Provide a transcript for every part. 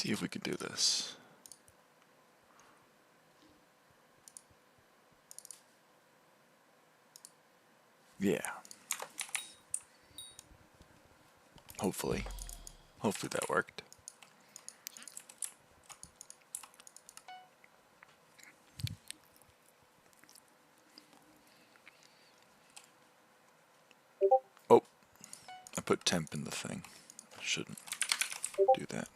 see if we can do this. Yeah. Hopefully. Hopefully that worked. Oh, I put temp in the thing. I shouldn't do that.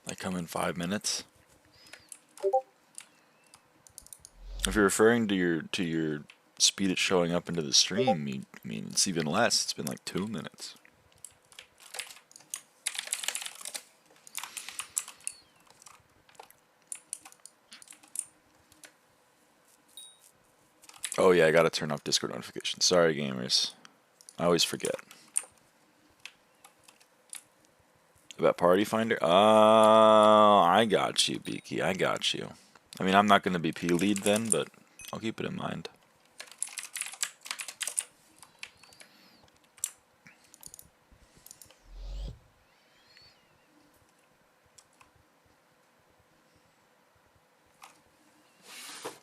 I come in 5 minutes. If you're referring to your speed it's showing up into the stream, I mean it's even less. It's been like 2 minutes. Oh yeah, I gotta turn off Discord notifications. Sorry gamers. I always forget. About Party Finder? Oh, I got you, Beaky. I got you. I mean, I'm not going to be P-lead then, but I'll keep it in mind.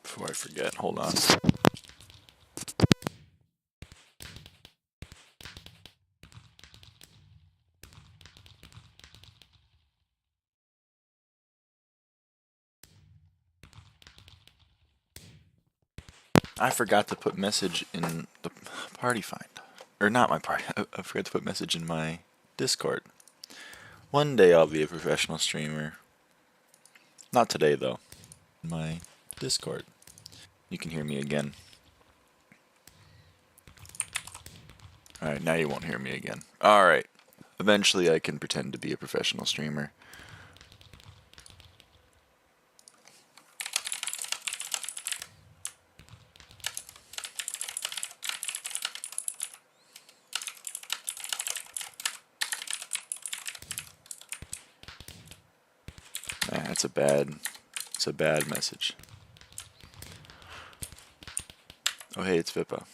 Before I forget, hold on. I forgot to put message in the Party Finder. Or not my party. I forgot to put message in my Discord. One day I'll be a professional streamer. Not today, though. My Discord. You can hear me again. Alright, now you won't hear me again. Alright. Eventually I can pretend to be a professional streamer. It's a bad message. Oh hey, it's Vippa.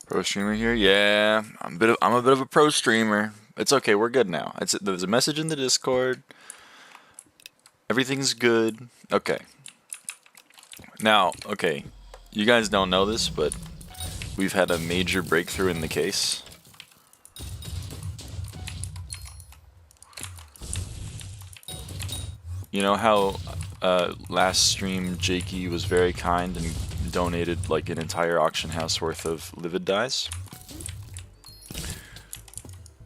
Pro streamer here? Yeah, I'm a bit of a pro streamer. It's okay, we're good now. There's a message in the Discord. Everything's good. Okay. Now, okay, you guys don't know this, but we've had a major breakthrough in the case. You know how last stream Jakey was very kind and donated like an entire auction house worth of Livid dies?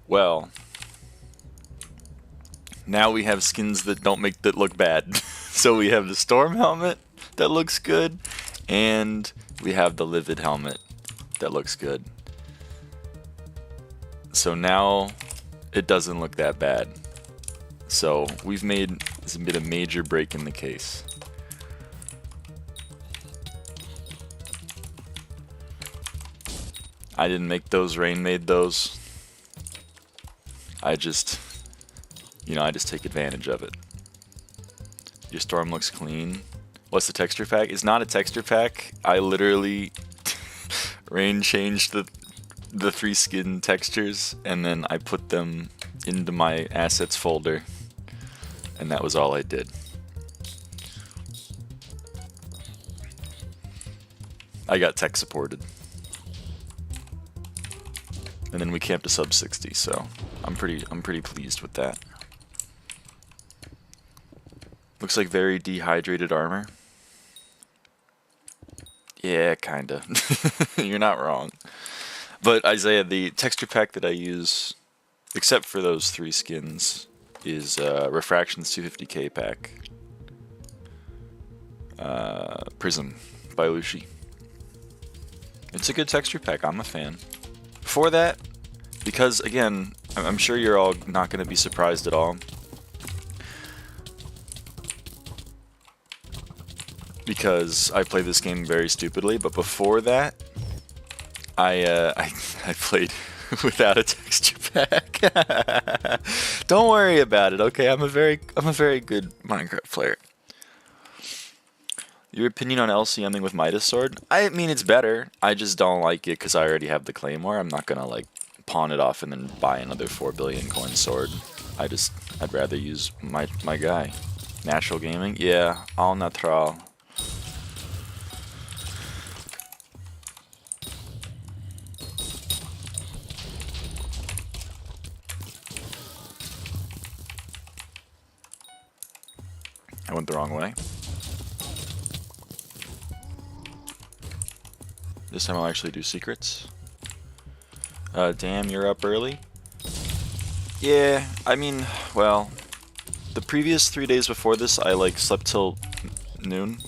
Well, now we have skins that look bad. So we have the Storm helmet that looks good, and we have the Livid helmet that looks good. So now it doesn't look that bad. So we've made a major break in the case. I didn't make those, Rain made those. I just take advantage of it. Your Storm looks clean. What's the texture pack? It's not a texture pack. I literally Rain changed the 3 skin textures and then I put them into my assets folder, and that was all I did. I got tech supported. And then we camped a sub 60, so I'm pretty pleased with that. Looks like very dehydrated armor. Yeah, kinda. You're not wrong. But Isaiah, the texture pack that I use except for those 3 skins, is Refraction's 250k pack. Prism by Lushi. It's a good texture pack, I'm a fan. Before that, because again, I'm sure you're all not going to be surprised at all, because I played this game very stupidly, but before that, I played without a texture pack. Don't worry about it, okay? I'm a very good Minecraft player. Your opinion on LCMing with Midas Sword? I mean, it's better. I just don't like it because I already have the Claymore. I'm not gonna like pawn it off and then buy another 4 billion coin sword. I'd rather use my guy. Natural gaming? Yeah, all natural. I went the wrong way. This time I'll actually do secrets. Damn, you're up early? Yeah, I mean, well, the previous 3 days before this, I like slept till noon.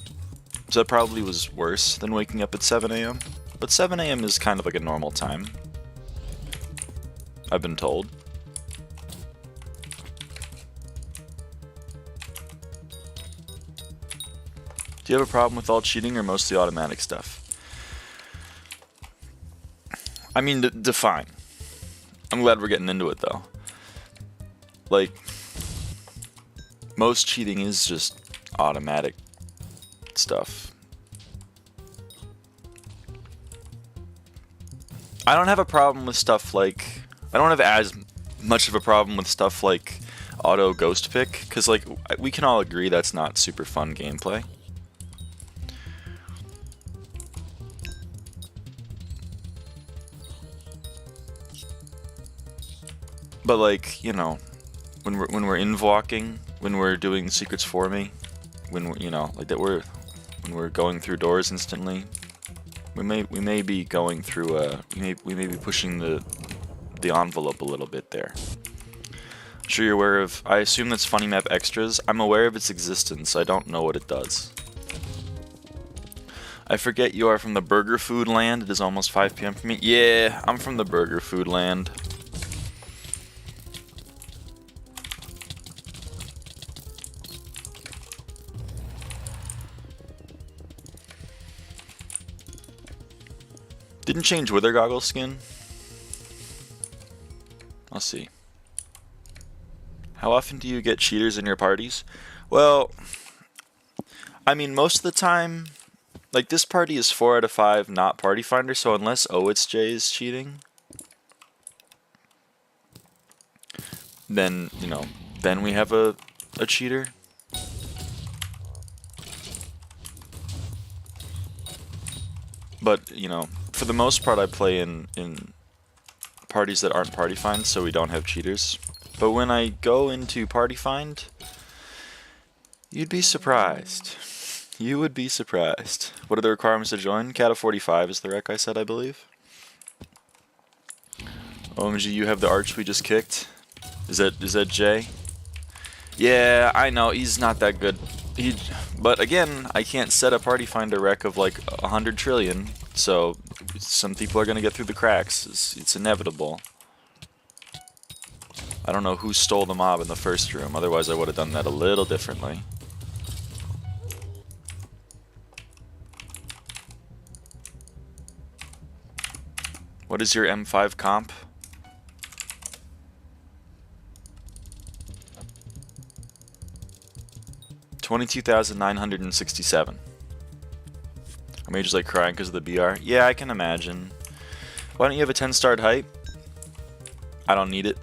So that probably was worse than waking up at 7 AM. But 7 AM is kind of like a normal time, I've been told. Do you have a problem with all cheating or mostly automatic stuff? I mean, define. I'm glad we're getting into it though. Like, most cheating is just automatic stuff. I don't have a problem with stuff like, I don't have as much of a problem with stuff like auto ghost pick, because like we can all agree that's not super fun gameplay. But like, you know, when we're invlocking, when we're doing secrets for me, when we're, you know, like that when we're going through doors instantly, we may be going through we may be pushing the envelope a little bit there. I'm sure you're aware of, I assume that's Funny Map Extras. I'm aware of its existence. I don't know what it does. I forget you are from the burger food land. It is almost 5 PM for me. Yeah, I'm from the burger food land. Didn't change Wither Goggles skin? I'll see. How often do you get cheaters in your parties? Well, I mean, most of the time, like this party is 4 out of 5 not party finder, so unless OHJ is cheating, then, you know, then we have a cheater. But, you know, for the most part I play in parties that aren't party find, so we don't have cheaters. But when I go into party find, you'd be surprised. You would be surprised. What are the requirements to join? Cat of 45 is the rec I said, I believe. OMG, you have the arch we just kicked. Is that Jay? Yeah, I know, he's not that good. But again, I can't set a party finder rec of like 100 trillion, so some people are gonna get through the cracks. It's inevitable. I don't know who stole the mob in the first room, otherwise I would have done that a little differently. What is your M5 comp? $22,967. Are Major's like crying because of the BR? Yeah, I can imagine. Why don't you have a 10-starred hype? I don't need it.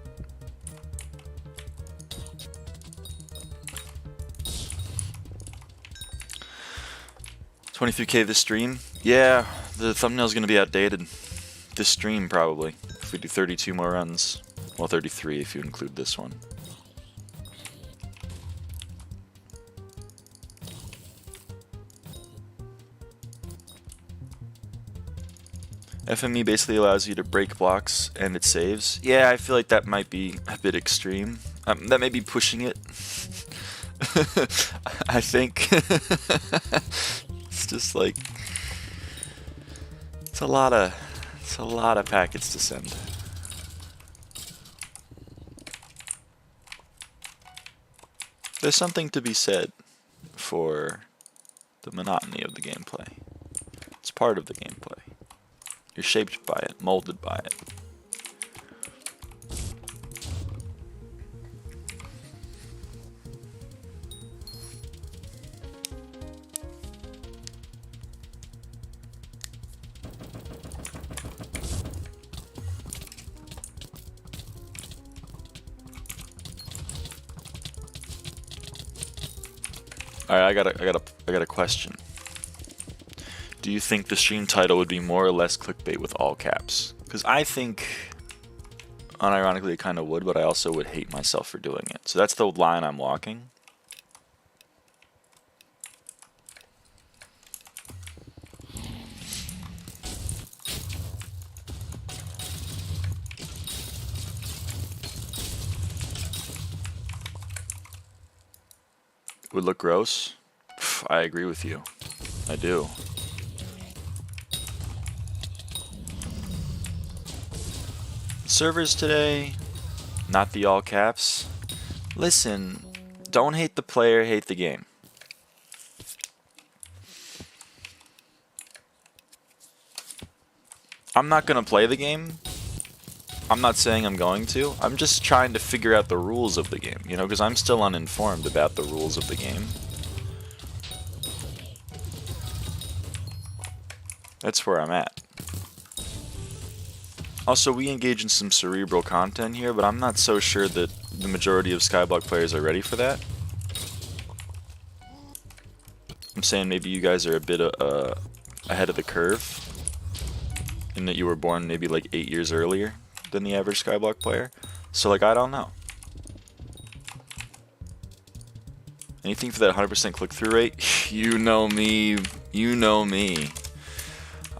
$23K this stream? Yeah, the thumbnail's gonna be outdated. This stream, probably. If we do 32 more runs. Well, 33 if you include this one. FME basically allows you to break blocks and it saves. Yeah, I feel like that might be a bit extreme. That may be pushing it. I think. It's just like it's a lot of packets to send. There's something to be said for the monotony of the gameplay. It's part of the gameplay. You're shaped by it, molded by it. Alright, I got a question. Do you think the stream title would be more or less clickbait with all caps? Because I think, unironically, it kind of would, but I also would hate myself for doing it. So that's the line I'm walking. Would look gross? I agree with you. I do. Servers today, not the all caps. Listen, don't hate the player, hate the game. I'm not gonna play the game. I'm not saying I'm going to. I'm just trying to figure out the rules of the game, you know, because I'm still uninformed about the rules of the game. That's where I'm at. Also, we engage in some cerebral content here, but I'm not so sure that the majority of Skyblock players are ready for that. I'm saying maybe you guys are a bit ahead of the curve, in that you were born maybe like 8 years earlier than the average Skyblock player. So like, I don't know. Anything for that 100% click-through rate? You know me. You know me.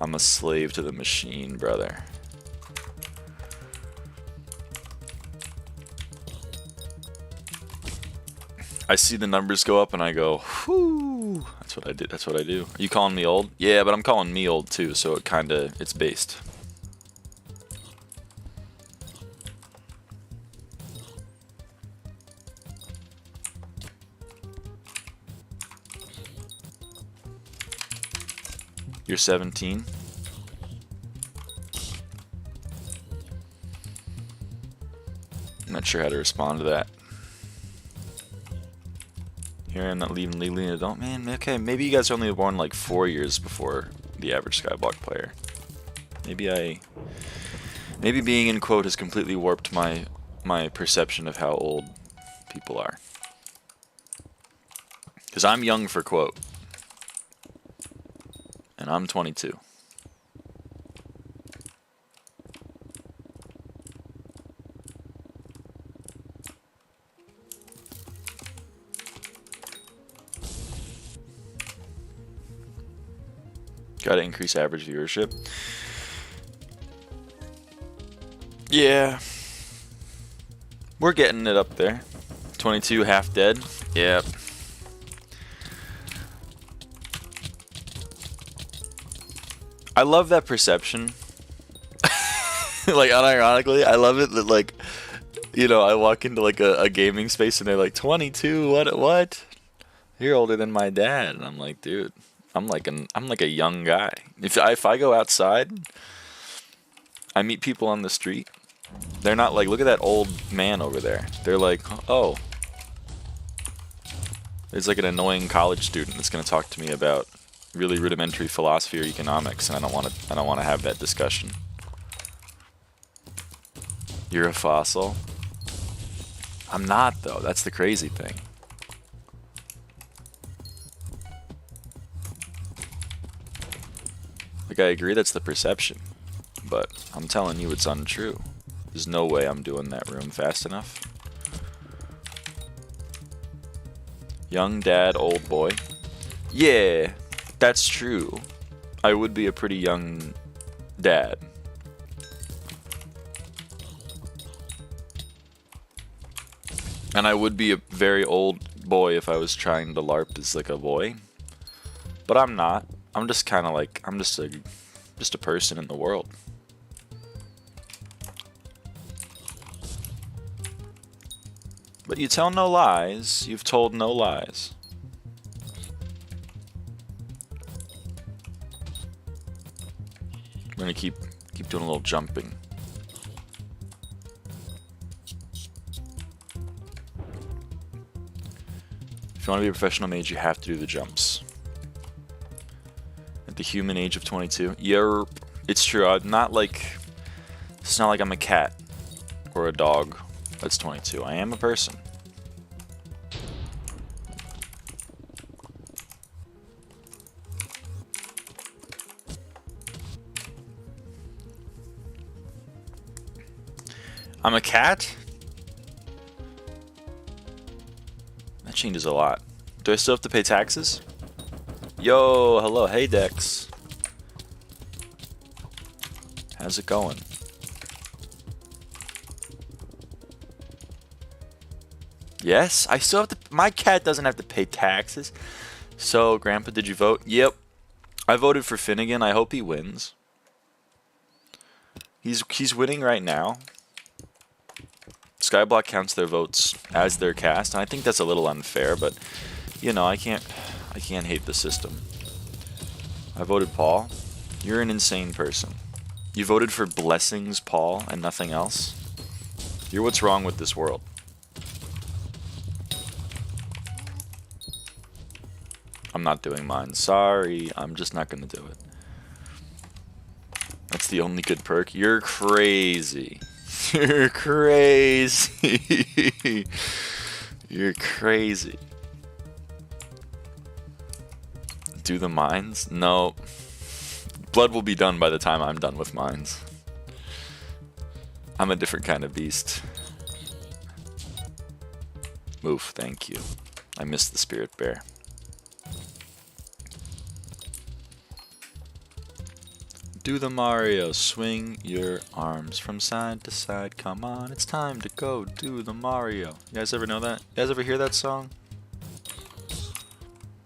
I'm a slave to the machine, brother. I see the numbers go up and I go, whoo. That's what I do. That's what I do. Are you calling me old? Yeah, but I'm calling me old too, so it's based. You're 17. I'm not sure how to respond to that. Here I'm not leaving legally an adult. Man, okay, maybe you guys are only born like 4 years before the average Skyblock player. Maybe being in quote has completely warped my perception of how old people are. Because I'm young for quote. And I'm 22. Gotta increase average viewership. Yeah. We're getting it up there. 22 half dead. Yep. I love that perception. Like, unironically, I love it that, like, you know, I walk into like a gaming space and they're like, 22, what? You're older than my dad. And I'm like, dude, I'm like a young guy. If I go outside, I meet people on the street. They're not like, look at that old man over there. They're like, oh. There's like an annoying college student that's going to talk to me about really rudimentary philosophy or economics, and I don't want to have that discussion. You're a fossil. I'm not, though. That's the crazy thing. Like, I agree that's the perception, but I'm telling you it's untrue. There's no way I'm doing that room fast enough. Young dad, old boy. Yeah, that's true. I would be a pretty young Dad. And I would be a very old boy if I was trying to LARP as like a boy. But I'm not. I'm just kind of like, I'm just a person in the world. But you tell no lies, you've told no lies. I'm gonna keep doing a little jumping. If you want to be a professional mage, you have to do the jumps. At the human age of 22, yerp. It's true. I'm not like, it's not like I'm a cat or a dog that's 22. I am a person. I'm a cat? That changes a lot. Do I still have to pay taxes? Yo, hello, hey Dex. How's it going? Yes, I still have to. My cat doesn't have to pay taxes. So, Grandpa, did you vote? Yep. I voted for Finnegan. I hope he wins. He's winning right now. Skyblock counts their votes as their cast, and I think that's a little unfair, but you know, I can't hate the system. I voted Paul. You're an insane person. You voted for blessings, Paul, and nothing else? You're what's wrong with this world. I'm not doing mine. Sorry, I'm just not gonna do it. That's the only good perk. You're crazy. You're crazy. You're crazy. Do the mines? No. Blood will be done by the time I'm done with mines. I'm a different kind of beast. Move, thank you. I missed the spirit bear. Do the Mario, swing your arms from side to side. Come on, it's time to go do the Mario. You guys ever know that? You guys ever hear that song?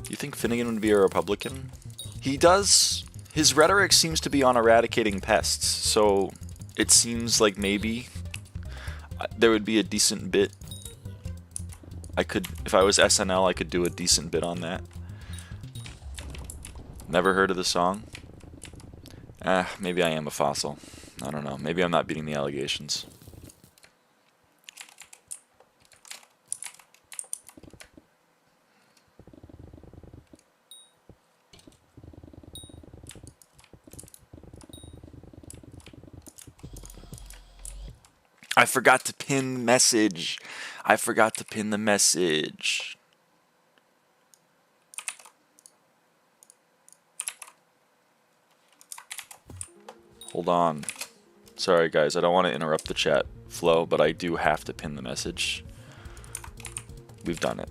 You think Finnegan would be a Republican? He does. His rhetoric seems to be on eradicating pests, so it seems like maybe there would be a decent bit. I could, if I was SNL, I could do a decent bit on that. Never heard of the song? Maybe I am a fossil. I don't know. Maybe I'm not beating the allegations. I forgot to pin the message. I forgot to pin the message. Hold on. Sorry guys, I don't want to interrupt the chat flow, but I do have to pin the message. We've done it.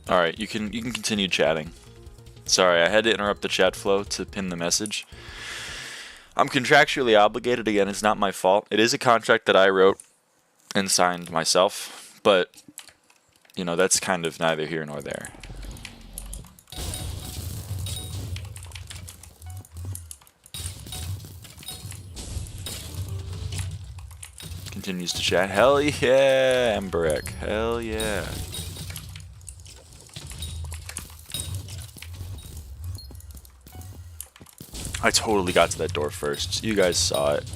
Alright, you can continue chatting. Sorry, I had to interrupt the chat flow to pin the message. I'm contractually obligated. Again, it's not my fault. It is a contract that I wrote and signed myself, but, you know, that's kind of neither here nor there. Continues to chat. Hell yeah, Emberek. Hell yeah. I totally got to that door first. You guys saw it.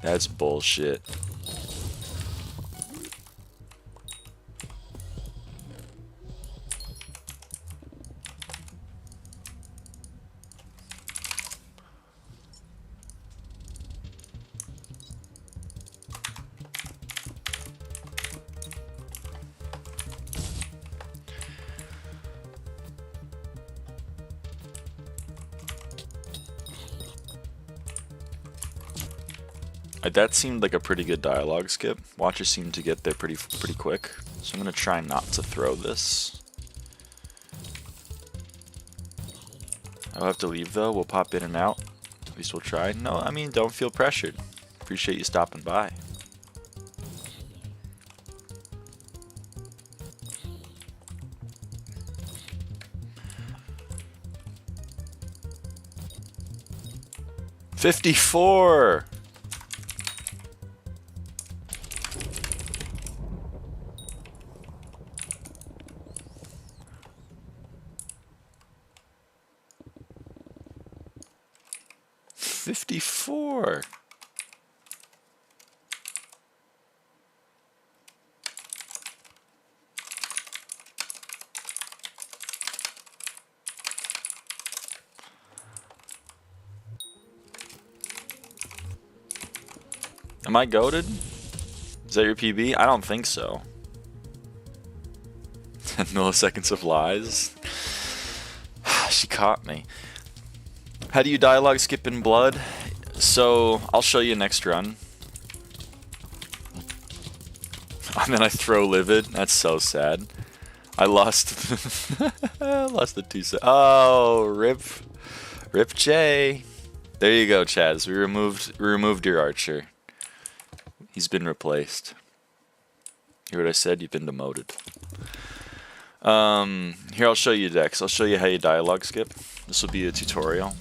That's bullshit. That seemed like a pretty good dialogue skip. Watchers seem to get there pretty quick. So I'm gonna try not to throw this. I'll have to leave though. We'll pop in and out. At least we'll try. No, I mean, don't feel pressured. Appreciate you stopping by. $54. $54. Am I goated? Is that your PB? I don't think so. 10 milliseconds of lies. She caught me. How do you dialogue skip in Blood? So, I'll show you next run. And then I throw Livid. That's so sad. I lost. I lost the 2 seconds. Oh, rip. Rip J. There you go, Chaz. We removed your archer. He's been replaced. Hear what I said? You've been demoted. Here, I'll show you decks. I'll show you how you dialogue skip. This will be a tutorial.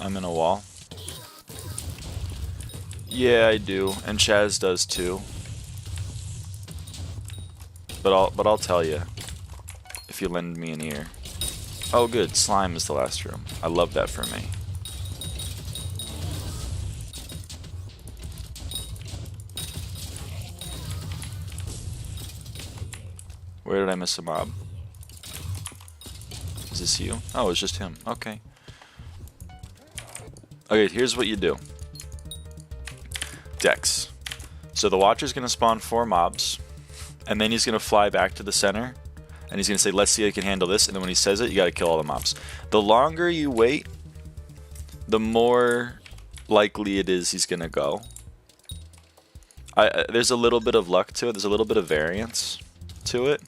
I'm in a wall. Yeah, I do, and Chaz does too. But I'll tell you if you lend me an ear. Oh, good. Slime is the last room. I love that for me. Where did I miss a mob? Is this you? Oh, it's just him. Okay. Okay, here's what you do. Decks. So the Watcher's going to spawn 4 mobs, and then he's going to fly back to the center, and he's going to say, let's see if I can handle this, and then when he says it, you got to kill all the mobs. The longer you wait, the more likely it is he's going to go. There's a little bit of luck to it, there's a little bit of variance to it.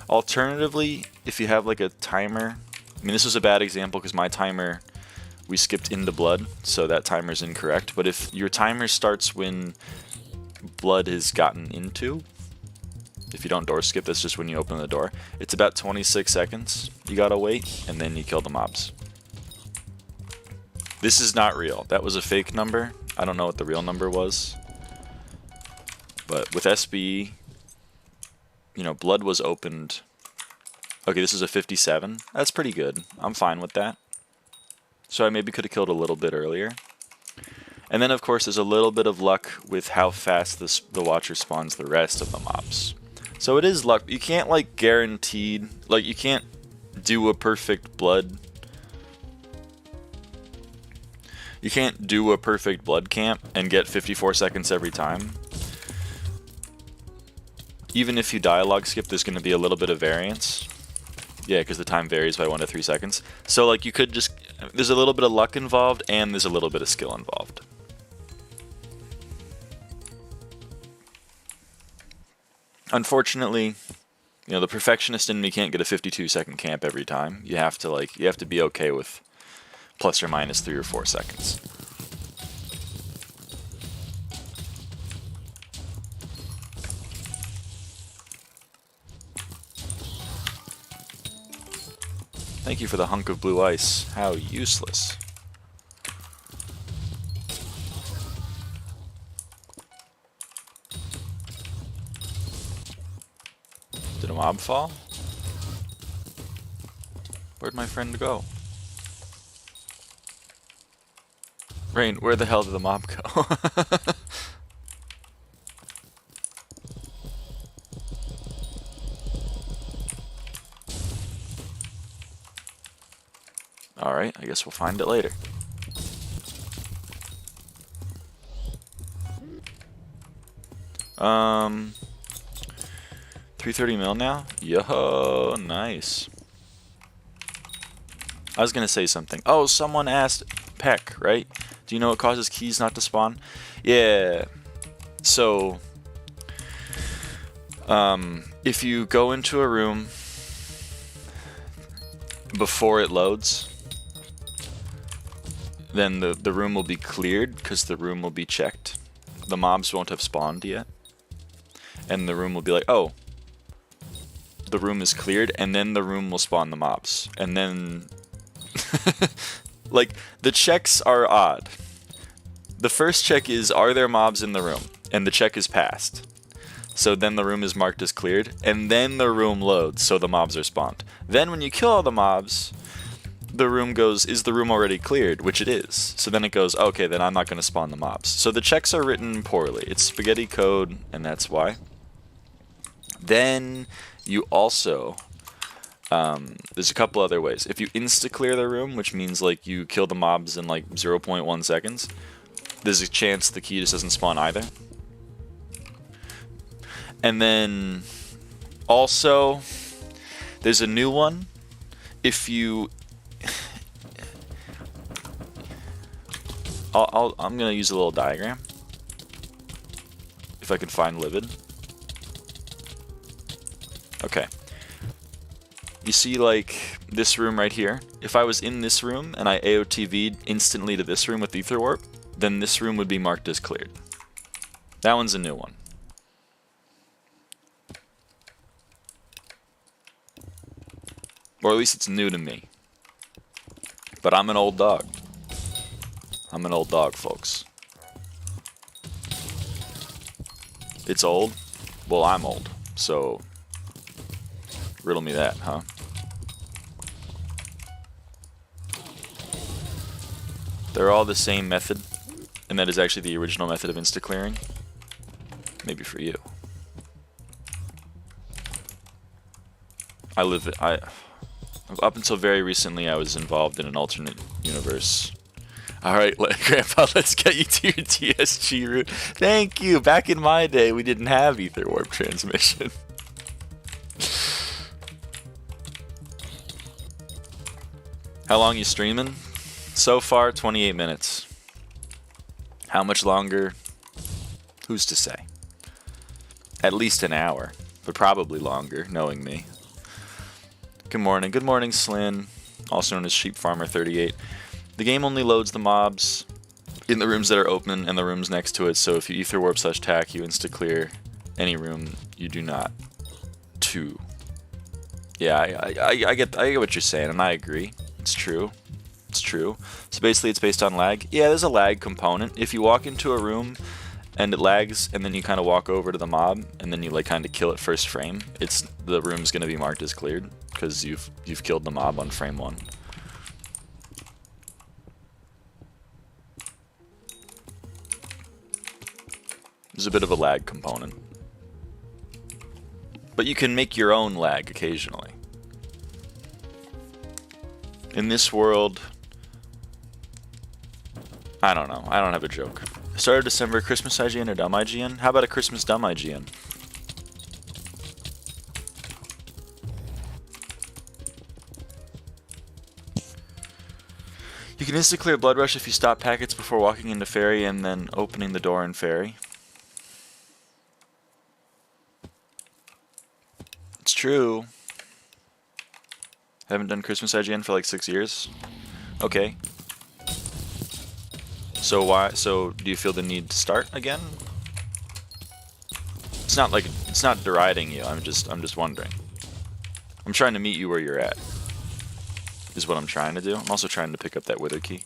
Alternatively, if you have like a timer, I mean this was a bad example because my timer, we skipped into blood, so that timer's incorrect, but if your timer starts when blood is gotten into, if you don't door skip, that's just when you open the door, it's about 26 seconds you gotta wait, and then you kill the mobs. This is not real. That was a fake number. I don't know what the real number was. But with SB, you know, blood was opened. Okay, this is a 57. That's pretty good. I'm fine with that. So I maybe could have killed a little bit earlier. And then, of course, there's a little bit of luck with how fast the Watcher spawns the rest of the mobs. So it is luck. You can't, like, guaranteed... Like, you can't do a perfect blood... You can't do a perfect blood camp and get 54 seconds every time. Even if you dialogue skip, there's going to be a little bit of variance. Yeah, because the time varies by 1 to 3 seconds. So, like, you could just... There's a little bit of luck involved, and there's a little bit of skill involved. Unfortunately, you know, the perfectionist in me can't get a 52-second camp every time. You have to, like, you have to be okay with plus or minus 3 or 4 seconds. Thank you for the hunk of blue ice. How useless. Did a mob fall? Where'd my friend go? Rain, where the hell did the mob go? Alright, I guess we'll find it later. 330 mil now? Yo, nice. I was gonna say something. Oh, someone asked Peck, right? Do you know what causes keys not to spawn? Yeah. So, if you go into a room before it loads, then the room will be cleared because the room will be checked. The mobs won't have spawned yet. And the room will be like, oh, the room is cleared, and then the room will spawn the mobs. And then, like, the checks are odd. The first check is, are there mobs in the room? And the check is passed. So then the room is marked as cleared, and then the room loads, so the mobs are spawned. Then when you kill all the mobs, the room goes, is the room already cleared? Which it is. So then it goes, okay, then I'm not going to spawn the mobs. So the checks are written poorly. It's spaghetti code, and that's why. Then you also, there's a couple other ways. If you insta-clear the room, which means like you kill the mobs in like 0.1 seconds, there's a chance the key just doesn't spawn either. And then also, there's a new one. If you, I'm gonna use a little diagram. If I can find Livid. Okay. You see like this room right here? If I was in this room and I AOTV'd instantly to this room with Ether Warp, then this room would be marked as cleared. That one's a new one. Or at least it's new to me. But I'm an old dog. I'm an old dog, folks. It's old? Well, I'm old, so riddle me that, huh? They're all the same method, and that is actually the original method of insta-clearing. Maybe for you. Up until very recently, I was involved in an alternate universe. Alright, Grandpa, let's get you to your TSG route. Thank you! Back in my day, we didn't have Ether Warp transmission. How long you streaming? So far, 28 minutes. How much longer? Who's to say? At least an hour, but probably longer, knowing me. Good morning, Slin, also known as Sheep Farmer 38. The game only loads the mobs in the rooms that are open and the rooms next to it, so if you Ether Warp / tack, you insta-clear any room you do not to. Yeah, I get what you're saying, and I agree. It's true. It's true. So basically it's based on lag. Yeah, there's a lag component. If you walk into a room and it lags, and then you kind of walk over to the mob, and then you like kind of kill it first frame, the room's gonna be marked as cleared because you've killed the mob on frame 1. There's a bit of a lag component, but you can make your own lag occasionally. In this world, I don't know. I don't have a joke. Start of December, Christmas IGN or dumb IGN? How about a Christmas dumb IGN? You can insta-clear Blood Rush if you stop packets before walking into Fairy and then opening the door in Fairy. It's true. Haven't done Christmas IGN for like 6 years. Okay. So why? So do you feel the need to start again? It's not deriding you. I'm just wondering. I'm trying to meet you where you're at. Is what I'm trying to do. I'm also trying to pick up that Wither key.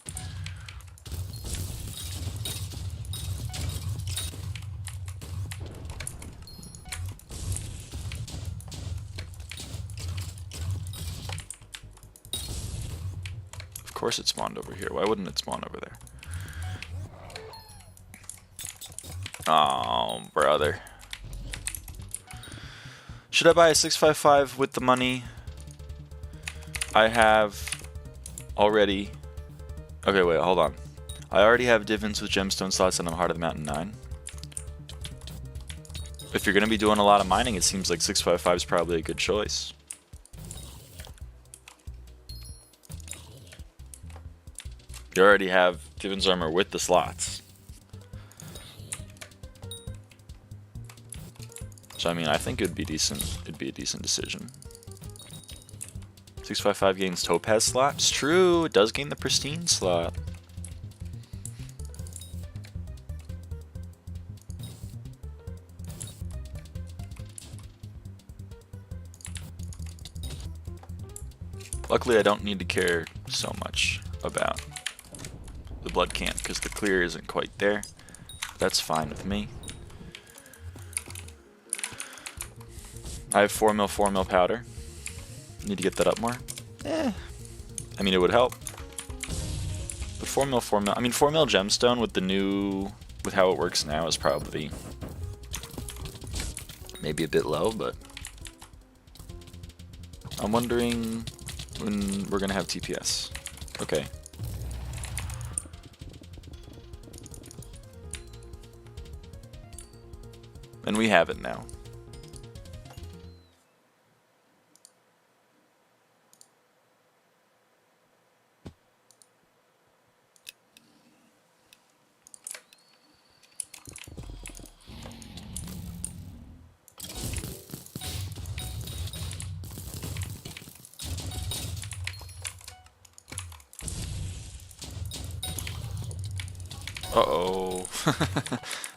Of course it spawned over here. Why wouldn't it spawn over there? Oh, brother. Should I buy a 655 with the money I have already? Okay, wait, hold on. I already have divins with gemstone slots and I'm Heart of the Mountain 9. if you're going to be doing a lot of mining, it seems like 655 is probably a good choice. You already have Given's Armor with the slots. So I mean, I think it'd be decent. It'd be a decent decision. 655 gains Topaz slot. It's true. It does gain the Pristine slot. Luckily, I don't need to care so much about the blood camp because the clear isn't quite there. That's fine with me. I have 4 mil powder. Need to get that up more. I mean, it would help. But 4 mil. I mean, 4 mil gemstone with the new, with how it works now is probably maybe a bit low, but I'm wondering when we're gonna have TPS. Okay. And we have it now. Uh-oh.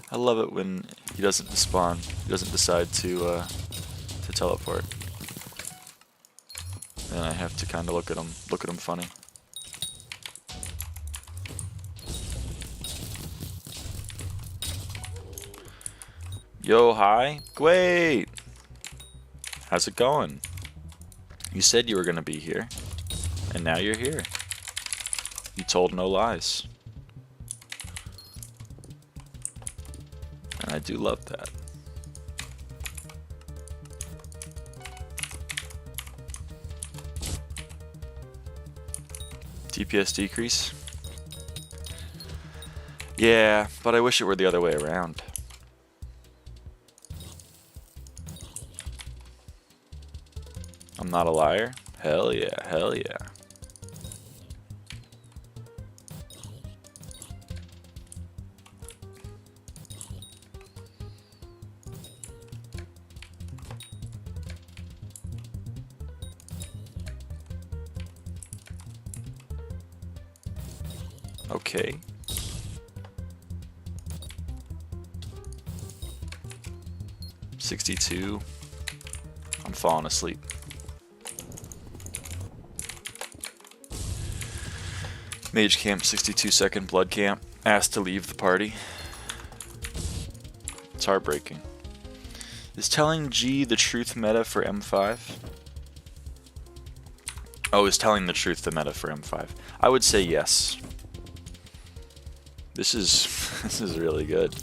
I love it when he doesn't despawn. He doesn't decide to teleport. And I have to kind of look at him funny. Yo, hi. Wait. How's it going? You said you were gonna be here, and now you're here. You told no lies. And I do love that. DPS decrease? Yeah, but I wish it were the other way around. I'm not a liar? Hell yeah, hell yeah. Okay. $62. I'm falling asleep. Mage camp, 62-second blood camp. Asked to leave the party. It's heartbreaking. Is telling G the truth meta for M5? Oh, is telling the truth the meta for M5? I would say yes. This is really good.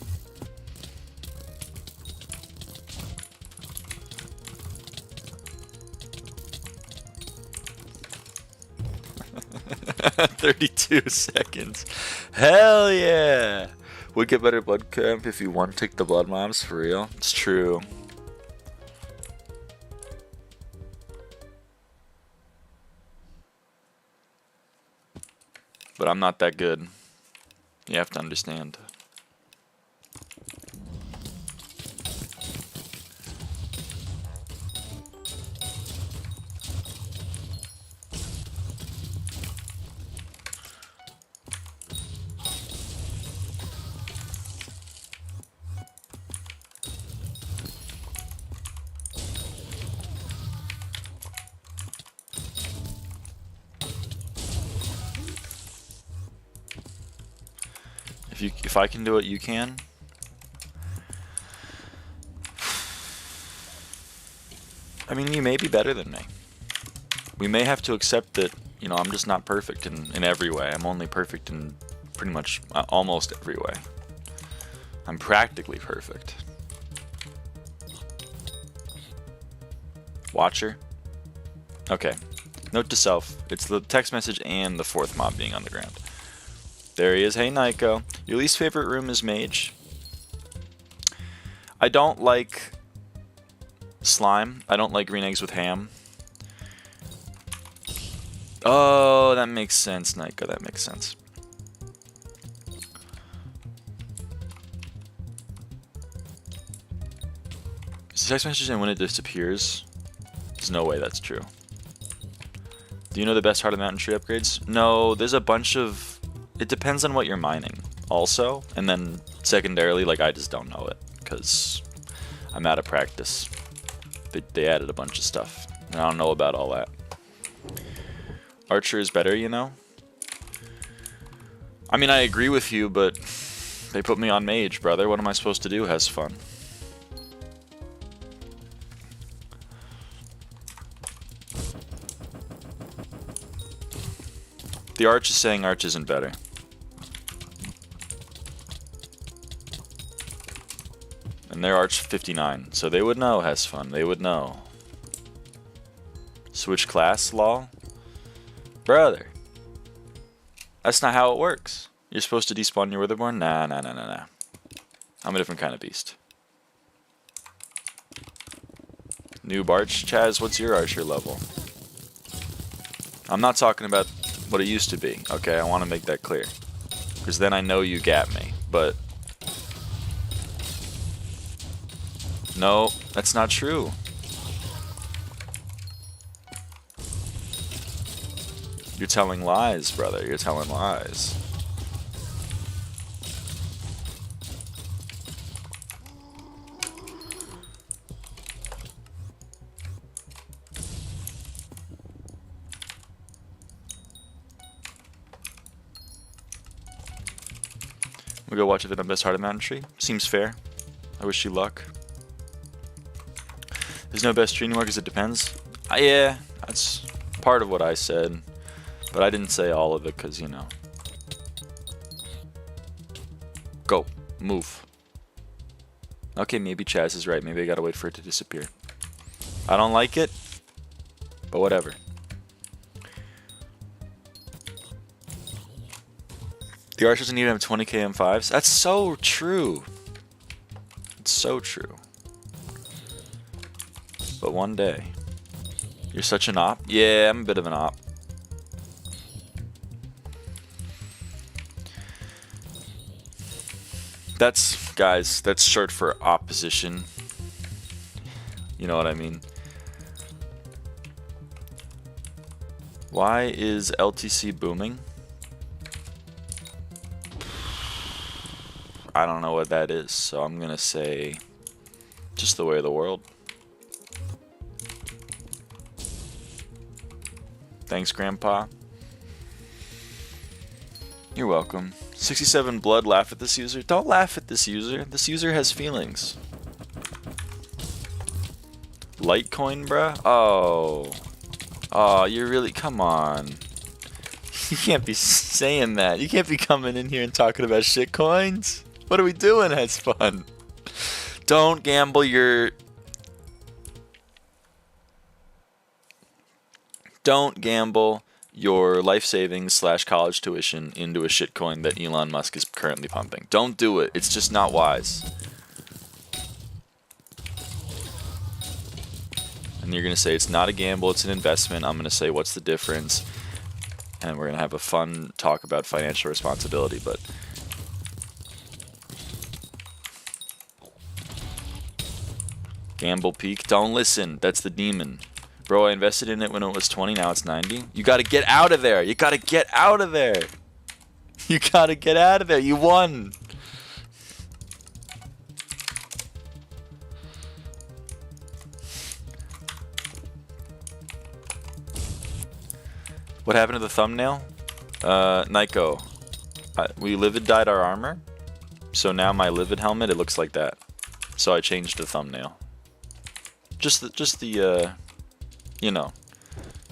$32 seconds. Hell yeah! Would get better blood camp if you one tick the blood mobs for real. It's true. But I'm not that good. You have to understand. If I can do it, you can. I mean, you may be better than me. We may have to accept that, you know, I'm just not perfect in every way. I'm only perfect in pretty much almost every way. I'm practically perfect. Watcher? Okay. Note to self. It's the text message and the fourth mob being on the ground. There he is. Hey, Naiko. Your least favorite room is Mage. I don't like slime. I don't like green eggs with ham. Oh, that makes sense, Naiko. That makes sense. Is the text message and when it disappears? There's no way that's true. Do you know the best Heart of the Mountain tree upgrades? No, there's a bunch of... It depends on what you're mining also. And then secondarily, like, I just don't know it because I'm out of practice. They added a bunch of stuff and I don't know about all that. Archer is better, you know? I mean, I agree with you, but they put me on mage, brother. What am I supposed to do? Has fun. The Arch is saying Arch isn't better. And they're Arch 59, so they would know has fun. They would know. Switch class, lol? Brother. That's not how it works. You're supposed to despawn your Witherborn? Nah. I'm a different kind of beast. Noob Arch? Chaz, what's your Archer level? I'm not talking about what it used to be, okay? I want to make that clear. Because then I know you gat me, but... No, that's not true. You're telling lies, brother. You're telling lies. We'll go watch a vid on Best Heart of Mountain Tree. Seems fair. I wish you luck. There's no best tree anymore because it depends. Yeah, that's part of what I said. But I didn't say all of it because, you know. Go. Move. Okay, maybe Chaz is right. Maybe I gotta wait for it to disappear. I don't like it, but whatever. The Arch doesn't even have 20k M5s. That's so true. It's so true. But one day. You're such an op? Yeah, I'm a bit of an op. That's, guys, that's short for opposition. You know what I mean? Why is LTC booming? I don't know what that is, so I'm gonna say just the way of the world. Thanks, Grandpa. You're welcome. 67 blood, laugh at this user. Don't laugh at this user. This user has feelings. Litecoin, bruh? Oh. Oh, you're really... Come on. You can't be saying that. You can't be coming in here and talking about shitcoins. What are we doing? Has fun. Don't gamble your... Don't gamble your life savings / college tuition into a shitcoin that Elon Musk is currently pumping. Don't do it. It's just not wise. And you're going to say it's not a gamble, it's an investment. I'm going to say what's the difference. And we're going to have a fun talk about financial responsibility. But gamble peak. Don't listen. That's the demon. Bro, I invested in it when it was 20, now it's 90. You gotta get out of there. You gotta get out of there. You gotta get out of there. You won. What happened to the thumbnail? Naiko. We Livid dyed our armor. So now my Livid helmet, it looks like that. So I changed the thumbnail. Just the you know,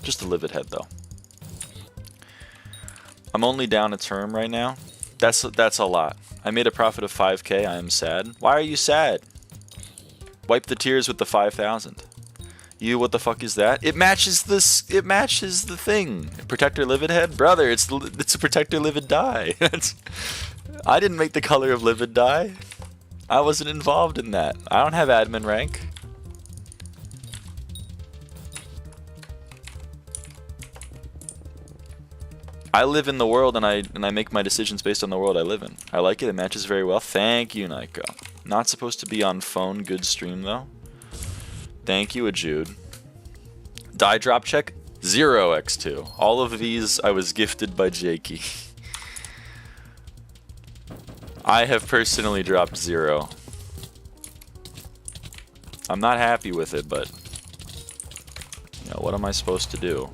just the Livid head though. I'm only down a term right now. That's a lot. I made a profit of 5k. I am sad. Why are you sad? Wipe the tears with the 5,000. You, what the fuck is that? It matches this. It matches the thing. Protector Livid head, brother. It's a Protector Livid dye. I didn't make the color of Livid dye. I wasn't involved in that. I don't have admin rank. I live in the world and I make my decisions based on the world I live in. I like it. It matches very well. Thank you, Naiko. Not supposed to be on phone. Good stream though. Thank you, Ajude. Die drop check 0x2. All of these I was gifted by Jakey. I have personally dropped 0. I'm not happy with it, but you know, what am I supposed to do?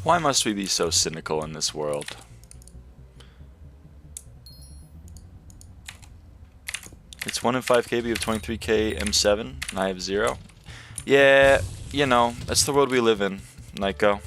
Why must we be so cynical in this world? It's 1 in 5 KB of 23k M7, and I have 0. Yeah, you know, that's the world we live in, Naiko.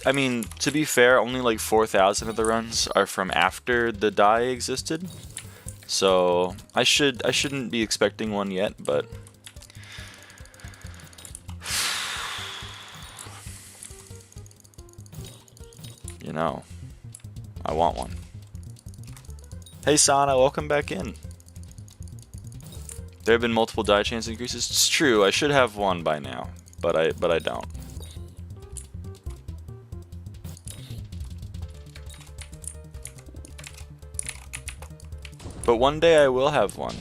I mean, to be fair, only like 4,000 of the runs are from after the die existed. So I shouldn't be expecting one yet, but you know, I want one. Hey Sana, welcome back in. There have been multiple die chance increases. It's true, I should have one by now, but I don't. But one day I will have one.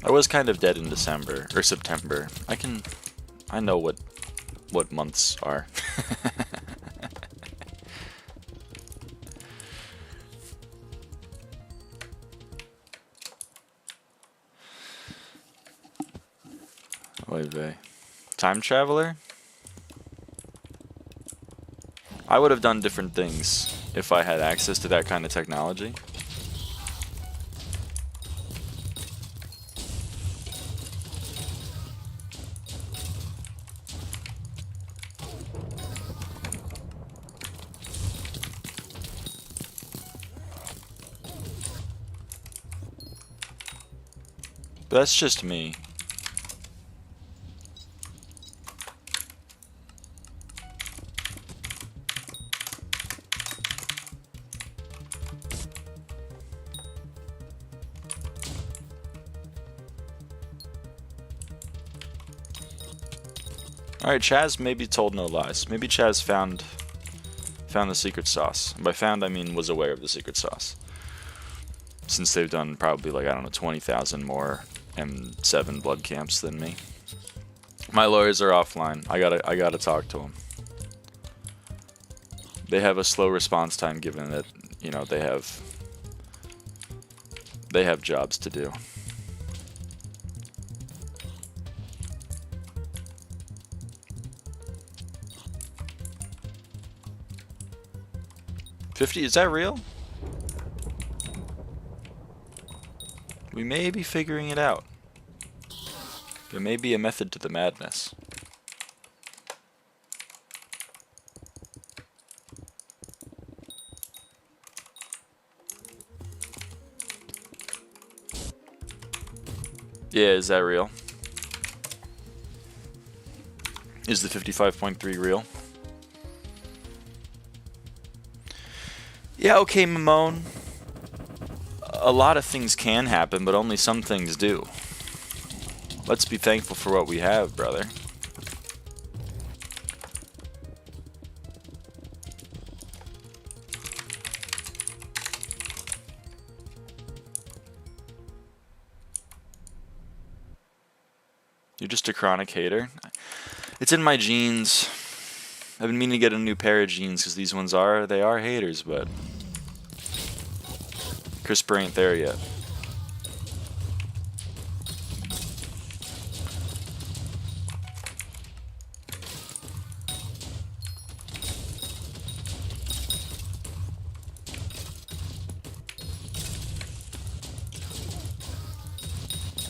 I was kind of dead in December or September. I know what months are. Oy vey. Time traveler? I would have done different things if I had access to that kind of technology. But that's just me. Alright, Chaz maybe told no lies. Maybe Chaz found the secret sauce. And by found, I mean was aware of the secret sauce. Since they've done probably like, I don't know, 20,000 more M7 blood camps than me. My lawyers are offline. I gotta talk to them. They have a slow response time given that, you know, they have jobs to do. $50, is that real? We may be figuring it out. There may be a method to the madness. Yeah, is that real? Is the 55.3 real? Yeah, okay, Mamone. A lot of things can happen, but only some things do. Let's be thankful for what we have, brother. You're just a chronic hater. It's in my genes. I've been meaning to get a new pair of jeans because these ones they are haters, but CRISPR ain't there yet.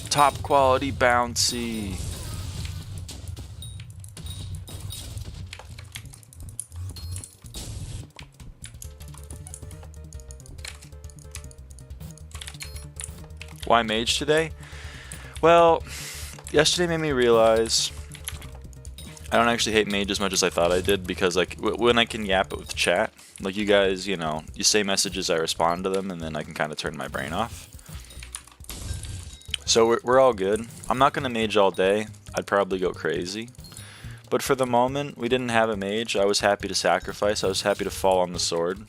Top quality bouncy. Why mage today? Well, yesterday made me realize I don't actually hate mage as much as I thought I did, because like when I can yap it with chat, like you guys, you know, you say messages, I respond to them, and then I can kind of turn my brain off. So we're all good. I'm not gonna mage all day. I'd probably go crazy. But for the moment, we didn't have a mage. I was happy to sacrifice. I was happy to fall on the sword.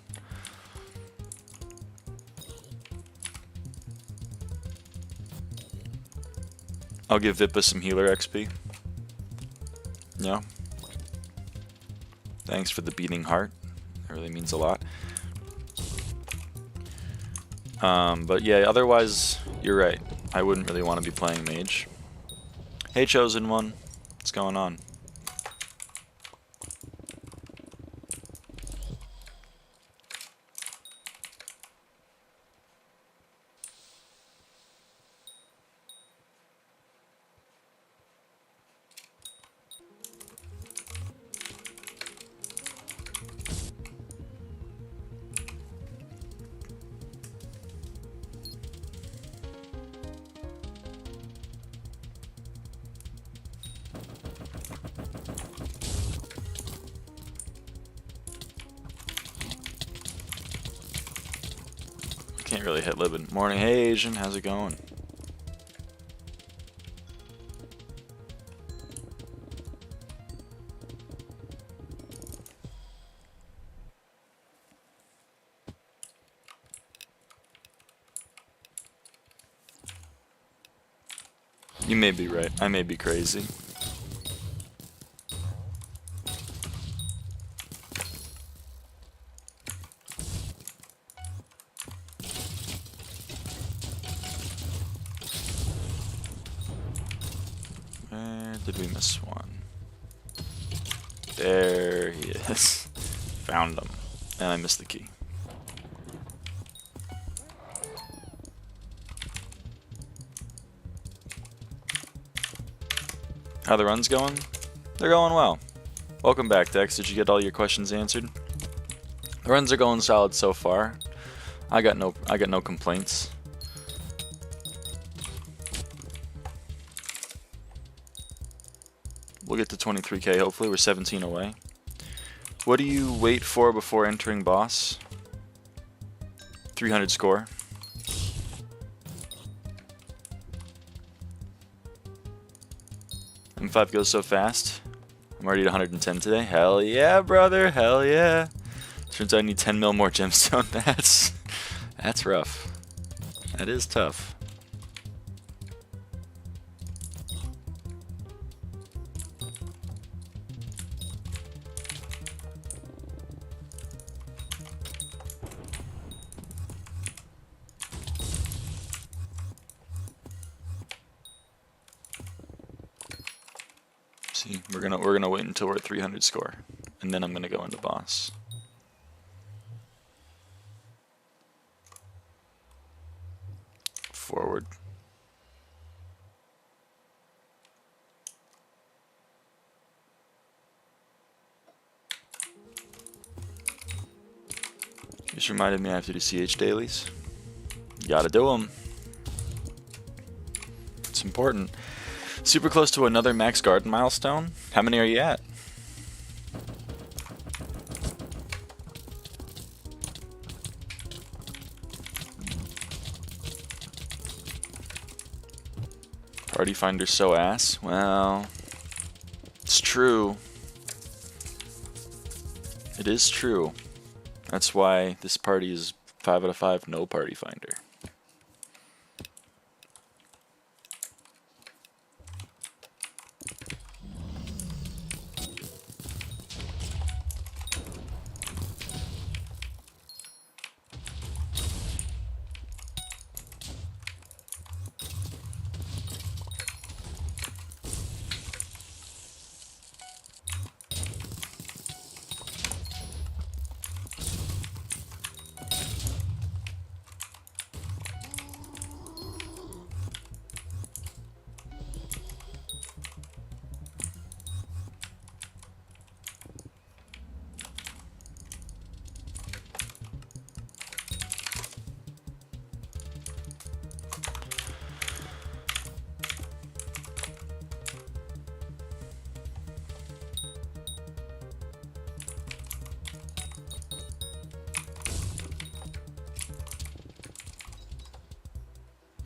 I'll give Vippa some healer XP. Yeah. Thanks for the beating heart. That really means a lot. But yeah, otherwise, you're right. I wouldn't really want to be playing mage. Hey, Chosen One. What's going on? Can't really hit Livid. Morning, hey Asian, how's it going? You may be right. I may be crazy. Where did we miss one? There he is. Found him. And I missed the key. How the runs going? They're going well. Welcome back, Dex. Did you get all your questions answered? The runs are going solid so far. I got no complaints. We'll get to 23k hopefully. We're 17 away. What do you wait for before entering boss? 300 score. M5 goes so fast. I'm already at 110 today. Hell yeah, brother. Hell yeah. Turns out I need 10 mil more gemstone. That's rough. That is tough. See, we're gonna wait until we're at 300 score, and then I'm gonna go into boss. Forward. Just reminded me I have to do CH dailies. Gotta do them. It's important. important. Super close to another max garden milestone. How many are you at? Party finder's so ass. Well, it's true. It is true. That's why this party is 5 out of 5, no party finder.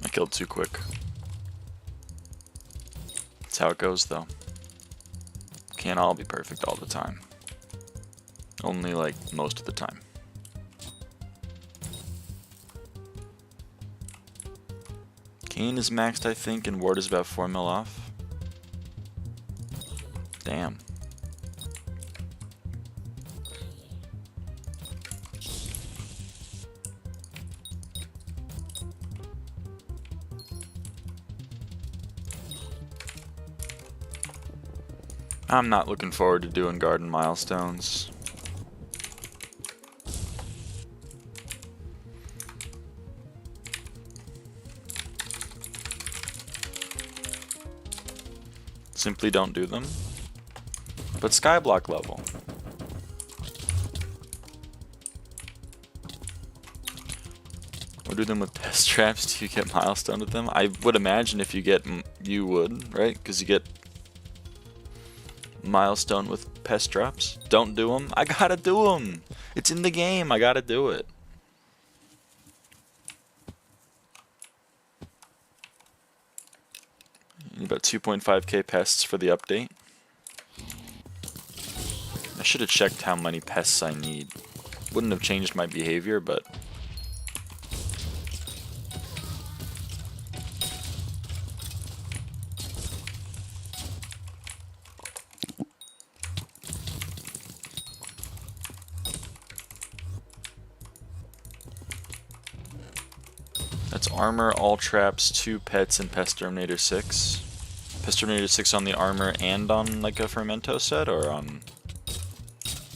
I killed too quick. That's how it goes, though. Can't all be perfect all the time. Only, like, most of the time. Kane is maxed, I think, and Ward is about 4 mil off. Damn. I'm not looking forward to doing garden milestones. Simply don't do them. But Skyblock level. Or do them with pest traps. Do you get milestone with them? I would imagine if you get, you would, right? Because you get milestone with pest drops. Don't do them. I gotta do them. It's in the game. I gotta do it. Need about 2.5k pests for the update. I should have checked how many pests I need. Wouldn't have changed my behavior, but that's armor, all traps, 2 pets, and Pest Terminator 6. Pest Terminator 6 on the armor and on like a Fermento set, or on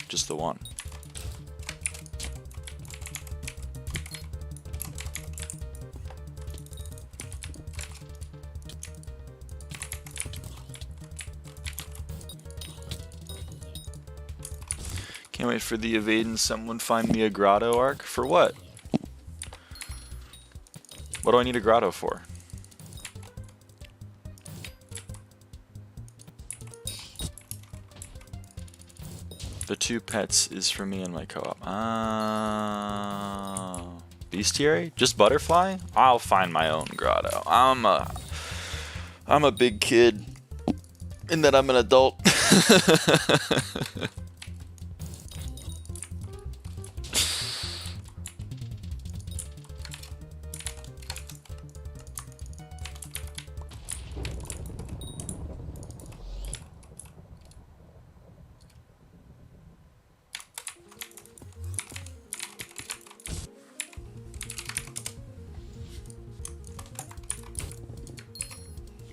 just the one? Can't wait for the avaaidan. Someone find me a grotto arc. For what? What do I need a grotto for? The 2 pets is for me and my co-op. Bestiary? Just butterfly? I'll find my own grotto. I'm a big kid in that I'm an adult.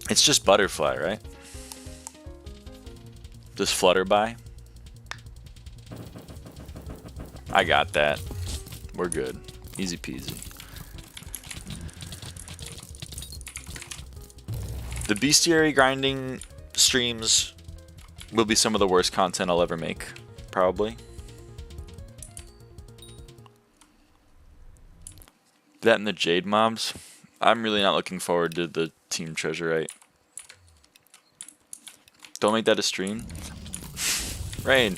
It's just butterfly, right? Just flutter by. I got that. We're good. Easy peasy. The bestiary grinding streams will be some of the worst content I'll ever make, probably. That and the Jade mobs. I'm really not looking forward to the Team Treasurite. Don't make that a stream. Rain.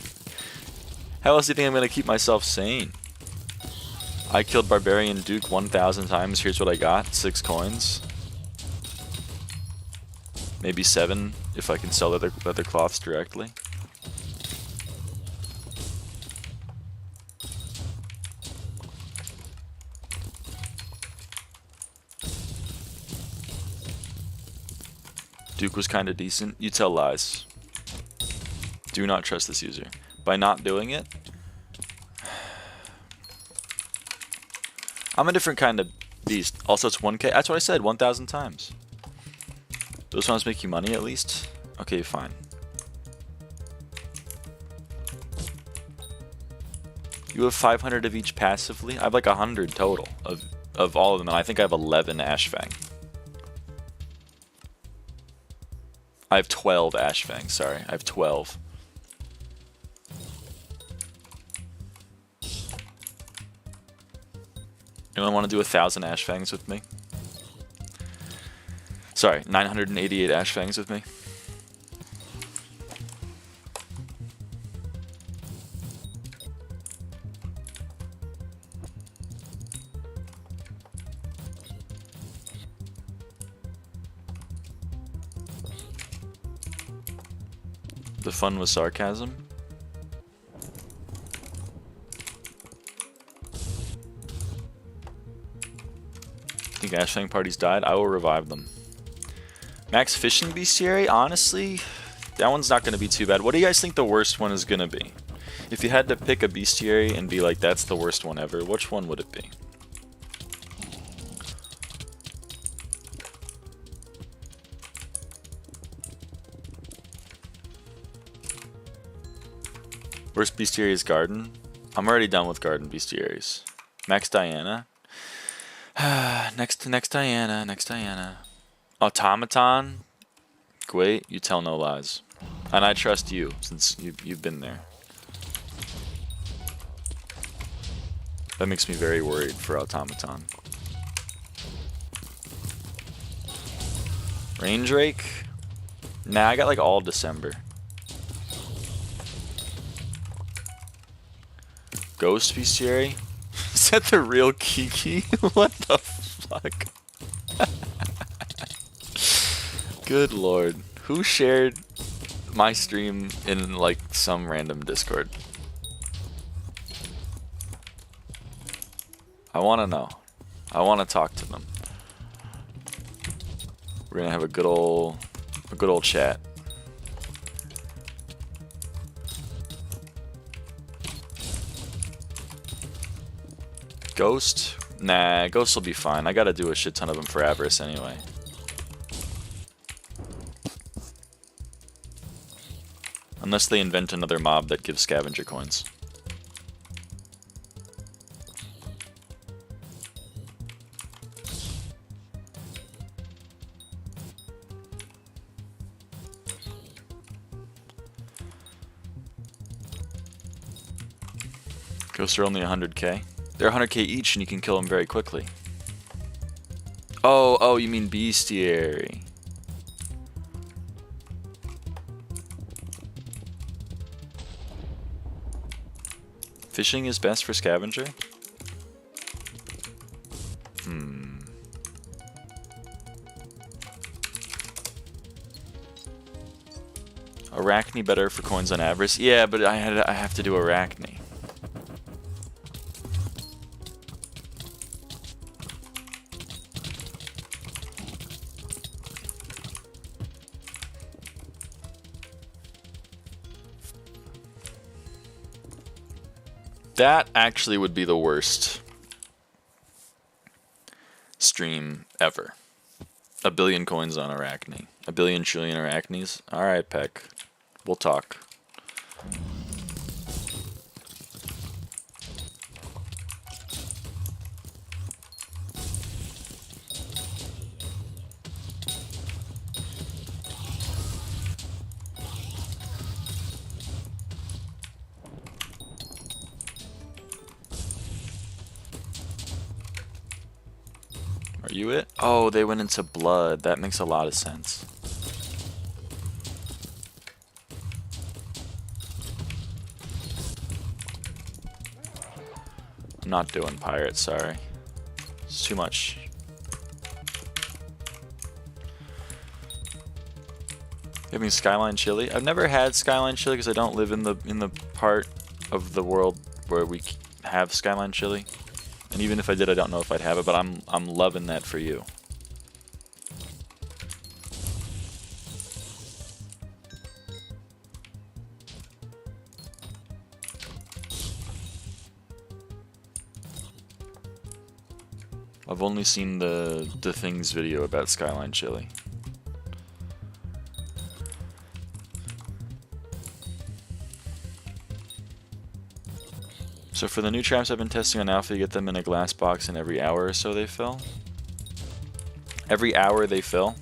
How else do you think I'm gonna keep myself sane? I killed Barbarian Duke 1,000 times. Here's what I got. 6 coins. Maybe 7 if I can sell leather cloths directly. Duke was kind of decent. You tell lies. Do not trust this user. By not doing it, I'm a different kind of beast. Also, it's 1K. That's what I said 1,000 times. Those ones make you money at least? Okay, fine. You have 500 of each passively? I have like 100 total of all of them, and I think I have 11 Ashfang. I have 12 Ashfang, sorry. I have 12. Anyone want to do 1,000 Ashfangs with me? Sorry, 988 Ashfangs with me. The fun was sarcasm. I think Ashfang parties died. I will revive them. Max Fishing Bestiary? Honestly, that one's not going to be too bad. What do you guys think the worst one is going to be? If you had to pick a Bestiary and be like, that's the worst one ever, which one would it be? Worst Bestiary is Garden. I'm already done with Garden Bestiaries. Max Diana. next Diana. Automaton. Wait, you tell no lies. And I trust you, since you've been there. That makes me very worried for Automaton. Range Rake? Nah, I got like all December. Ghost Bestiary? Is that the real Kiki? What the fuck? Good lord. Who shared my stream in like some random Discord? I want to know. I want to talk to them. We're gonna have a good old chat. Ghost? Nah, Ghost will be fine. I gotta do a shit ton of them for Avarice anyway. Unless they invent another mob that gives scavenger coins. Ghosts are only 100k. They're 100k each and you can kill them very quickly. Oh, you mean Bestiary. Fishing is best for scavenger? Arachne better for coins on Avarice? Yeah, but I have to do Arachne. That actually would be the worst stream ever. 1 billion coins on Arachne. 1 billion trillion Arachnes. Alright, Peck. We'll talk. Are you it? Oh, they went into blood. That makes a lot of sense. I'm not doing pirate, sorry. It's too much. Having Skyline chili? I've never had Skyline chili because I don't live in the part of the world where we have Skyline chili. And even if I did, I don't know if I'd have it, but I'm loving that for you. I've only seen the Things video about Skyline chili. So for the new traps I've been testing on alpha, you get them in a glass box and every hour or so they fill. Every hour they fill,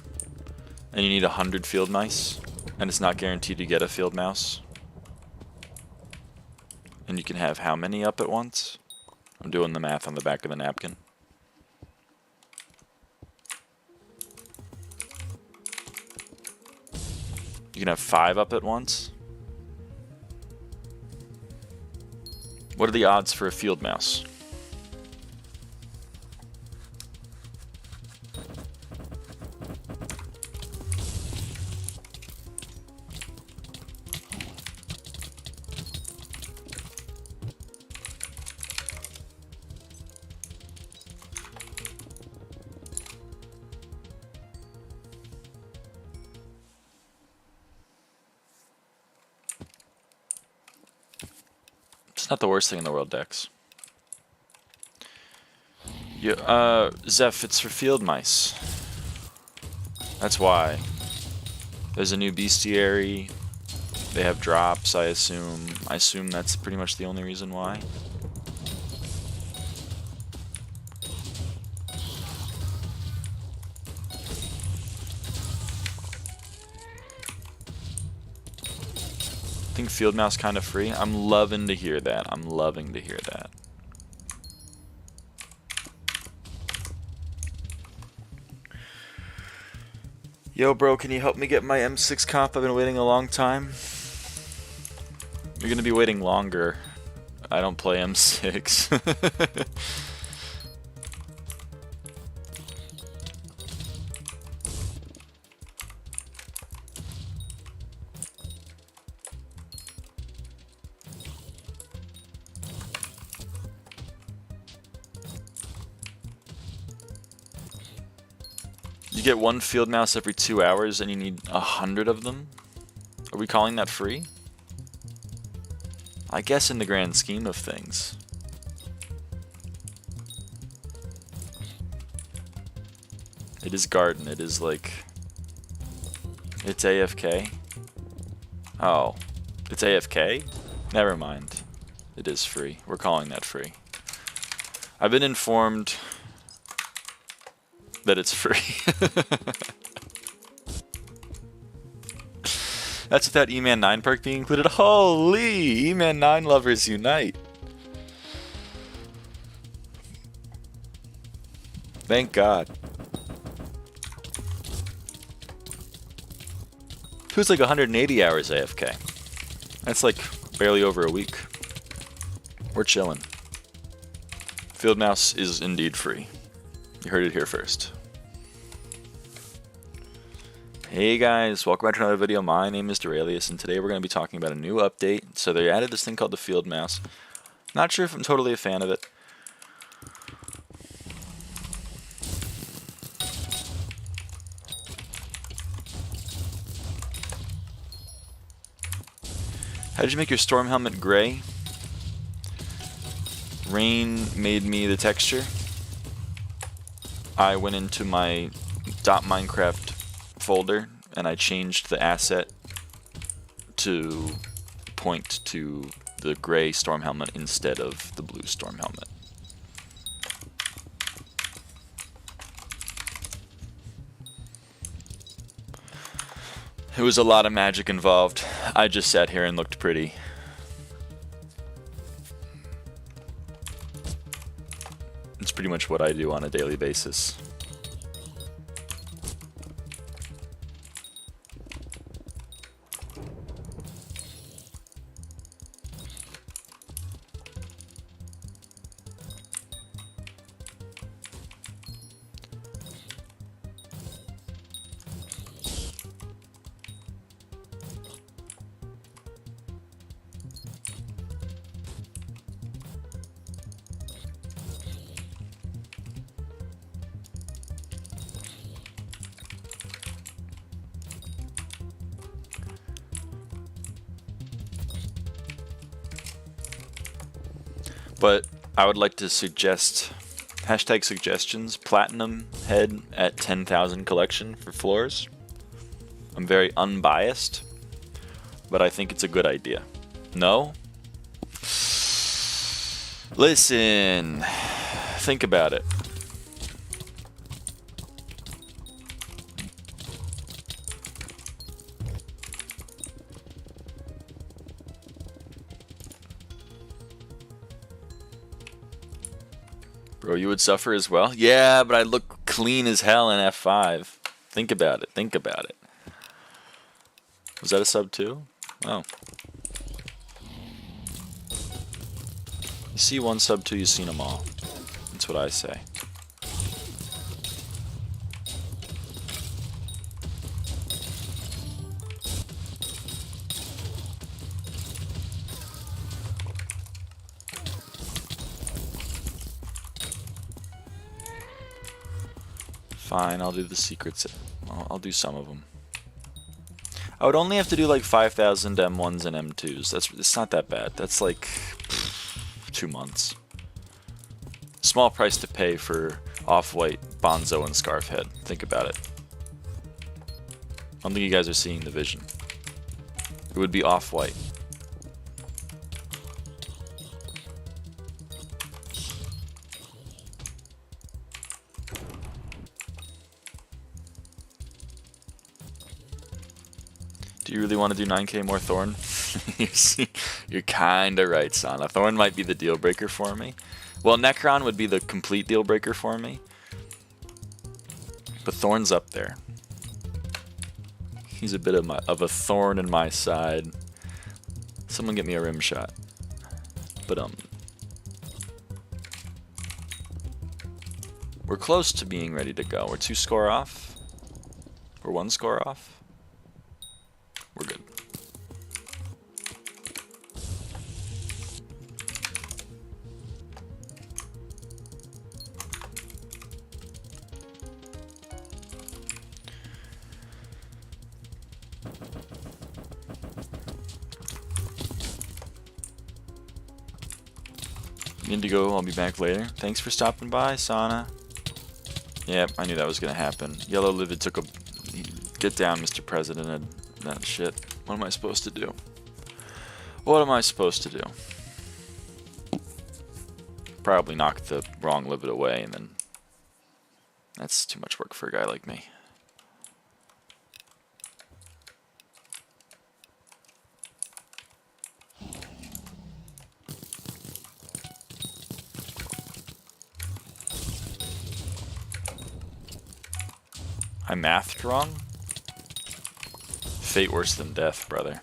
and you need 100 field mice, and it's not guaranteed to get a field mouse. And you can have how many up at once? I'm doing the math on the back of the napkin. You can have 5 up at once. What are the odds for a field mouse? It's not the worst thing in the world, Dex. Yeah, Zeph, it's for field mice. That's why. There's a new bestiary. They have drops, I assume. I assume that's pretty much the only reason why. I think field mouse kind of free. I'm loving to hear that. I'm loving to hear that. Yo, bro, can you help me get my M6 comp? I've been waiting a long time. You're gonna be waiting longer. I don't play M6. You get 1 field mouse every 2 hours and you need 100 of them? Are we calling that free? I guess in the grand scheme of things. It is garden, it is like... It's AFK? Oh. It's AFK? Never mind. It is free. We're calling that free. I've been informed that it's free. That's without E-Man 9 perk being included. Holy! E-Man 9 lovers unite. Thank God. Who's like 180 hours AFK? That's like barely over a week. We're chilling. Field mouse is indeed free. You heard it here first. Hey guys, welcome back to another video. My name is Duralius, and today we're going to be talking about a new update. So they added this thing called the field mouse. Not sure if I'm totally a fan of it. How did you make your storm helmet gray? Rain made me the texture. I went into my .minecraft folder and I changed the asset to point to the gray storm helmet instead of the blue storm helmet. It was a lot of magic involved. I just sat here and looked pretty. It's pretty much what I do on a daily basis. But I would like to suggest, hashtag suggestions, platinum head at 10,000 collection for floors. I'm very unbiased, but I think it's a good idea. No? Listen, think about it. Bro, you would suffer as well? Yeah, but I look clean as hell in F5. Think about it. Think about it. Was that a sub 2? Oh. You see one sub 2, you've seen them all. That's what I say. Fine, I'll do the secrets. I'll do some of them. I would only have to do like 5,000 M1s and M2s. It's not that bad. That's like 2 months. Small price to pay for Off-White, Bonzo, and Scarfhead. Think about it. I don't think you guys are seeing the vision. It would be Off-White. Do you really want to do 9k more Thorn? You're kinda right, Sana. Thorn might be the deal breaker for me. Well, Necron would be the complete deal breaker for me. But Thorn's up there. He's a bit of a thorn in my side. Someone get me a rim shot. But we're close to being ready to go. We're 2 score off. We're 1 score off. We're good. Need to go, I'll be back later. Thanks for stopping by, Sana. Yep, I knew that was gonna happen. Yellow Livid took a... Get down, Mr. President, and that shit. What am I supposed to do? What am I supposed to do? Probably knock the wrong Livid away, and then... That's too much work for a guy like me. I mathed wrong? Fate worse than death, brother.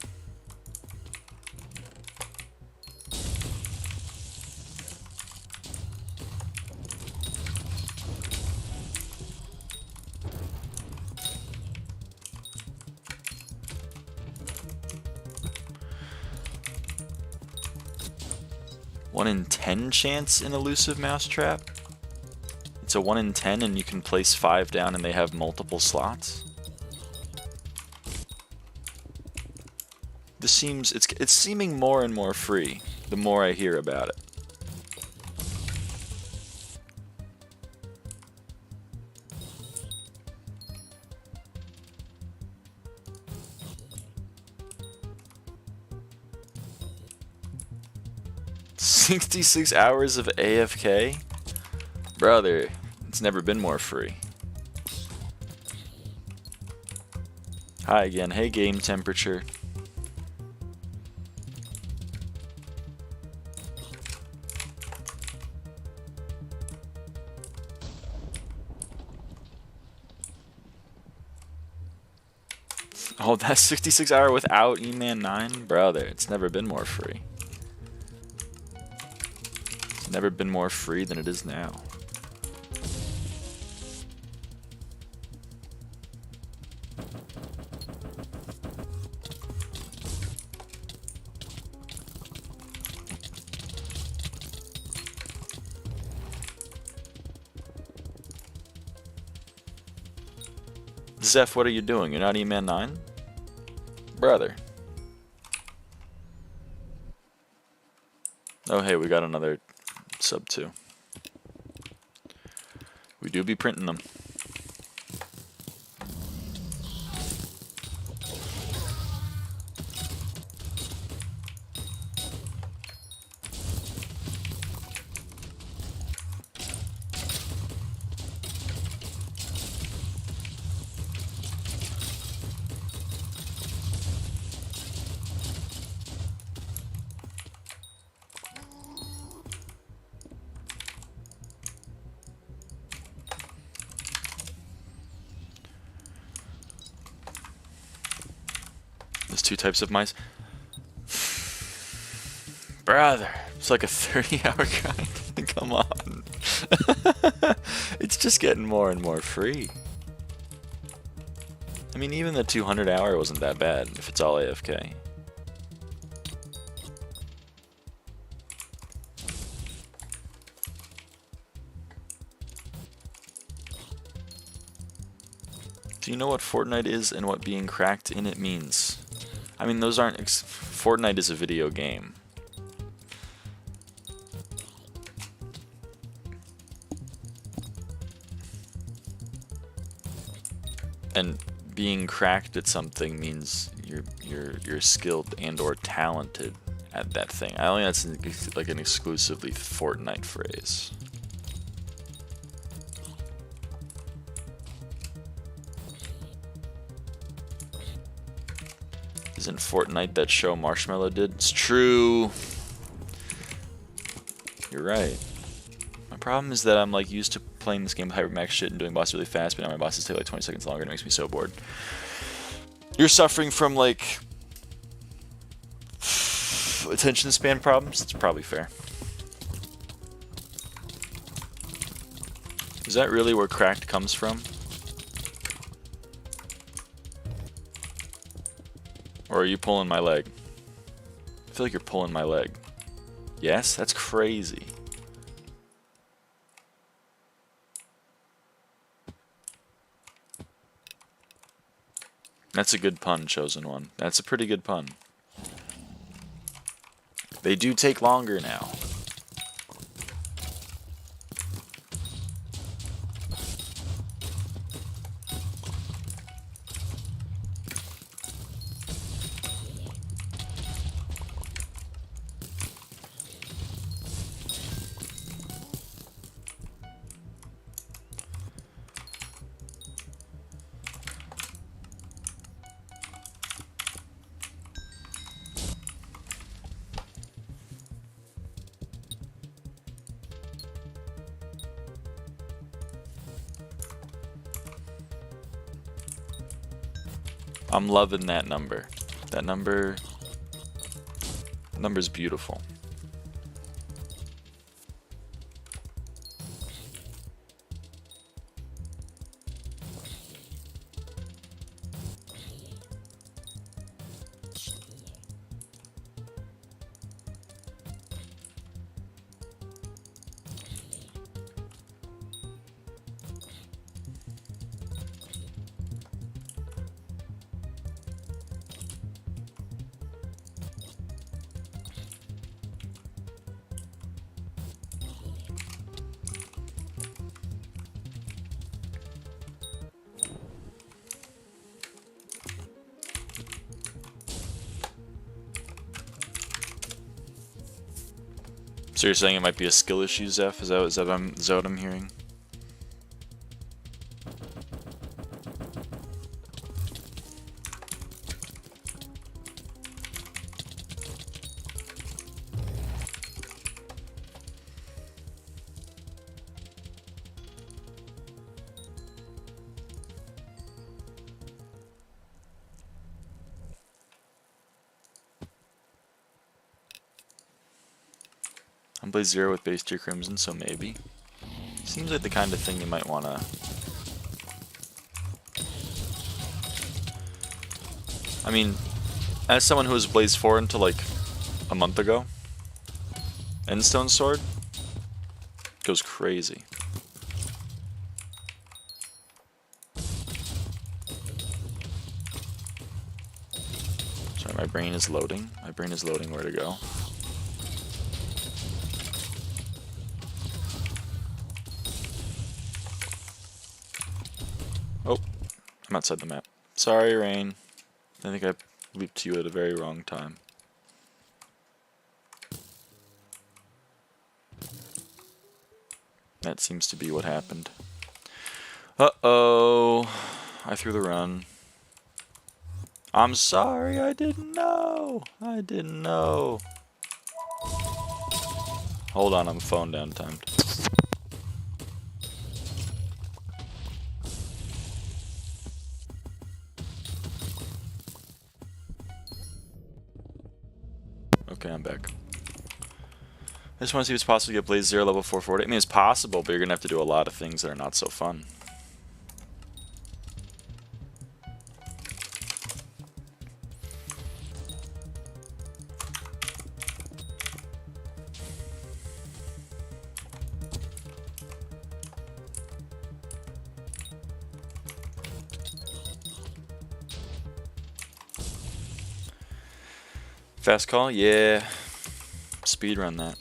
One in 10 chance in elusive mousetrap? It's a 1 in 10 and you can place 5 down and they have multiple slots? This seems, it's seeming more and more free the more I hear about it. "66 hours of AFK? Brother, it's never been more free." Hi again. Hey, game temperature. Oh, that's 66 hour without E-Man 9? Brother, it's never been more free. It's never been more free than it is now. Zeph, what are you doing? You're not E-Man 9? Brother. Oh, hey, we got another sub 2. We do be printing them. There's 2 types of mice. Brother, it's like a 30-hour grind. Come on. It's just getting more and more free. I mean, even the 200-hour wasn't that bad if it's all AFK. Do you know what Fortnite is and what being cracked in it means? I mean, those aren't... Fortnite is a video game. And being cracked at something means you're skilled and or talented at that thing. I don't think that's like an exclusively Fortnite phrase. Isn't Fortnite that show Marshmallow did? It's true. You're right. My problem is that I'm like used to playing this game with hypermax shit and doing bosses really fast, but now my bosses take like 20 seconds longer and it makes me so bored. You're suffering from like attention span problems? It's probably fair. Is that really where cracked comes from? Or are you pulling my leg? I feel like you're pulling my leg. Yes? That's crazy. That's a good pun, Chosen One. That's a pretty good pun. They do take longer now. I'm loving that number. That number's beautiful. So you're saying it might be a skill issue, Zeph? Is that what I'm hearing? I'm Blaze 0 with base tier Crimson, so maybe. Seems like the kind of thing you might wanna... I mean, as someone who was Blaze 4 until like a month ago, Endstone Sword goes crazy. Sorry, my brain is loading. My brain is loading where to go. I'm outside the map. Sorry, Rain. I think I leaped to you at a very wrong time. That seems to be what happened. Uh-oh. I threw the run. I'm sorry, I didn't know. I didn't know. Hold on, I'm phone down timed. Okay, I'm back. I just want to see if it's possible to get Blaze 0 level 440. I mean, it's possible, but you're going to have to do a lot of things that are not so fun. Fast call? Yeah. Speedrun that.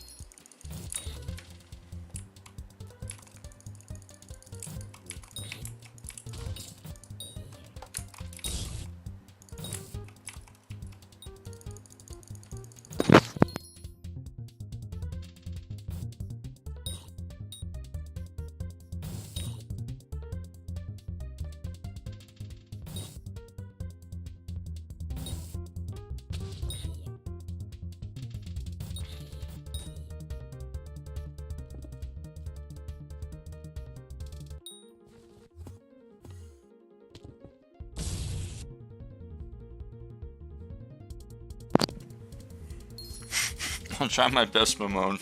I'll try my best, Mamone.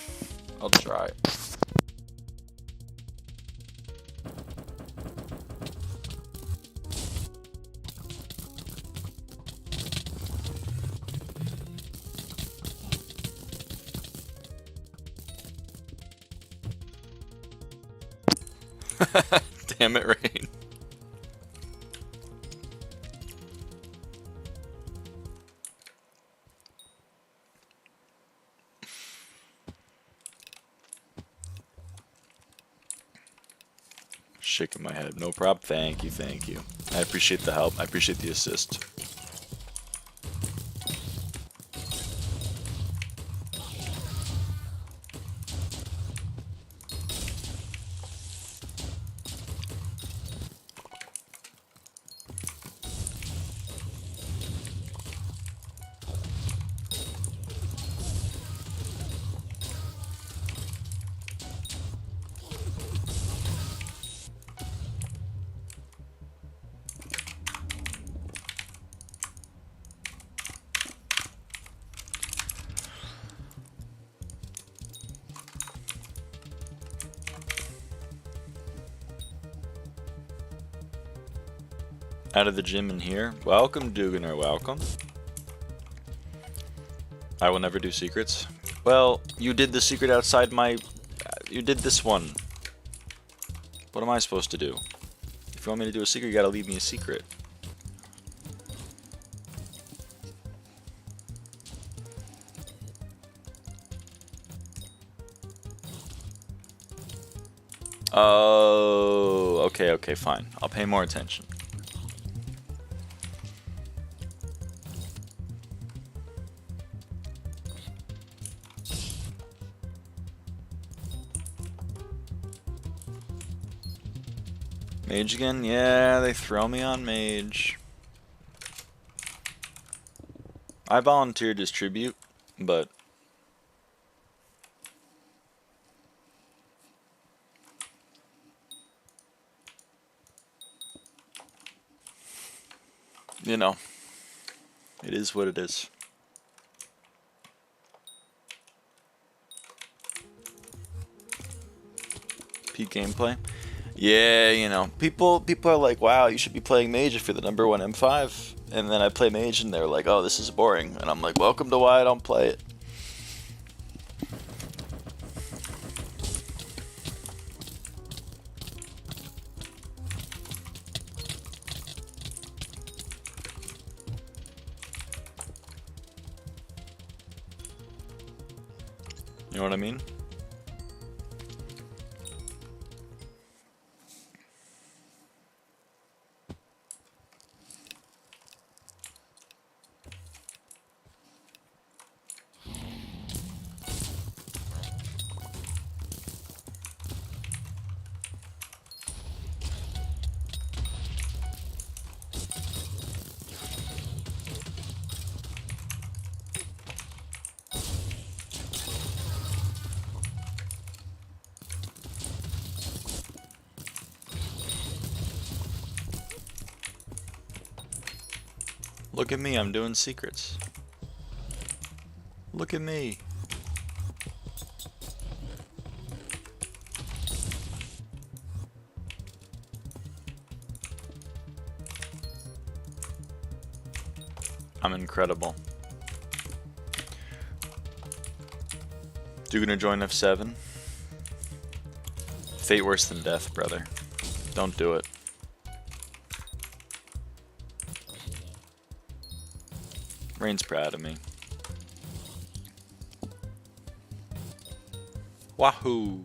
I'll try. Damn it, Rain. Shaking my head. No problem. Thank you, thank you. I appreciate the help. I appreciate the assist. Out of the gym in here. Welcome, Duganer, welcome. I will never do secrets. Well, you did the secret outside my... You did this one. What am I supposed to do? If you want me to do a secret, you gotta leave me a secret. Oh, okay, okay, fine. I'll pay more attention. Mage again? Yeah, they throw me on mage. I volunteered as tribute, but... You know, it is what it is. Peak gameplay? Yeah, you know, people are like, wow, you should be playing mage if you're the #1 M5. And then I play mage and they're like, oh, this is boring. And I'm like, welcome to why I don't play it. You know what I mean? Look at me, I'm doing secrets. Look at me. I'm incredible. You gonna join F7? Fate worse than death, brother. Don't do it. Rain's proud of me. Wahoo!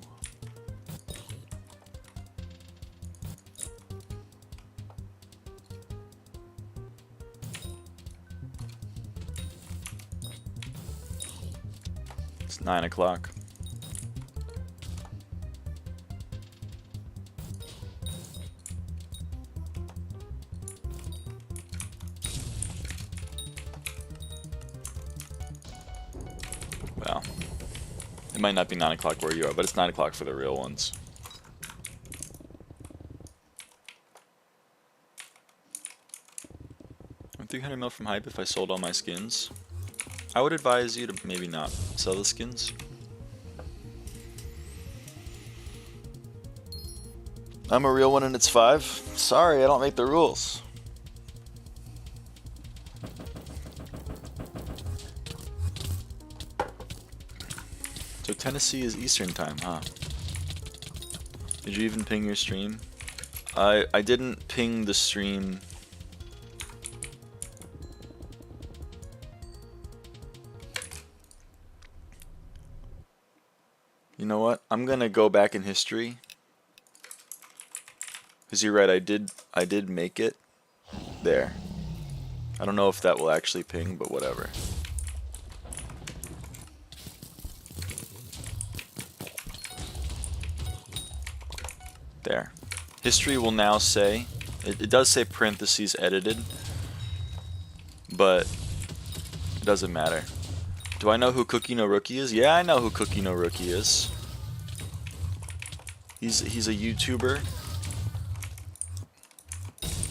It's 9 o'clock. Well, it might not be 9 o'clock where you are, but it's 9 o'clock for the real ones. I'm 300 mil from Hype if I sold all my skins. I would advise you to maybe not sell the skins. I'm a real one and it's 5. Sorry, I don't make the rules. So Tennessee is Eastern time, huh? Did you even ping your stream? I didn't ping the stream. You know what? I'm gonna go back in history. Cause you're right, I did make it there. I don't know if that will actually ping, but whatever. There. History will now say, it does say parentheses edited, but it doesn't matter. Do I know who Cookie No Rookie is? Yeah, I know who Cookie No Rookie is. He's a YouTuber.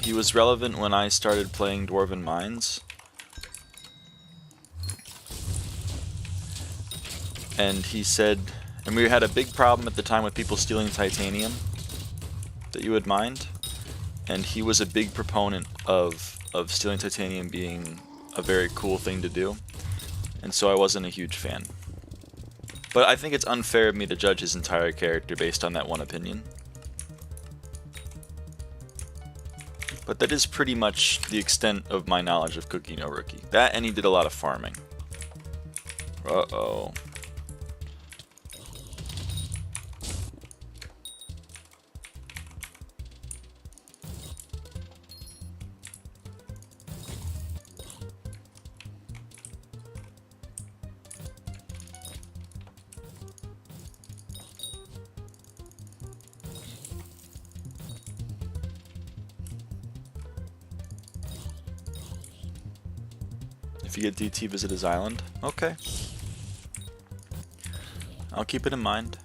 He was relevant when I started playing Dwarven Mines. And he said, and we had a big problem at the time with people stealing titanium that you would mind. And he was a big proponent of stealing titanium being a very cool thing to do. And so I wasn't a huge fan. But I think it's unfair of me to judge his entire character based on that one opinion. But that is pretty much the extent of my knowledge of Cookie No Rookie. That, and he did a lot of farming. Uh-oh. If you get DT, visit his island. Okay. I'll keep it in mind.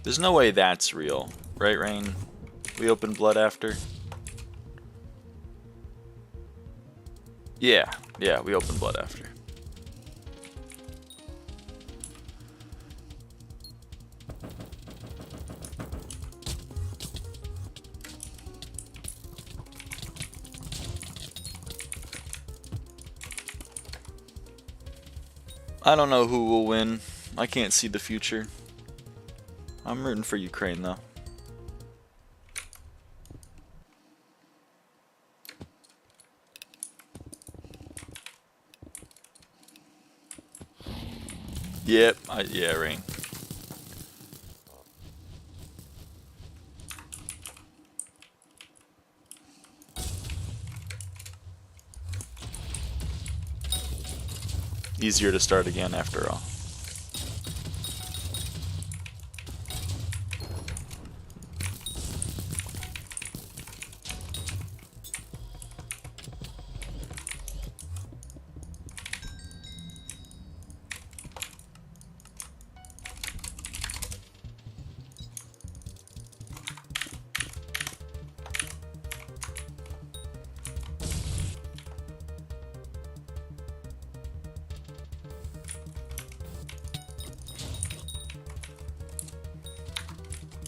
There's no way that's real. Right, Rain? We opened blood after? Yeah, we opened blood after. I don't know who will win. I can't see the future. I'm rooting for Ukraine, though. Yep, yeah, Rain. Easier to start again after all.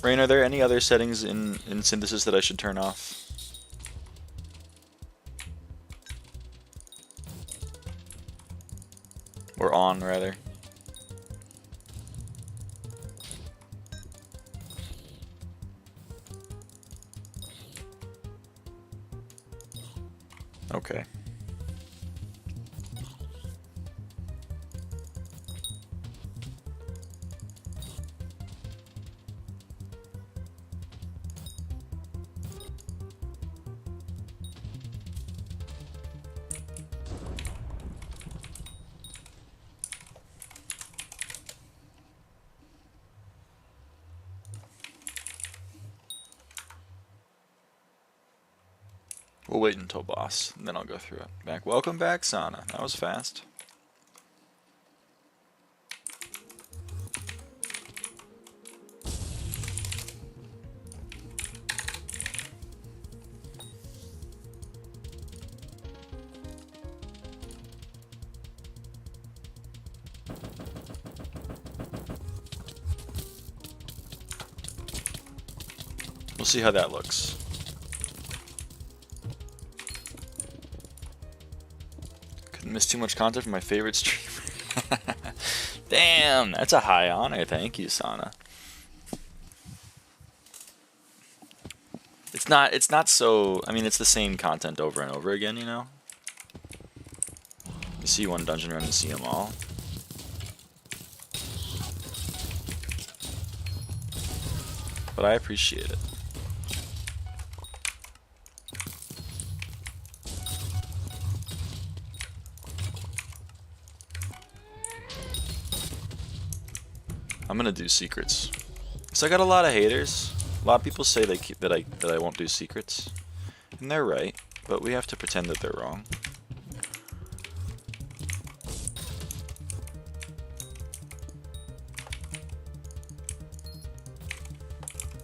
Rain, are there any other settings in Synthesis that I should turn off? Or on, rather? Okay. We'll wait until boss, and then I'll go through it. Back. Welcome back, Sana. That was fast. We'll see how that looks. Couldn't miss too much content from my favorite streamer. Damn, that's a high honor. Thank you, Sana. It's not so, I mean, it's the same content over and over again, you know? You see one dungeon run and see them all. But I appreciate it. I'm gonna do secrets. So I got a lot of haters. A lot of people say that I won't do secrets, and they're right. But we have to pretend that they're wrong.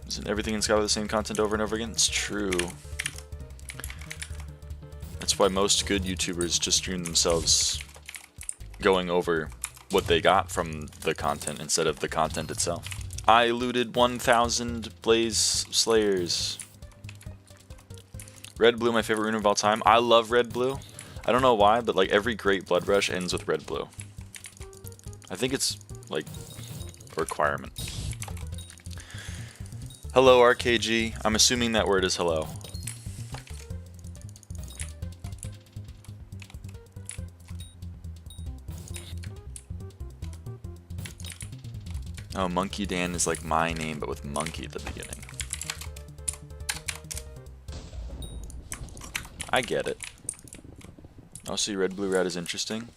Isn't everything in Skyblock the same content over and over again? It's true. That's why most good YouTubers just stream themselves going over what they got from the content instead of the content itself. I looted 1,000 Blaze Slayers. Red Blue, my favorite rune of all time. I love Red Blue. I don't know why, but like every great Blood Rush ends with Red Blue. I think it's like a requirement. Hello, RKG. I'm assuming that word is hello. Oh, Monkey Dan is like my name, but with monkey at the beginning. I get it. Also, your red-blue route is interesting.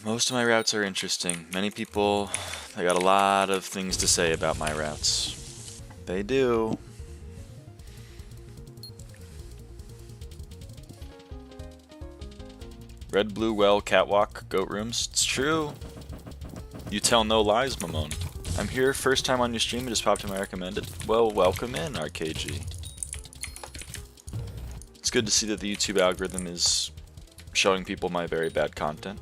Most of my routes are interesting. Many people, they got a lot of things to say about my routes. They do. Red, blue, well, catwalk, goat rooms. It's true. You tell no lies, Mamone. I'm here, first time on your stream, it just popped in my recommended. Well, welcome in, RKG. It's good to see that the YouTube algorithm is showing people my very bad content.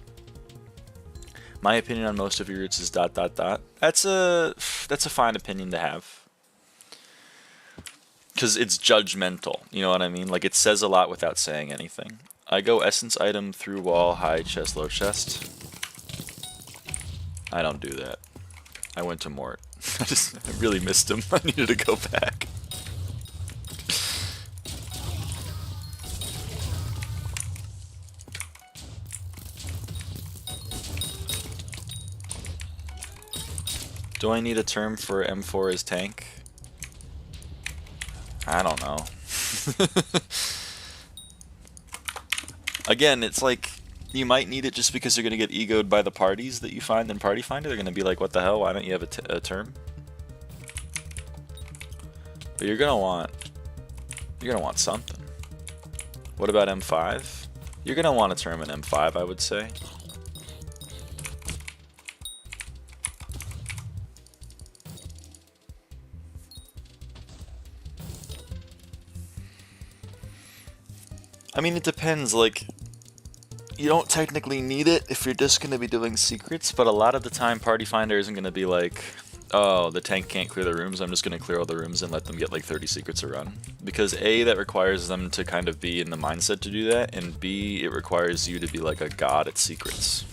My opinion on most of your routes is ... That's a fine opinion to have. Because it's judgmental, you know what I mean? Like, it says a lot without saying anything. I go essence item through wall, high chest, low chest. I don't do that. I went to Mort. I really missed him. I needed to go back. Do I need a term for M4 as tank? I don't know. Again, it's like, you might need it just because you're going to get egoed by the parties that you find in Party Finder. They're going to be like, what the hell, why don't you have a term? But you're going to want something. What about M5? You're going to want a term in M5, I would say. I mean, it depends, like, you don't technically need it if you're just going to be doing secrets, but a lot of the time Party Finder isn't going to be like, Oh, the tank can't clear the rooms. I'm just going to clear all the rooms and let them get like 30 secrets a run. Because A, that requires them to kind of be in the mindset to do that, and B, it requires you to be like a god at secrets.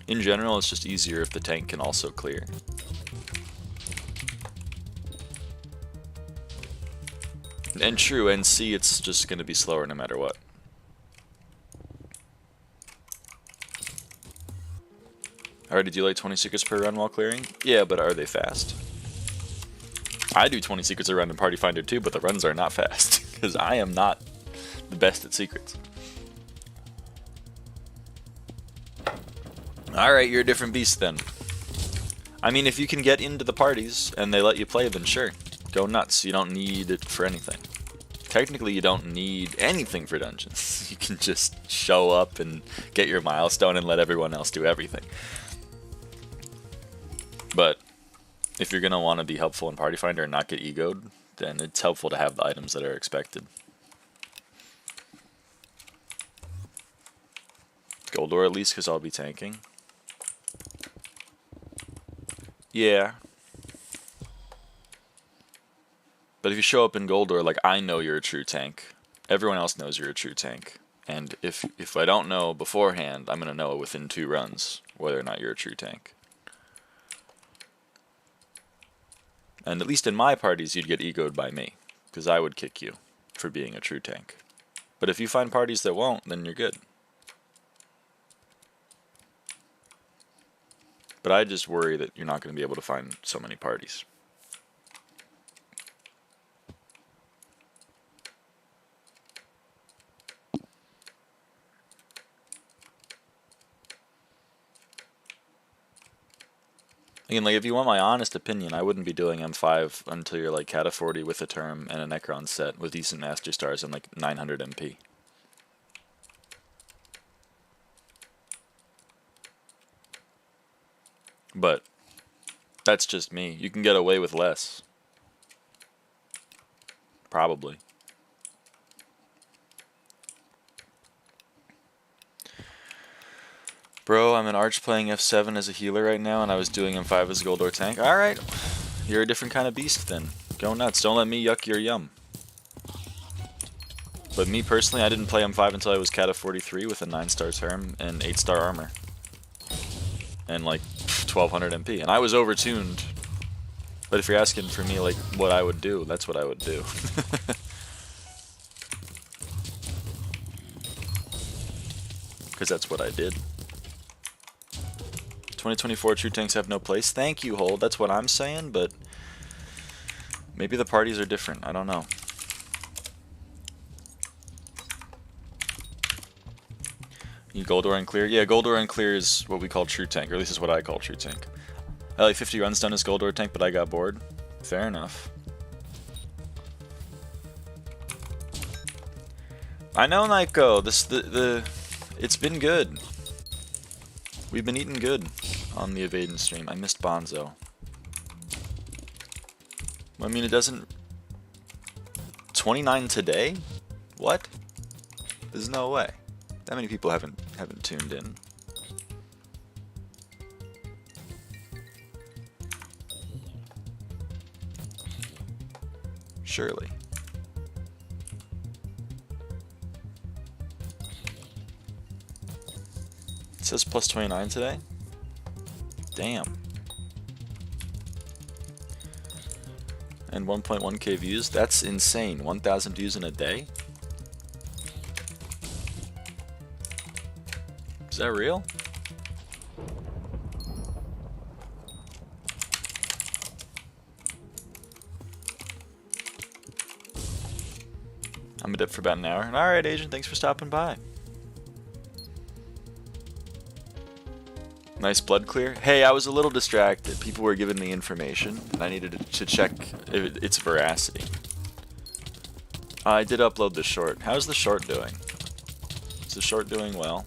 In general, it's just easier if the tank can also clear. And true, and C, it's just going to be slower no matter what. Alright, do you like 20 secrets per run while clearing? Yeah, but are they fast? I do 20 secrets a run in Party Finder too, but the runs are not fast, because I am not the best at secrets. Alright, you're a different beast then. I mean, if you can get into the parties and they let you play, then sure. Go nuts, you don't need it for anything. Technically, you don't need anything for dungeons. You can just show up and get your milestone and let everyone else do everything. But if you're going to want to be helpful in Party Finder and not get egoed, then it's helpful to have the items that are expected. Goldor at least, because I'll be tanking. Yeah. But if you show up in Goldor, like, I know you're a true tank. Everyone else knows you're a true tank. And if I don't know beforehand, I'm going to know within 2 runs whether or not you're a true tank. And at least in my parties, you'd get egoed by me, because I would kick you for being a true tank. But if you find parties that won't, then you're good. But I just worry that you're not going to be able to find so many parties. Again, like, if you want my honest opinion, I wouldn't be doing M5 until you're like Cata 40 with a term and a Necron set with decent Master Stars and like 900 MP. But that's just me. You can get away with less. Probably. Bro, I'm an Arch playing F7 as a healer right now, and I was doing M5 as a Goldor tank. Alright, you're a different kind of beast then. Go nuts, don't let me yuck your yum. But me personally, I didn't play M5 until I was Cata 43 with a 9-star term and 8-star armor. And like 1200 MP. And I was overtuned. But if you're asking for me like what I would do, that's what I would do. Because that's what I did. 2024 true tanks have no place. Thank you, Hold. That's what I'm saying, but maybe the parties are different. I don't know. You Goldor and clear? Yeah, Goldor and clear is what we call true tank, or at least is what I call true tank. I like 50 runs done as Goldor tank, but I got bored. Fair enough. I know, Naiko. It's been good. We've been eating good on the avaaidan stream. I missed Bonzo. I mean, it doesn't... 29 today? What? There's no way. That many people haven't tuned in. Surely. It says plus 29 today? Damn. And 1.1k views? That's insane. 1,000 views in a day? Is that real? I'm a dip for about an hour. Alright, Agent, thanks for stopping by. Nice blood clear. Hey, I was a little distracted. People were giving me information, and I needed to check its veracity. I did upload the short. How's the short doing? Is the short doing well?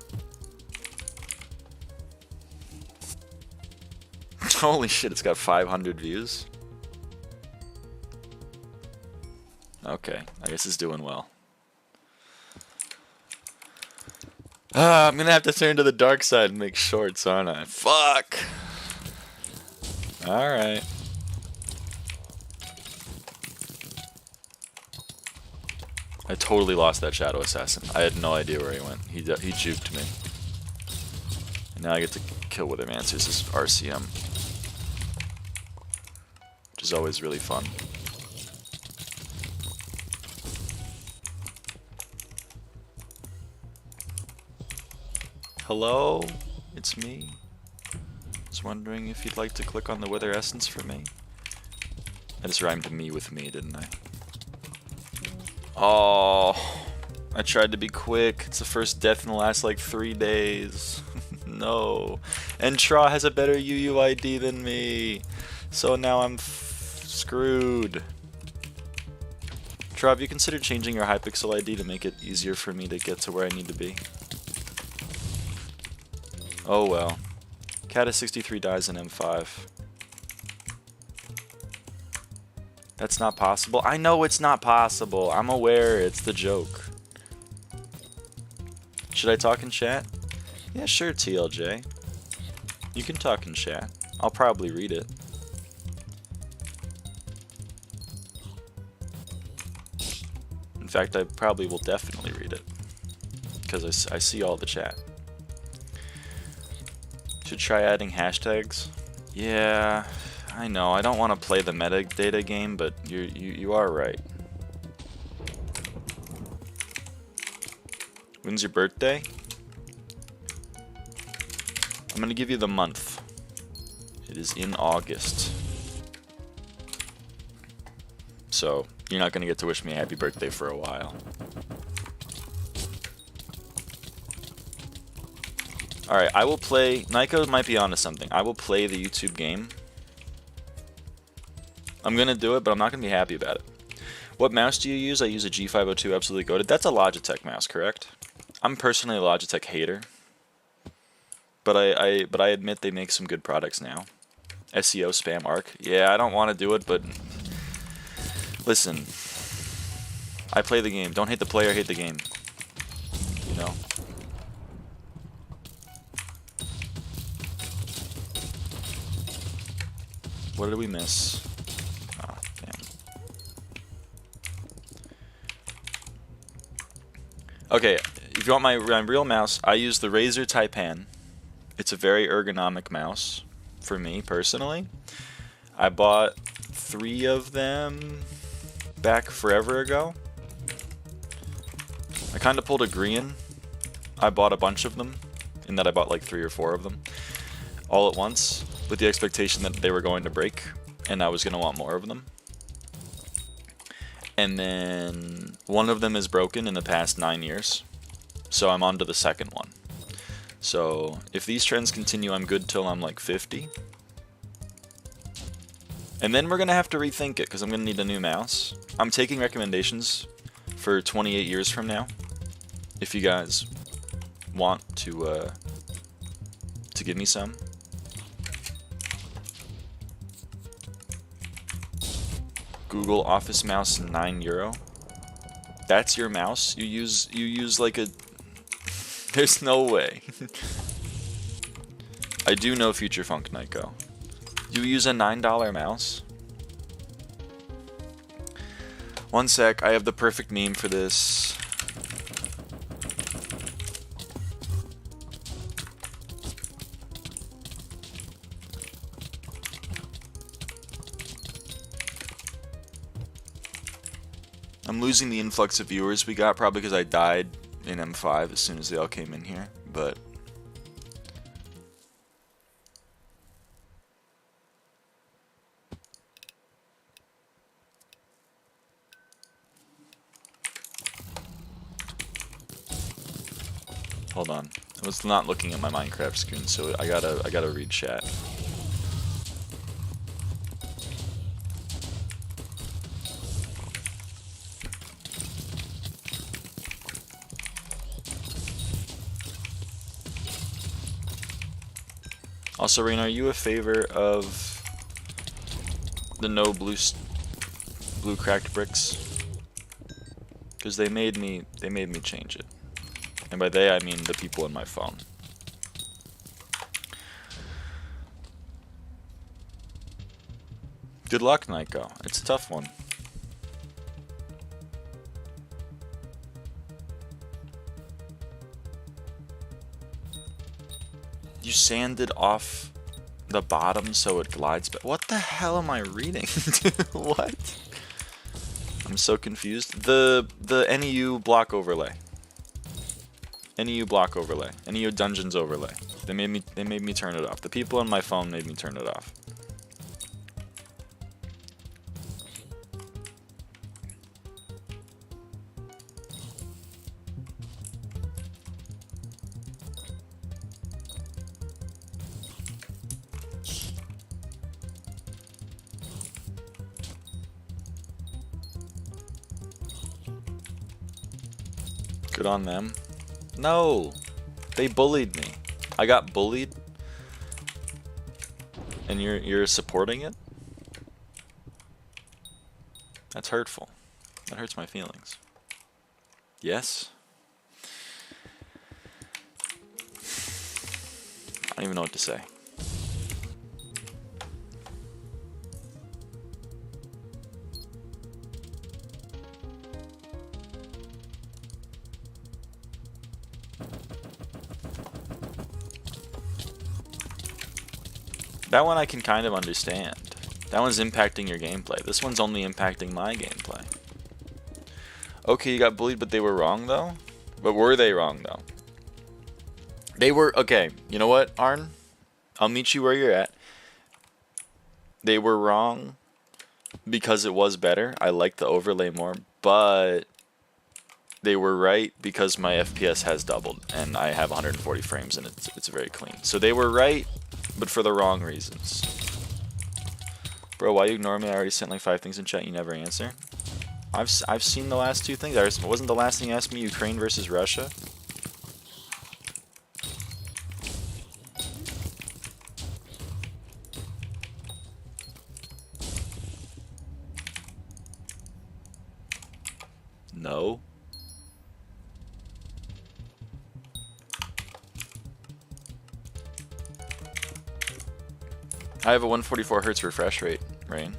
Holy shit, it's got 500 views. Okay, I guess it's doing well. I'm gonna have to turn to the dark side and make shorts, aren't I? Fuck! Alright. I totally lost that Shadow Assassin. I had no idea where he went. He juked me. And now I get to kill Withermancers as RCM. Which is always really fun. Hello? It's me. Was wondering if you'd like to click on the Wither Essence for me. I just rhymed me with me, didn't I? Oh, I tried to be quick. It's the first death in the last like 3 days. No. And Tra has a better UUID than me. So now I'm screwed. Tra, have you considered changing your Hypixel ID to make it easier for me to get to where I need to be? Oh well. Cat has 63 dies in M5. That's not possible. I know it's not possible. I'm aware it's the joke. Should I talk in chat? Yeah, sure, TLJ. You can talk in chat. I'll probably read it. In fact, I probably will definitely read it. Because I see all the chat. Should try adding hashtags. Yeah, I know. I don't want to play the metadata game, but you are right. When's your birthday? I'm gonna give you the month. It is in August. So you're not gonna get to wish me a happy birthday for a while. Alright, I will play... Naiko might be onto something. I will play the YouTube game. I'm gonna do it, but I'm not gonna be happy about it. What mouse do you use? I use a G502 Absolutely Goated. That's a Logitech mouse, correct? I'm personally a Logitech hater. But I admit they make some good products now. SEO spam arc. Yeah, I don't want to do it, but... Listen. I play the game. Don't hate the player, hate the game. You know? What did we miss? Oh, damn. Okay, if you want my real mouse, I use the Razer Taipan. It's a very ergonomic mouse for me personally. I bought 3 of them back forever ago. I kind of pulled a Grian. I bought a bunch of them, in that I bought like 3 or 4 of them all at once, with the expectation that they were going to break and I was going to want more of them. And then one of them is broken in the past 9 years, so I'm on to the second one. So if these trends continue, I'm good till I'm like 50. And then we're going to have to rethink it because I'm going to need a new mouse. I'm taking recommendations for 28 years from now. If you guys want to give me some. Google Office mouse, €9. That's your mouse? You use like a... There's no way. I do know Future Funk Naiko. You use a $9 mouse? One sec, I have the perfect meme for this. I'm losing the influx of viewers we got, probably because I died in M5 as soon as they all came in here, but... Hold on. I was not looking at my Minecraft screen, so I gotta read chat. Also, Rain, are you a favor of the no blue cracked bricks? Because they made me change it, and by they I mean the people in my phone. Good luck, Naiko. It's a tough one. You sanded off the bottom so it glides, but what the hell am I reading? What? I'm so confused. The NEU block overlay. NEU block overlay. NEU dungeons overlay. They made me turn it off. The people on my phone made me turn it off. Good on them. No, they bullied me. I got bullied, and you're supporting it? That's hurtful. That hurts my feelings. Yes? I don't even know what to say. That one I can kind of understand. That one's impacting your gameplay. This one's only impacting my gameplay. Okay, you got bullied, but they were wrong, though? But were they wrong, though? They were... Okay, you know what, Arn? I'll meet you where you're at. They were wrong because it was better. I like the overlay more, but... They were right because my FPS has doubled, and I have 140 frames, and it's very clean. So they were right, but for the wrong reasons. Bro, why you ignore me? I already sent like 5 things in chat. You never answer. I've seen the last 2 things. Wasn't the last thing you asked me Ukraine versus Russia? No. I have a 144 Hz refresh rate, Rain.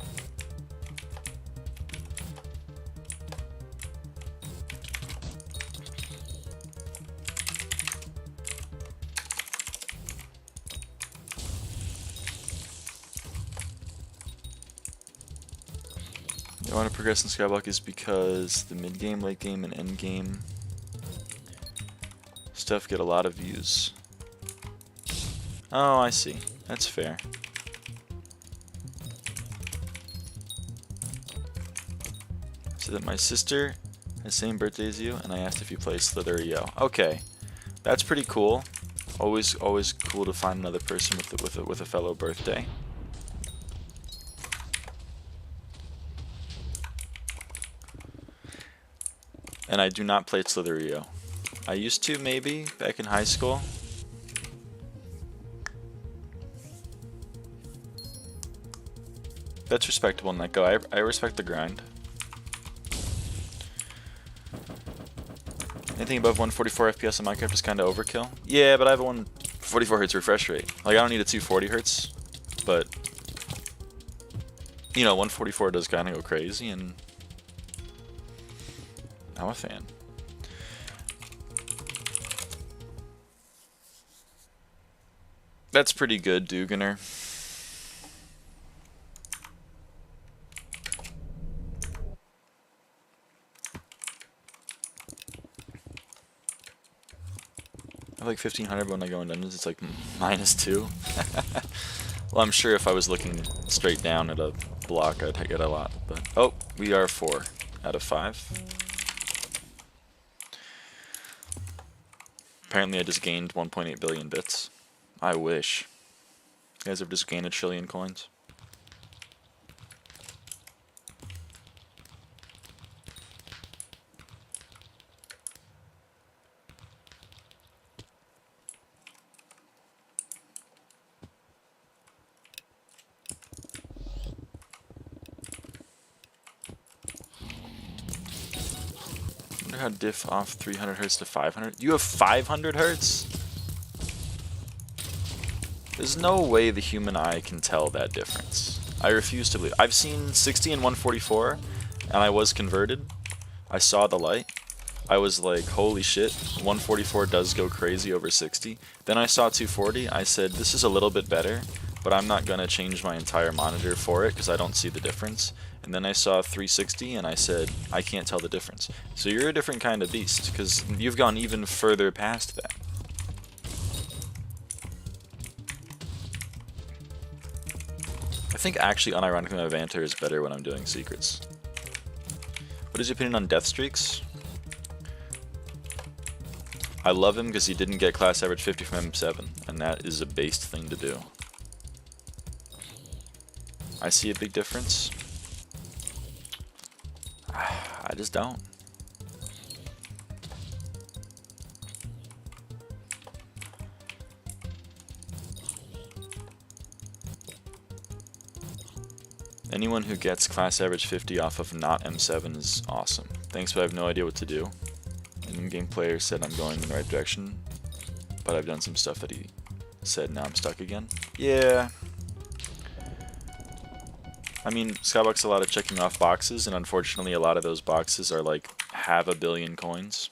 I want to progress in Skyblock is because the mid game, late game, and end game stuff get a lot of views. Oh, I see. That's fair. So that my sister has the same birthday as you, and I asked if you play Slither.io. Okay, that's pretty cool. Always cool to find another person with a fellow birthday. And I do not play Slither.io. I used to, maybe, back in high school. That's respectable, Neko. I respect the grind. Anything above 144 FPS on Minecraft is kind of overkill. Yeah, but I have a 144 Hz refresh rate. Like, I don't need a 240 Hz, but you know, 144 does kind of go crazy, and I'm a fan. That's pretty good, Duganer. I have like 1500, but when I go in dungeons, it's like -2. Well, I'm sure if I was looking straight down at a block, I'd get a lot. But oh, we are 4 out of 5. Apparently, I just gained 1.8 billion bits. I wish. You guys have just gained 1 trillion coins. How diff off 300 Hz to 500? You have 500 Hz? There's no way the human eye can tell that difference. I refuse to believe. I've seen 60 and 144, and I was converted. I saw the light. I was like, holy shit, 144 does go crazy over 60. Then I saw 240. I said, this is a little bit better, but I'm not going to change my entire monitor for it because I don't see the difference. And then I saw 360 and I said, I can't tell the difference. So you're a different kind of beast because you've gone even further past that. I think actually unironically my banter is better when I'm doing secrets. What is your opinion on death streaks? I love him because he didn't get class average 50 from M7, and that is a based thing to do. I see a big difference. I just don't. Anyone who gets class average 50 off of not M7 is awesome. Thanks, but I have no idea what to do. An in-game player said I'm going in the right direction, but I've done some stuff that he said now I'm stuck again. Yeah. I mean, Skyblock's a lot of checking off boxes, and unfortunately a lot of those boxes are like half a billion coins.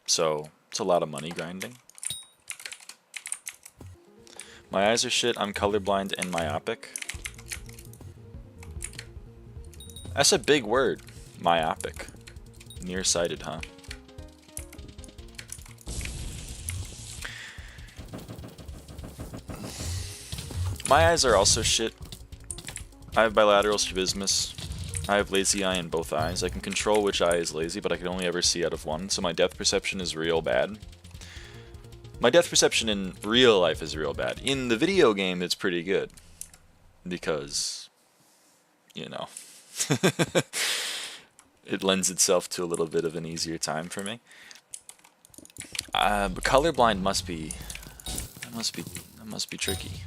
So, it's a lot of money grinding. My eyes are shit, I'm colorblind and myopic. That's a big word, myopic. Nearsighted, huh? My eyes are also shit. I have bilateral strabismus. I have lazy eye in both eyes. I can control which eye is lazy, but I can only ever see out of one, so my depth perception is real bad. My depth perception in real life is real bad. In the video game, it's pretty good. Because, you know, it lends itself to a little bit of an easier time for me. But colorblind must be tricky.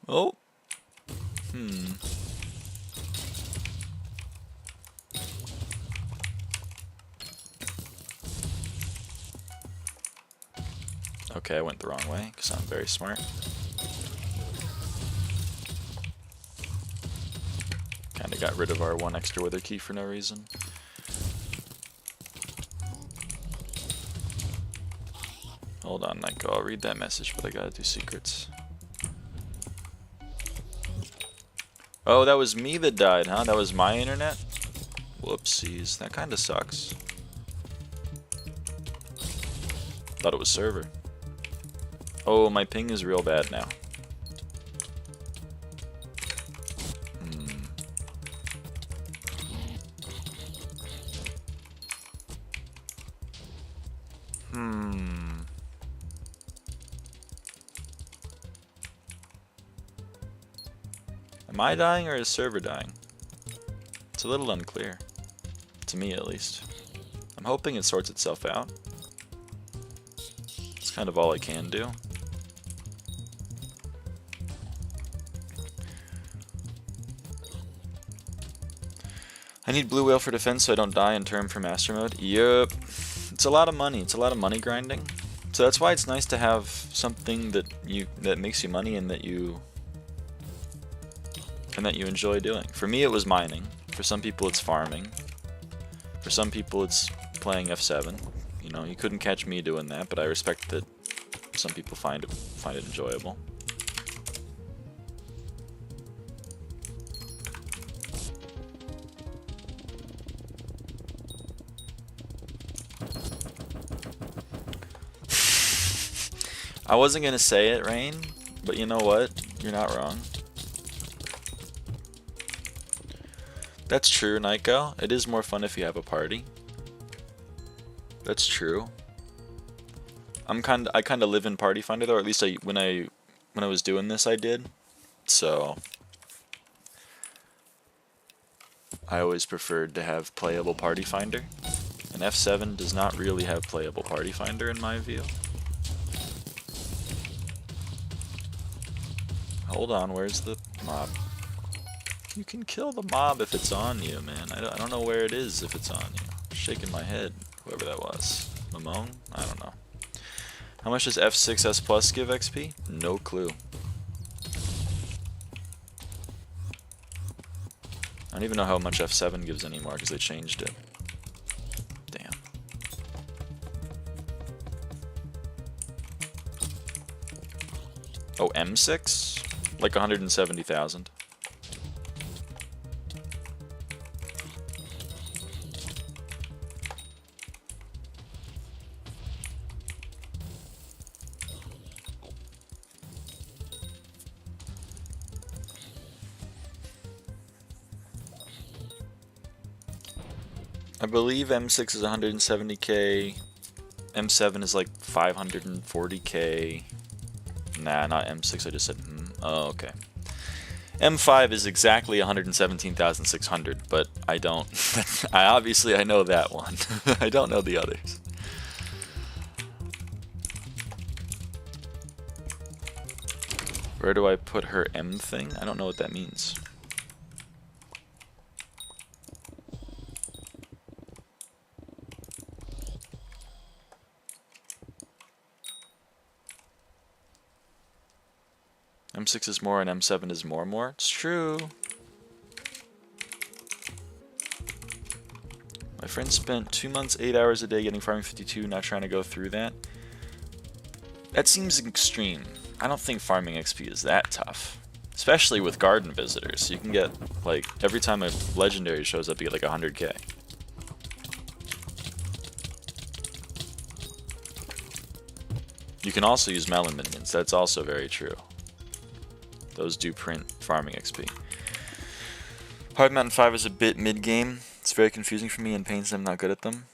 Oh. Okay, I went the wrong way because I'm very smart. Kinda got rid of our one extra wither key for no reason. Hold on, Naiko, I'll read that message, but I gotta do secrets. Oh, that was me that died, huh? That was my internet? Whoopsies, that kinda sucks. Thought it was server. Oh, my ping is real bad now. Am I dying or is server dying? It's a little unclear. To me, at least. I'm hoping it sorts itself out. It's kind of all I can do. I need blue whale for defense so I don't die in term for master mode. Yup. It's a lot of money. It's a lot of money grinding. So that's why it's nice to have something that makes you money and that you enjoy doing. For me it was mining. For some people it's farming. For some people it's playing F7. You know, you couldn't catch me doing that, but I respect that some people find it enjoyable. I wasn't gonna say it, Rain, but you know what? You're not wrong. That's true, Naiko. It is more fun if you have a party. That's true. I kind of live in Party Finder though, or at least when I was doing this I did. So I always preferred to have playable Party Finder. And F7 does not really have playable Party Finder in my view. Hold on, where's the mob? You can kill the mob if it's on you, man. I don't know where it is if it's on you. I'm shaking my head. whoever that was. Mamone? I don't know. How much does F6S Plus give XP? No clue. I don't even know how much F7 gives anymore because they changed it. Damn. Oh, M6? Like 170,000. I believe M6 is 170k, M7 is like 540k. Nah, not M6, I just said Oh, okay. M5 is exactly 117,600, but I don't. I know that one. I don't know the others. Where do I put her M thing? I don't know what that means. M6 is more and M7 is more. It's true. My friend spent 2 months, 8 hours a day getting farming 52, not trying to go through that. That seems extreme. I don't think farming XP is that tough. Especially with garden visitors. You can get, like, every time a legendary shows up, you get like 100k. You can also use melon minions, that's also very true. Those do print farming XP. Hard Mountain 5 is a bit mid-game. It's very confusing for me and pains that I'm not good at them.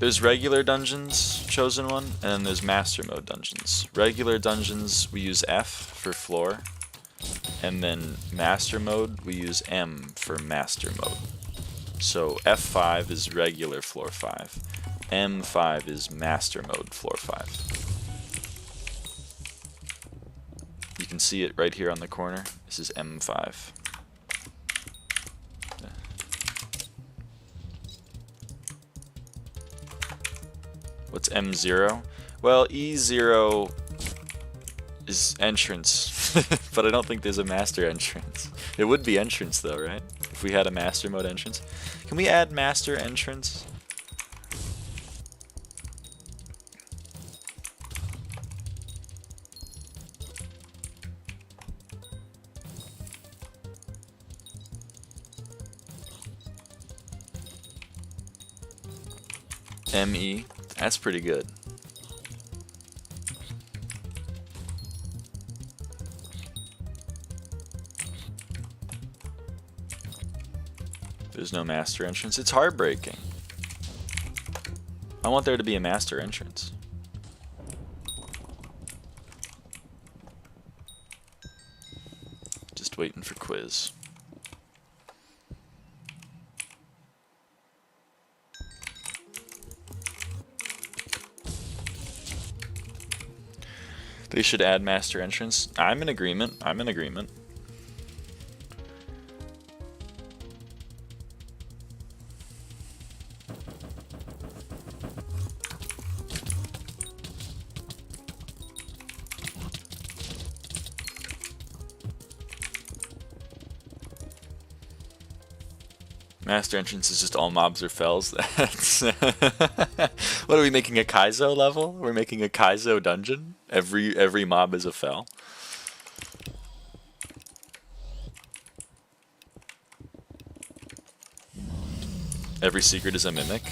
There's regular dungeons, chosen one, and then there's master mode dungeons. Regular dungeons, we use F for floor, and then master mode, we use M for master mode. So F5 is regular floor 5, M5 is master mode floor 5. You can see it right here on the corner. This is M5. What's M0? Well, E0 is entrance, but I don't think there's a master entrance. It would be entrance though, right? If we had a master mode entrance. Can we add master entrance? ME, that's pretty good. There's no master entrance. It's heartbreaking. I want there to be a master entrance. Just waiting for quiz. They should add master entrance. I'm in agreement. I'm in agreement. Master entrance is just all mobs are fells. That's what are we making, a Kaizo level? We're making a Kaizo dungeon? Every mob is a fell. Every secret is a mimic.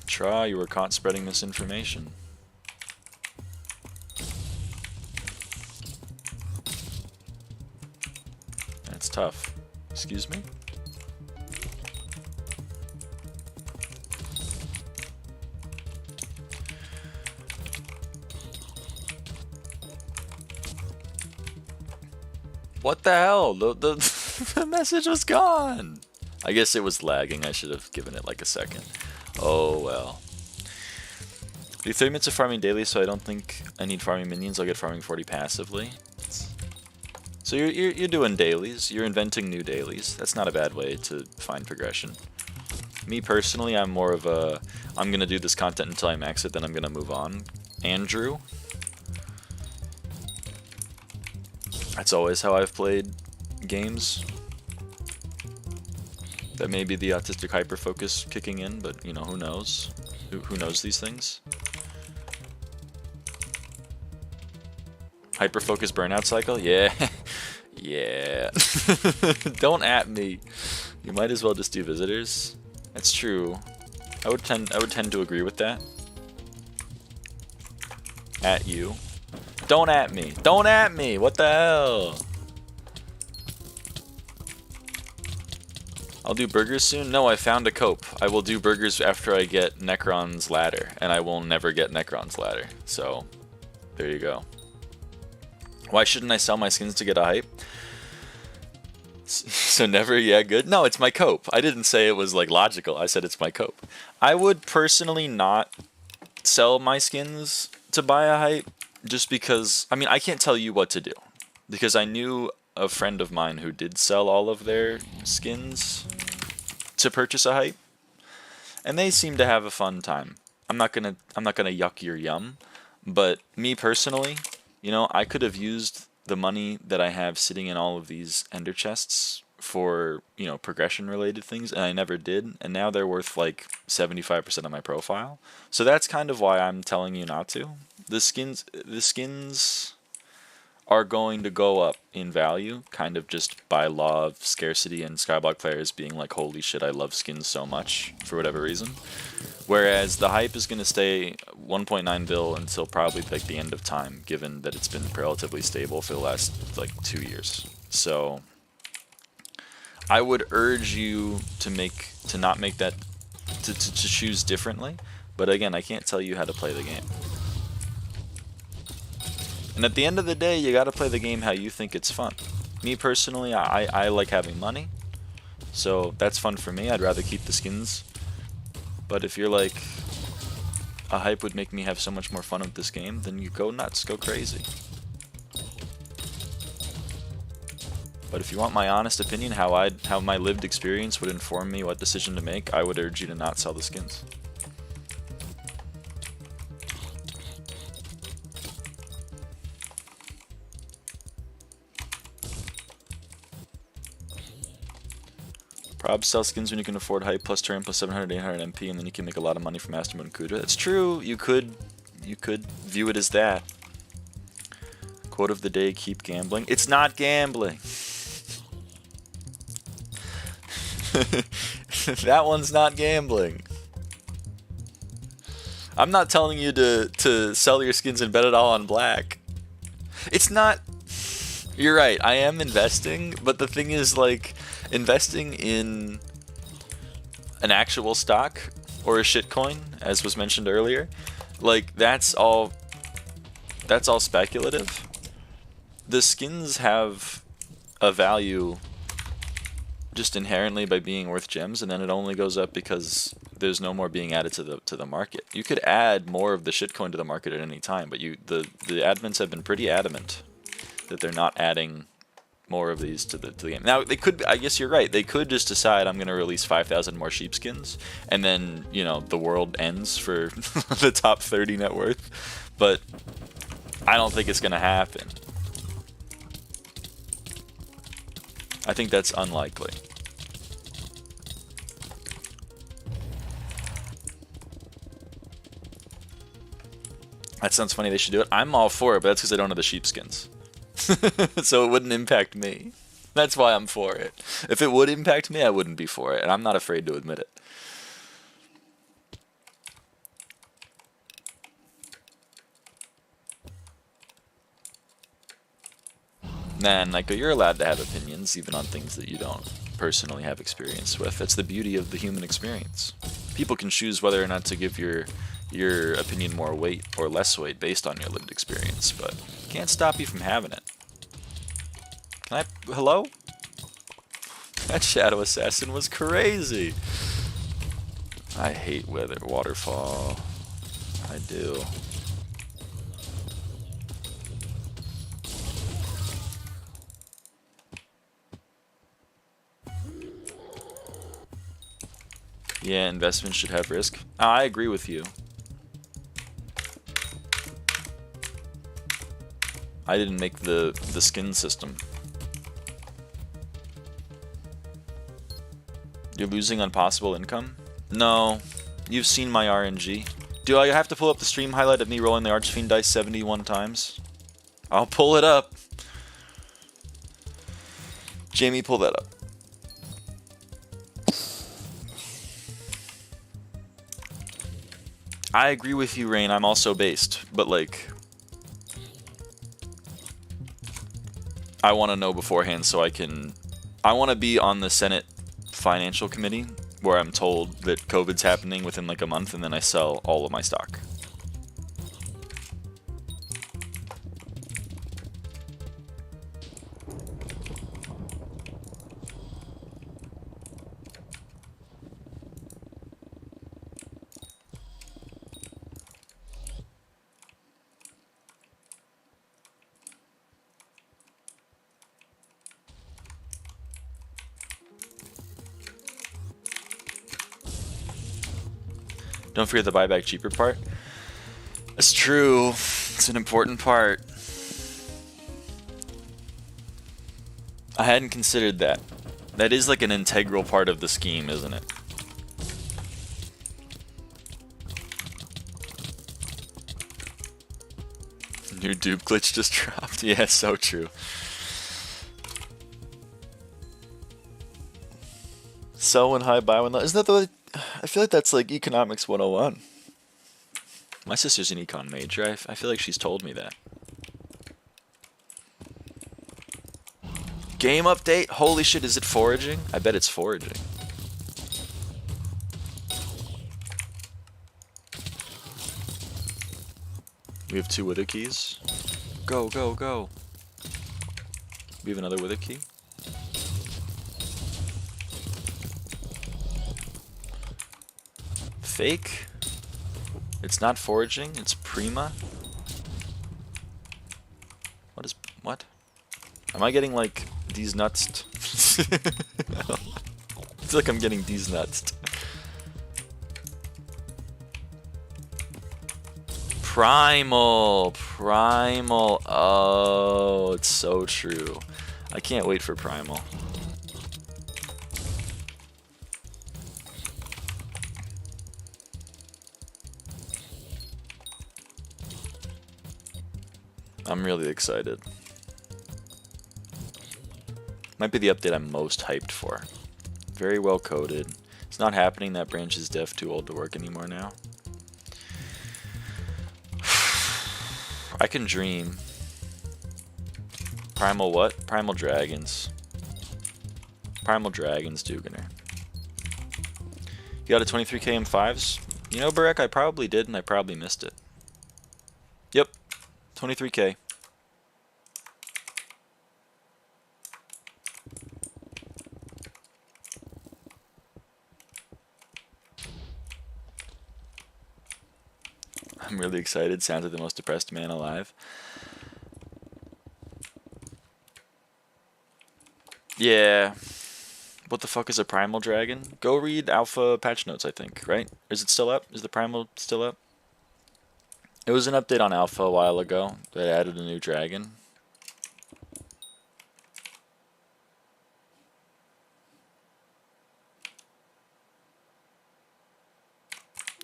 Try, you were caught spreading misinformation. That's tough. Excuse me? What the hell? The message was gone. I guess it was lagging. I should have given it like a second. Oh well. Do 30 minutes of farming daily, so I don't think I need farming minions. I'll get farming 40 passively. So you're doing dailies. You're inventing new dailies. That's not a bad way to find progression. Me personally, I'm more of a I'm gonna do this content until I max it, then I'm gonna move on. Andrew. That's always how I've played games. That may be the autistic hyperfocus kicking in, but you know, who knows? Who knows these things? Hyperfocus burnout cycle? Yeah. Yeah. Don't at me. You might as well just do visitors. That's true. I would tend to agree with that. At you. Don't at me. Don't at me. What the hell? I'll do burgers soon? No, I found a cope. I will do burgers after I get Necron's ladder, and I will never get Necron's ladder. So, there you go. Why shouldn't I sell my skins to get a hype? So never, yeah, good? No, it's my cope. I didn't say it was like logical. I said it's my cope. I would personally not sell my skins to buy a hype just because, I mean, I can't tell you what to do. Because I knew a friend of mine who did sell all of their skins to purchase a hype. And they seem to have a fun time. I'm not gonna yuck your yum. But me personally, you know, I could have used the money that I have sitting in all of these ender chests for, you know, progression related things, and I never did, and now they're worth like 75% of my profile. So that's kind of why I'm telling you not to. The skins are going to go up in value, kind of just by law of scarcity and Skyblock players being like, holy shit, I love skins so much, for whatever reason. Whereas the hype is going to stay 1.9 bill until probably like the end of time, given that it's been relatively stable for the last like 2 years. So I would urge you to not make that, to choose differently. But again, I can't tell you how to play the game. And at the end of the day, you got to play the game how you think it's fun. Me personally, I like having money, so that's fun for me. I'd rather keep the skins. But if you're like, a hype would make me have so much more fun with this game, then you go nuts, go crazy. But if you want my honest opinion, how my lived experience would inform me what decision to make, I would urge you to not sell the skins. Prob sell skins when you can afford hype plus turn plus 700, 800 MP, and then you can make a lot of money from Master Mode and Kudra. That's true. You could view it as that. Quote of the day: keep gambling. It's not gambling. That one's not gambling. I'm not telling you to sell your skins and bet it all on black. It's not. You're right. I am investing, but the thing is, like, investing in an actual stock or a shitcoin, as was mentioned earlier, like, that's all speculative. The skins have a value just inherently by being worth gems, and then it only goes up because there's no more being added to the market. You could add more of the shitcoin to the market at any time, but the admins have been pretty adamant that they're not adding more of these to the game. Now, they could, I guess you're right, they could just decide, I'm going to release 5,000 more sheepskins, and then, you know, the world ends for the top 30 net worth, but I don't think it's going to happen. I think that's unlikely. That sounds funny, they should do it. I'm all for it, but that's because I don't have the sheepskins. So it wouldn't impact me. That's why I'm for it. If it would impact me, I wouldn't be for it, and I'm not afraid to admit it. Nah, Naiko, you're allowed to have opinions, even on things that you don't personally have experience with. That's the beauty of the human experience. People can choose whether or not to give your opinion more weight or less weight based on your lived experience, but can't stop you from having it. Can I? Hello? That Shadow Assassin was crazy. I hate weather waterfall. I do. Yeah, investments should have risk. I agree with you. I didn't make the skin system. You're losing on possible income? No. You've seen my RNG. Do I have to pull up the stream highlight of me rolling the Archfiend dice 71 times? I'll pull it up. Jamie, pull that up. I agree with you, Rain. I'm also based, but like, I want to know beforehand so I can. I want to be on the Senate Financial Committee where I'm told that COVID's happening within like a month, and then I sell all of my stock. Don't forget the buyback cheaper part. That's true. It's an important part. I hadn't considered that. That is like an integral part of the scheme, isn't it? New dupe glitch just dropped. Yeah, so true. Sell when high, buy when low. Isn't that the... I feel like that's like economics 101. My sister's an econ major. I feel like she's told me that. Game update? Holy shit, is it foraging? I bet it's foraging. We have 2 wither keys. Go, go, go. We have another wither key. Fake? It's not foraging, it's prima. What? Am I getting like these nuts? I feel like I'm getting these nuts. Primal. Oh, it's so true. I can't wait for Primal. I'm really excited. Might be the update I'm most hyped for. Very well coded. It's not happening. That branch is deaf, too old to work anymore now. I can dream. Primal what? Primal Dragons. Primal Dragons, Duganer. You got a 23k M5s? You know, Barek, I probably did, and I probably missed it. Yep. 23k. I'm really excited. Sounds like the most depressed man alive. Yeah. What the fuck is a Primal Dragon? Go read Alpha patch notes, I think, right? Is it still up? Is the Primal still up? It was an update on Alpha a while ago that added a new dragon.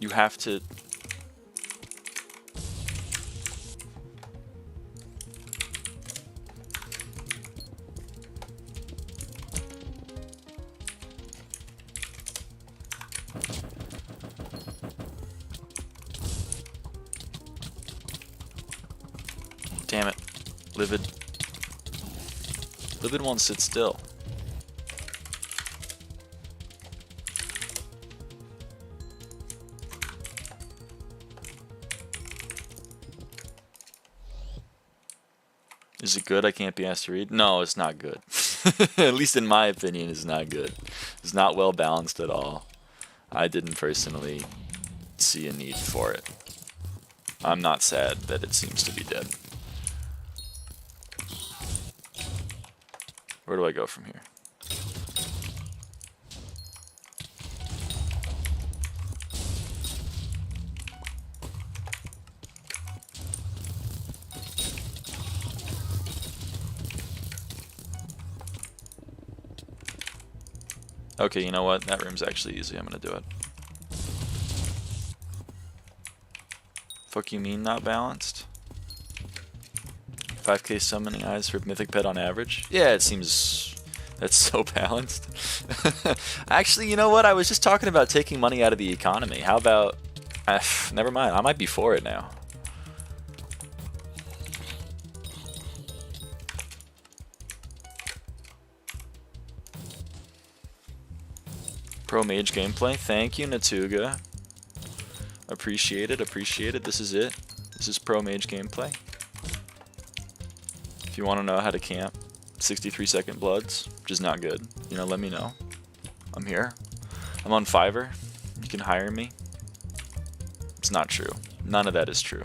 You have to... Damn it. Livid. Livid won't sit still. Is it good? I can't be asked to read. No, it's not good. At least in my opinion, it's not good. It's not well balanced at all. I didn't personally see a need for it. I'm not sad that it seems to be dead. Where do I go from here? Okay, you know what? That room's actually easy. I'm gonna do it. Fuck you mean not balanced? 5k summoning eyes for Mythic Pet on average? Yeah, it seems that's so balanced. Actually, you know what? I was just talking about taking money out of the economy. How about... never mind. I might be for it now. Pro Mage gameplay. Thank you, Natuga. Appreciate it, appreciate it. This is it. This is Pro Mage gameplay. If you want to know how to camp 63-second bloods, which is not good, you know, let me know. I'm here. I'm on Fiverr. You can hire me. It's not true. None of that is true.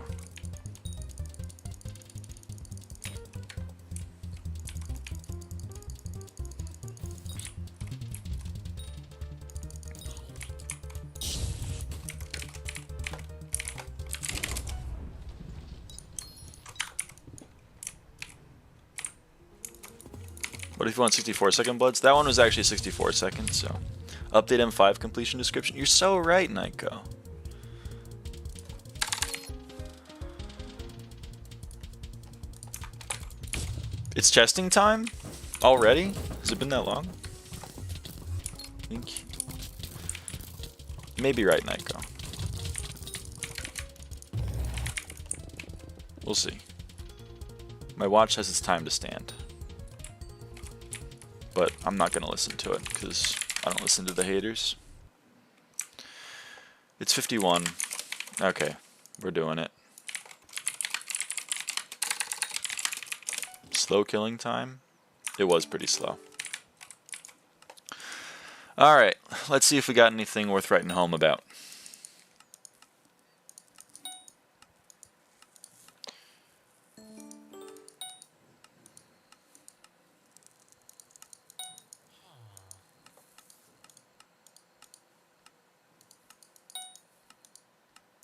What if you want 64-second bloods? That one was actually 64 seconds, so. Update M5 completion description. You're so right, Naiko. It's chesting time? Already? Has it been that long? I think. You may be right, Naiko. We'll see. My watch has its time to stand. But I'm not going to listen to it because I don't listen to the haters. It's 51. Okay, we're doing it. Slow killing time? It was pretty slow. Alright, let's see if we got anything worth writing home about.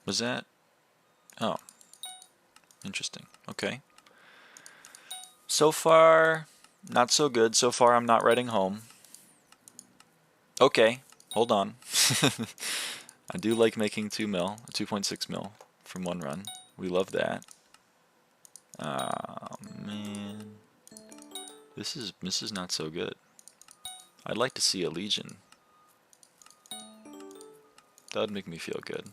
Was that? Oh. Interesting. Okay. So far, not so good. So far, I'm not writing home. Okay. Hold on. I do like making 2 mil, 2.6 mil from one run. We love that. Man. This is not so good. I'd like to see a Legion. That would make me feel good.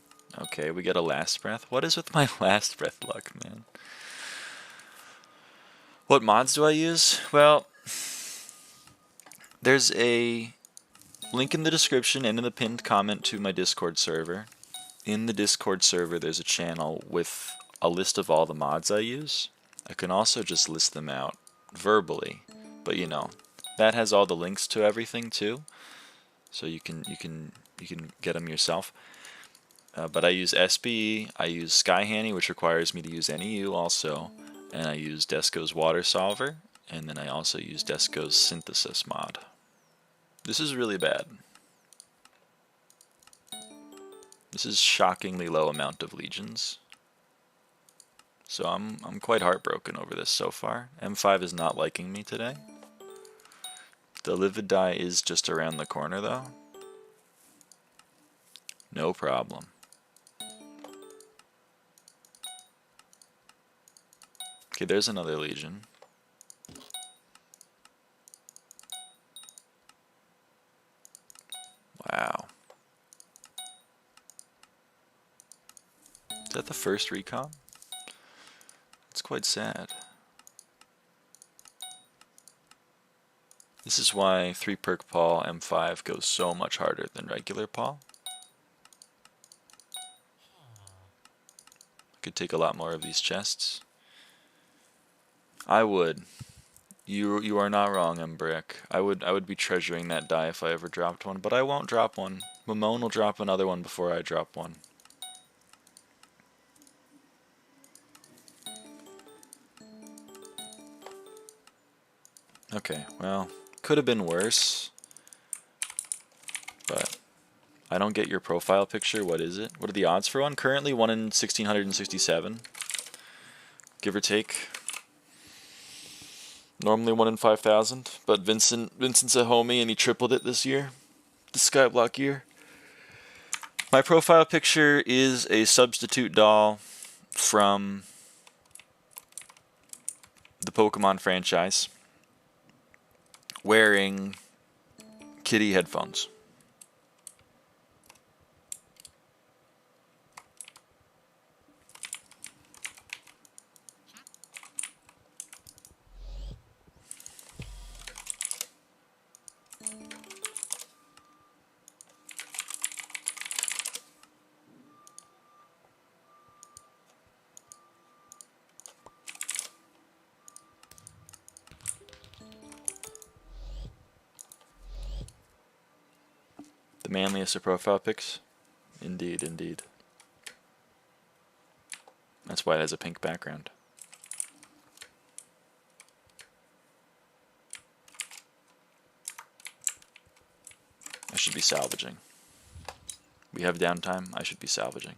Okay, we get a last breath. What is with my last breath luck, man? What mods do I use? Well, there's a link in the description and in the pinned comment to my Discord server. In the Discord server, there's a channel with a list of all the mods I use. I can also just list them out verbally, but you know, that has all the links to everything too, so you can get them yourself. But I use SBE, I use Skyhanny, which requires me to use NEU also, and I use Desco's Water Solver, and then I also use Desco's Synthesis mod. This is really bad. This is shockingly low amount of legions. So I'm quite heartbroken over this so far. M5 is not liking me today. The Livid die is just around the corner though. No problem. Okay, there's another legion. Wow. Is that the first recon? It's quite sad. This is why 3 perk Paul M5 goes so much harder than regular Paul. I could take a lot more of these chests. I would. You are not wrong, Mbrick. I would be treasuring that die if I ever dropped one, but I won't drop one. Mamone will drop another one before I drop one. Okay, well, could have been worse, but I don't get your profile picture. What is it? What are the odds for one? Currently 1 in 1,667, give or take. Normally 1 in 5,000, but Vincent's a homie and he tripled it this year, the Skyblock year. My profile picture is a substitute doll from the Pokemon franchise wearing kitty headphones. The manliest of profile pics? Indeed, indeed. That's why it has a pink background. I should be salvaging. We have downtime, I should be salvaging.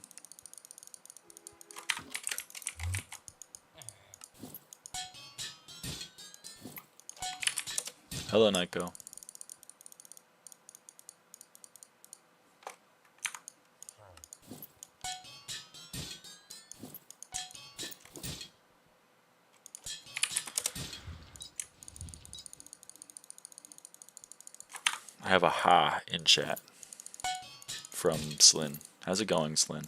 Hello, Naiko. I have a ha in chat from Slyn. How's it going, Slyn?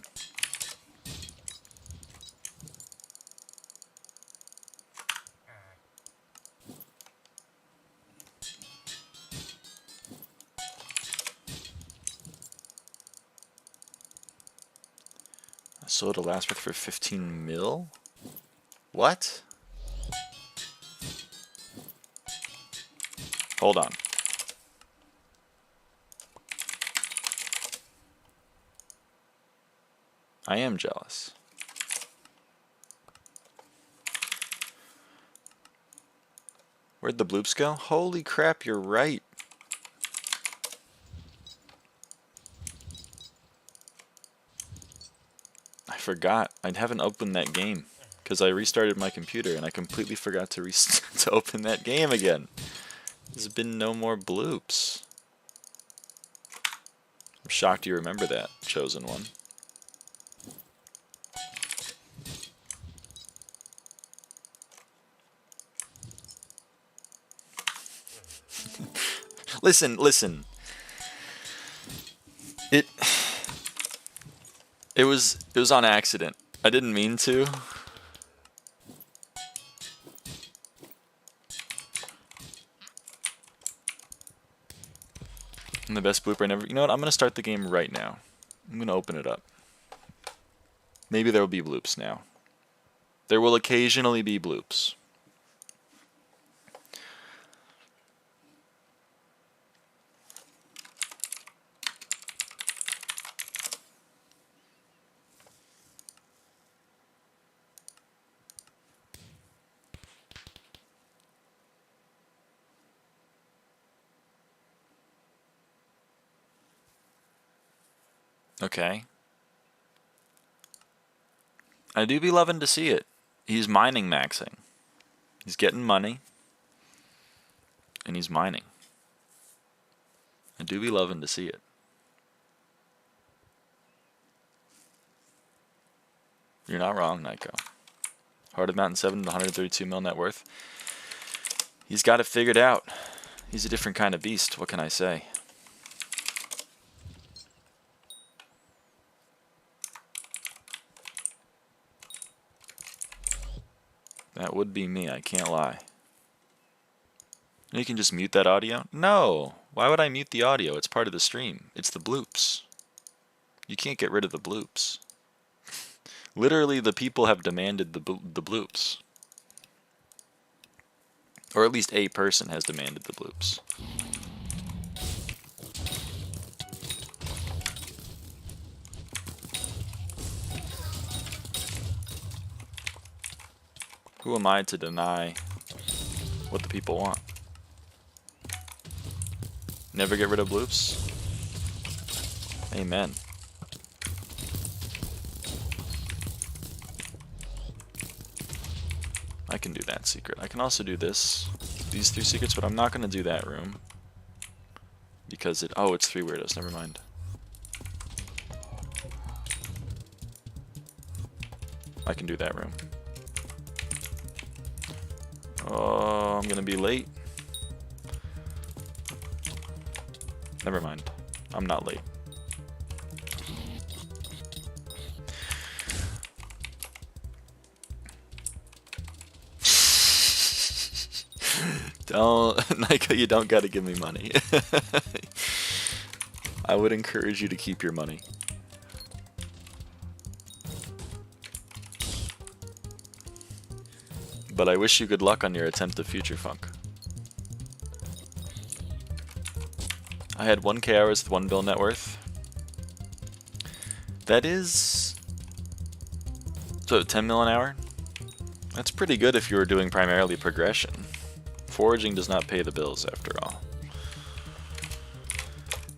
I sold a last breath for 15 mil? What? Hold on. I am jealous. Where'd the bloops go? Holy crap, you're right. I forgot. I haven't opened that game because I restarted my computer and I completely forgot to to open that game again. There's been no more bloops. I'm shocked you remember that, chosen one. Listen. It was on accident. I didn't mean to. I'm the best blooper I never. You know what? I'm gonna start the game right now. I'm gonna open it up. Maybe there will be bloops now. There will occasionally be bloops. Okay. I do be loving to see it. He's mining maxing. He's getting money. And he's mining. I do be loving to see it. You're not wrong, Naiko. Heart of Mountain 7 to 132 mil net worth. He's got it figured out. He's a different kind of beast. What can I say? That would be me, I can't lie. You can just mute that audio? No! Why would I mute the audio? It's part of the stream. It's the bloops. You can't get rid of the bloops. Literally, the people have demanded the bloops. Or at least a person has demanded the bloops. Who am I to deny what the people want? Never get rid of bloops? Amen. I can do that secret. I can also do these 3 secrets, but I'm not going to do that room. Because it's 3 weirdos, never mind. I can do that room. Oh, I'm going to be late. Never mind. I'm not late. Don't, Naiko, you don't gotta give me money. I would encourage you to keep your money. But I wish you good luck on your attempt of Future Funk. I had 1k hours with 1 bill net worth. That is... So 10 mil an hour? That's pretty good if you were doing primarily progression. Foraging does not pay the bills after all.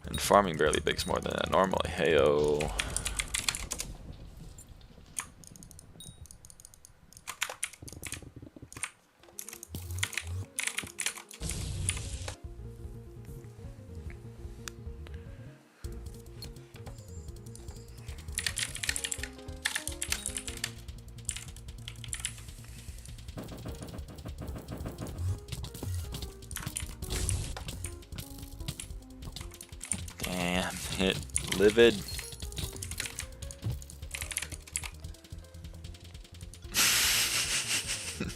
And farming barely makes more than that normally. Heyo. Damn it, Livid.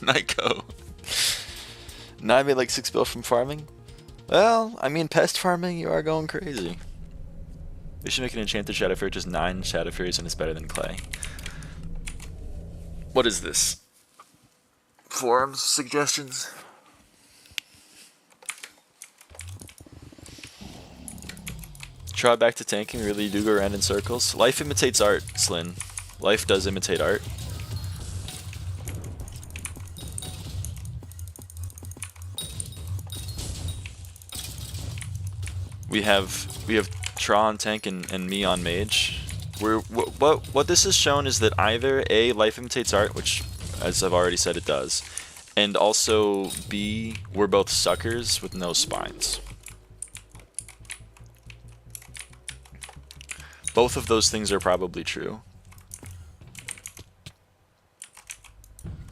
Naiko. Now I made like 6 bill from farming? Well, I mean pest farming, you are going crazy. We should make an enchanted Shadow Fury, just 9 Shadow Furies, and it's better than clay. What is this? Forums suggestions? Try back to tanking, really do go around in circles. Life imitates art, Slin. Life does imitate art. We have Tra on tank and me on mage. What this has shown is that either A, life imitates art, which as I've already said it does, and also B, we're both suckers with no spines. Both of those things are probably true.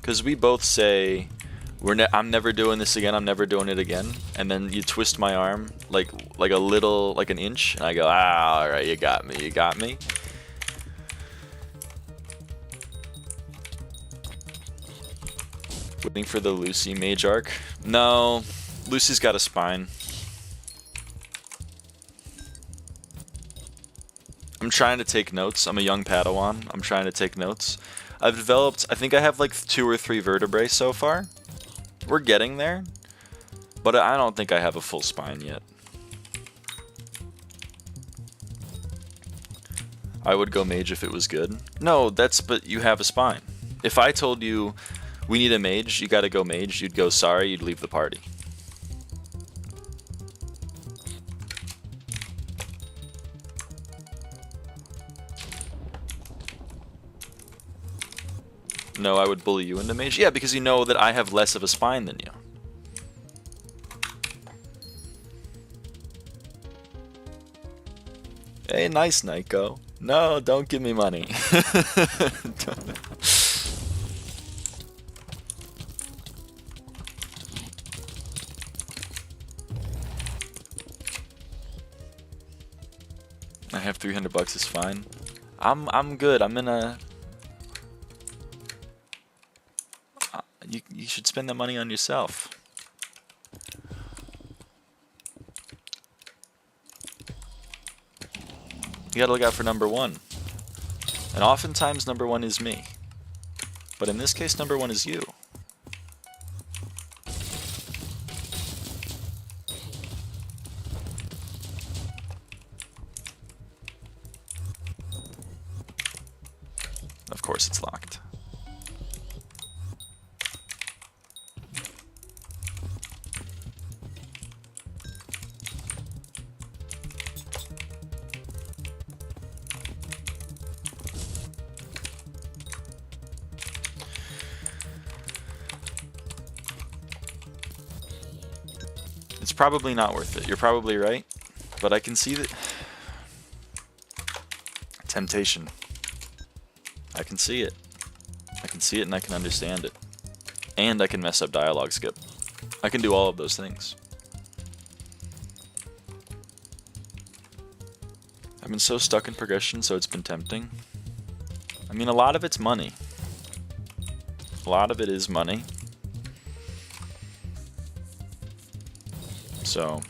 Because we both say, I'm never doing this again, I'm never doing it again. And then you twist my arm like an inch, and I go, alright, you got me, you got me. Waiting for the Lucy mage arc. No, Lucy's got a spine. I'm trying to take notes. I'm a young Padawan. I'm trying to take notes. I've developed, I think I have like 2 or 3 vertebrae so far. We're getting there. But I don't think I have a full spine yet. I would go mage if it was good. No, but you have a spine. If I told you, we need a mage, you gotta go mage, you'd go sorry, you'd leave the party. No, I would bully you into mage. Yeah, because you know that I have less of a spine than you. Hey, nice, Naiko. No, don't give me money. I have $300 is fine. I'm good. I'm in a... You should spend that money on yourself. You gotta look out for number 1. And oftentimes number 1 is me. But in this case, number 1 is you. Of course it's locked. It's probably not worth it. You're probably right, but I can see that temptation. I can see it. I can see it and I can understand it. And I can mess up dialogue skip. I can do all of those things. I've been so stuck in progression, so it's been tempting. I mean, a lot of it's money. A lot of it is money. So,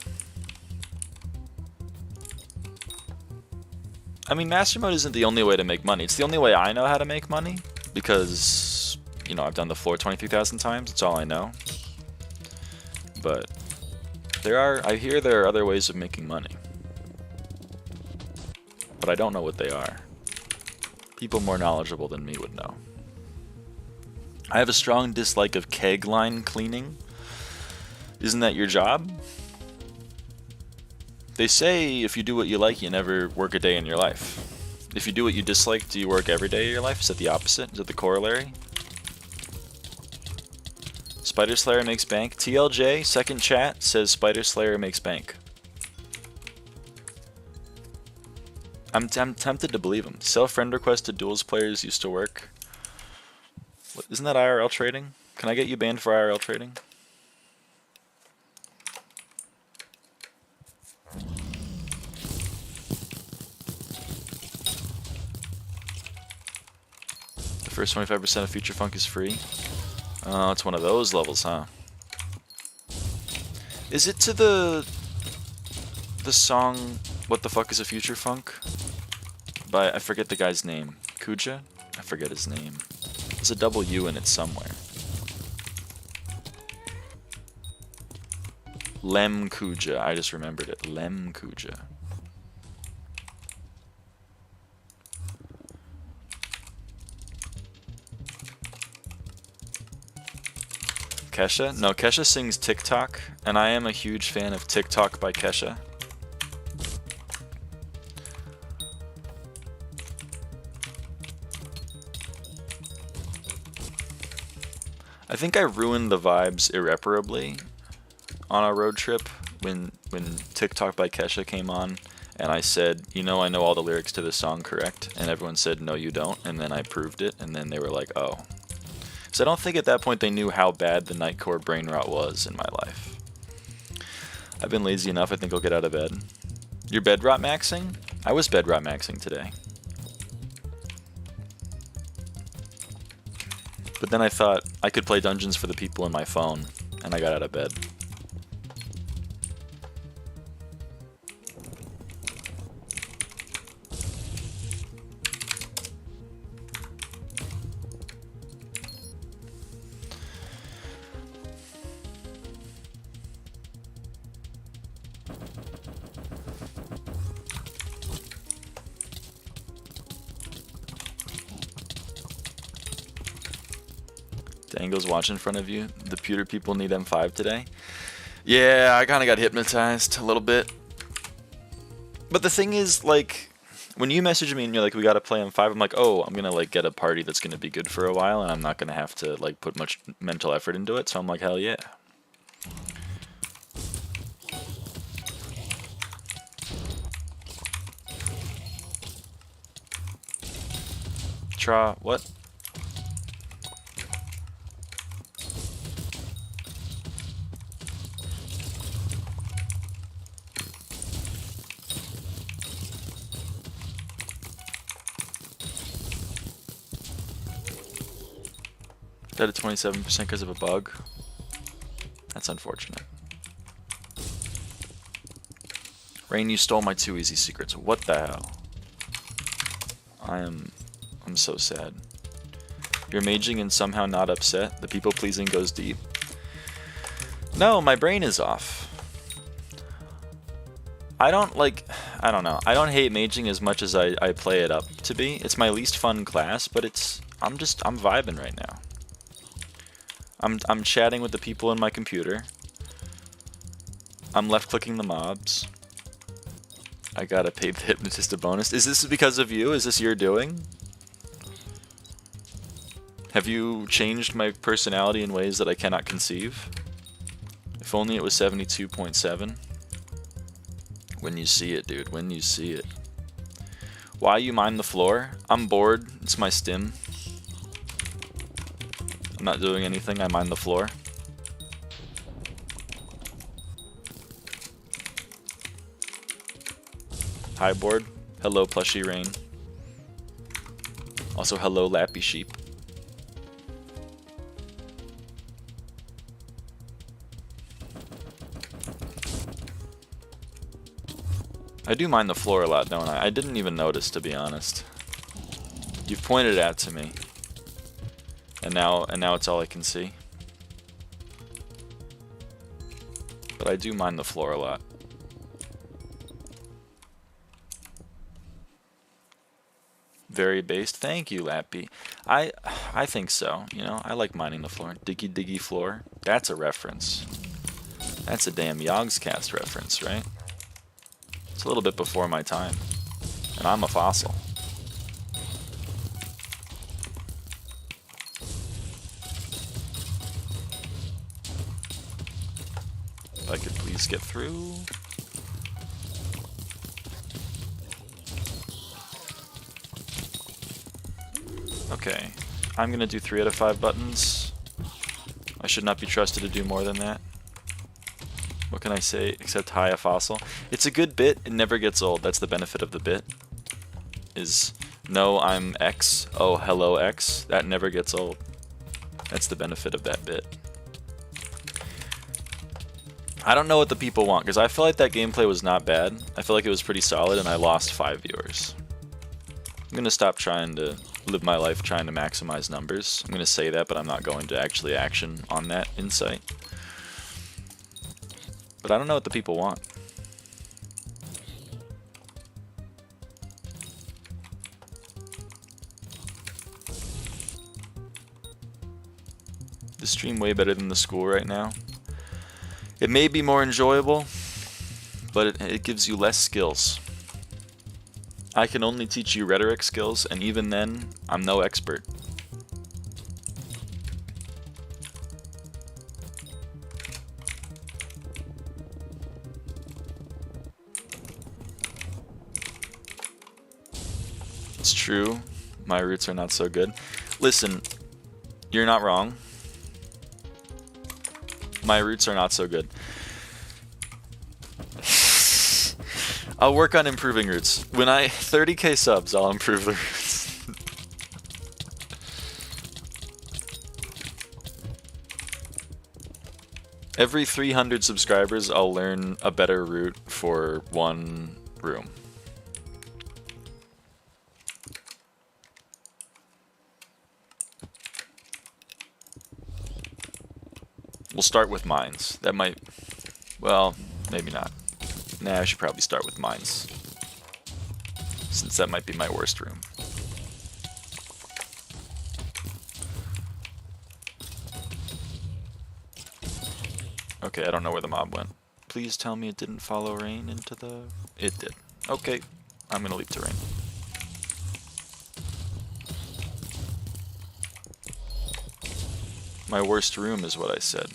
I mean, Master Mode isn't the only way to make money. It's the only way I know how to make money because, you know, I've done the floor 23,000 times. That's all I know. But I hear there are other ways of making money. But I don't know what they are. People more knowledgeable than me would know. I have a strong dislike of keg line cleaning. Isn't that your job? They say if you do what you like, you never work a day in your life. If you do what you dislike, do you work every day of your life? Is that the opposite? Is that the corollary? Spider Slayer makes bank. TLJ, second chat, says Spider Slayer makes bank. I'm tempted to believe him. Self-friend request to duels players used to work. What, isn't that IRL trading? Can I get you banned for IRL trading? The first 25% of Future Funk is free. Oh, it's one of those levels, huh? Is it to the song What the Fuck is a Future Funk? By, I forget the guy's name. Kuja? I forget his name. There's a double U in it somewhere. Lem Kuja. I just remembered it. Lem Kuja. Kesha? No, Kesha sings TikTok, and I am a huge fan of TikTok by Kesha. I think I ruined the vibes irreparably on a road trip when TikTok by Kesha came on, and I said, you know, I know all the lyrics to this song correct, and everyone said, no you don't, and then I proved it, and then they were like, oh. So I don't think at that point they knew how bad the Nightcore brain rot was in my life. I've been lazy enough, I think I'll get out of bed. You're bed rot maxing? I was bed rot maxing today. But then I thought I could play dungeons for the people in my phone, and I got out of bed. Dangle's watch in front of you. The pewter people need M5 today. Yeah, I kind of got hypnotized a little bit. But the thing is, like, when you message me and you're like, we gotta play M5, I'm like, oh, I'm gonna like get a party that's gonna be good for a while, and I'm not gonna have to like put much mental effort into it. So I'm like, hell yeah. What? Dead at 27% because of a bug. That's unfortunate. Rain, you stole my 2 easy secrets. What the hell? I'm so sad. You're maging and somehow not upset. The people pleasing goes deep. No, my brain is off. I don't like. I don't know. I don't hate maging as much as I play it up to be. It's my least fun class, but I'm vibing right now. I'm chatting with the people in my computer. I'm left clicking the mobs. I gotta pay the hypnotist a bonus. Is this because of you? Is this your doing? Have you changed my personality in ways that I cannot conceive? If only it was 72.7. When you see it, dude. When you see it. Why you mine the floor? I'm bored. It's my stim. I'm not doing anything. I mine the floor. Hi, board. Hello, plushy rain. Also, hello, lappy sheep. I do mind the floor a lot, don't I? I didn't even notice, to be honest. You've pointed it out to me. And now it's all I can see. But I do mind the floor a lot. Very based. Thank you, Lappy. I think so. You know, I like mining the floor. Diggy diggy floor. That's a reference. That's a damn Yogscast reference, right? It's a little bit before my time. And I'm a fossil. If I could please get through. Okay. I'm gonna do 3 out of 5 buttons. I should not be trusted to do more than that. What can I say except hi, a fossil? It's a good bit, it never gets old. That's the benefit of the bit. Is, no, I'm X, oh, hello X. That never gets old. That's the benefit of that bit. I don't know what the people want, because I feel like that gameplay was not bad. I feel like it was pretty solid, and I lost 5 viewers. I'm going to stop trying to live my life trying to maximize numbers. I'm going to say that, but I'm not going to actually action on that insight. But I don't know what the people want. The stream way better than the school right now. It may be more enjoyable, but it gives you less skills. I can only teach you rhetoric skills, and even then, I'm no expert. It's true, my roots are not so good. Listen, you're not wrong. My roots are not so good. I'll work on improving roots. When I 30k subs, I'll improve the roots. Every 300 subscribers, I'll learn a better route for one room. We'll start with mines. That might... well, maybe not. Nah, I should probably start with mines. Since that might be my worst room. Okay, I don't know where the mob went. Please tell me it didn't follow rain into the... it did. Okay, I'm gonna leap to rain. My worst room is what I said.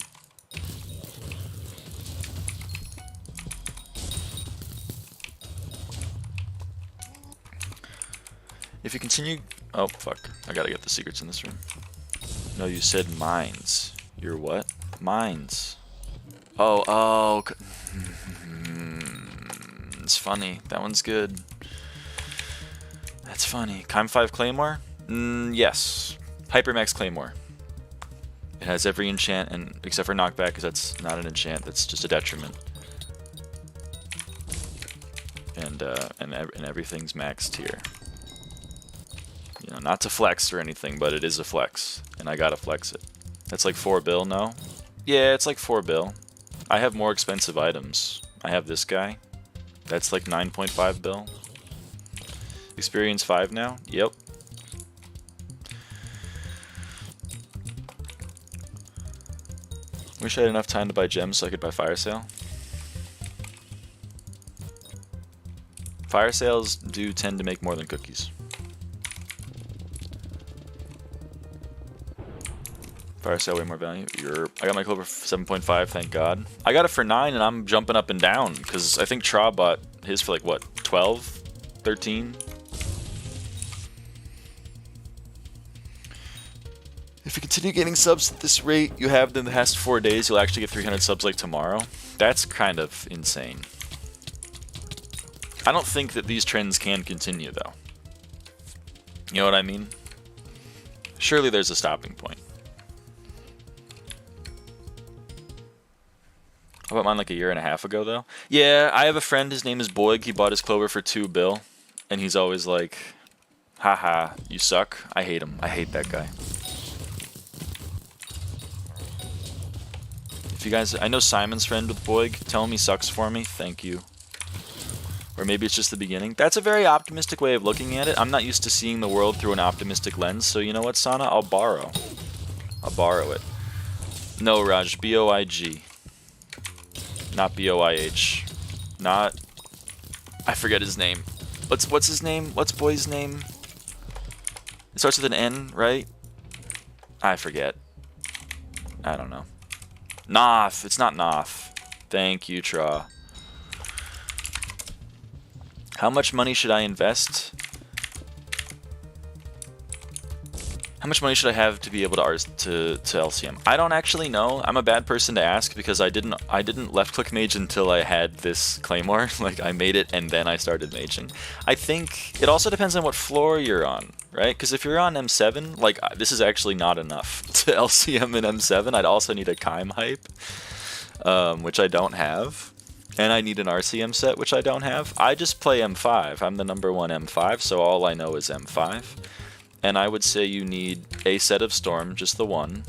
If you continue... oh, fuck. I gotta get the secrets in this room. No, you said mines. You're what? Mines. Oh. It's funny. That one's good. That's funny. Chime 5 Claymore? Yes. Hypermax Claymore. It has every enchant, and except for knockback, because that's not an enchant. That's just a detriment. And everything's maxed here. You know, not to flex or anything, but it is a flex, and I gotta flex it. That's like 4 bill, no? Yeah, it's like 4 bill. I have more expensive items. I have this guy. That's like 9.5 bill. Experience 5 now? Yep. Wish I had enough time to buy gems so I could buy fire sale. Fire sales do tend to make more than cookies. Fire sale way more value. I got my clover for 7.5, thank God. I got it for 9 and I'm jumping up and down because I think Tra bought his for like what, 12, 13? If you continue getting subs at this rate you have in the past 4 days, you'll actually get 300 subs like tomorrow. That's kind of insane. I don't think that these trends can continue though. You know what I mean? Surely there's a stopping point. I bought mine like a year and a half ago though. Yeah, I have a friend, his name is Boyd, he bought his clover for 2 bill. And he's always like, haha, you suck. I hate him. I hate that guy. If you guys, I know Simon's friend with Boyd, tell him he sucks for me, thank you. Or maybe it's just the beginning. That's a very optimistic way of looking at it. I'm not used to seeing the world through an optimistic lens, so you know what, Sana? I'll borrow it. No, Raj, B-O-I-G. Not B-O-I-H. Not... I forget his name. What's his name? What's Boy's name? It starts with an N, right? I forget. I don't know. Noth. It's not Noth. Thank you, Tra. How much money should I invest? How much money should I have to be able to LCM? I don't actually know. I'm a bad person to ask because I didn't left click mage until I had this claymore. Like I made it and then I started maging. I think it also depends on what floor you're on, right? Because if you're on M7, like this is actually not enough to LCM in M7. I'd also need a Kime hype, which I don't have. And I need an RCM set, which I don't have. I just play M5. I'm the #1 M5, so all I know is M5. And I would say you need a set of Storm, just the one,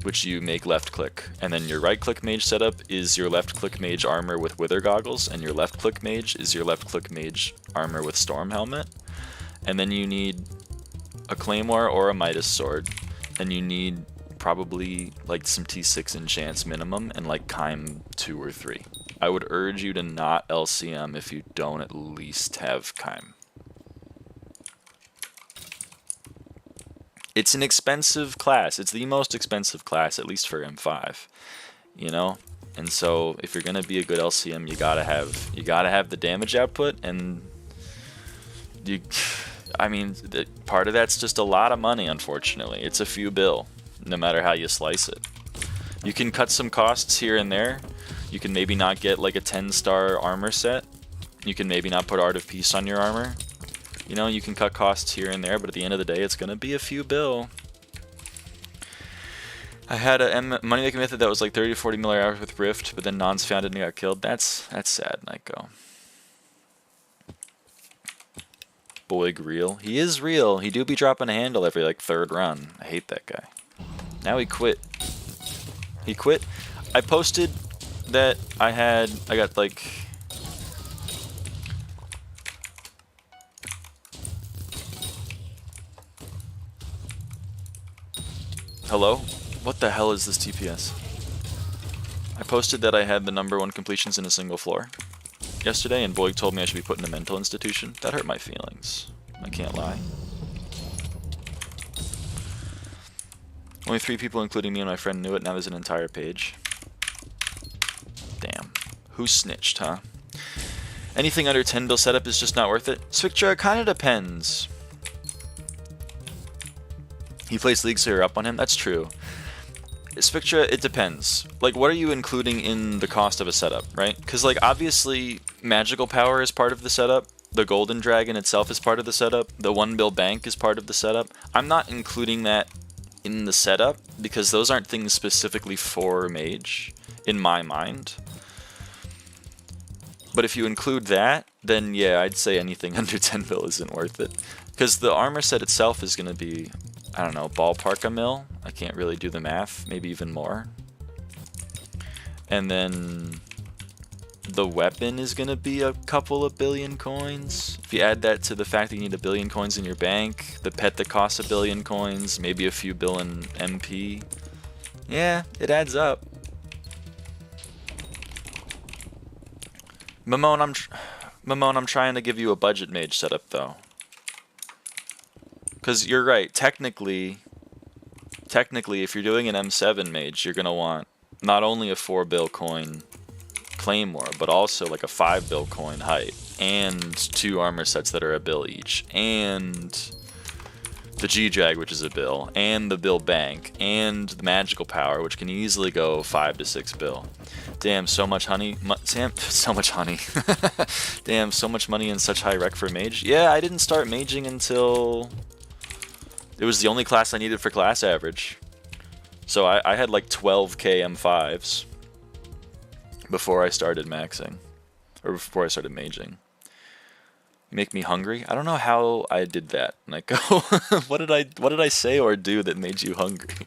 which you make left click. And then your right click mage setup is your left click mage armor with Wither Goggles, and your left click mage is your left click mage armor with Storm Helmet. And then you need a Claymore or a Midas Sword, and you need probably like some T6 enchants minimum and like Kime 2 or 3. I would urge you to not LCM if you don't at least have Kime. It's an expensive class. It's the most expensive class, at least for M5. You know? And so if you're gonna be a good LCM, you gotta have the damage output, and part of that's just a lot of money, unfortunately. It's a few bill, no matter how you slice it. You can cut some costs here and there. You can maybe not get like a 10-star armor set. You can maybe not put Art of Peace on your armor. You know, you can cut costs here and there, but at the end of the day, it's going to be a few bill. I had a money making method that was like 30 to 40 miller hours with Rift, but then Nons found it and he got killed. That's sad, Naiko. Boig real. He is real. He do be dropping a handle every like 3rd run. I hate that guy. Now he quit. He quit. I posted that I got like... Hello? What the hell is this TPS? I posted that I had the #1 completions in a single floor yesterday, and Boig told me I should be put in a mental institution. That hurt my feelings. I can't lie. Only 3 people, including me and my friend, knew it. Now there's an entire page. Damn. Who snitched, huh? Anything under 10 bill setup is just not worth it. Swictra, it kind of depends. He plays League, so you're up on him? That's true. Spectra, it depends. Like, what are you including in the cost of a setup, right? Because, like, obviously, magical power is part of the setup. The Golden Dragon itself is part of the setup. The 1 bill bank is part of the setup. I'm not including that in the setup because those aren't things specifically for mage, in my mind. But if you include that, then yeah, I'd say anything under 10 bill isn't worth it. Because the armor set itself is going to be, I don't know, ballpark a mil. I can't really do the math, maybe even more. And then the weapon is gonna be a couple of billion coins. If you add that to the fact that you need a billion coins in your bank, the pet that costs a billion coins, maybe a few billion MP. Yeah, it adds up. Mamone, I'm trying to give you a budget mage setup though. Cause you're right, technically if you're doing an M7 mage, you're gonna want not only a 4 bill coin Claymore, but also like a 5 bill coin height, and 2 armor sets that are a bill each, and the G-Drag, which is a bill, and the bill bank, and the magical power, which can easily go 5 to 6 bill. Damn, so much honey. So much honey. Damn, so much money and such high rec for mage. Yeah, I didn't start maging until it was the only class I needed for class average. So I had like 12k M5s before I started maxing, or before I started maging. You make me hungry? I don't know how I did that, Naiko. What did I say or do that made you hungry?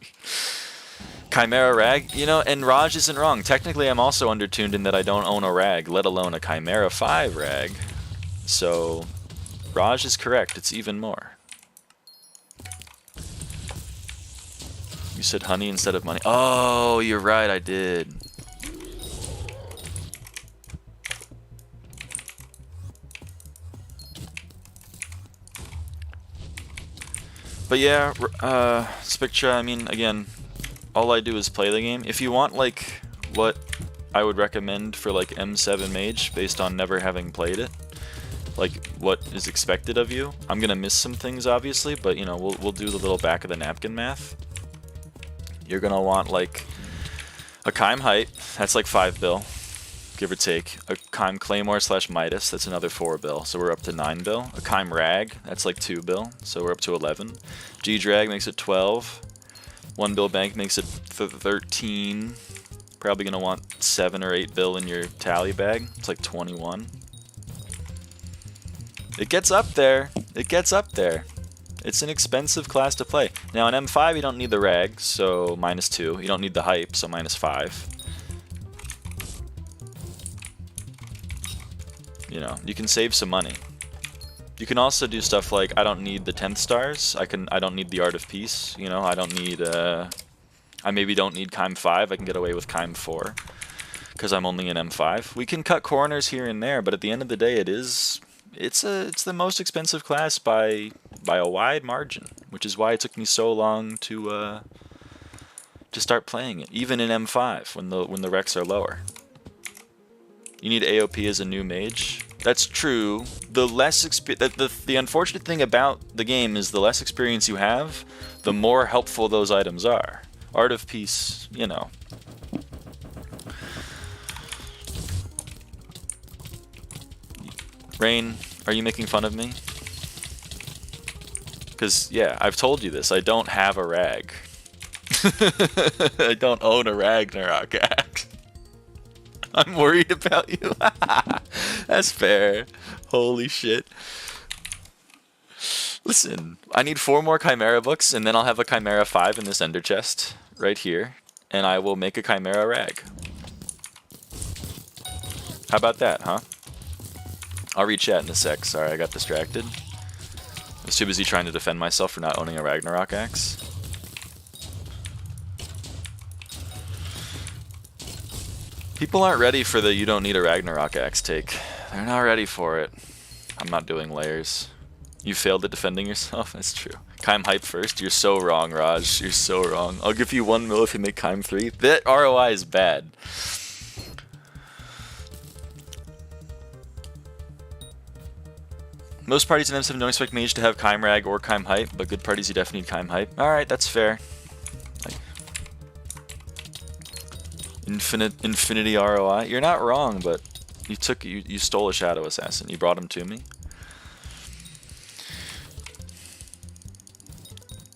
Chimera rag, you know, and Raj isn't wrong. Technically, I'm also undertuned in that I don't own a rag, let alone a Chimera 5 rag. So Raj is correct. It's even more. You said honey instead of money. Oh, you're right. I did. But yeah, Spectra, I mean, again, all I do is play the game. If you want, like, what I would recommend for, like, M7 Mage, based on never having played it, like, what is expected of you, I'm gonna miss some things, obviously, but, you know, we'll do the little back of the napkin math. You're gonna want, like, a Chime Height, that's like 5 bill, give or take. A Chime Claymore / Midas, that's another 4 bill, so we're up to 9 bill. A Chime Rag, that's like 2 bill, so we're up to 11. G-Drag makes it 12. 1 bill bank makes it 13. Probably gonna want 7 or 8 bill in your tally bag. It's like 21. It gets up there. It gets up there. It's an expensive class to play. Now in M5 you don't need the rag, so -2. You don't need the hype, so -5. You know, you can save some money. You can also do stuff like, I don't need the 10th stars, I don't need the Art of Peace, you know, I don't need, I maybe don't need Chime 5, I can get away with Chime 4, because I'm only in M5. We can cut corners here and there, but at the end of the day it's the most expensive class by a wide margin, which is why it took me so long to start playing it, even in M5, when the recs are lower. You need AOP as a new mage. That's true. The unfortunate thing about the game is the less experience you have, the more helpful those items are. Art of Peace, you know. Rain, are you making fun of me? Because, yeah, I've told you this. I don't have a rag. I don't own a Ragnarok axe. I'm worried about you. That's fair. Holy shit. Listen, I need 4 more Chimera books, and then I'll have a Chimera 5 in this ender chest right here, and I will make a Chimera rag. How about that, huh? I'll read chat in a sec. Sorry, I got distracted. I was too busy trying to defend myself for not owning a Ragnarok axe. People aren't ready for the you don't need a Ragnarok axe take. They're not ready for it. I'm not doing layers. You failed at defending yourself? That's true. Chime hype first? You're so wrong, Raj. You're so wrong. I'll give you 1 mil if you make Chime 3. That ROI is bad. Most parties in M7 don't expect mage to have Chime Rag or Chime Hype, but good parties you definitely need Chime Hype. Alright, that's fair. Infinity ROI. You're not wrong, but you stole a Shadow Assassin. You brought him to me.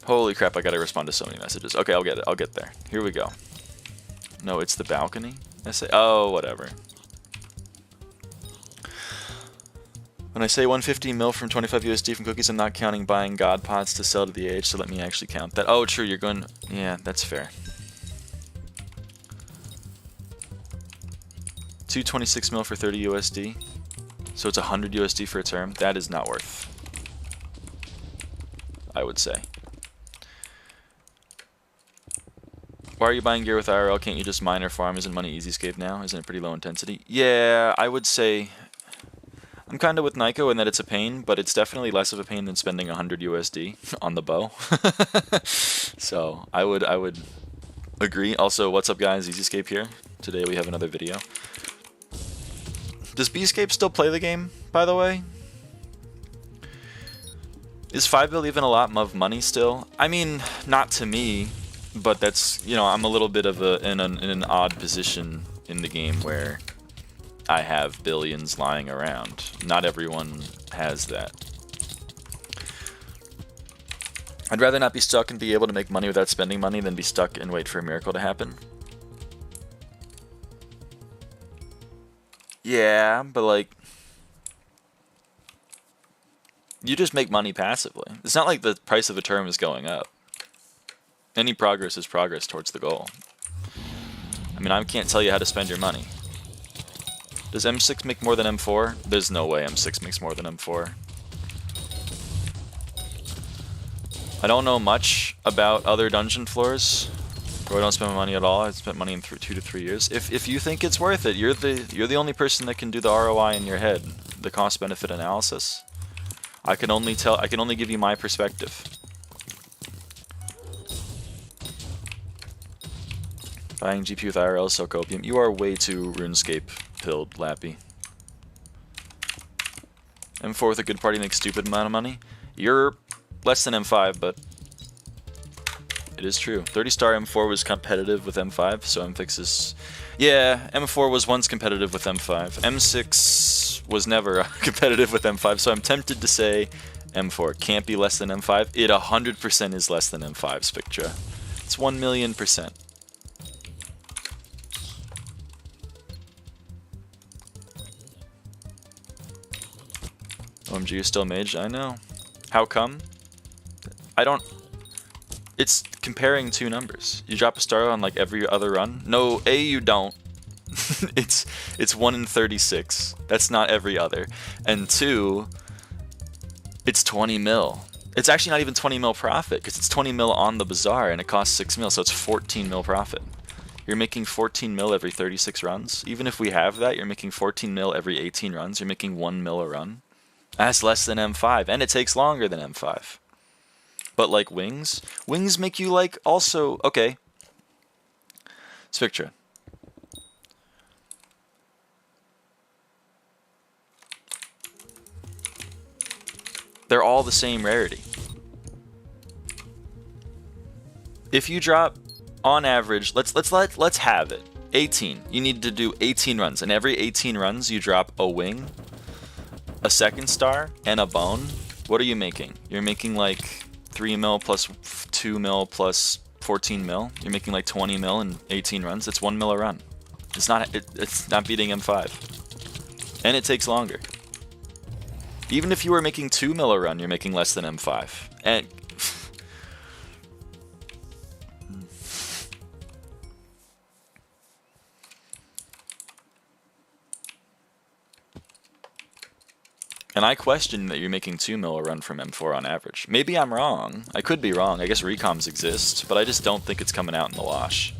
Holy crap, I gotta respond to so many messages. Okay, I'll get it. I'll get there. Here we go. No, it's the balcony? Oh, whatever. When I say 150 mil from 25 USD from cookies, I'm not counting buying God pots to sell to the age, so let me actually count that. Oh, true, you're going... Yeah, that's fair. 226 mil for 30 USD. So it's 100 USD for a term. That is not worth, I would say. Why are you buying gear with IRL? Can't you just mine or farm? Isn't money easyscape now? Isn't it pretty low intensity? Yeah, I would say I'm kind of with Naiko in that it's a pain, but it's definitely less of a pain than spending 100 USD on the bow. So I would agree. Also, what's up guys? Easyscape here. Today we have another video. Does Bscape still play the game, by the way? Is 5 bill even a lot of money still? I mean, not to me. But that's, you know, I'm a little bit of in an odd position in the game where I have billions lying around. Not everyone has that. I'd rather not be stuck and be able to make money without spending money than be stuck and wait for a miracle to happen. Yeah, but like, you just make money passively. It's not like the price of a term is going up. Any progress is progress towards the goal. I mean, I can't tell you how to spend your money. Does M6 make more than M4? There's no way M6 makes more than M4. I don't know much about other dungeon floors where I don't spend my money at all. I spent money in 2 to 3 years. If you think it's worth it, you're the only person that can do the ROI in your head, the cost benefit analysis. I can only give you my perspective. Buying GPU with IRL is so copium. You are way too RuneScape pilled, Lappy. M4 with a good party makes stupid amount of money. You're less than M5, but it is true. 30 star M4 was competitive with M5, so M6 is... Yeah, M4 was once competitive with M5. M6 was never competitive with M5, so I'm tempted to say M4 can't be less than M5. It 100% is less than M5, Spectra. It's 1,000,000%. OMG, you're still mage? I know. How come? I don't... It's comparing two numbers. You drop a star on like every other run. No, A, you don't. it's 1 in 36. That's not every other. And 2, it's 20 mil. It's actually not even 20 mil profit because it's 20 mil on the bazaar and it costs 6 mil, so it's 14 mil profit. You're making 14 mil every 36 runs. Even if we have that, you're making 14 mil every 18 runs. You're making 1 mil a run. That's less than M5, and it takes longer than M5. But like wings make you like also, okay. Spectra. They're all the same rarity. If you drop on average, let's have it. 18. You need to do 18 runs, and every 18 runs you drop a wing, a second star, and a bone. What are you making? You're making like 3 mil plus 2 mil plus 14 mil. You're making like 20 mil in 18 runs. It's 1 mil a run. It's not beating M5. And it takes longer. Even if you were making 2 mil a run, you're making less than M5. And I question that you're making 2 mil a run from M4 on average. Maybe I'm wrong. I could be wrong. I guess recoms exist, but I just don't think it's coming out in the wash.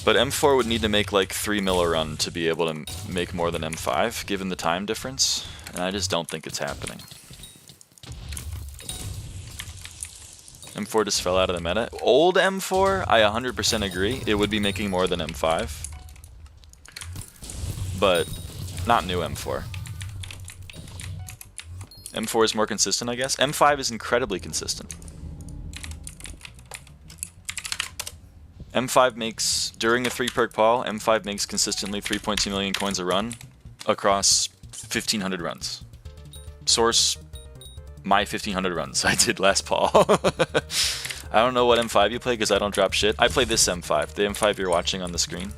But M4 would need to make like 3 mil a run to be able to make more than M5, given the time difference, and I just don't think it's happening. M4 just fell out of the meta. Old M4, I 100% agree. It would be making more than M5. But not new M4. M4 is more consistent, I guess. M5 is incredibly consistent. M5 makes, during a 3 perk Paul, M5 makes consistently 3.2 million coins a run across 1,500 runs. Source, my 1,500 runs I did last Paul. I don't know what M5 you play because I don't drop shit. I play this M5, the M5 you're watching on the screen.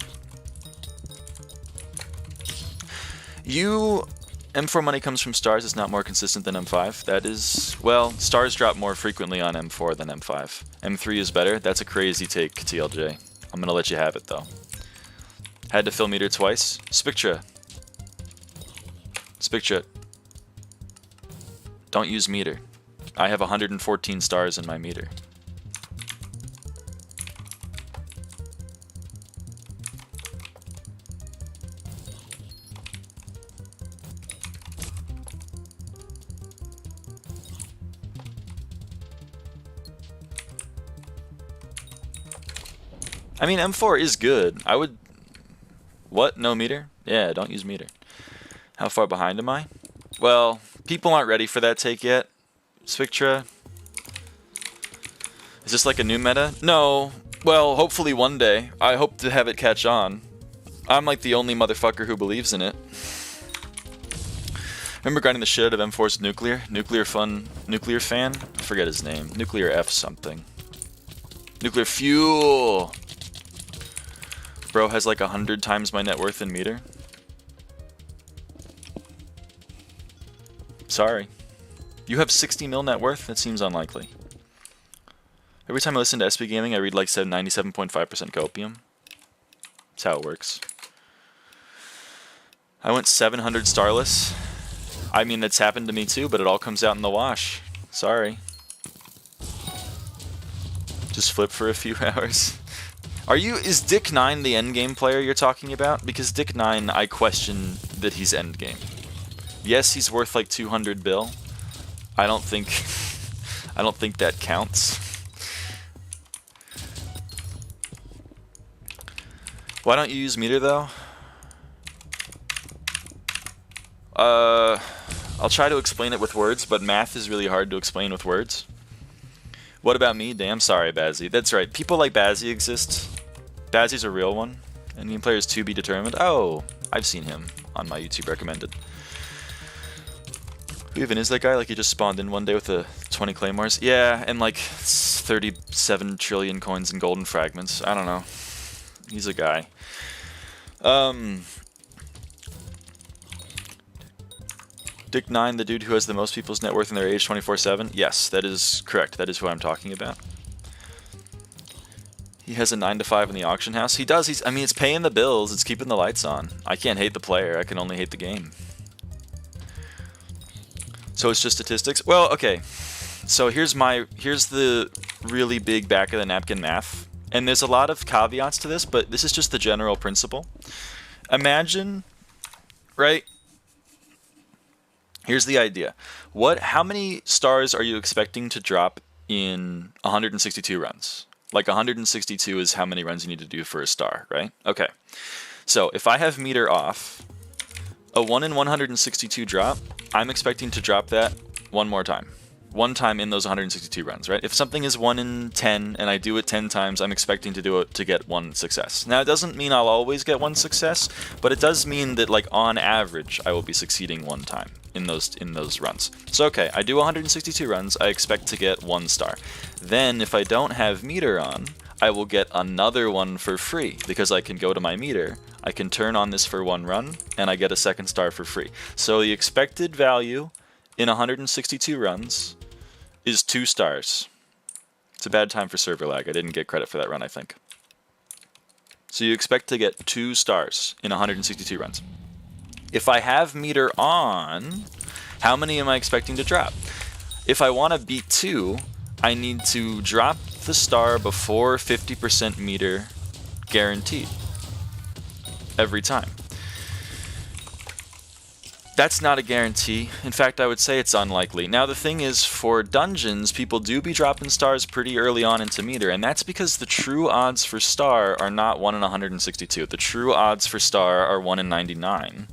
M4 money comes from stars, it's not more consistent than M5. That is, well, stars drop more frequently on M4 than M5. M3 is better. That's a crazy take, TLJ. I'm gonna let you have it though. Had to fill meter twice. Spectra. Spectra. Don't use meter. I have 114 stars in my meter. I mean, M4 is good. I would... What? No meter? Yeah, don't use meter. How far behind am I? Well, people aren't ready for that take yet. Spectra. Is this like a new meta? No. Well, hopefully one day. I hope to have it catch on. I'm like the only motherfucker who believes in it. Remember grinding the shit out of M4's Nuclear? Nuclear fan? I forget his name. Nuclear F something. Nuclear Fuel! Bro has like 100 times my net worth in meter. Sorry. You have 60 mil net worth? That seems unlikely. Every time I listen to SB Gaming, I read like 97.5% copium. That's how it works. I went 700 starless. I mean, that's happened to me too, but it all comes out in the wash. Sorry. Just flip for a few hours. Is Dick9 the endgame player you're talking about? Because Dick9, I question that he's endgame. Yes, he's worth like 200 bill. I don't think that counts. Why don't you use meter though? I'll try to explain it with words, but math is really hard to explain with words. What about me? Damn, sorry, Bazzy. That's right. People like Bazzy exist. Bazzy's a real one. Endgame player is to be determined. Oh, I've seen him on my YouTube recommended. Who even is that guy? Like he just spawned in one day with the 20 claymores? Yeah, and like 37 trillion coins and golden fragments. I don't know. He's a guy. Dick9, the dude who has the most people's net worth in their age 24/7? Yes, that is correct. That is who I'm talking about. He has a 9 to 5 in the auction house. He does. I mean, it's paying the bills. It's keeping the lights on. I can't hate the player. I can only hate the game. So it's just statistics? Well, okay. So here's the really big back of the napkin math. And there's a lot of caveats to this, but this is just the general principle. Imagine, right? Here's the idea. How many stars are you expecting to drop in 162 runs? Like 162 is how many runs you need to do for a star, right? Okay. So if I have meter off, a 1 in 162 drop, I'm expecting to drop that one more time. One time in those 162 runs, right? If something is 1 in 10 and I do it 10 times, I'm expecting to do it to get one success. Now, it doesn't mean I'll always get one success, but it does mean that, like, on average, I will be succeeding one time in those runs. So, okay, I do 162 runs, I expect to get 1 star. Then, if I don't have meter on, I will get another one for free, because I can go to my meter, I can turn on this for 1 run, and I get a 2nd star for free. So the expected value in 162 runs is 2 stars. It's a bad time for server lag. I didn't get credit for that run, I think. So you expect to get 2 stars in 162 runs. If I have meter on, how many am I expecting to drop? If I want to beat 2, I need to drop the star before 50% meter guaranteed. Every time. That's not a guarantee. In fact, I would say it's unlikely. Now, the thing is, for dungeons, people do be dropping stars pretty early on into meter, and that's because the true odds for star are not 1 in 162. The true odds for star are 1 in 99.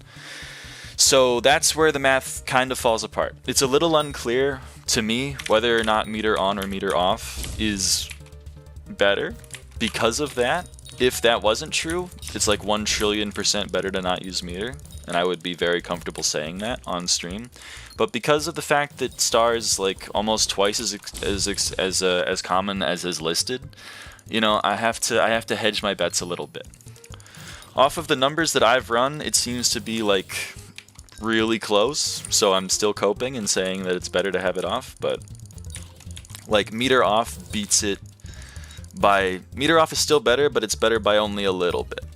So that's where the math kind of falls apart. It's a little unclear to me whether or not meter on or meter off is better because of that. If that wasn't true, it's like 1 trillion% better to not use meter. And I would be very comfortable saying that on stream, but because of the fact that star is like almost twice as common as is listed, you know, I have to hedge my bets a little bit. Off of the numbers that I've run, it seems to be like really close, so I'm still coping and saying that it's better to have it off. But like meter off beats it by meter off is still better, but it's better by only a little bit.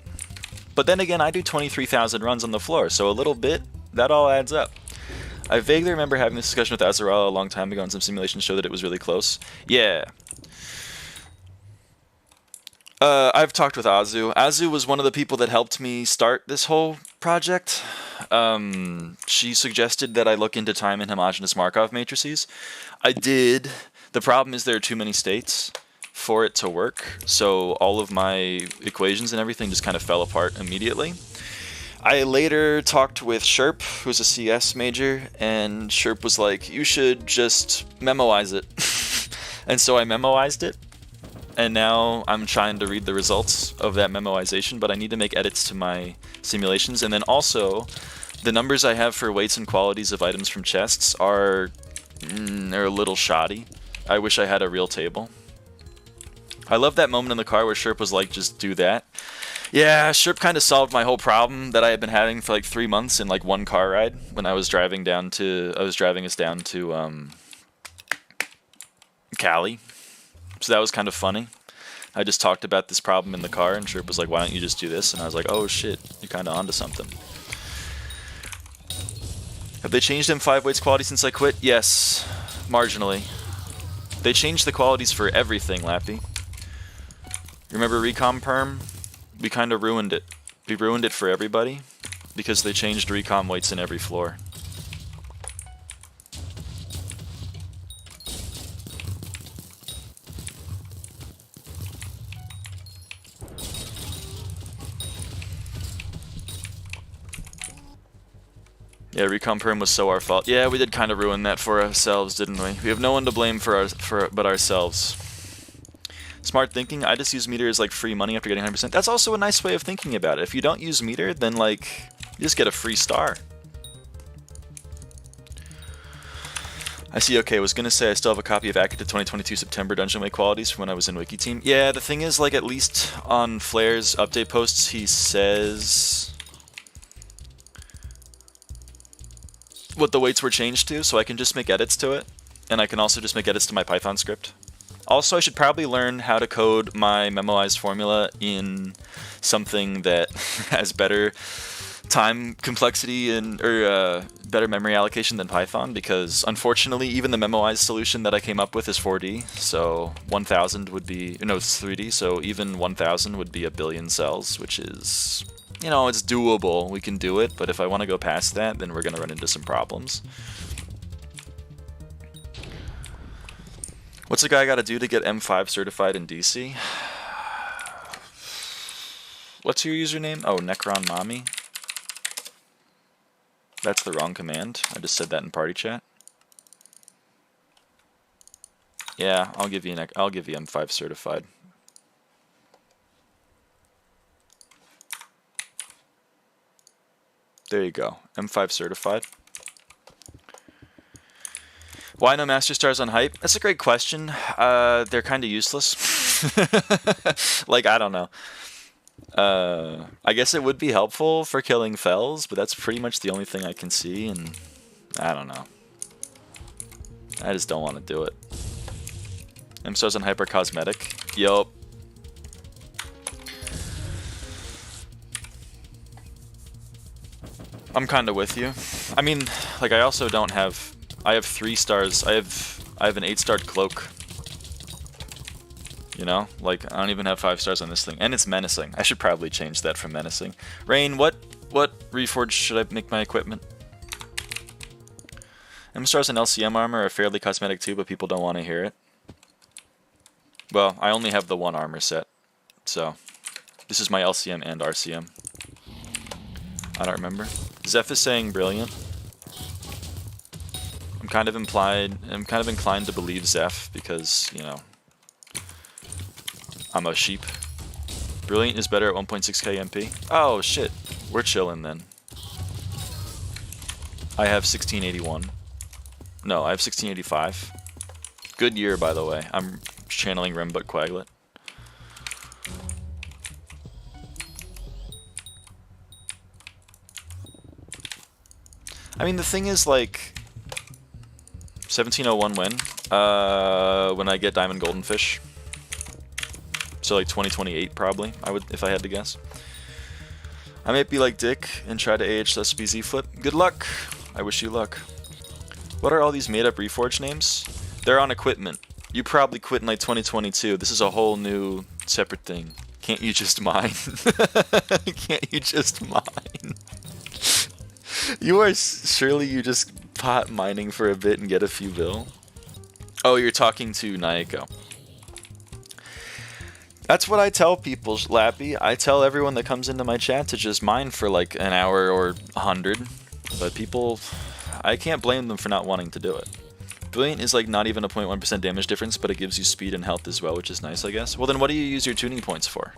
But then again, I do 23,000 runs on the floor, so a little bit, that all adds up. I vaguely remember having this discussion with Azarella a long time ago, and some simulations showed that it was really close. Yeah. I've talked with Azu. Azu was one of the people that helped me start this whole project. She suggested that I look into time and homogeneous Markov matrices. I did. The problem is there are too many states for it to work, so all of my equations and everything just kind of fell apart immediately. I later talked with Sherp, who's a CS major, and Sherp was like, you should just memoize it. And so I memoized it. And now I'm trying to read the results of that memoization, but I need to make edits to my simulations. And then also, the numbers I have for weights and qualities of items from chests are they're a little shoddy. I wish I had a real table. I love that moment in the car where Sherp was like, just do that. Yeah, Sherp kind of solved my whole problem that I had been having for like 3 months in like one car ride when I was driving us down to Cali. So that was kind of funny. I just talked about this problem in the car, and Sherp was like, why don't you just do this? And I was like, oh shit, you're kind of onto something. Have they changed M5 weights quality since I quit? Yes, marginally. They changed the qualities for everything, Lappy. Remember Recom Perm? We kind of ruined it. We ruined it for everybody because they changed Recom weights in every floor. Yeah, Recom Perm was so our fault. Yeah, we did kind of ruin that for ourselves, didn't we? We have no one to blame but ourselves. Smart thinking, I just use meter as like free money after getting 100%. That's also a nice way of thinking about it. If you don't use meter, then like, you just get a free star. I see, okay, I was gonna say I still have a copy of Akita 2022 September Dungeon Way qualities from when I was in Wiki Team. Yeah, the thing is, like, at least on Flair's update posts, he says what the weights were changed to, so I can just make edits to it. And I can also just make edits to my Python script. Also, I should probably learn how to code my memoized formula in something that has better time complexity and better memory allocation than Python, because unfortunately even the memoized solution that I came up with is 4D, so 1000 would be, no, it's 3D, so even 1000 would be a billion cells, which is, you know, it's doable, we can do it, but if I want to go past that, then we're going to run into some problems. What's a guy got to do to get M5 certified in DC? What's your username? Oh, Necron Mommy. That's the wrong command. I just said that in party chat. Yeah, I'll give you M5 certified. There you go. M5 certified. Why no Master Stars on Hype? That's a great question. They're kind of useless. Like, I don't know. I guess it would be helpful for killing fells, but that's pretty much the only thing I can see, and I don't know. I just don't want to do it. M-Stars on Hyper Cosmetic. Yup. I'm kind of with you. I mean, like, I also don't have... I have 3 stars. I have an 8-starred cloak. You know, like, I don't even have 5 stars on this thing, and it's menacing. I should probably change that from menacing. Rain, what reforge should I make my equipment? M-Stars and LCM armor are fairly cosmetic too, but people don't want to hear it. Well, I only have the 1 armor set, so this is my LCM and RCM. I don't remember. Zeph is saying brilliant. I'm kind of inclined to believe Zeph because, you know, I'm a sheep. Brilliant is better at 1.6k MP. Oh shit, we're chilling then. I have 1681. No, I have 1685. Good year, by the way. I'm channeling Rembut Quaglet. I mean, the thing is, like, 1701 when I get Diamond Golden Fish. So like 2028 probably, I would, if I had to guess. I might be like Dick and try to AHSBZ flip. Good luck. I wish you luck. What are all these made up Reforged names? They're on equipment. You probably quit in like 2022. This is a whole new separate thing. Can't you just mine? Can't you just mine? You are surely you just pot mining for a bit and get a few bill. Oh, you're talking to Naiko. That's what I tell people, Lappy. I tell everyone that comes into my chat to just mine for like an hour or 100. But people, I can't blame them for not wanting to do it. Brilliant is like not even a 0.1% damage difference, but it gives you speed and health as well, which is nice, I guess. Well, then what do you use your tuning points for?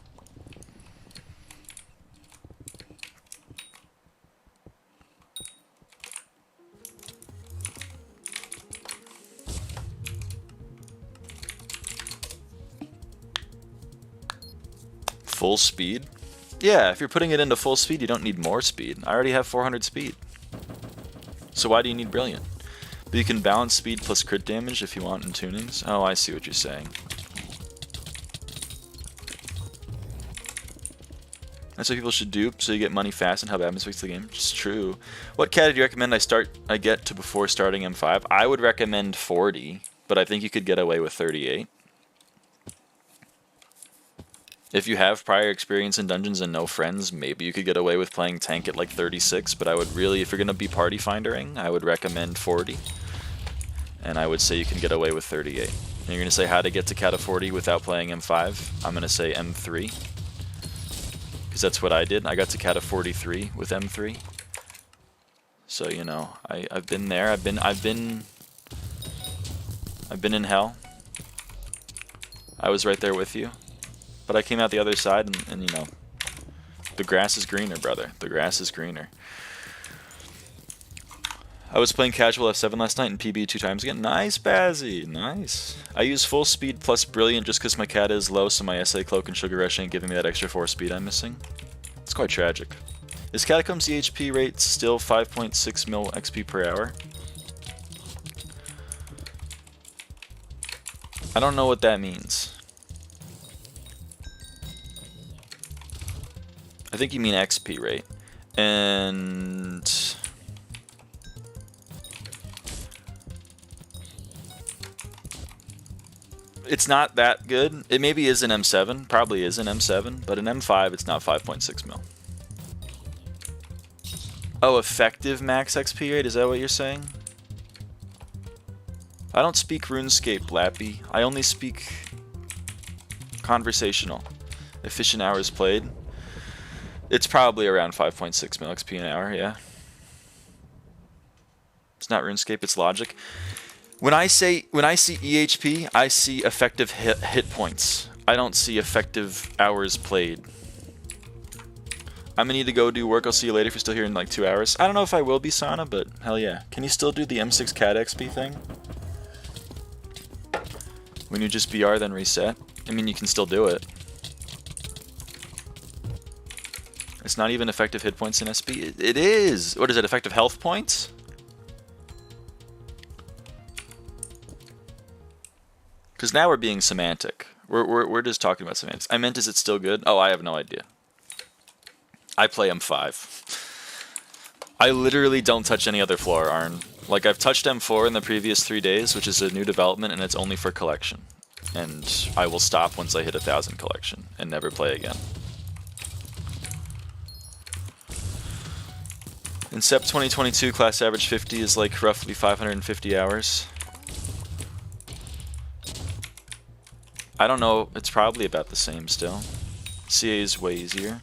Full speed? Yeah, if you're putting it into full speed, you don't need more speed. I already have 400 speed. So why do you need Brilliant? But you can balance speed plus crit damage if you want in tunings. Oh, I see what you're saying. That's what people should do, so you get money fast and help admins fix the game. It's true. What cat do you recommend I get to before starting M5? I would recommend 40, but I think you could get away with 38. If you have prior experience in dungeons and no friends, maybe you could get away with playing tank at like 36, but I would really, if you're going to be party findering, I would recommend 40. And I would say you can get away with 38. And you're going to say how to get to cat of 40 without playing M5. I'm going to say M3. Because that's what I did. I got to cat of 43 with M3. So, you know, I've been there. I've been in hell. I was right there with you. But I came out the other side, and you know, the grass is greener, brother. The grass is greener. I was playing casual F7 last night and PB 2 times again. Nice, Bazzy. Nice. I use full speed plus Brilliant just because my cat is low, so my SA Cloak and Sugar Rush ain't giving me that extra 4 speed I'm missing. It's quite tragic. Is Catacomb's EHP rate still 5.6 mil XP per hour? I don't know what that means. I think you mean XP rate. And it's not that good. It maybe is in M7, probably is in M7, but in M5 it's not 5.6 mil. Oh, effective max XP rate, is that what you're saying? I don't speak RuneScape, Lappy. I only speak conversational. Efficient hours played. It's probably around 5.6 mil XP an hour, yeah. It's not RuneScape, it's Logic. When I see EHP, I see effective hit points. I don't see effective hours played. I'm gonna need to go do work. I'll see you later if you're still here in like 2 hours. I don't know if I will be, Sana, but hell yeah. Can you still do the M6 cat XP thing? When you just BR then reset? I mean, you can still do it. It's not even effective hit points in SP. It is! What is it, effective health points? Because now we're being semantic. We're just talking about semantics. I meant, is it still good? Oh, I have no idea. I play M5. I literally don't touch any other floor, Arn. Like, I've touched M4 in the previous 3 days, which is a new development, and it's only for collection. And I will stop once I hit 1,000 collection, and never play again. In SEP 2022, class average 50 is like roughly 550 hours. I don't know, it's probably about the same still. CA is way easier.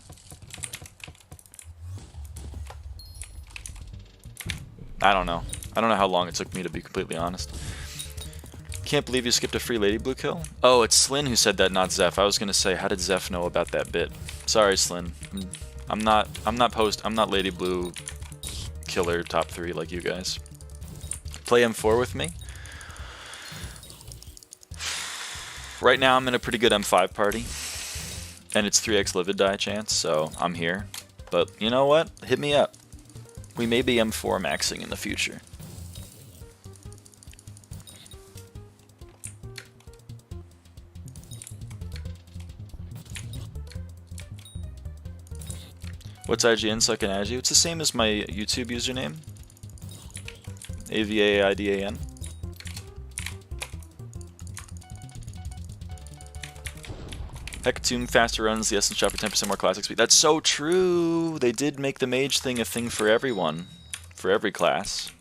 I don't know. I don't know how long it took me, to be completely honest. Can't believe you skipped a free Lady Blue kill? Oh, it's Slyn who said that, not Zeph. I was gonna say, how did Zeph know about that bit? Sorry, Slyn. I'm not Lady Blue killer top 3 like you guys. Play M4 with me? Right now I'm in a pretty good M5 party. And it's 3x Livid die chance, so I'm here. But you know what? Hit me up. We may be M4 maxing in the future. What's IGN so I can add you? It's the same as my YouTube username. AVAIDAN. Hecatomb faster runs the Essence Shop for 10% more classic speed. That's so true! They did make the mage thing a thing for everyone. For every class.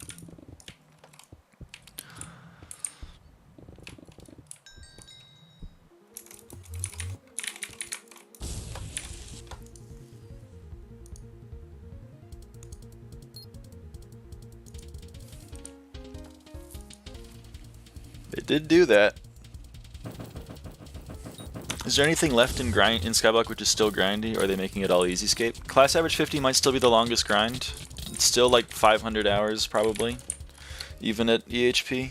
They did do that. Is there anything left in Skyblock which is still grindy, or are they making it all easy scape? Class average 50 might still be the longest grind. It's still like 500 hours probably, even at EHP.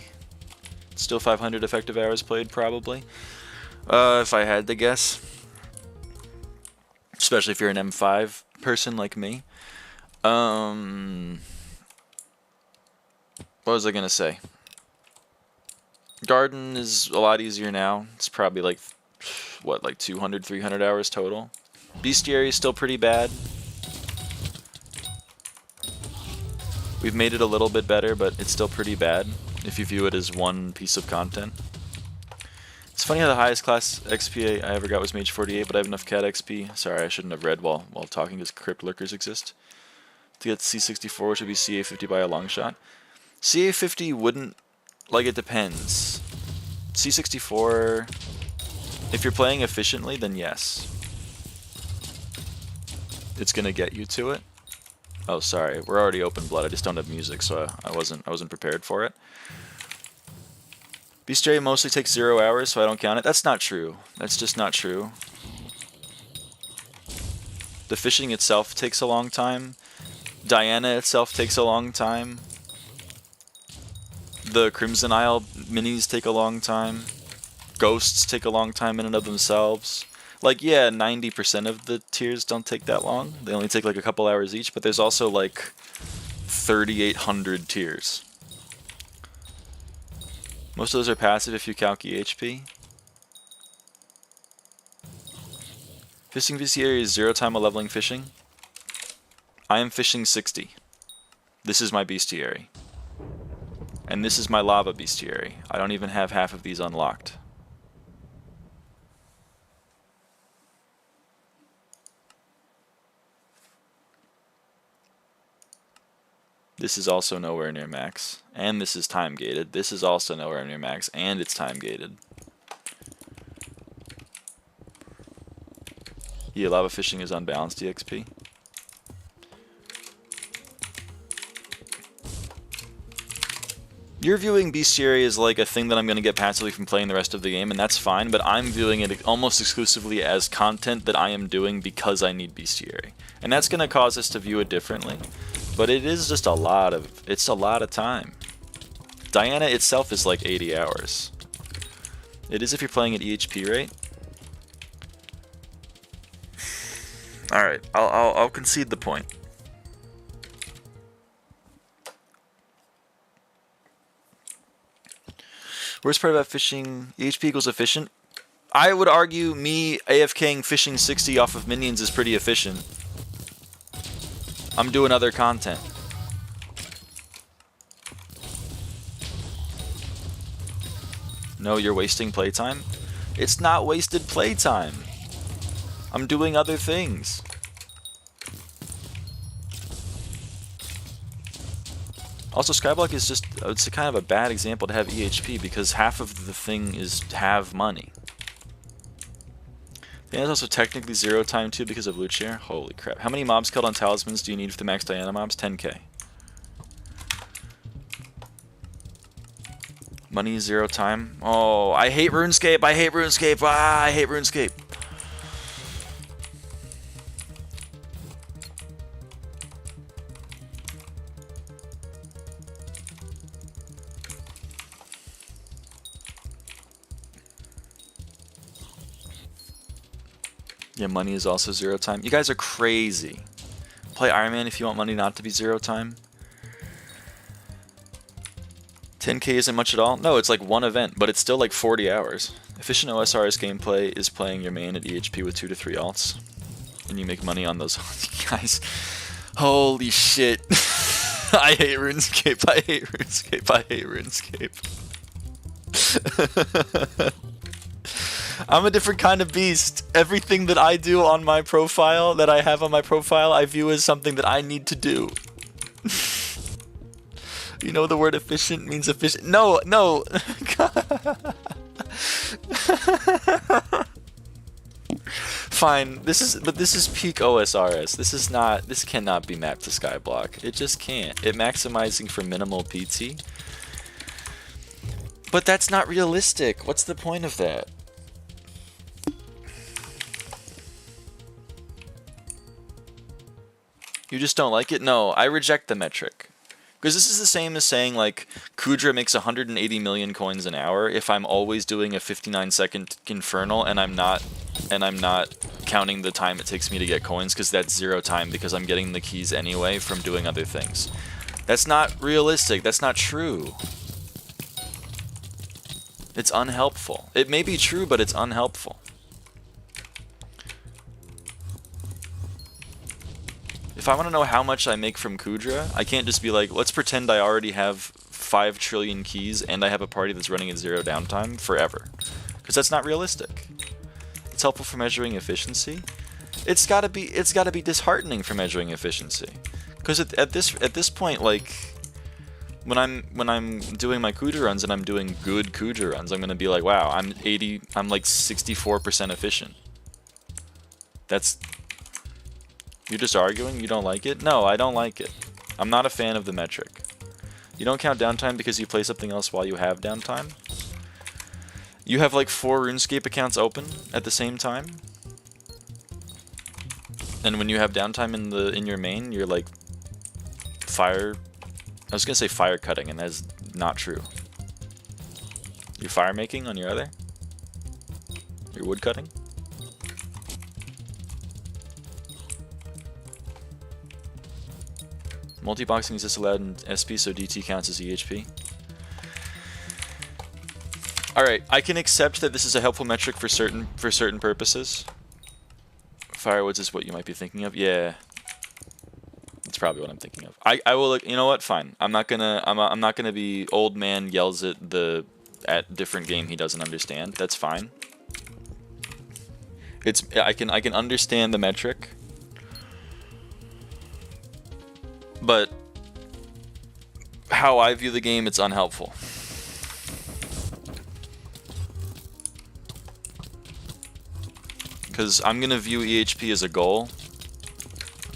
It's still 500 effective hours played probably, if I had to guess. Especially if you're an M5 person like me. What was I gonna say? Garden is a lot easier now. It's probably like, what, like 200, 300 hours total. Bestiary is still pretty bad. We've made it a little bit better, but it's still pretty bad if you view it as one piece of content. It's funny how the highest class XP I ever got was Mage 48, but I have enough Cat XP. Sorry, I shouldn't have read while talking, because Crypt Lurkers exist. To get C64, which would be CA50 by a long shot. CA50 wouldn't... Like, it depends. C64... If you're playing efficiently, then yes. It's gonna get you to it. Oh, sorry. We're already open blood. I just don't have music, so I wasn't prepared for it. Bestiary mostly takes 0 hours, so I don't count it. That's not true. That's just not true. The fishing itself takes a long time. Diana itself takes a long time. The Crimson Isle minis take a long time. Ghosts take a long time in and of themselves. Like, yeah, 90% of the tiers don't take that long. They only take like a couple hours each, but there's also like 3,800 tiers. Most of those are passive if you calc EHP. Fishing bestiary is 0 time of leveling fishing. I am fishing 60. This is my bestiary. And this is my lava bestiary. I don't even have half of these unlocked. This is also nowhere near max. And this is time gated. This is also nowhere near max, and it's time gated. Yeah, lava fishing is unbalanced EXP. You're viewing bestiary as like a thing that I'm going to get passively from playing the rest of the game, and that's fine, but I'm viewing it almost exclusively as content that I am doing because I need bestiary. And that's going to cause us to view it differently. But it is just it's a lot of time. Diana itself is like 80 hours. It is if you're playing at EHP rate. Alright, I'll concede the point. Worst part about fishing, EHP equals efficient. I would argue me AFKing fishing 60 off of minions is pretty efficient. I'm doing other content. No, you're wasting playtime? It's not wasted playtime. I'm doing other things. Also, Skyblock is just, it's a kind of a bad example to have EHP because half of the thing is have money. And it's also technically 0 time too because of loot share. Holy crap. How many mobs killed on talismans do you need for the max Diana mobs? 10k. Money 0 time. Oh, I hate RuneScape. I hate RuneScape. Ah, I hate RuneScape. Yeah, money is also 0 time. You guys are crazy. Play Iron Man if you want money not to be 0 time. 10k isn't much at all. No, it's like one event, but it's still like 40 hours. Efficient OSRS gameplay is playing your main at EHP with 2 to 3 alts. and you make money on those. Guys, holy shit. I hate RuneScape, I hate RuneScape, I hate RuneScape. I'm a different kind of beast. Everything that I do on my profile, that I have on my profile, I view as something that I need to do. You know the word efficient means efficient? No, no. Fine, this is peak OSRS. This cannot be mapped to Skyblock. It just can't. It maximizing for minimal PT. But that's not realistic. What's the point of that? You just don't like it? No, I reject the metric. Because this is the same as saying, like, Kudra makes 180 million coins an hour if I'm always doing a 59-second infernal and I'm not counting the time it takes me to get coins, because that's 0 time because I'm getting the keys anyway from doing other things. That's not realistic. That's not true. It's unhelpful. It may be true, but it's unhelpful. If I want to know how much I make from Kudra, I can't just be like, let's pretend I already have 5 trillion keys and I have a party that's running at 0 downtime forever. Because that's not realistic. It's helpful for measuring efficiency. It's gotta be disheartening for measuring efficiency. Because at this point, like, when I'm doing my Kudra runs and I'm doing good Kudra runs, I'm gonna be like, wow, I'm like 64% efficient. That's... You're just arguing? You don't like it? No, I don't like it. I'm not a fan of the metric. You don't count downtime because you play something else while you have downtime? You have like 4 RuneScape accounts open at the same time? And when you have downtime in your main, you're like fire... I was gonna say fire cutting, and that's not true. You're fire making on your other? You're wood cutting? Multi-boxing is disallowed in SP, so DT counts as EHP. Alright, I can accept that this is a helpful metric for certain purposes. Firewoods is what you might be thinking of. Yeah. That's probably what I'm thinking of. I will look, you know what? Fine. I'm not gonna be old man yells at different game he doesn't understand. That's fine. I can understand the metric. But how I view the game, it's unhelpful. Because I'm gonna view EHP as a goal,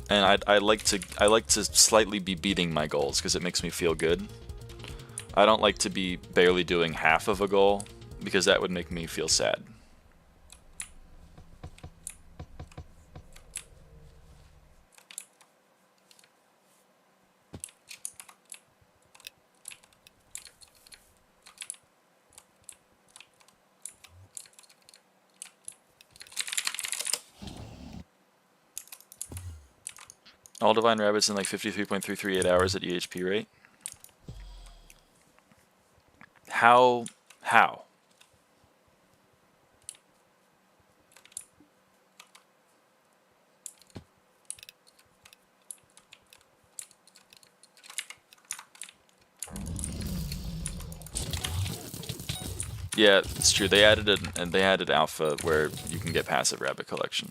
and I like to slightly be beating my goals because it makes me feel good. I don't like to be barely doing half of a goal because that would make me feel sad. All Divine Rabbits in like 53.338 hours at EHP rate. How? Yeah, it's true. They added alpha where you can get passive rabbit collection.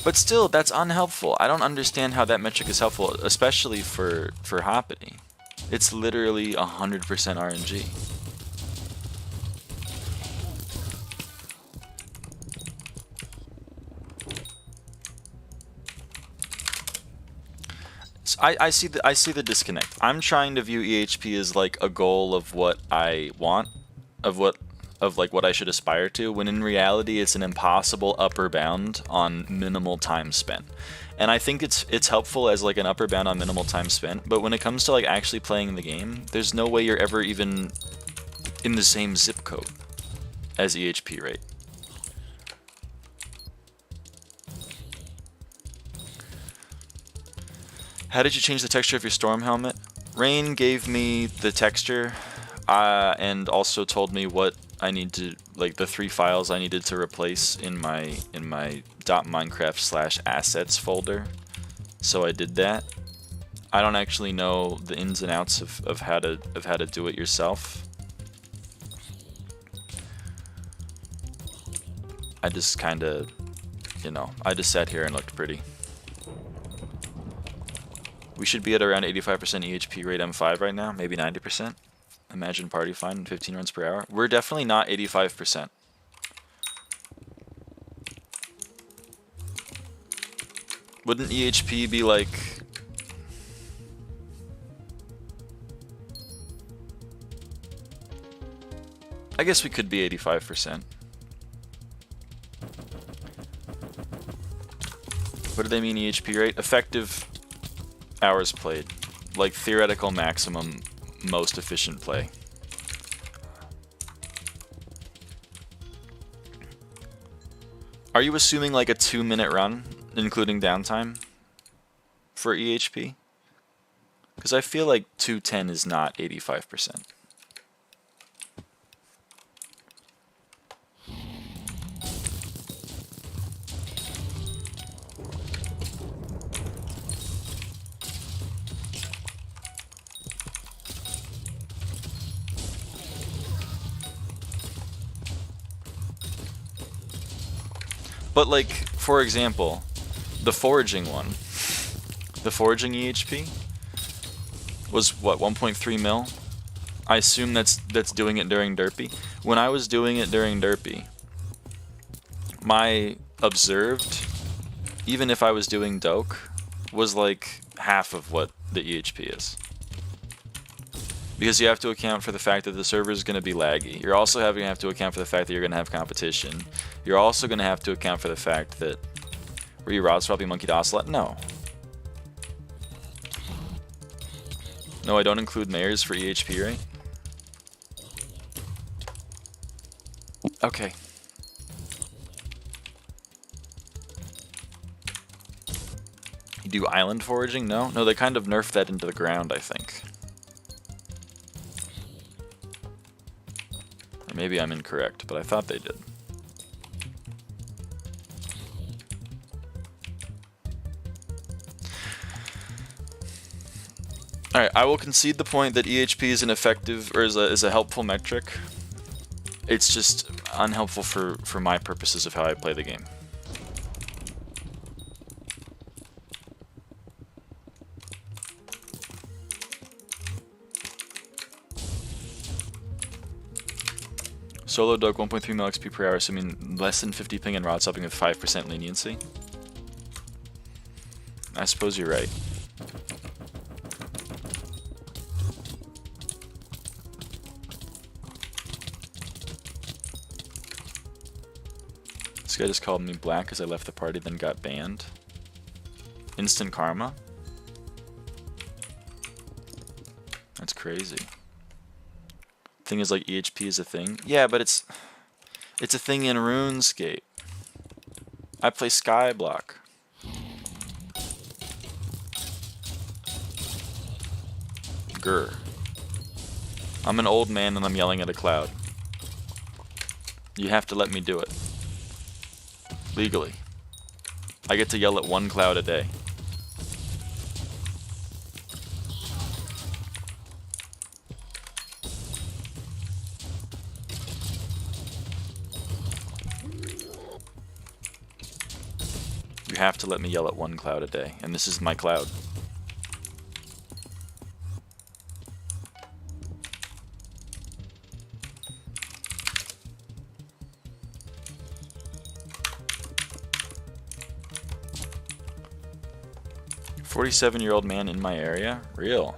But still, that's unhelpful. I don't understand how that metric is helpful, especially for Hoppity. It's literally 100% RNG. So I see the disconnect. I'm trying to view EHP as like a goal of what I want, of what I should aspire to, when in reality it's an impossible upper bound on minimal time spent. And I think it's helpful as like an upper bound on minimal time spent, but when it comes to like actually playing the game, there's no way you're ever even in the same zip code as EHP rate. How did you change the texture of your storm helmet? Rain gave me the texture and also told me what I need to, like, the 3 files I needed to replace in my .minecraft/assets folder. So I did that. I don't actually know the ins and outs of how to do it yourself. I just kind of, you know, I just sat here and looked pretty. We should be at around 85% EHP rate M5 right now, maybe 90%. Imagine party fine, 15 runs per hour. We're definitely not 85%. Wouldn't EHP be like... I guess we could be 85%. What do they mean EHP rate? Effective hours played. Like theoretical maximum, most efficient play. Are you assuming like a 2-minute run, including downtime, for EHP? Because I feel like 210 is not 85%. But like, for example, the foraging one, the foraging EHP was what, 1.3 mil? I assume that's doing it during derpy. When I was doing it during derpy, my observed, even if I was doing doke, was like half of what the EHP is. Because you have to account for the fact that the server is going to be laggy. You're also having to have to account for the fact that you're going to have competition. You're also going to have to account for the fact that... Were you Rod swapping Monkey to Ocelot? No. No, I don't include mayors for EHP, right? Okay. You do island foraging? No? No, they kind of nerfed that into the ground, I think. Or maybe I'm incorrect, but I thought they did. Alright, I will concede the point that EHP is an effective, or is a helpful metric. It's just unhelpful for my purposes of how I play the game. Solo doke 1.3 mil XP per hour, assuming less than 50 ping and rod stopping with 5% leniency. I suppose you're right. This guy just called me black because I left the party, then got banned. Instant karma? That's crazy. Thing is, like, EHP is a thing. Yeah, but it's a thing in RuneScape. I play Skyblock. Grr. I'm an old man and I'm yelling at a cloud. You have to let me do it. Legally. I get to yell at one cloud a day. You have to let me yell at one cloud a day, and this is my cloud. "47-year-old man in my area? Real.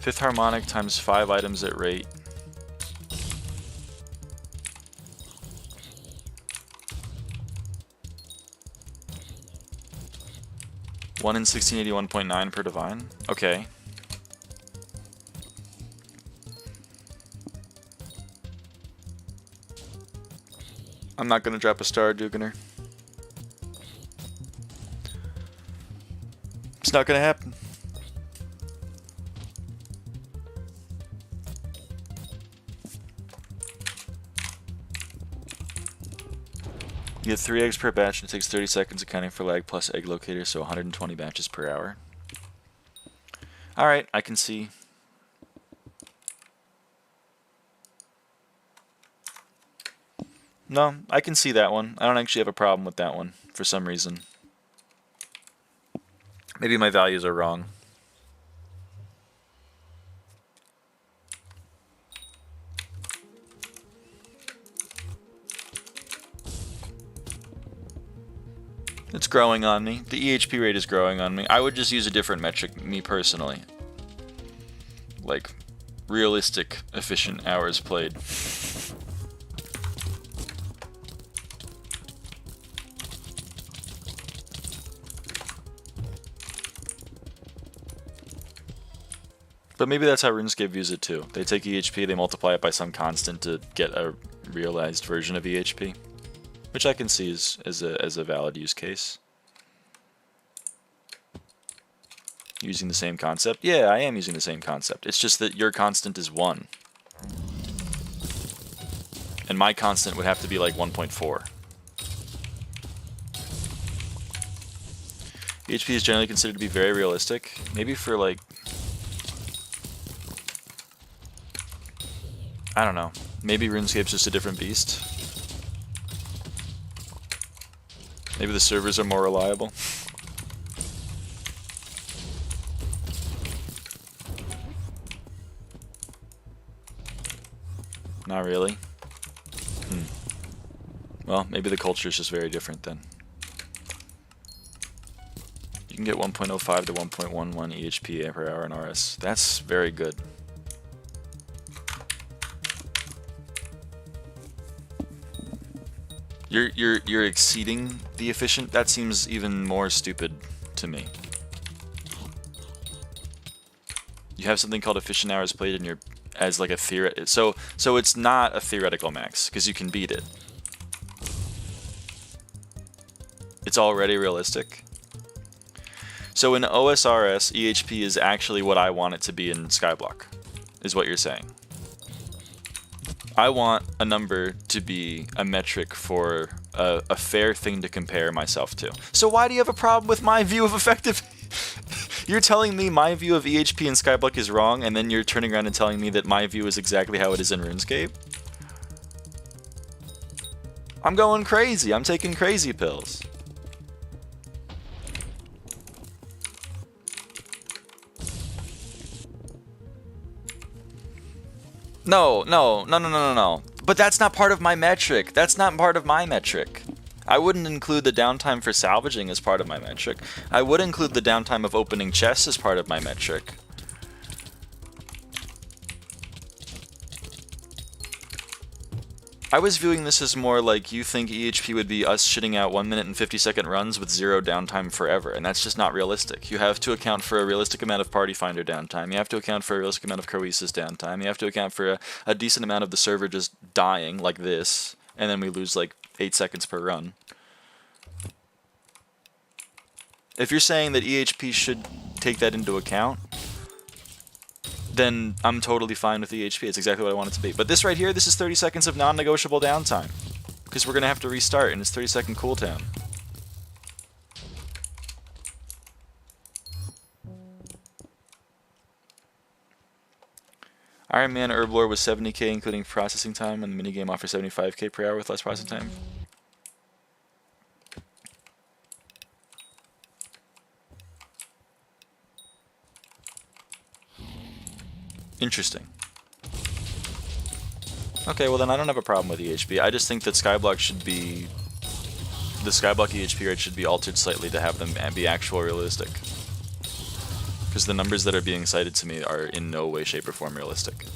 5th harmonic times 5 items at rate. One in 1681.9 per divine? Okay. I'm not gonna drop a star, Duganer. It's not gonna happen. You get 3 eggs per batch and it takes 30 seconds accounting for lag plus egg locator, so 120 batches per hour. Alright, I can see. No, I can see that one. I don't actually have a problem with that one for some reason. Maybe my values are wrong. It's growing on me. The EHP rate is growing on me. I would just use a different metric, me personally. Like, realistic, efficient hours played. But maybe that's how RuneScape views it too. They take EHP, they multiply it by some constant to get a realized version of EHP. Which I can see as a valid use case. Using the same concept? Yeah, I am using the same concept. It's just that your constant is 1. And my constant would have to be like 1.4. EHP is generally considered to be very realistic. Maybe for like... I don't know. Maybe RuneScape's just a different beast. Maybe the servers are more reliable. Not really. Well, maybe the culture is just very different then. You can get 1.05 to 1.11 EHP per hour in RS. That's very good. You're exceeding the efficient. That seems even more stupid to me. You have something called efficient hours played in your as like a theoret. So it's not a theoretical max because you can beat it. It's already realistic. So in OSRS, EHP is actually what I want it to be in Skyblock, is what you're saying. I want a number to be a metric for a fair thing to compare myself to. So why do you have a problem with my view of effective? You're telling me my view of EHP in Skyblock is wrong, and then you're turning around and telling me that my view is exactly how it is in RuneScape? I'm going crazy. I'm taking crazy pills. No. But that's not part of my metric. That's not part of my metric. I wouldn't include the downtime for salvaging as part of my metric. I would include the downtime of opening chests as part of my metric. I was viewing this as more like you think EHP would be us shitting out 1 minute and 50-second runs with 0 downtime forever, and that's just not realistic. You have to account for a realistic amount of Party Finder downtime, you have to account for a realistic amount of Croesus downtime, you have to account for a decent amount of the server just dying, like this, and then we lose like 8 seconds per run. If you're saying that EHP should take that into account, then I'm totally fine with EHP. It's exactly what I want it to be. But this right here, this is 30 seconds of non-negotiable downtime. Because we're going to have to restart, and it's 30-second cooldown. Iron Man Herblore was 70k including processing time, and the minigame offers 75k per hour with less processing time. Interesting. Okay, well then I don't have a problem with EHP. I just think that Skyblock should be... the Skyblock EHP rate should be altered slightly to have them be actual realistic. Because the numbers that are being cited to me are in no way, shape, or form realistic.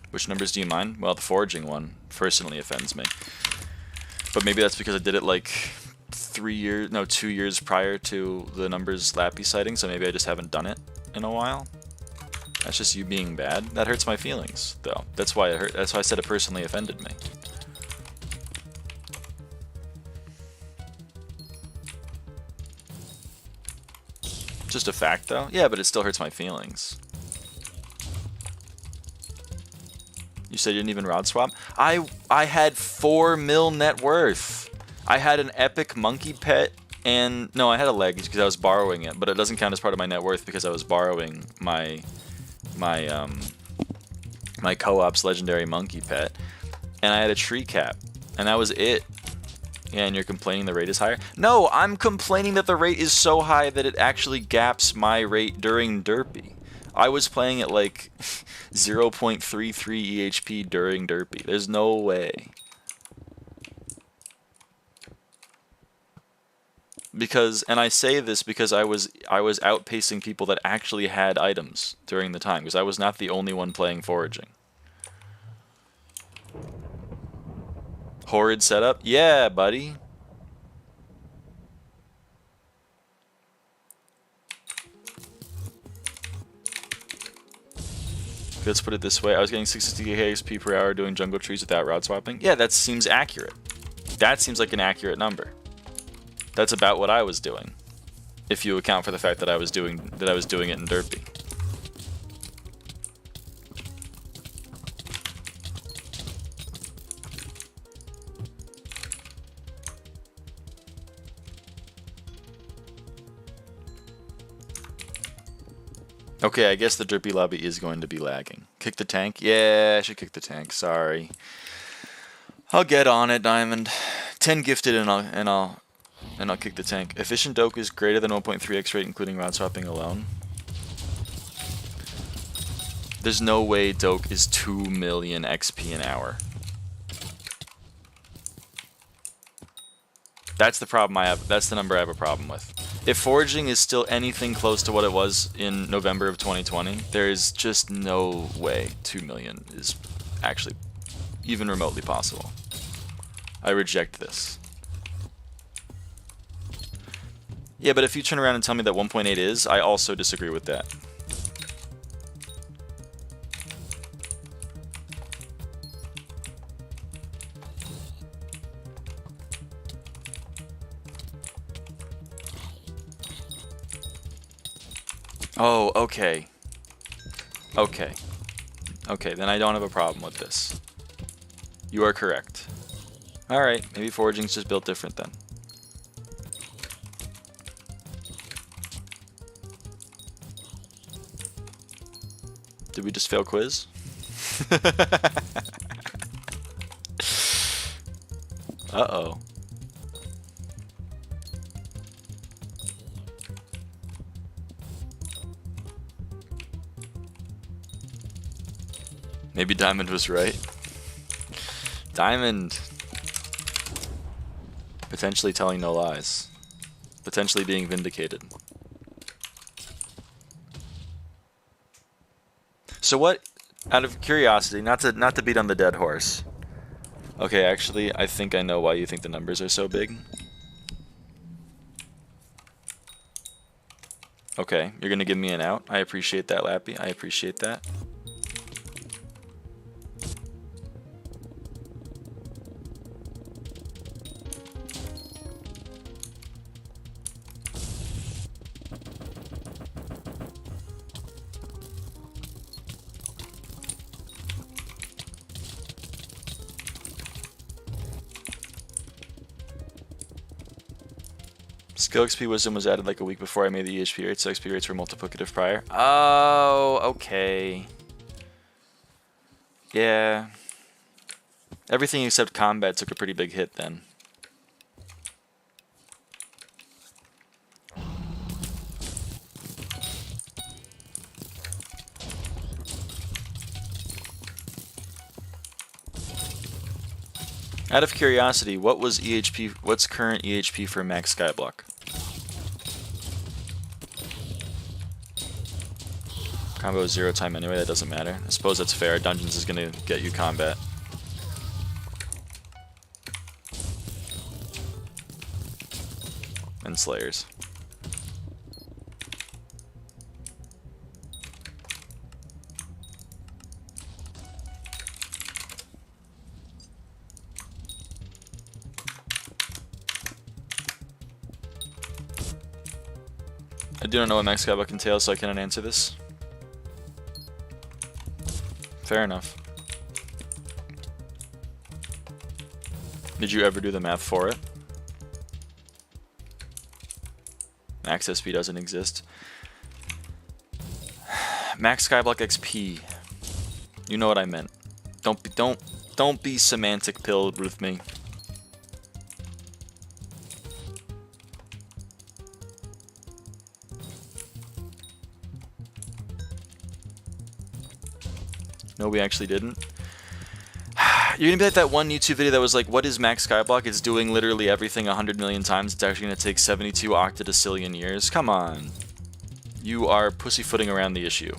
Which numbers do you mind? Well, the foraging one personally offends me. But maybe that's because I did it like 2 years prior to the numbers Lappy citing, so maybe I just haven't done it in a while. That's just you being bad. That hurts my feelings, though. That's why it hurt. That's why I said it personally offended me. Just a fact, though. Yeah, but it still hurts my feelings. You said you didn't even rod swap? I had 4 mil net worth. I had an epic monkey pet, and no, I had a leg because I was borrowing it, but it doesn't count as part of my net worth because I was borrowing my co-op's legendary monkey pet, and I had a tree cap, and that was it. Yeah, and you're complaining the rate is higher? No, I'm complaining that the rate is so high that it actually gaps my rate during derpy. I was playing at like 0.33 EHP during derpy. There's no way. Because, and I say this because I was outpacing people that actually had items during the time, because I was not the only one playing foraging. Horrid setup? Yeah, buddy. Let's put it this way. I was getting 60 XP per hour doing jungle trees without rod swapping. Yeah, that seems accurate. That seems like an accurate number. That's about what I was doing, if you account for the fact that I was doing it in derpy. Okay, I guess the derpy lobby is going to be lagging. Kick the tank? Yeah, I should kick the tank. Sorry. I'll get on it, Diamond. 10 gifted, and I'll kick the tank. Efficient doke is greater than 1.3x rate, including rod swapping alone. There's no way doke is 2 million XP an hour. That's the problem I have. That's the number I have a problem with. If foraging is still anything close to what it was in November of 2020, there is just no way 2 million is actually even remotely possible. I reject this. Yeah, but if you turn around and tell me that 1.8 is, I also disagree with that. Oh, okay. Okay. Okay, then I don't have a problem with this. You are correct. Alright, maybe foraging's just built different then. Did we just fail quiz? Uh-oh. Maybe Diamond was right. Diamond. Potentially telling no lies. Potentially being vindicated. So what, out of curiosity, not to beat on the dead horse. Okay, actually, I think I know why you think the numbers are so big. Okay, you're gonna give me an out. I appreciate that, Lappy. I appreciate that. Skill XP Wisdom was added like a week before I made the EHP rates, so XP rates were multiplicative prior. Oh, okay. Yeah. Everything except combat took a pretty big hit then. Out of curiosity, what was EHP? What's current EHP for max Skyblock? Combo is 0 time anyway, that doesn't matter. I suppose that's fair. Dungeons is gonna get you combat. And Slayers. I do not know what max Skyblock entails, so I cannot answer this. Fair enough. Did you ever do the math for it? Max SP doesn't exist. Max Skyblock XP. You know what I meant. Don't be semantic pilled with me. No, we actually didn't. You're gonna be like that one YouTube video that was like, what is Max Skyblock? It's doing literally everything 100 million times. It's actually gonna take 72 octodecillion years. Come on. You are pussyfooting around the issue.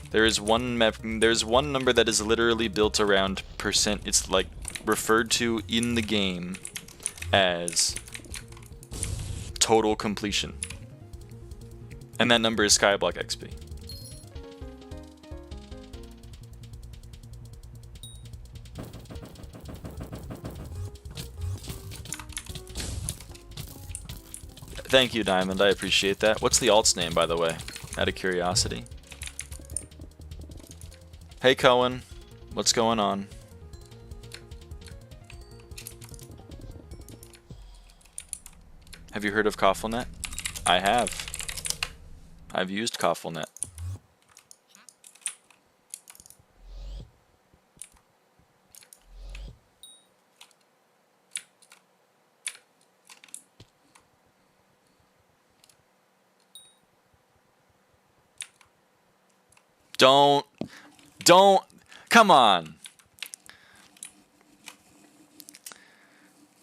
There's one number that is literally built around percent. It's like referred to in the game as total completion. And that number is Skyblock XP. Thank you, Diamond. I appreciate that. What's the alt's name, by the way? Out of curiosity. Hey, Cohen. What's going on? Have you heard of Cofflenet? I have. I've used Cofflenet. Don't, come on.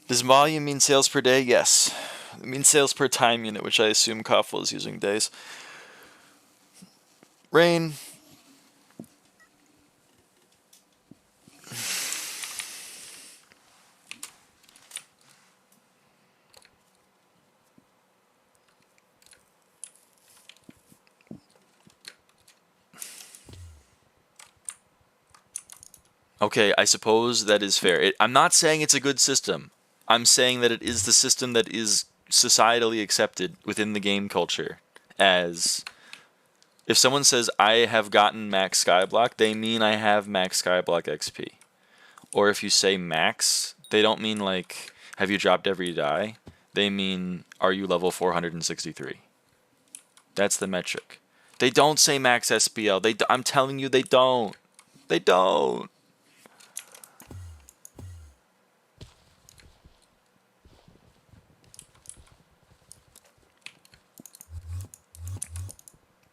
Does volume mean sales per day? Yes. It means sales per time unit, which I assume Koffel is using days. Rain. Okay, I suppose that is fair. I'm not saying it's a good system. I'm saying that it is the system that is societally accepted within the game culture. As if someone says, I have gotten max Skyblock, they mean I have max Skyblock XP. Or if you say max, they don't mean like, have you dropped every die? They mean, are you level 463? That's the metric. They don't say max SPL. I'm telling you, they don't. They don't.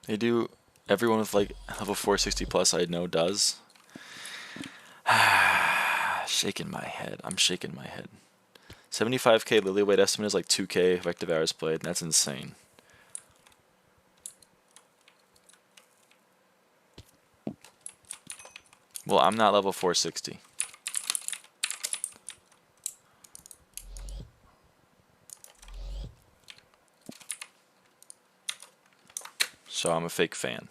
They do. Everyone with like level 460 plus I know does. Shaking my head. I'm shaking my head. 75k Lily Weight estimate is like 2k effective hours played. That's insane. Well, I'm not level 460. So I'm a fake fan.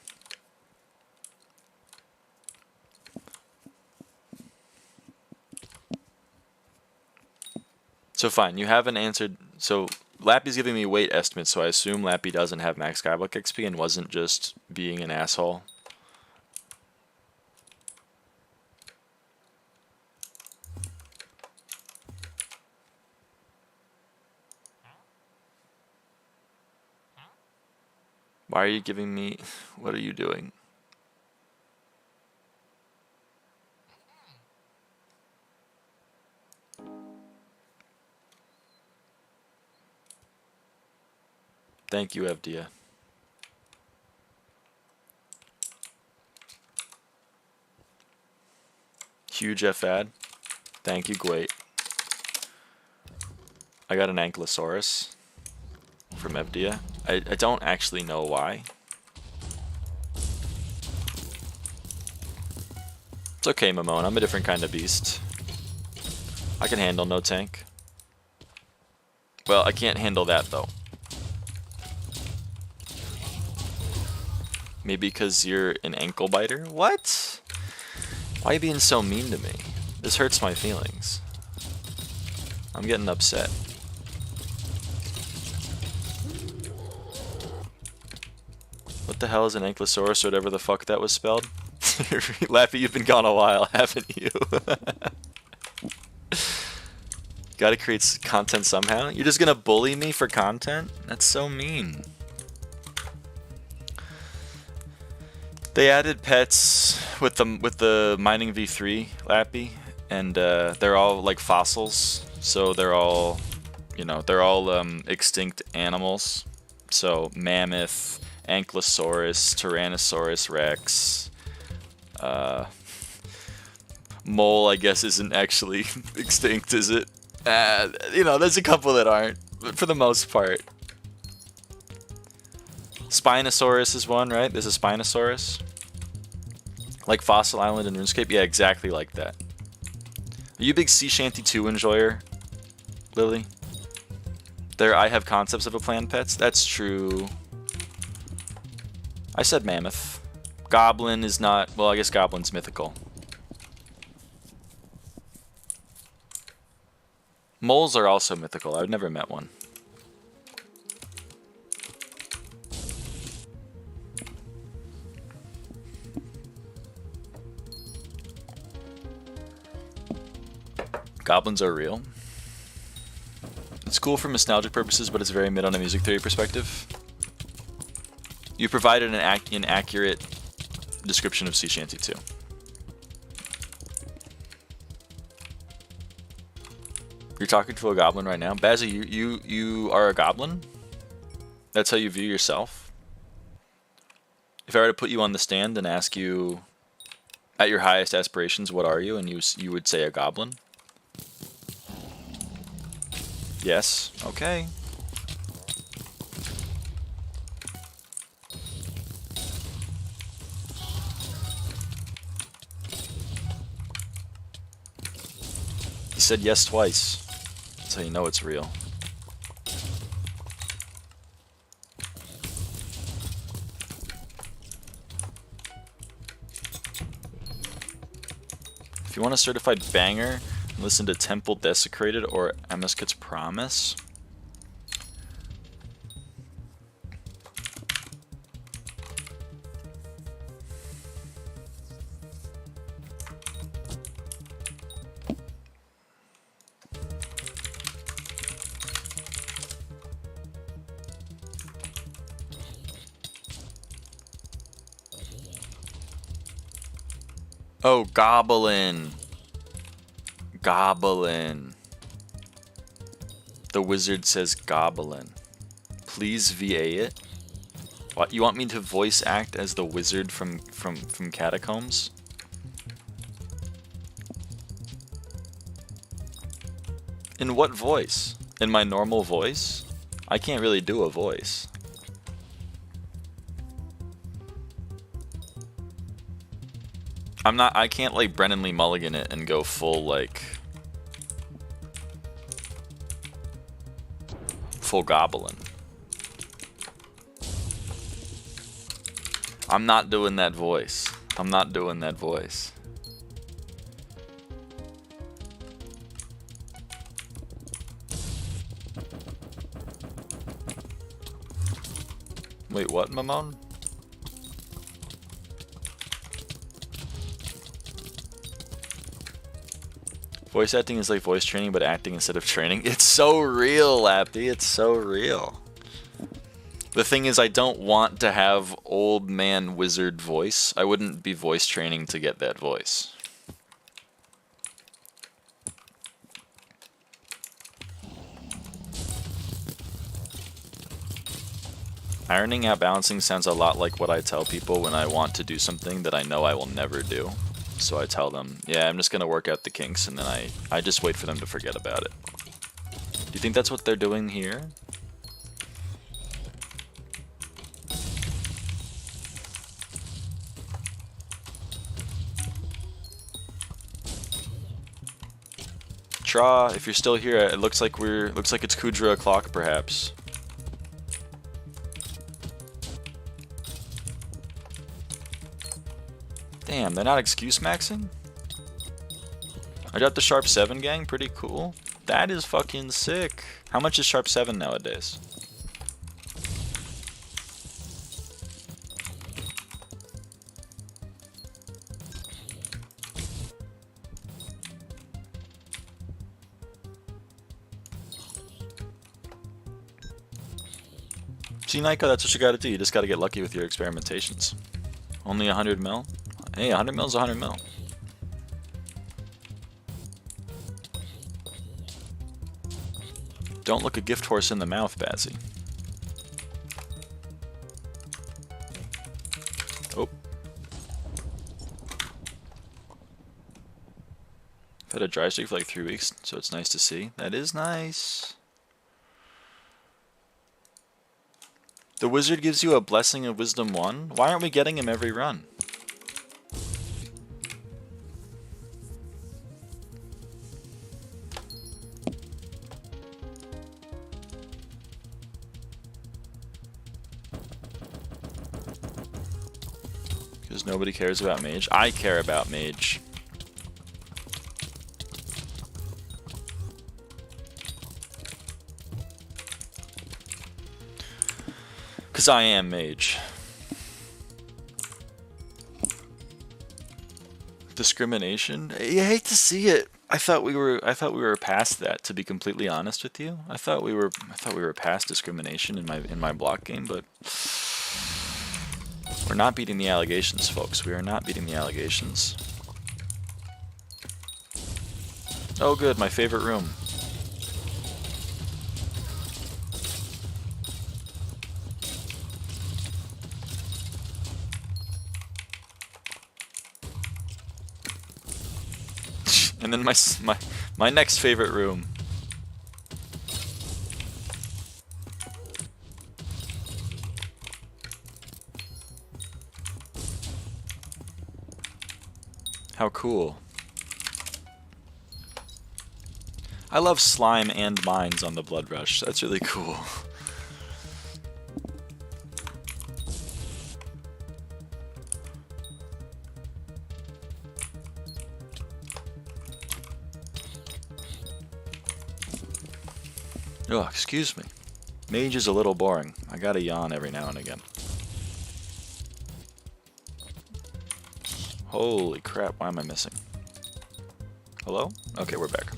So fine, you haven't answered. So Lappy's giving me weight estimates, so I assume Lappy doesn't have max Skyblock XP and wasn't just being an asshole. Why are you giving me... What are you doing? Thank you, Evdia. Huge F-ad. Thank you, Gwait. I got an Ankylosaurus from Evdia. I don't actually know why. It's okay, Mamone. I'm a different kind of beast. I can handle no tank. Well, I can't handle that, though. Maybe because you're an ankle biter? What? Why are you being so mean to me? This hurts my feelings. I'm getting upset. What the hell is an Ankylosaurus or whatever the fuck that was spelled? Lappy, you've been gone a while, haven't you? Gotta create content somehow. You're just gonna bully me for content? That's so mean. They added pets with the mining v3 Lappy, and they're all like fossils, so they're all, you know, they're all extinct animals. So mammoth, ankylosaurus, tyrannosaurus rex, mole I guess isn't actually extinct, is it? You know, there's a couple that aren't, but for the most part. Spinosaurus is one, right? There's a Spinosaurus. Like Fossil Island and RuneScape? Yeah, exactly like that. Are you a big Sea Shanty 2 enjoyer, Lily? There, I have concepts of a planned pets. That's true. I said mammoth. Goblin is not... Well, I guess Goblin's mythical. Moles are also mythical. I've never met one. Goblins are real. It's cool for nostalgic purposes, but it's very mid on a music theory perspective. You provided an inaccurate description of Sea Shanty 2. You're talking to a goblin right now? Bazzy, you are a goblin? That's how you view yourself? If I were to put you on the stand and ask you, at your highest aspirations, what are you? And you would say a goblin? Yes. Okay. You said yes twice. That's how you know it's real. If you want a certified banger, listen to Temple Desecrated or Amiskut's Promise. Oh, Goblin. Goblin. The wizard says Goblin. Please VA it. What, you want me to voice act as the wizard from Catacombs? In what voice? In my normal voice? I can't really do a voice. I can't like Brennan Lee Mulligan it and go full like... full Goblin. I'm not doing that voice. I'm not doing that voice. Wait, what, Mamon? Voice acting is like voice training, but acting instead of training. It's so real, Lappy. It's so real. The thing is, I don't want to have old man wizard voice. I wouldn't be voice training to get that voice. Ironing out balancing sounds a lot like what I tell people when I want to do something that I know I will never do. So I tell them, yeah, I'm just going to work out the kinks, and then I just wait for them to forget about it. Do you think that's what they're doing here? Tra, if you're still here, it looks like it's Kudra o'clock, perhaps. Damn, they're not excuse maxing? I got the Sharp 7 gang, pretty cool. That is fucking sick. How much is Sharp 7 nowadays? See, Naiko, that's what you gotta do. You just gotta get lucky with your experimentations. Only 100 mil? Hey, 100 mil's 100 mil. Don't look a gift horse in the mouth, Bazzy. Oh. I've had a dry streak for like 3 weeks, so it's nice to see. That is nice. The wizard gives you a blessing of wisdom 1? Why aren't we getting him every run? Because nobody cares about mage. I care about mage. Because I am mage. Discrimination? You hate to see it. I thought we were past that, to be completely honest with you. I thought we were past discrimination in my block game, but we're not beating the allegations, folks. We are not beating the allegations. Oh good, my favorite room. And then my next favorite room. How cool. I love slime and mines on the Blood Rush. That's really cool. Oh, excuse me. Mage is a little boring. I gotta yawn every now and again. Holy crap, why am I missing? Hello? Okay, we're back.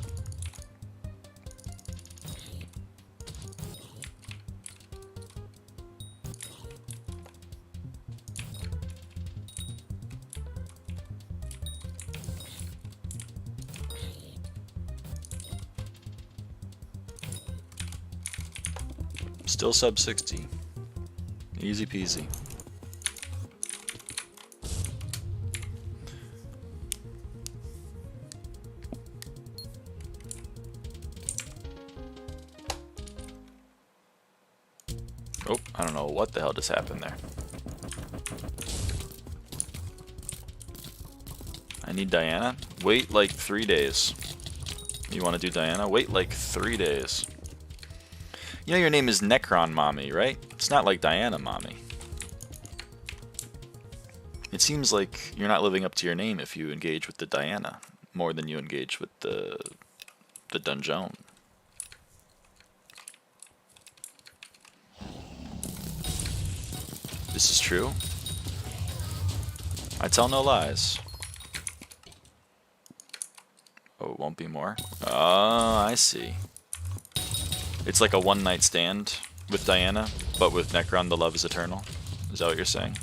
Still sub 60. Easy peasy. Oh, I don't know what the hell just happened there. I need Diana. Wait like 3 days. You want to do Diana? Wait like 3 days. You know your name is Necron Mommy, right? It's not like Diana Mommy. It seems like you're not living up to your name if you engage with the Diana more than you engage with the Dungeon. This is true. I tell no lies. Oh, it won't be more? Oh, I see. It's like a one-night stand with Diana, but with Necron, the love is eternal. Is that what you're saying?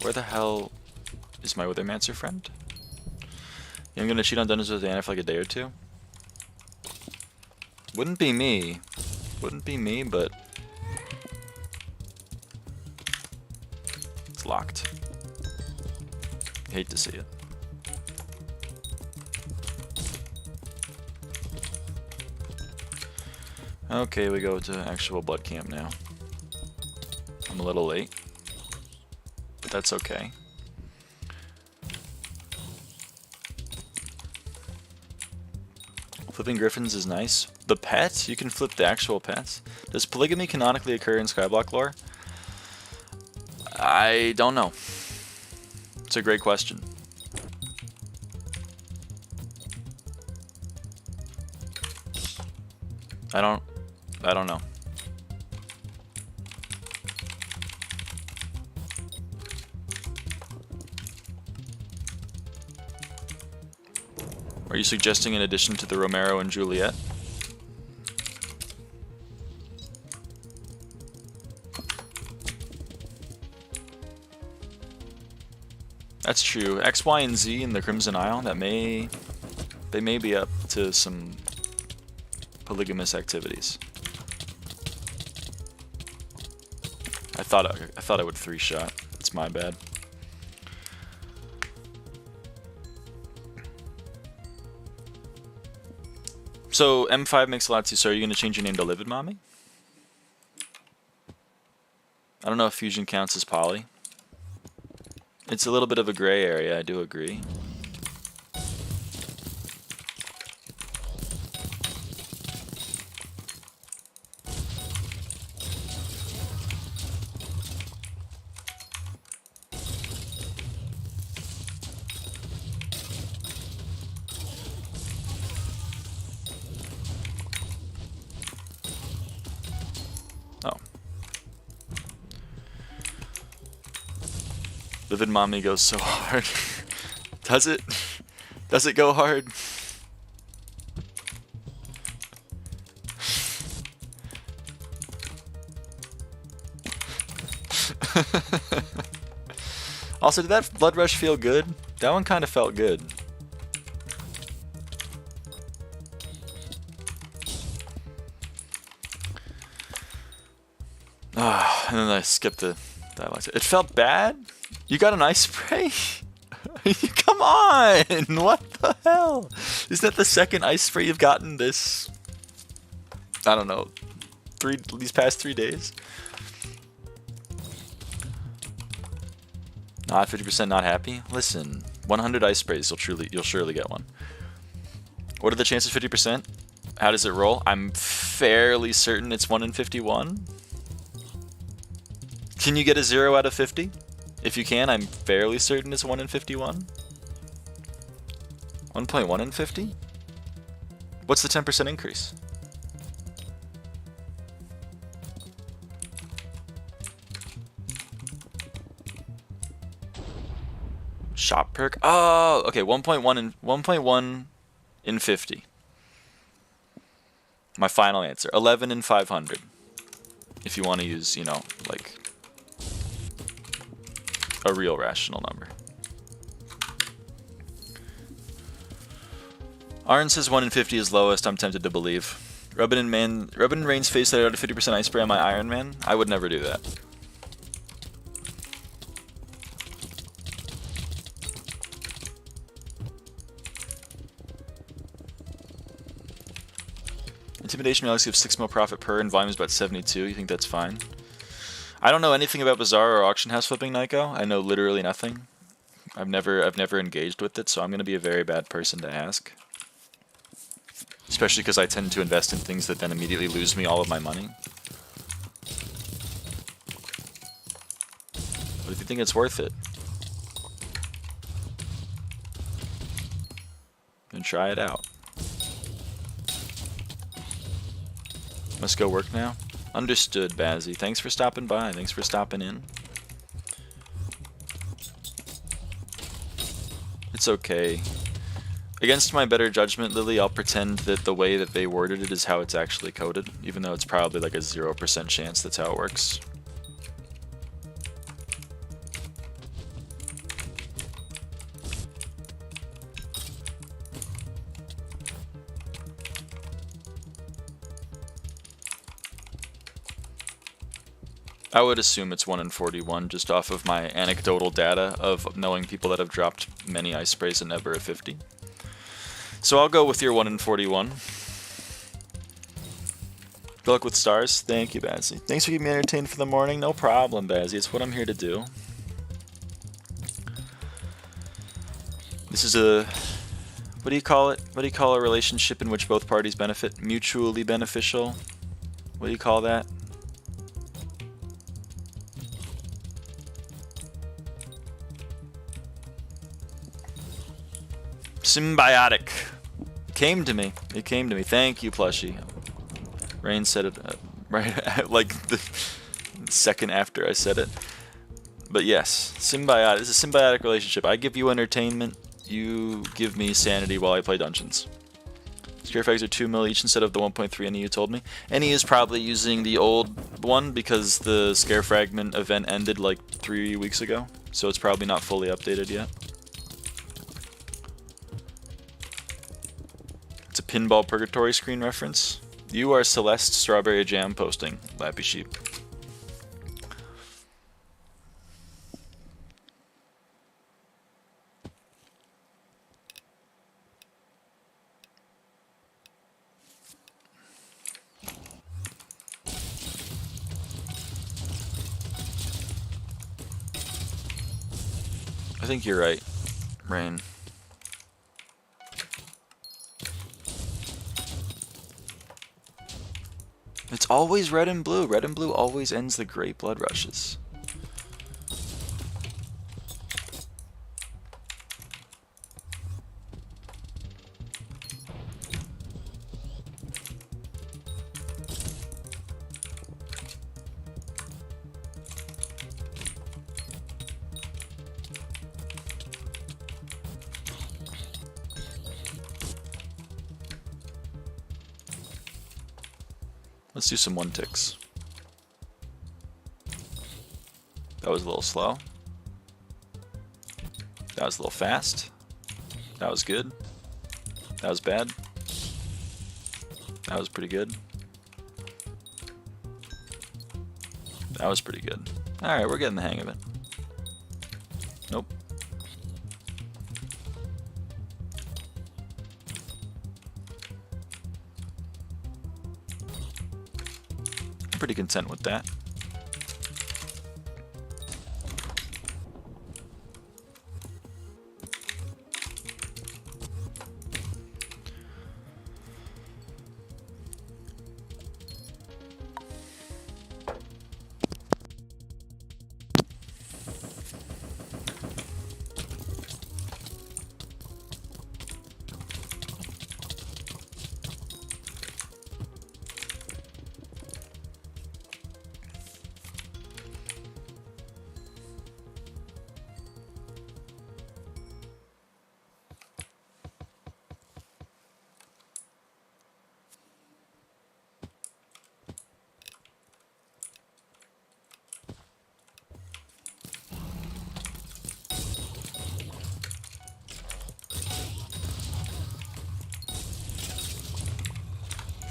Where the hell is my Withermancer friend? Yeah, I'm gonna cheat on Dungeons with Diana for like a day or two? Wouldn't be me. Wouldn't be me, but it's locked. Hate to see it. Okay, we go to actual blood camp now. I'm a little late, but that's okay. Flipping griffins is nice. The pet? You can flip the actual pets? Does polygamy canonically occur in Skyblock lore? I don't know. It's a great question. I don't know. Are you suggesting an addition to the Romero and Juliet? That's true. X, Y, and Z in the Crimson Isle, they may be up to some polygamous activities. I thought I would 3-shot. It's my bad. So M5 makes a lot to. So are you gonna change your name to Livid, mommy? I don't know if fusion counts as poly. It's a little bit of a gray area, I do agree. Oh. Livid mommy goes so hard. Does it? Does it go hard? Also, did that blood rush feel good? That one kind of felt good. And then I skipped the dialogue. It felt bad? You got an ice spray? Come on! What the hell? Is that the second ice spray you've gotten this... I don't know. These past 3 days? Not 50% not happy? Listen, 100 ice sprays, you'll surely get one. What are the chances? 50%? How does it roll? I'm fairly certain it's 1 in 51. Can you get a 0 out of 50? If you can, I'm fairly certain it's 1 in 51. 1.1 in 50? What's the 10% increase? Shop perk? Oh, okay, 1.1 in 50. My final answer. 11 in 500. If you want to use, you know, like a real rational number. Arn says 1 in 50 is lowest. I'm tempted to believe. Rubbin and Rain's face that I got a 50% ice spray on my Iron Man. I would never do that. Intimidation Alex gives 6 mil profit per and volume is about 72. You think that's fine? I don't know anything about Bazaar or auction house flipping, Naiko. I know literally nothing. I've never engaged with it, so I'm gonna be a very bad person to ask. Especially because I tend to invest in things that then immediately lose me all of my money. But if you think it's worth it, then try it out. Must go work now? Understood, Bazzy. Thanks for stopping by. Thanks for stopping in. It's okay. Against my better judgment, Lily, I'll pretend that the way that they worded it is how it's actually coded, even though it's probably like a 0% chance that's how it works. I would assume it's 1 in 41 just off of my anecdotal data of knowing people that have dropped many ice sprays and never a 50. So I'll go with your 1 in 41. Good luck with stars. Thank you, Bazzy. Thanks for keeping me entertained for the morning. No problem, Bazzy. It's what I'm here to do. This is a... what do you call it? What do you call a relationship in which both parties benefit? Mutually beneficial? What do you call that? Symbiotic. Came to me. It came to me. Thank you, plushie. Rain said it right like the second after I said it. But yes, symbiotic. It's a symbiotic relationship. I give you entertainment. you give me sanity while I play dungeons. Scare frags are 2 mil each instead of the 1.3 NE you told me. NE is probably using the old one because the scare fragment event ended like 3 weeks ago, so it's probably not fully updated yet. It's a pinball purgatory screen reference. You are Celeste Strawberry Jam posting, Lappy Sheep. I think you're right, Rain. It's always red and blue. Red and blue always ends the great blood rushes. Let's do some 1-ticks. That was a little slow. That was a little fast. That was good. That was bad. That was pretty good. That was pretty good. Alright, we're getting the hang of it. Nope. Pretty content with that.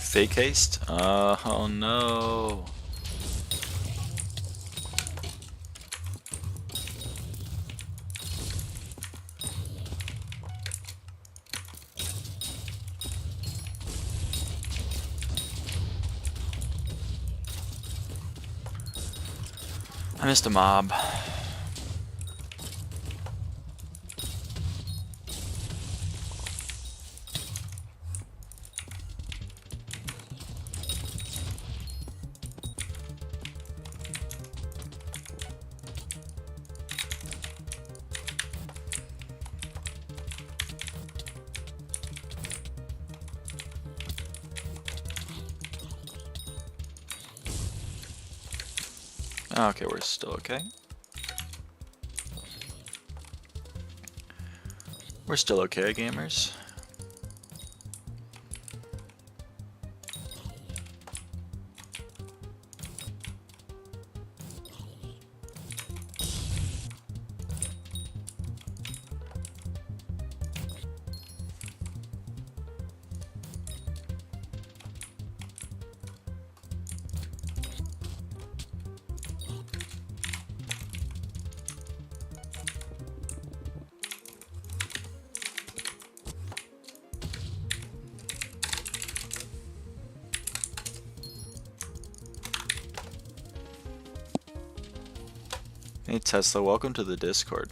Fake haste? Oh no. I missed a mob. Okay, we're still okay. We're still okay, gamers. Hey Tesla, welcome to the Discord.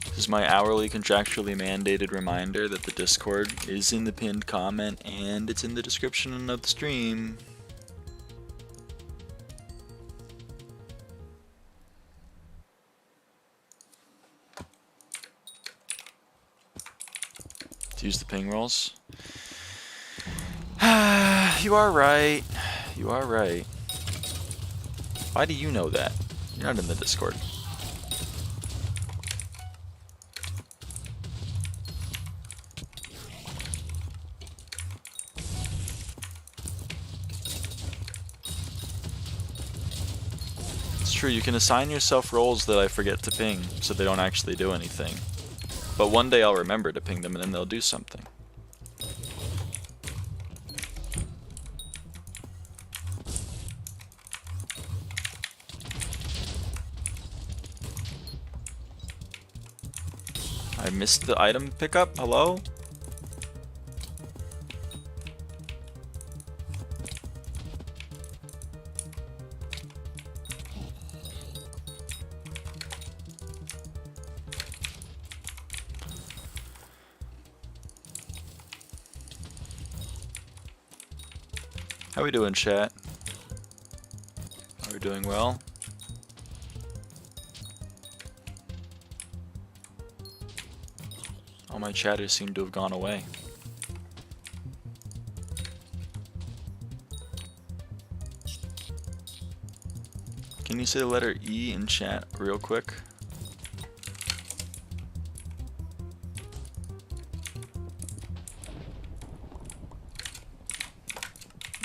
This is my hourly contractually mandated reminder that the Discord is in the pinned comment and it's in the description of the stream. To use the ping rolls. You are right. You are right. Why do you know that? You're not in the Discord. It's true, you can assign yourself roles that I forget to ping, so they don't actually do anything. But one day I'll remember to ping them and then they'll do something. I missed the item pickup, hello? How we doing, chat? Are we doing well? All my chatters seem to have gone away. Can you say the letter E in chat real quick?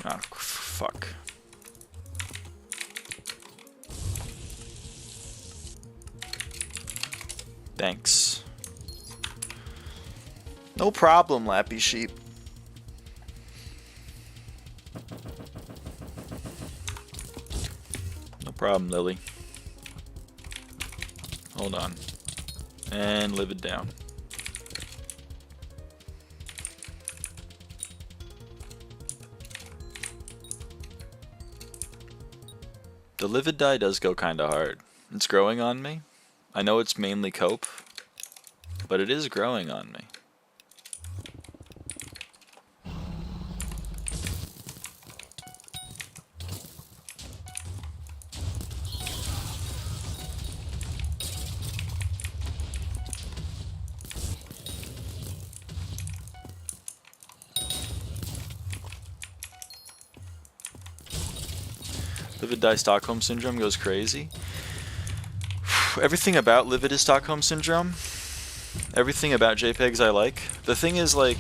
Ah, fuck. Thanks. No problem, Lappy Sheep. No problem, Lily. Hold on. And Livid down. The Livid die does go kinda hard. It's growing on me. I know it's mainly cope, but it is growing on me. Livid die Stockholm Syndrome goes crazy. Everything about Livid is Stockholm Syndrome. Everything about JPEGs I like. The thing is, like,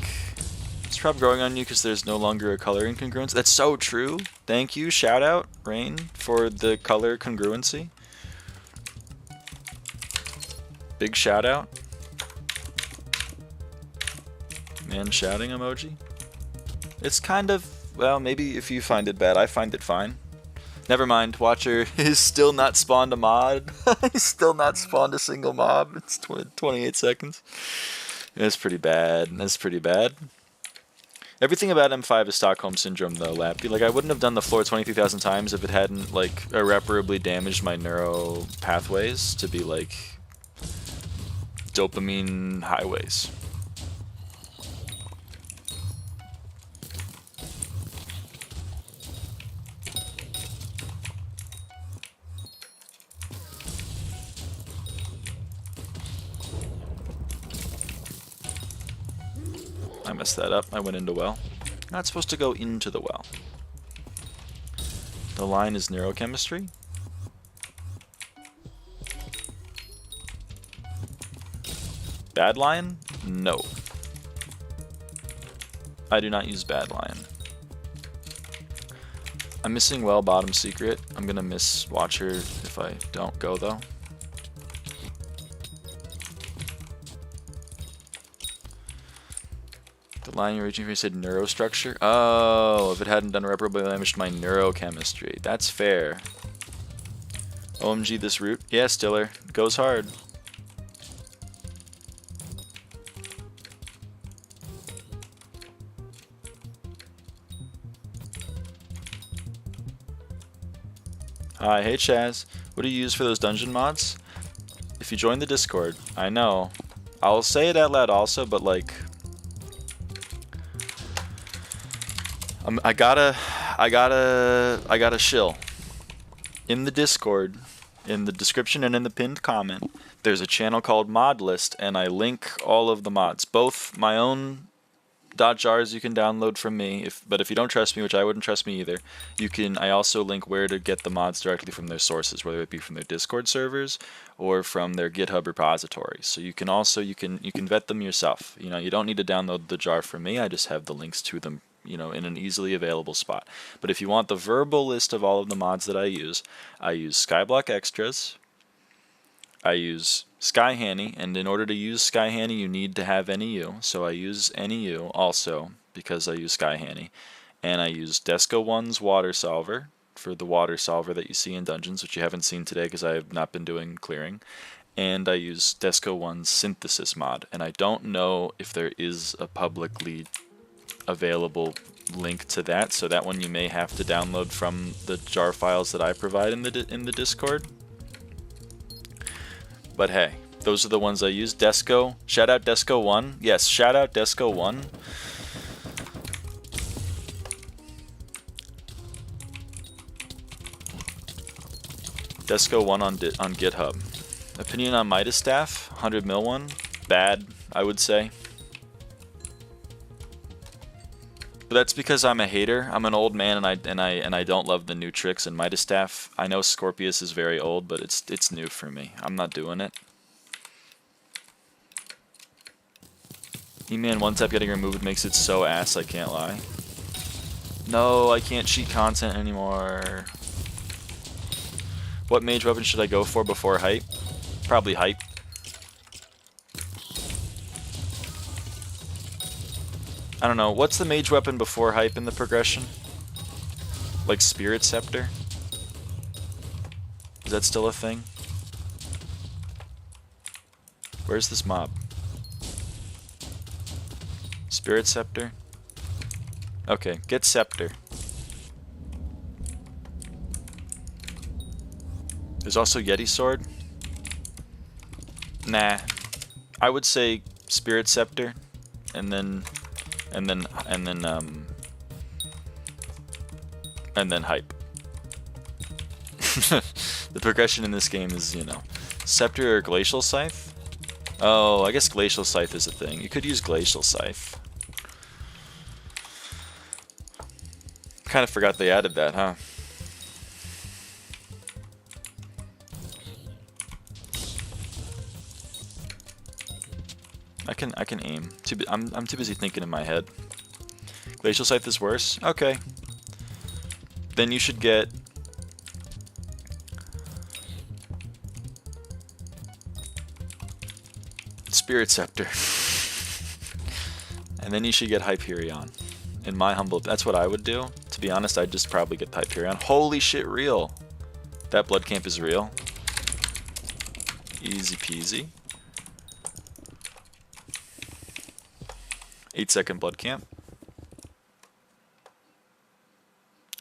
it's probably growing on you because there's no longer a color incongruence. That's so true. Thank you, shout out, Rain, for the color congruency. Big shout out. Man shouting emoji. It's kind of, well, maybe if you find it bad, I find it fine. Never mind, Watcher is still not spawned a mod. He's still not spawned a single mob. It's 28 seconds. That's pretty bad. That's pretty bad. Everything about M5 is Stockholm Syndrome, though, Lappy. Like, I wouldn't have done the floor 23,000 times if it hadn't, like, irreparably damaged my neuro pathways to be, like, dopamine highways. I messed that up. I went into well. Not supposed to go into the well. The line is neurochemistry. Bad lion? No. I do not use bad lion. I'm missing well bottom secret. I'm gonna miss Watcher if I don't go though. The line you're reaching for, you said neurostructure? Oh, if it hadn't done irreparable damage to my neurochemistry. That's fair. OMG, this route? Yeah, Stiller. Goes hard. Hi, hey Chaz. What do you use for those dungeon mods? If you join the Discord, I know. I'll say it out loud also, but like... I gotta shill. In the Discord, in the description and in the pinned comment, there's a channel called Mod List, and I link all of the mods. Both my own .jars you can download from me. But if you don't trust me, which I wouldn't trust me either, you can. I also link where to get the mods directly from their sources, whether it be from their Discord servers or from their GitHub repository. So you can also you can vet them yourself. You know, you don't need to download the jar from me. I just have the links to them, you know, in an easily available spot. But if you want the verbal list of all of the mods that I use Skyblock extras. I use SkyHanny, and in order to use SkyHanny, you need to have NEU. So I use NEU also because I use SkyHanny, and I use Desco1's water solver for the water solver that you see in dungeons, which you haven't seen today because I have not been doing clearing. And I use Desco1's synthesis mod, and I don't know if there is a publicly available link to that, so that one you may have to download from the jar files that I provide in the Discord. But hey, those are the ones I use. Desco, shout out Desco1. Yes, shout out Desco1. Desco1 on GitHub. Opinion on Midas staff, 100 mil one. Bad, I would say. But that's because I'm a hater. I'm an old man, and I don't love the new tricks in Midas staff. I know Scorpius is very old, but it's new for me. I'm not doing it. E-Man one tap getting removed makes it so ass. I can't lie. No, I can't cheat content anymore. What mage weapon should I go for before hype? Probably hype. I don't know, what's the mage weapon before hype in the progression? Like Spirit Scepter? Is that still a thing? Where's this mob? Spirit Scepter? Okay, get Scepter. There's also Yeti Sword? Nah. I would say Spirit Scepter, and then hype. The progression in this game is, you know, Scepter or Glacial Scythe? Oh, I guess Glacial Scythe is a thing. You could use Glacial Scythe. Kind of forgot they added that, huh? I can aim. I'm too busy thinking in my head. Glacial Scythe is worse? Okay. Then you should get Spirit Scepter. And then you should get Hyperion. In my humble, that's what I would do. To be honest, I'd just probably get Hyperion. Holy shit, real. That blood camp is real. Easy peasy. 8-second blood camp.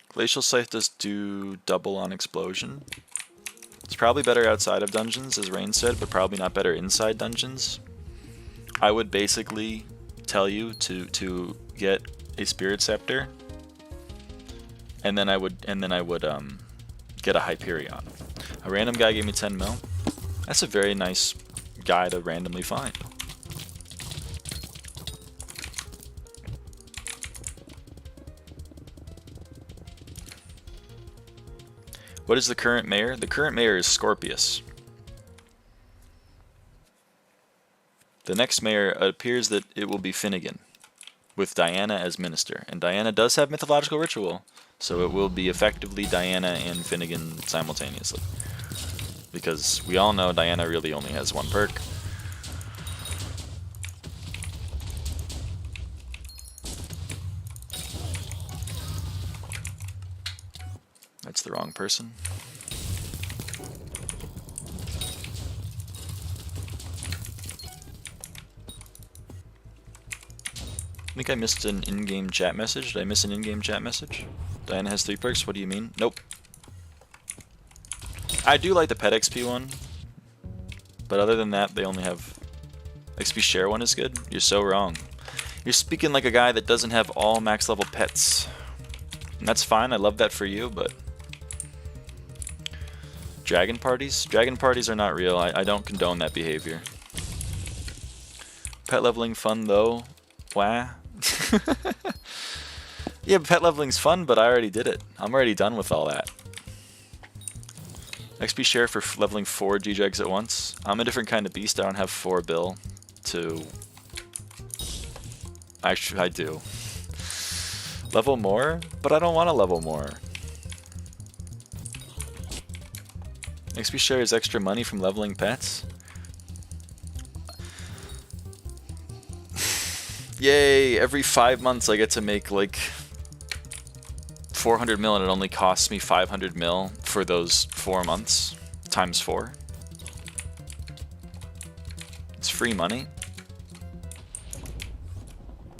Glacial Scythe does do double on explosion. It's probably better outside of dungeons, as Rain said, but probably not better inside dungeons. I would basically tell you to get a Spirit Scepter, and then I would get a Hyperion. A random guy gave me 10 mil. That's a very nice guy to randomly find. What is the current mayor? The current mayor is Scorpius. The next mayor, it appears that it will be Finnegan, with Diana as minister. And Diana does have mythological ritual, so it will be effectively Diana and Finnegan simultaneously. Because we all know Diana really only has one perk. That's the wrong person. I think I missed an in-game chat message. Did I miss an in-game chat message? Diana has 3 perks. What do you mean? Nope. I do like the pet XP one, but other than that, they only have... XP share one is good? You're so wrong. You're speaking like a guy that doesn't have all max level pets. And that's fine, I love that for you, but... Dragon parties? Dragon parties are not real. I don't condone that behavior. Pet leveling fun though. Wah. Yeah, pet leveling's fun, but I already did it. I'm already done with all that. XP share for leveling 4 G-Jags at once. I'm a different kind of beast. I don't have 4 bill to... Actually, I do. Level more? But I don't want to level more. XP share is extra money from leveling pets? Yay! Every 5 months I get to make like 400 mil and it only costs me 500 mil for those 4 months. Times 4. It's free money.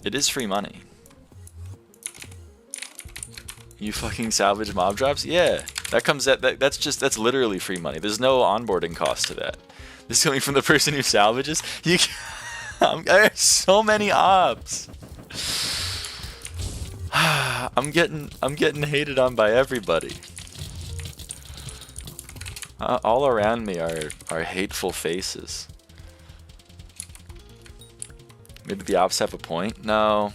It is free money. You fucking salvage mob drops? Yeah. That comes at that's literally free money. There's no onboarding cost to that. This is coming from the person who salvages. You there's so many ops. I'm getting hated on by everybody. All around me are hateful faces. Maybe the ops have a point? No.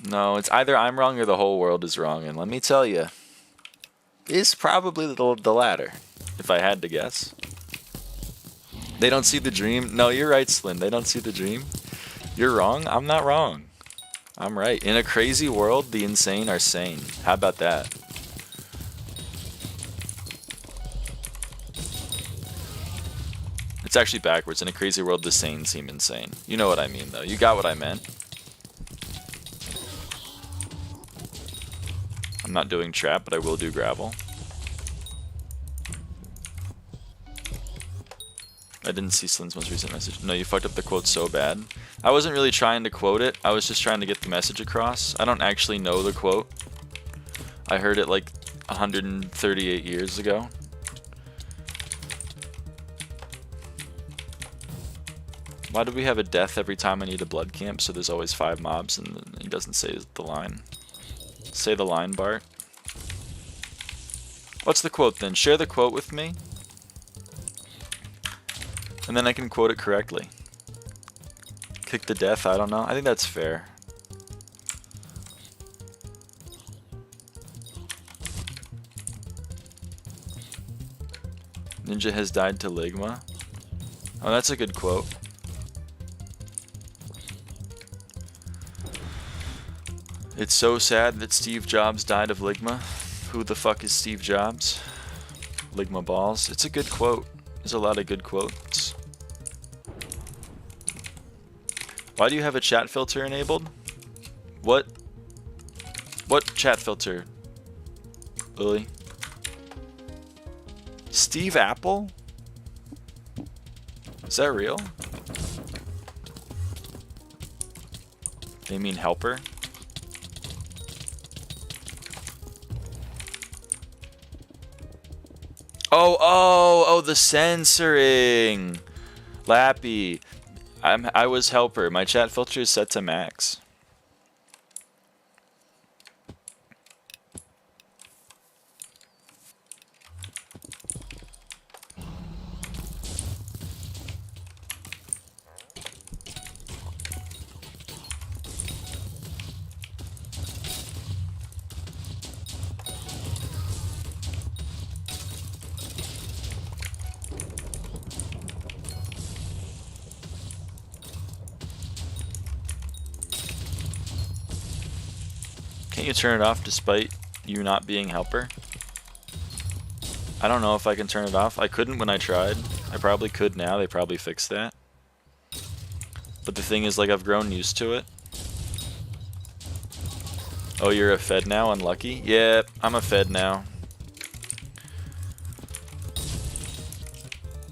No, it's either I'm wrong or the whole world is wrong, and let me tell you, it's probably the latter, if I had to guess. They don't see the dream? No, you're right, Slyn. They don't see the dream. You're wrong? I'm not wrong. I'm right. In a crazy world, the insane are sane. How about that? It's actually backwards. In a crazy world, the sane seem insane. You know what I mean, though. You got what I meant. I'm not doing trap, but I will do gravel. I didn't see Slyn's most recent message. No, you fucked up the quote so bad. I wasn't really trying to quote it. I was just trying to get the message across. I don't actually know the quote. I heard it like 138 years ago. Why do we have a death every time I need a blood camp? So there's always 5 mobs and he doesn't say the line. Say the line, Bart. What's the quote then? Share the quote with me. And then I can quote it correctly. Kick the death, I don't know. I think that's fair. Ninja has died to Ligma. Oh, that's a good quote. It's so sad that Steve Jobs died of Ligma. Who the fuck is Steve Jobs? Ligma balls. It's a good quote. There's a lot of good quotes. Why do you have a chat filter enabled? What chat filter? Lily? Steve Apple? Is that real? They mean helper? Oh, the censoring. Lappy. I was helper. My chat filter is set to max. Can't you turn it off despite you not being helper? I don't know if I can turn it off. I couldn't when I tried. I probably could now. They probably fixed that. But the thing is, like, I've grown used to it. Oh, you're a fed now? Unlucky? Yeah, I'm a fed now.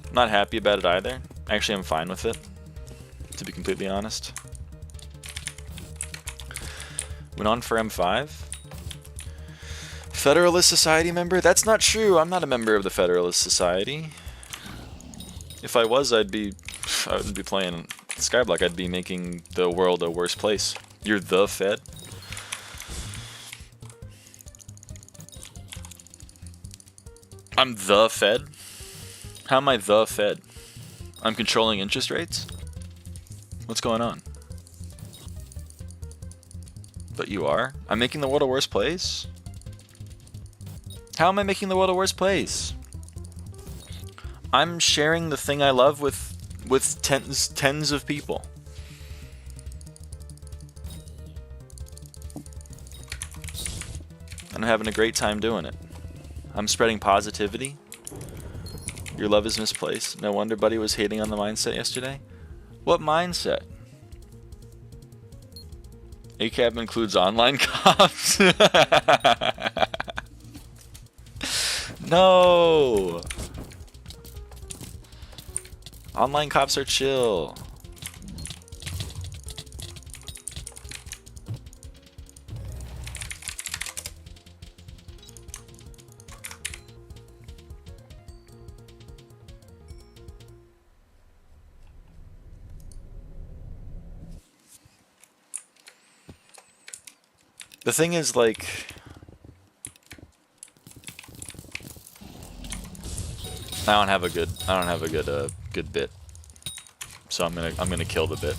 I'm not happy about it either. Actually, I'm fine with it, to be completely honest. Went on for M5. Federalist Society member? That's not true. I'm not a member of the Federalist Society. If I was, I wouldn't be playing Skyblock. I'd be making the world a worse place. You're the Fed? I'm the Fed? How am I the Fed? I'm controlling interest rates? What's going on? But you are? I'm making the world a worse place? How am I making the world a worse place? I'm sharing the thing I love with tens of people. And I'm having a great time doing it. I'm spreading positivity. Your love is misplaced. No wonder Buddy was hating on the mindset yesterday. What mindset? ACAB includes online cops? No! Online cops are chill. The thing is, like, I don't have a good bit, so I'm gonna kill the bit.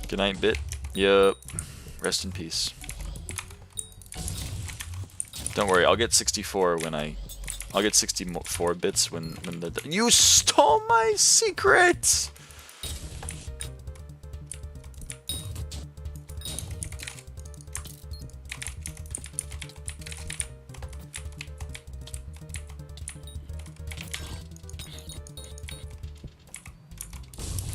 Good night, bit. Yup. Rest in peace. Don't worry, I'll get 64 when I'll get 64 bits when the... You stole my secret!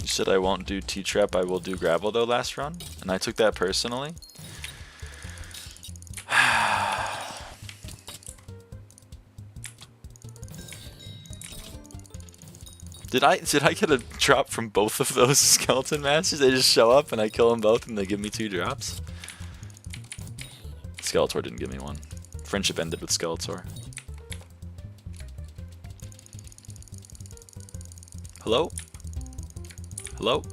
You said I won't do T-Trap, I will do Gravel though last run, and I took that personally. Did I get a drop from both of those skeleton masters? They just show up and I kill them both and they give me 2 drops? Skeletor didn't give me one. Friendship ended with Skeletor. Hello? Hello?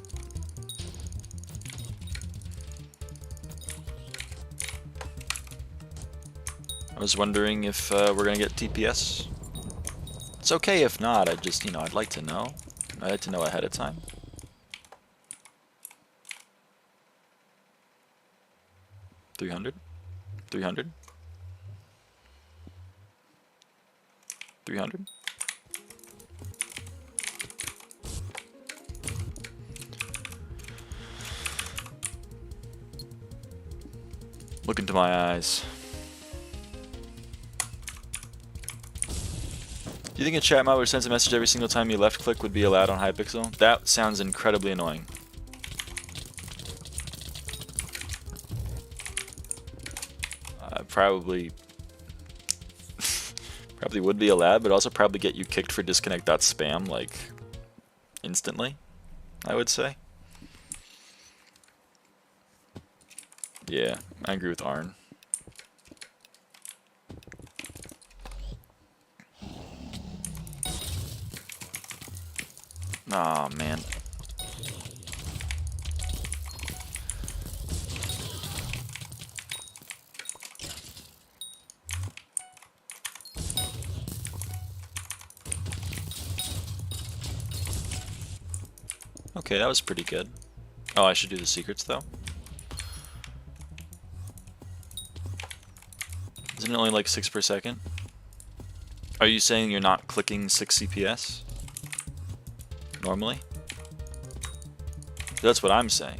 I was wondering if we're gonna get TPS. It's okay if not, I'd just, I'd like to know. I'd like to know ahead of time. $300? $300? $300? Look into my eyes. Do you think a chat mod which sends a message every single time you left click would be allowed on Hypixel? That sounds incredibly annoying. Probably would be allowed, but also probably get you kicked for disconnect.spam like instantly, I would say. Yeah, I agree with Arn. Aw, man. Okay, that was pretty good. Oh, I should do the secrets, though. Isn't it only like 6 per second? Are you saying you're not clicking 6 CPS? Normally? That's what I'm saying.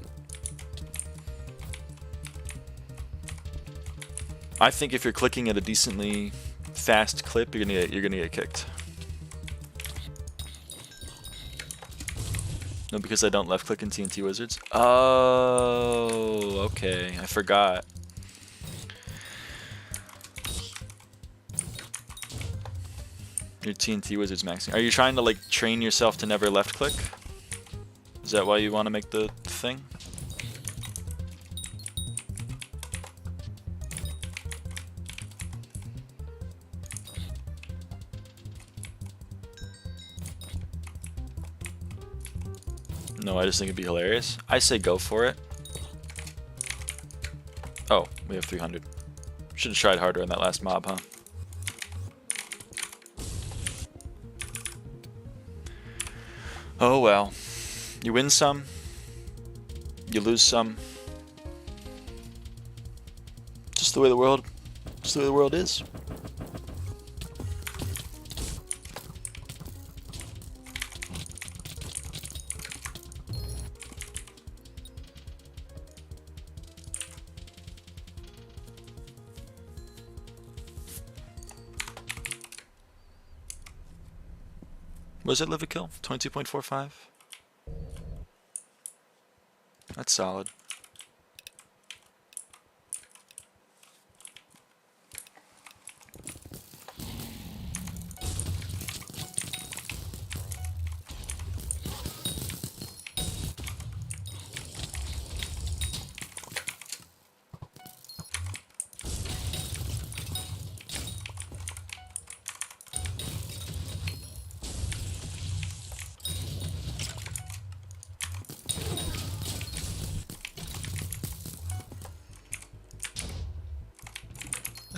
I think if you're clicking at a decently fast clip, you're gonna get kicked. No, because I don't left click in TNT Wizards. Oh, okay. I forgot. Your TNT Wizard's maxing. Are you trying to like train yourself to never left click? Is that why you want to make the thing? No, I just think it'd be hilarious. I say go for it. Oh, we have 300. Should have tried harder on that last mob, huh? Oh well. You win some, you lose some. Just the way the world is. Was it Livid kill? 22.45? That's solid.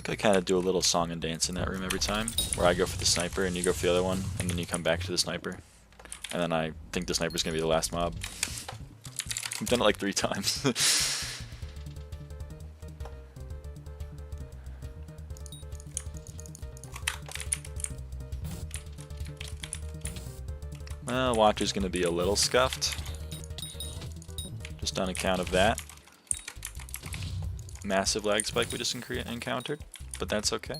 I kind of do a little song and dance in that room every time, where I go for the sniper and you go for the other one, and then you come back to the sniper, and then I think the sniper's gonna be the last mob. I've done it like 3 times. Well, Watcher's gonna be a little scuffed, just on account of that massive lag spike we just encountered. But that's okay.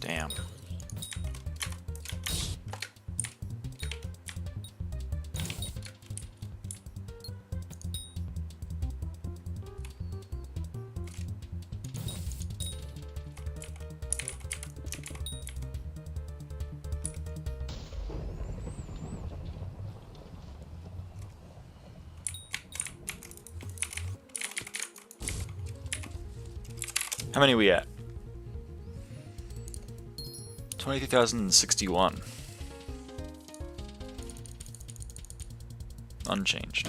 Damn. How many are we at? 23,061. Unchanged.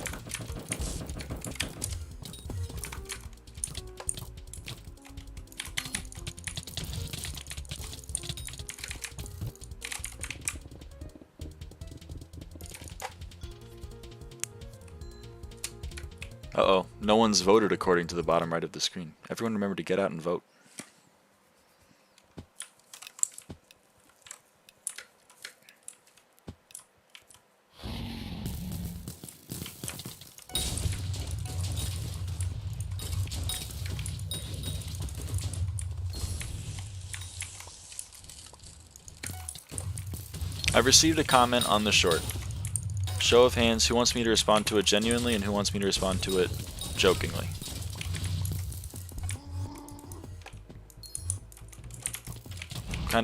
Uh-oh, no one's voted according to the bottom right of the screen. Everyone remember to get out and vote. I've received a comment on the short. Show of hands, who wants me to respond to it genuinely and who wants me to respond to it jokingly?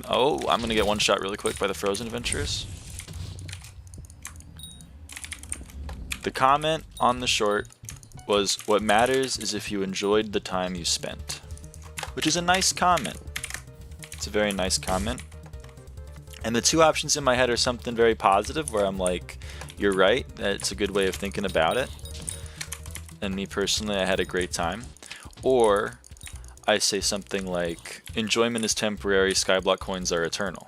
Oh, I'm gonna get one shot really quick by the Frozen Adventurers. The comment on the short was, what matters is if you enjoyed the time you spent. Which is a nice comment. It's a very nice comment. And the 2 options in my head are something very positive, where I'm like, you're right, that's a good way of thinking about it. And me personally, I had a great time. Or I say something like, enjoyment is temporary, Skyblock coins are eternal.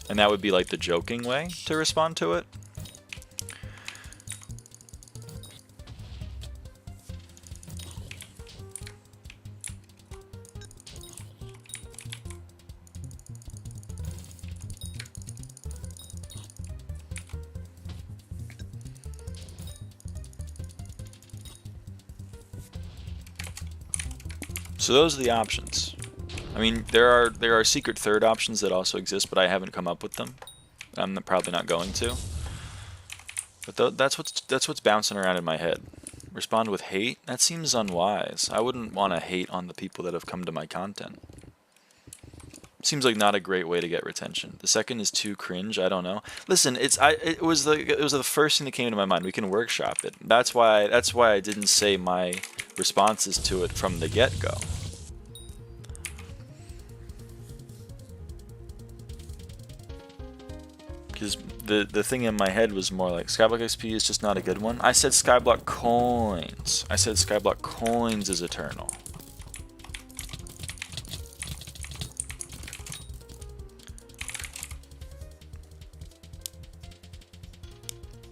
And that would be like the joking way to respond to it. So those are the options. I mean, there are secret third options that also exist, but I haven't come up with them. I'm probably not going to. But that's what's bouncing around in my head. Respond with hate? That seems unwise. I wouldn't want to hate on the people that have come to my content. Seems like not a great way to get retention. The second is too cringe. I don't know. Listen, it was the first thing that came to my mind. We can workshop it. That's why I didn't say my responses to it from the get-go. Because the thing in my head was more like Skyblock XP is just not a good one. I said Skyblock coins. I said Skyblock coins is eternal.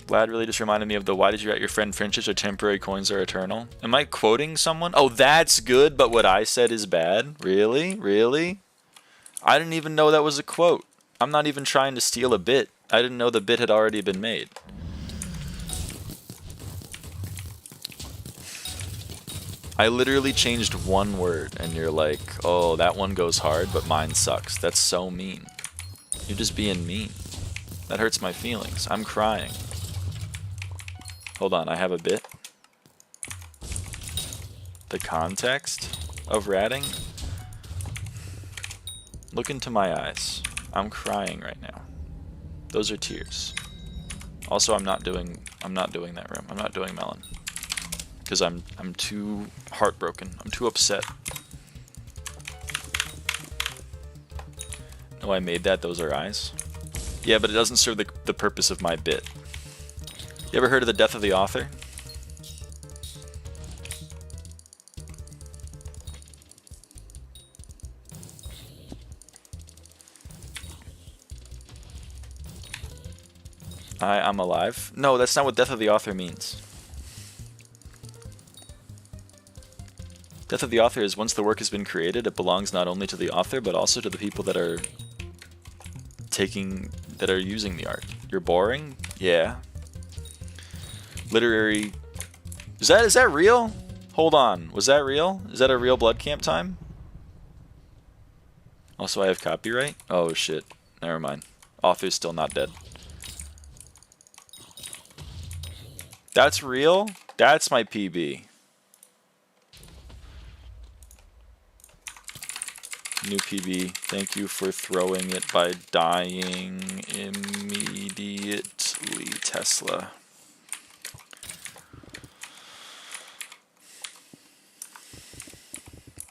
Vlad really just reminded me of the why did you write your friend French's or temporary coins are eternal? Am I quoting someone? Oh, that's good, but what I said is bad? Really? Really? I didn't even know that was a quote. I'm not even trying to steal a bit. I didn't know the bit had already been made. I literally changed one word and you're like, oh, that one goes hard, but mine sucks. That's so mean. You're just being mean. That hurts my feelings. I'm crying. Hold on, I have a bit. The context of ratting? Look into my eyes. I'm crying right now. Those are tears. Also, I'm not doing that room. I'm not doing melon. Because I'm too heartbroken. I'm too upset. No, I made that. Those are eyes. Yeah, but it doesn't serve the purpose of my bit. You ever heard of the death of the author? I'm alive? No, that's not what death of the author means. Death of the author is once the work has been created, it belongs not only to the author, but also to the people that are using the art. You're boring? Yeah. Literary... Is that real? Hold on. Was that real? Is that a real blood camp time? Also, I have copyright? Oh, shit. Never mind. Author's still not dead. That's real? That's my PB. New PB. Thank you for throwing it by dying immediately, Tesla.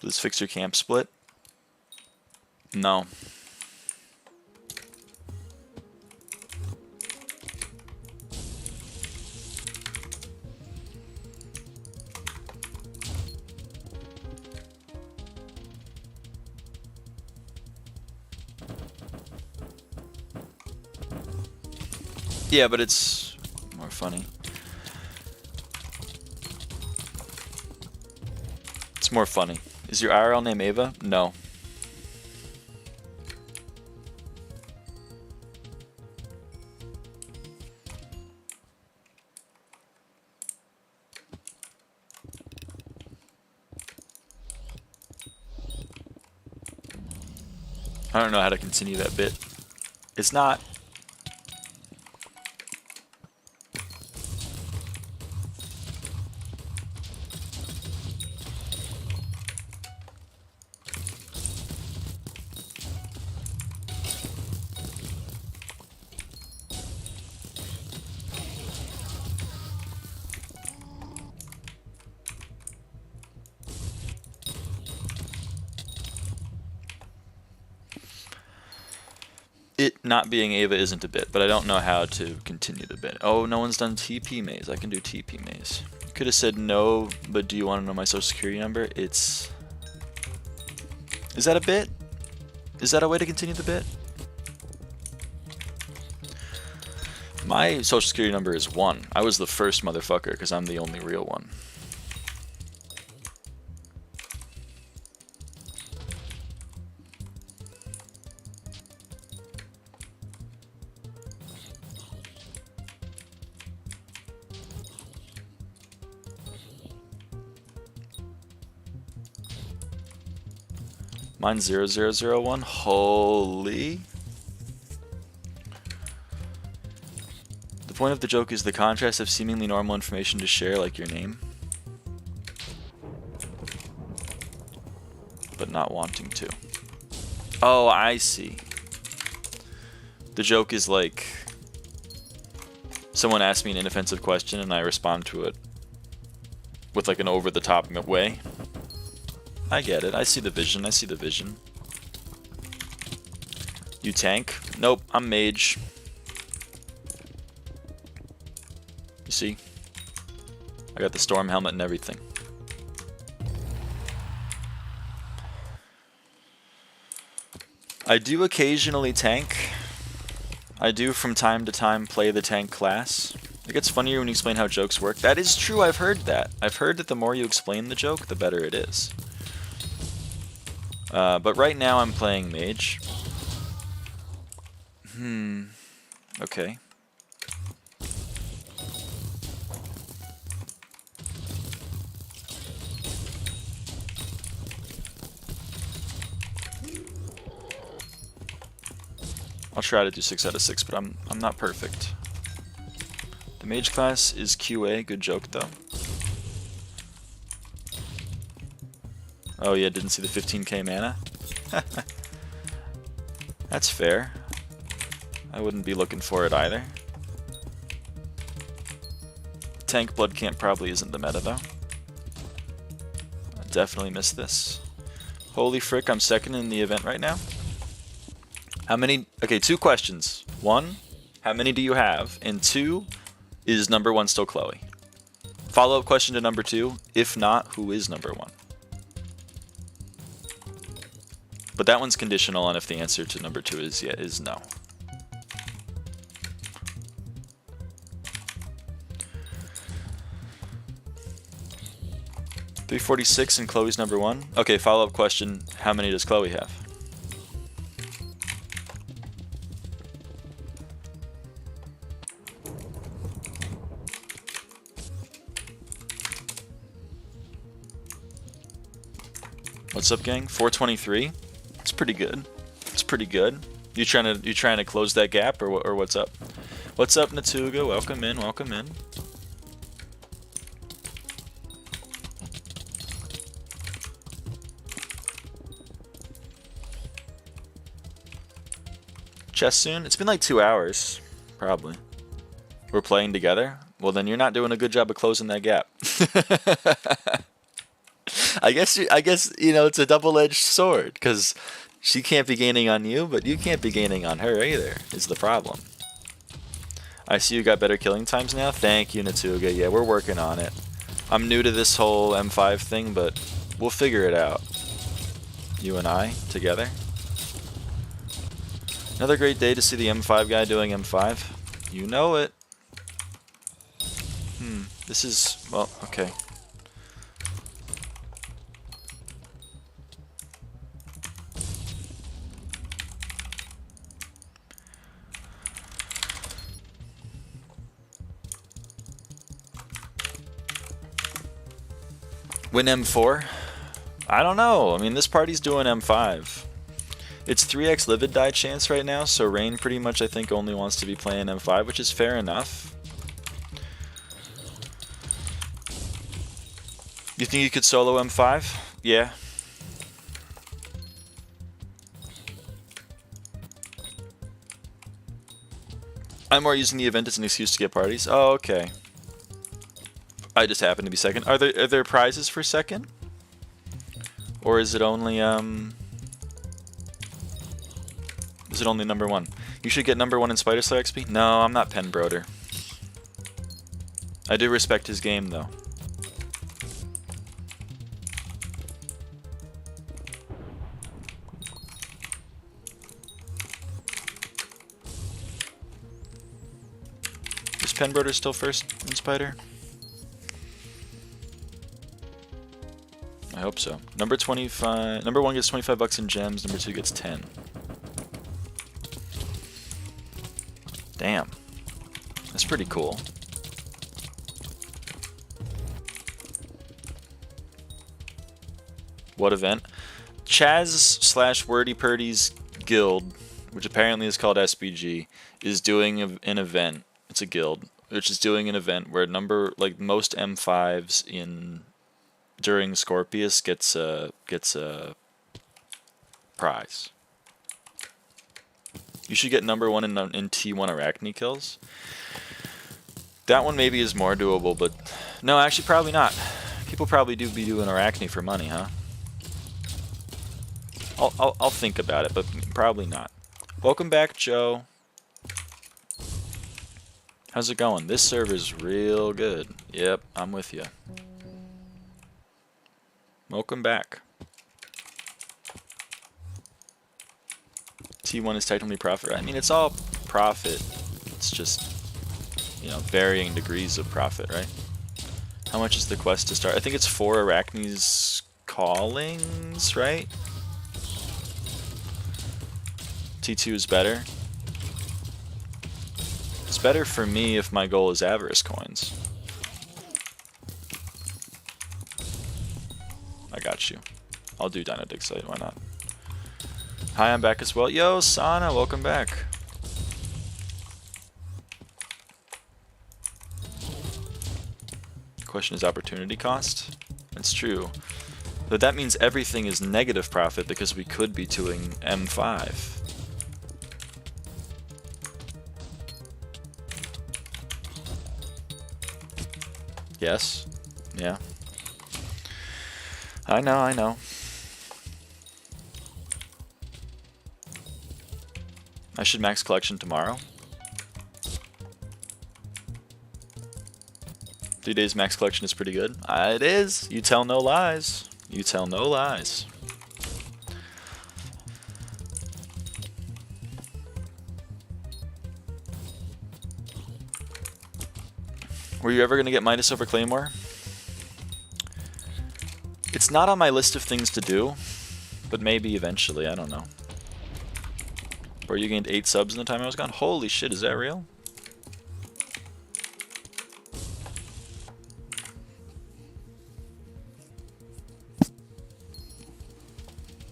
Does this fix your camp split? No. Yeah, but it's more funny. It's more funny. Is your IRL name Ava? No. I don't know how to continue that bit. It's not. It not being Ava isn't a bit, but I don't know how to continue the bit. Oh, no one's done TP maze. I can do TP maze. You could have said no, but do you want to know my social security number? It's... Is that a bit? Is that a way to continue the bit? My social security number is 1. I was the first motherfucker because I'm the only real one. Mine's 0001. Holy. The point of the joke is the contrast of seemingly normal information to share, like your name, but not wanting to. Oh, I see. The joke is like someone asks me an inoffensive question and I respond to it with like an over-the-top way. I get it. I see the vision. I see the vision. You tank? Nope, I'm mage. I got the storm helmet and everything. I do occasionally tank. I do from time to time play the tank class. It gets funnier when you explain how jokes work. That is true, I've heard that. I've heard that the more you explain the joke, the better it is. But right now I'm playing mage. Okay. I'll try to do 6 out of 6, but I'm not perfect. The mage class is QA, good joke though. Oh yeah, didn't see the 15k mana? That's fair. I wouldn't be looking for it either. Tank blood camp probably isn't the meta though. I definitely missed this. Holy frick, I'm second in the event right now. How many? Okay, 2 questions. 1, how many do you have? And 2, is number 1 still Chloe? Follow-up question to number 2, if not, who is number 1? But that one's conditional on if the answer to number 2 is no. $346 and Chloe's number 1. Okay, follow-up question, how many does Chloe have? What's up, gang? 423. It's pretty good. It's pretty good. You trying to close that gap, or what's up? What's up, Natuga? Welcome in. Welcome in. Chess soon? It's been like 2 hours, probably. We're playing together. Well, then you're not doing a good job of closing that gap. I guess you know it's a double-edged sword because she can't be gaining on you, but you can't be gaining on her either. Is the problem? I see you got better killing times now. Thank you, Natuga. Yeah, we're working on it. I'm new to this whole M5 thing, but we'll figure it out. You and I together. Another great day to see the M5 guy doing M5. You know it. This is well, okay. Win M4? I don't know. I mean, this party's doing M5. It's 3x Livid die chance right now, so Rain pretty much, I think, only wants to be playing M5, which is fair enough. You think you could solo M5? Yeah. I'm more using the event as an excuse to get parties. Oh, okay. I just happen to be second. Are there prizes for second? Or is it only number 1? You should get number 1 in Spider Slayer XP? No, I'm not Penbroder. I do respect his game though. Is Penbroder still first in Spider? I hope so. Number 25. Number 1 gets 25 bucks in gems. Number 2 gets 10. Damn, that's pretty cool. What event? Chaz/Wordy Purdy's guild, which apparently is called SBG, is doing an event. It's a guild which is doing an event where most M5s during Scorpius gets a prize. You should get number 1 in T1 Arachne kills. That one maybe is more doable, but no, actually probably not. People probably do be doing Arachne for money, huh? I'll think about it, but probably not. Welcome back, Joe. How's it going? This server's real good. Yep, I'm with you. Welcome back. T1 is technically profit. I mean, it's all profit. It's just, you know, varying degrees of profit, right? How much is the quest to start? I think it's 4 Arachne's callings, right? T2 is better. It's better for me if my goal is avarice coins. I got you. I'll do Dino Dig Site, why not? Hi, I'm back as well. Yo, Sana, welcome back. Question is opportunity cost? It's true. But that means everything is negative profit because we could be doing M5. Yes. Yeah. I know, I know. I should max collection tomorrow. 3 days max collection is pretty good. It is. You tell no lies. You tell no lies. Were you ever going to get Midas over Claymore? It's not on my list of things to do, but maybe eventually, I don't know. Or you gained 8 subs in the time I was gone? Holy shit, is that real?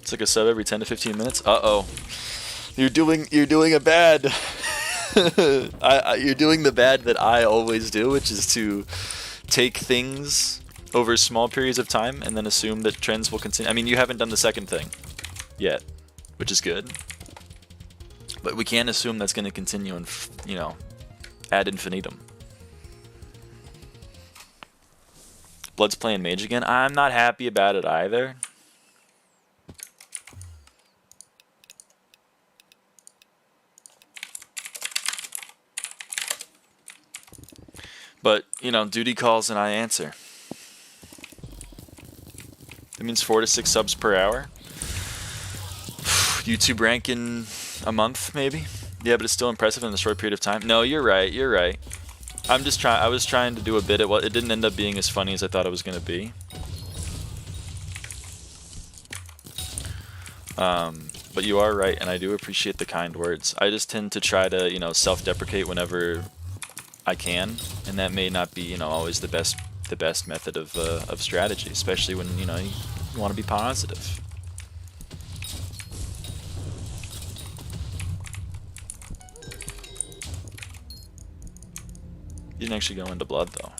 It's like a sub every 10 to 15 minutes? Uh-oh. You're doing a bad. You're doing the bad that I always do, which is to take things over small periods of time and then assume that trends will continue. I mean, you haven't done the second thing yet, which is good. But we can't assume that's going to continue and, you know, ad infinitum. Blood's playing mage again. I'm not happy about it either. But, you know, duty calls and I answer. That means 4 to 6 subs per hour. YouTube rank in a month, maybe? Yeah, but it's still impressive in a short period of time. No, you're right, you're right. I'm just trying. I was trying to do a bit. It didn't end up being as funny as I thought it was going to be. But you are right, and I do appreciate the kind words. I just tend to try to, you know, self-deprecate whenever I can, and that may not be, you know, always the best method of strategy, especially when, you know, you want to be positive. You didn't actually go into blood though.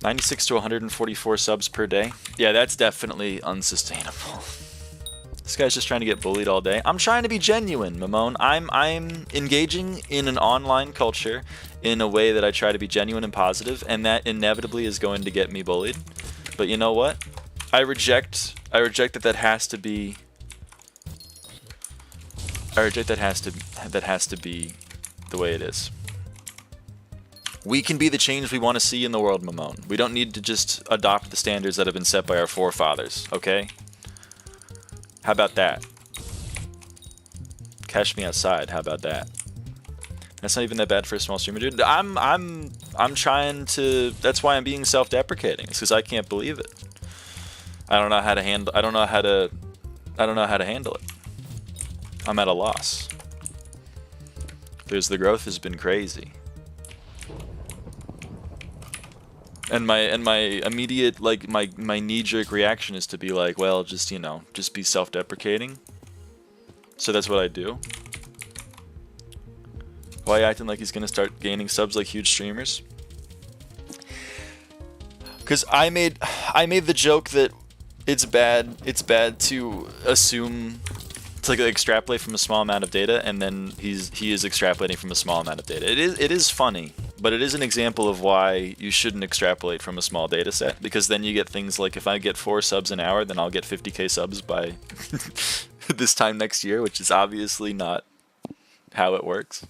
$96 to 144 subs per day. Yeah, that's definitely unsustainable. This guy's just trying to get bullied all day. I'm trying to be genuine, Mamone. I'm engaging in an online culture in a way that I try to be genuine and positive, and that inevitably is going to get me bullied. But you know what? I reject that has to be. I reject that has to be the way it is. We can be the change we want to see in the world, Mamone. We don't need to just adopt the standards that have been set by our forefathers, okay? How about that? Catch me outside, how about that? That's not even that bad for a small streamer, dude. I'm trying to, that's why I'm being self-deprecating. It's because I can't believe it. I don't know how to handle it. I'm at a loss. The growth has been crazy. And my immediate, like, my knee-jerk reaction is to be like, well, just, you know, just be self-deprecating. So that's what I do. Why acting like he's gonna start gaining subs like huge streamers? Because I made the joke that it's bad to assume, to like extrapolate from a small amount of data, and then he is extrapolating from a small amount of data. It is funny. But it is an example of why you shouldn't extrapolate from a small data set, because then you get things like, if I get 4 subs an hour, then I'll get 50k subs by this time next year, which is obviously not how it works.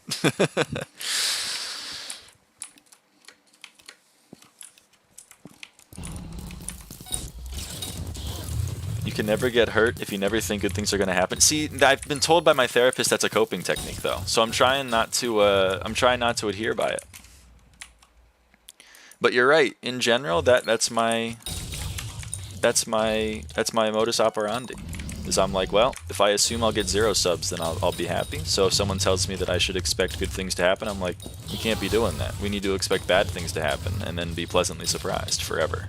You can never get hurt if you never think good things are going to happen. See, I've been told by my therapist that's a coping technique, though. So I'm trying not to. I'm trying not to adhere by it. But you're right. In general, that's my modus operandi. Is I'm like, well, if I assume I'll get 0 subs, then I'll be happy. So if someone tells me that I should expect good things to happen, I'm like, you can't be doing that. We need to expect bad things to happen and then be pleasantly surprised forever.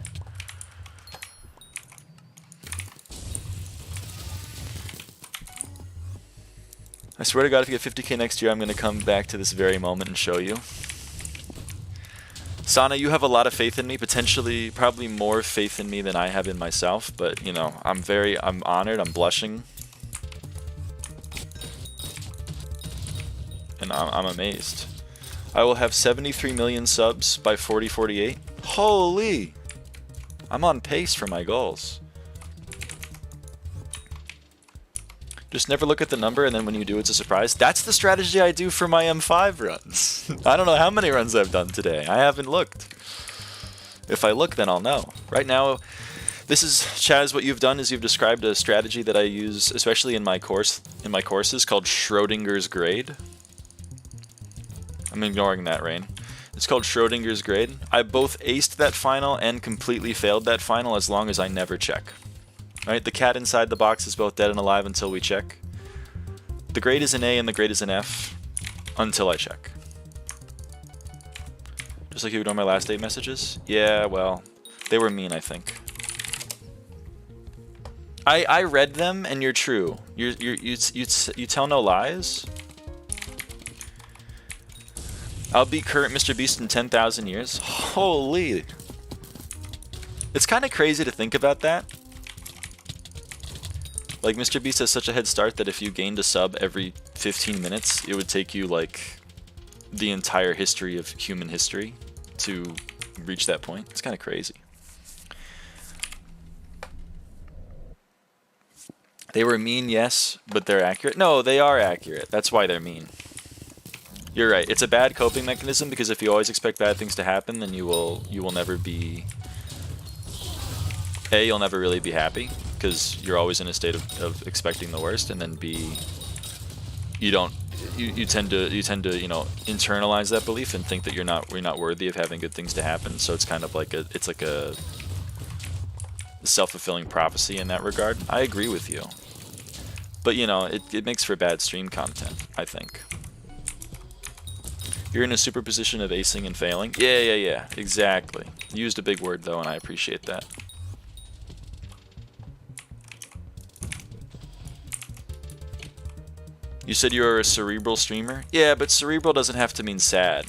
I swear to God, if you get 50k next year, I'm going to come back to this very moment and show you. Sana, you have a lot of faith in me, potentially, probably more faith in me than I have in myself, but, you know, I'm honored, I'm blushing. And I'm amazed. I will have 73 million subs by 4048. Holy! I'm on pace for my goals. Just never look at the number, and then when you do, it's a surprise. That's the strategy I do for my M5 runs. I don't know how many runs I've done today. I haven't looked. If I look, then I'll know. Right now, this is, Chaz, what you've done is you've described a strategy that I use, especially in my courses, called Schrodinger's grade. I'm ignoring that, Rain. It's called Schrodinger's grade. I both aced that final and completely failed that final as long as I never check. Right, the cat inside the box is both dead and alive until we check. The grade is an A and the grade is an F until I check. Just like you ignore my last 8 messages? Yeah, well, they were mean, I think. I read them and you're true. You tell no lies. I'll beat current Mr. Beast in 10,000 years. Holy. It's kind of crazy to think about that. Like, Mr. Beast has such a head start that if you gained a sub every 15 minutes, it would take you, like, the entire history of human history to reach that point. It's kind of crazy. They were mean, yes, but they're accurate. No, they are accurate. That's why they're mean. You're right. It's a bad coping mechanism because if you always expect bad things to happen, then you will never be... A, you'll never really be happy because you're always in a state of expecting the worst, and then B, you tend to you know, internalize that belief and think that you're not worthy of having good things to happen. So it's kind of like a self-fulfilling prophecy in that regard. I agree with you, but you know, it makes for bad stream content, I think. You're in a superposition of acing and failing. Yeah, exactly. You used a big word though, and I appreciate that. You said you were a cerebral streamer? Yeah, but cerebral doesn't have to mean sad.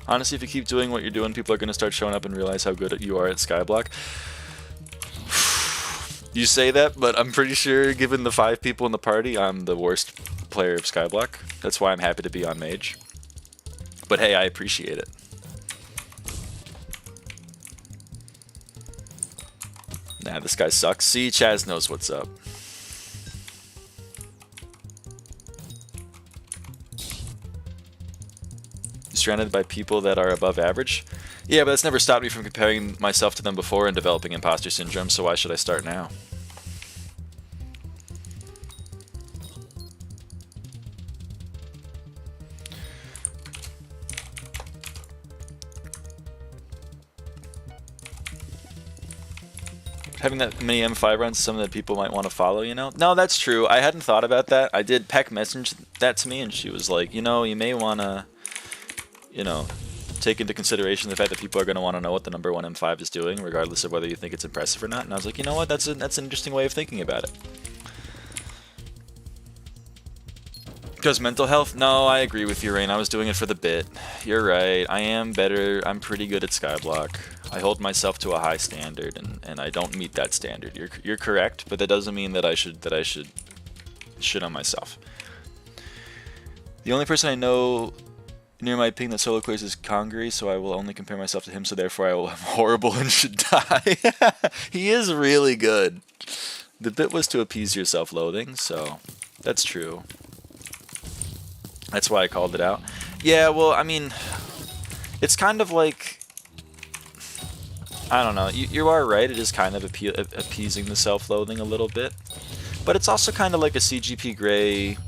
Honestly, if you keep doing what you're doing, people are going to start showing up and realize how good you are at Skyblock. You say that, but I'm pretty sure, given the 5 people in the party, I'm the worst player of Skyblock. That's why I'm happy to be on Mage. But hey, I appreciate it. Nah, this guy sucks. See, Chaz knows what's up. Surrounded by people that are above average. Yeah, but that's never stopped me from comparing myself to them before and developing imposter syndrome, so why should I start now? Having that many M5 runs, some of the people might want to follow, you know? No, that's true. I hadn't thought about that. I did. Peck message that to me, and she was like, you know, you may want to, you know, take into consideration the fact that people are going to want to know what the number 1 M5 is doing, regardless of whether you think it's impressive or not. And I was like, you know what? That's an interesting way of thinking about it. Because mental health? No, I agree with you, Rain. I was doing it for the bit. You're right. I am better. I'm pretty good at Skyblock. I hold myself to a high standard, and I don't meet that standard. You're correct, but that doesn't mean that I should shit on myself. The only person I know near my ping that solo clears is Congery, so I will only compare myself to him, so therefore I will am horrible and should die. He is really good. The bit was to appease your self-loathing, so that's true. That's why I called it out. Yeah, well, I mean, it's kind of like, I don't know, you are right, it is kind of appeasing the self-loathing a little bit. But it's also kind of like a CGP Grey,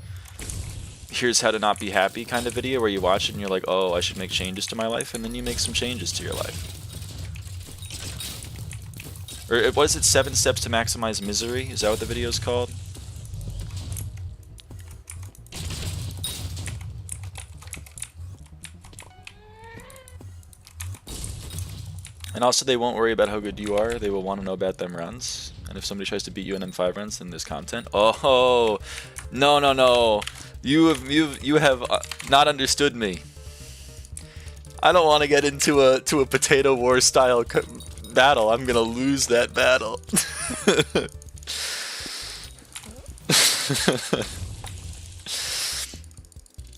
here's how to not be happy kind of video where you watch it and you're like, oh, I should make changes to my life, and then you make some changes to your life. Or was it 7 Steps to Maximize Misery? Is that what the video is called? And also, they won't worry about how good you are. They will want to know about them runs. And if somebody tries to beat you in M5 runs, then there's content. Oh, no, no, no. You have not understood me. I don't want to get into a potato war style battle. I'm gonna lose that battle.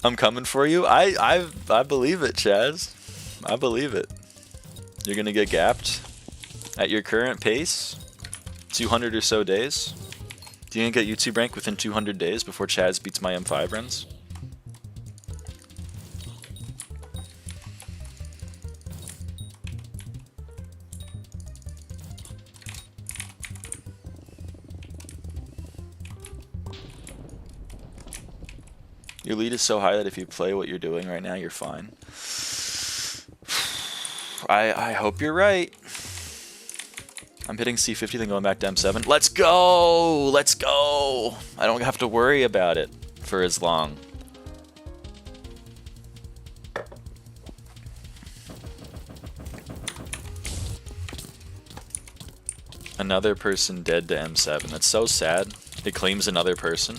I'm coming for you. I believe it, Chaz. I believe it. You're gonna get gapped at your current pace, 200 or so days. Do you think get YouTube rank within 200 days before Chaz beats my M5 runs? Your lead is so high that if you play what you're doing right now, you're fine. I hope you're right. I'm hitting C50 then going back to M7. Let's go! Let's go! I don't have to worry about it for as long. Another person dead to M7. That's so sad. It claims another person.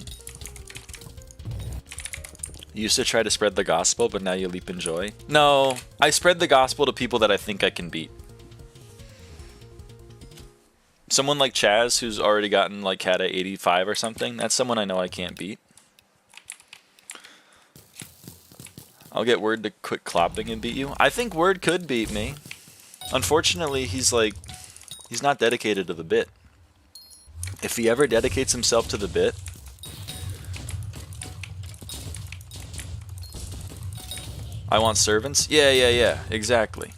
You used to try to spread the gospel, but now you leap in joy. No, I spread the gospel to people that I think I can beat. Someone like Chaz, who's already gotten like Kata 85 or something, that's someone I know I can't beat. I'll get Word to quit clopping and beat you. I think Word could beat me. Unfortunately, he's not dedicated to the bit. If he ever dedicates himself to the bit, I want servants? Yeah, exactly.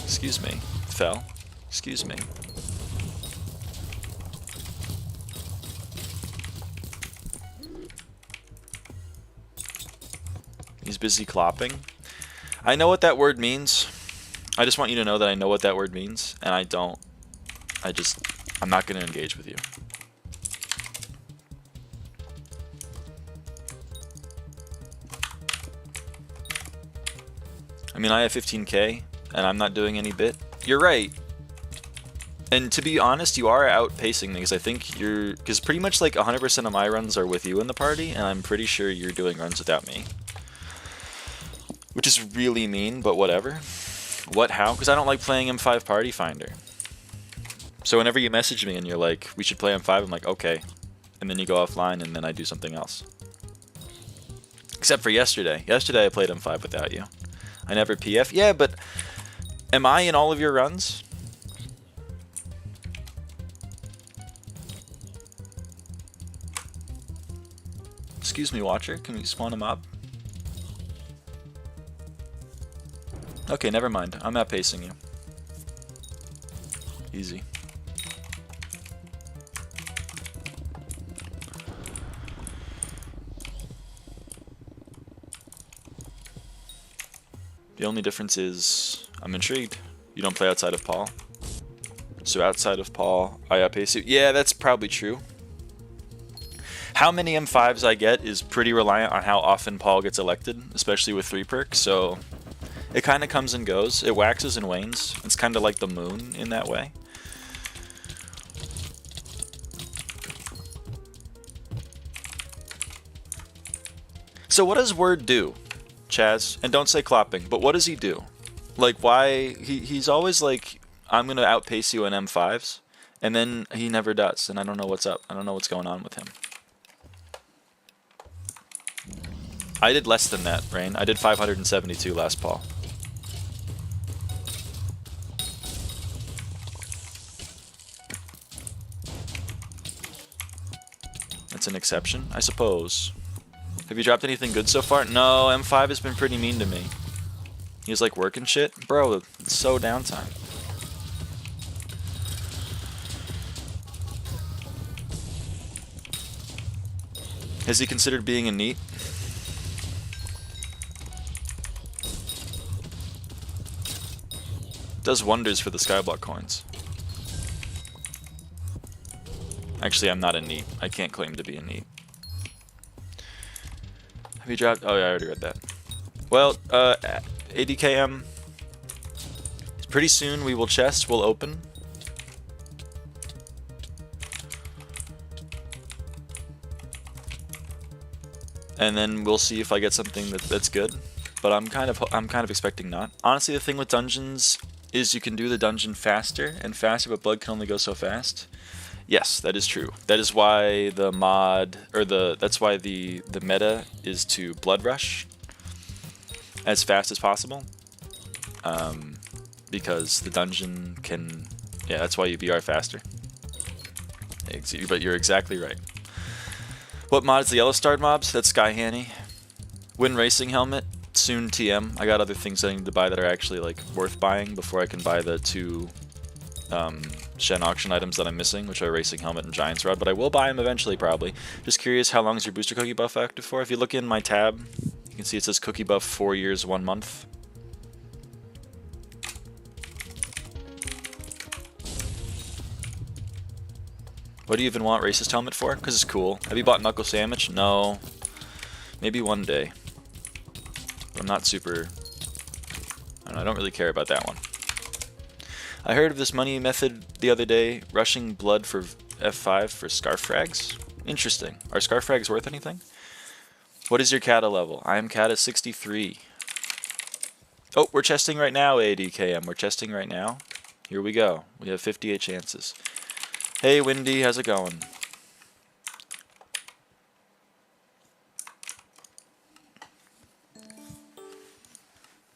Excuse me. Fell. Excuse me. He's busy clopping. I know what that word means. I just want you to know that I know what that word means, and I don't. I'm not going to engage with you. I mean, I have 15k, and I'm not doing any bit. You're right. And to be honest, you are outpacing me, because I think because pretty much like 100% of my runs are with you in the party, and I'm pretty sure you're doing runs without me. Which is really mean, but whatever. What, how? Because I don't like playing M5 Party Finder. So whenever you message me and you're like, we should play M5, I'm like, okay. And then you go offline, and then I do something else. Except for yesterday. Yesterday I played M5 without you. I never PF. Yeah, but am I in all of your runs? Excuse me, watcher. Can we spawn a mob? Okay, never mind. I'm outpacing you. Easy. The only difference is, I'm intrigued. You don't play outside of Paul. So outside of Paul, I outpace you. Yeah, that's probably true. How many M5s I get is pretty reliant on how often Paul gets elected, especially with 3 perks, so it kind of comes and goes. It waxes and wanes. It's kind of like the moon in that way. So what does Word do, Chaz? And don't say clopping, but what does he do? Like, why? He's always like, I'm going to outpace you in M5s, and then he never does, and I don't know what's up. I don't know what's going on with him. I did less than that, Rain. I did 572 last Paul. It's an exception, I suppose. Have you dropped anything good so far? No, M5 has been pretty mean to me. He's like working shit? Bro, it's so downtime. Has he considered being a NEET? Does wonders for the Skyblock coins. Actually, I'm not a NEET. I can't claim to be a NEET. Have you dropped? Oh yeah, I already read that. Well, ADKM. Pretty soon we will chest, we'll open. And then we'll see if I get something that's good. But I'm kind of expecting not. Honestly, the thing with dungeons is you can do the dungeon faster and faster, but blood can only go so fast. Yes, that is true. That is why the mod, or that's why the meta is to blood rush as fast as possible. Because the dungeon can, yeah, that's why you BR faster. But you're exactly right. What mod is the yellow starred mobs? That's Sky Hanny. Win Racing Helmet, soon TM. I got other things I need to buy that are actually like worth buying before I can buy the 2 Shen auction items that I'm missing, which are Racing Helmet and Giant's Rod, but I will buy them eventually probably. Just curious, how long is your booster cookie buff active for? If you look in my tab, you can see it says cookie buff 4 years, 1 month. What do you even want Racist Helmet for? Because it's cool. Have you bought Knuckle Sandwich? No. Maybe one day. But I'm not super... I don't really care about that one. I heard of this money method the other day, rushing blood for F5 for Scarf Frags. Interesting. Are Scarf Frags worth anything? What is your Kata level? I am Kata 63. Oh, we're chesting right now, ADKM. We're chesting right now. Here we go. We have 58 chances. Hey, Windy, how's it going?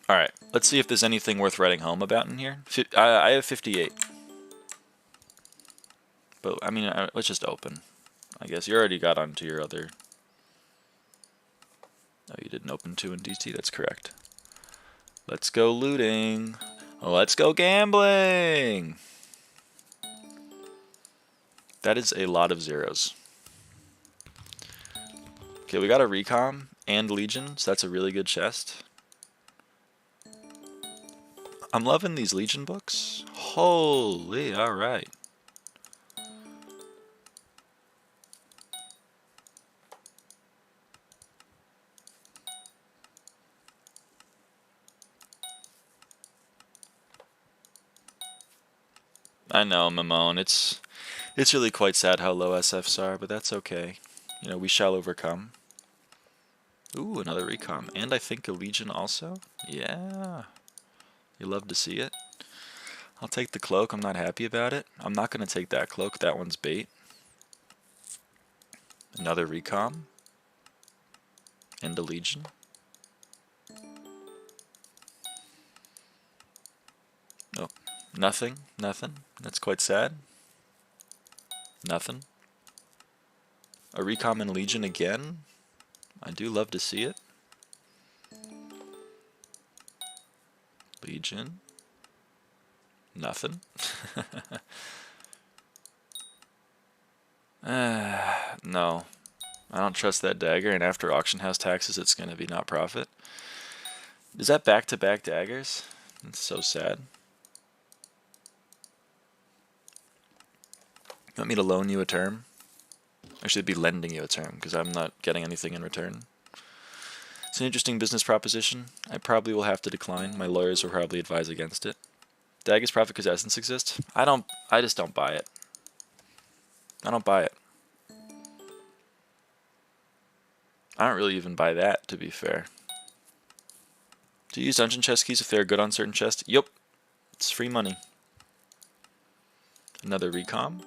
Alright, let's see if there's anything worth writing home about in here. I have 58. But, I mean, let's just open. I guess you already got onto your other... Oh, you didn't open 2 in DT, that's correct. Let's go looting. Let's go gambling! That is a lot of zeros. Okay, we got a Recom and Legion, so that's a really good chest. I'm loving these Legion books. Holy, alright. I know, Mamone, it's really quite sad how low SFs are, but that's okay. You know, we shall overcome. Ooh, another Recom. And I think a Legion also? Yeah. You love to see it. I'll take the cloak. I'm not happy about it. I'm not going to take that cloak. That one's bait. Another Recom. And a Legion. Oh, nothing. Nothing. That's quite sad. Nothing. A Recom and Legion again. I do love to see it. Legion. Nothing. No. I don't trust that dagger, and after auction house taxes, it's going to be not profit. Is that back-to-back daggers? It's so sad. You want me to loan you a term? I should be lending you a term, because I'm not getting anything in return. It's an interesting business proposition. I probably will have to decline. My lawyers will probably advise against it. Daggers profit because essence exists? I just don't buy it. I don't buy it. I don't really even buy that, to be fair. Do you use dungeon chest keys if they're good on certain chests? Yup. It's free money. Another Recom.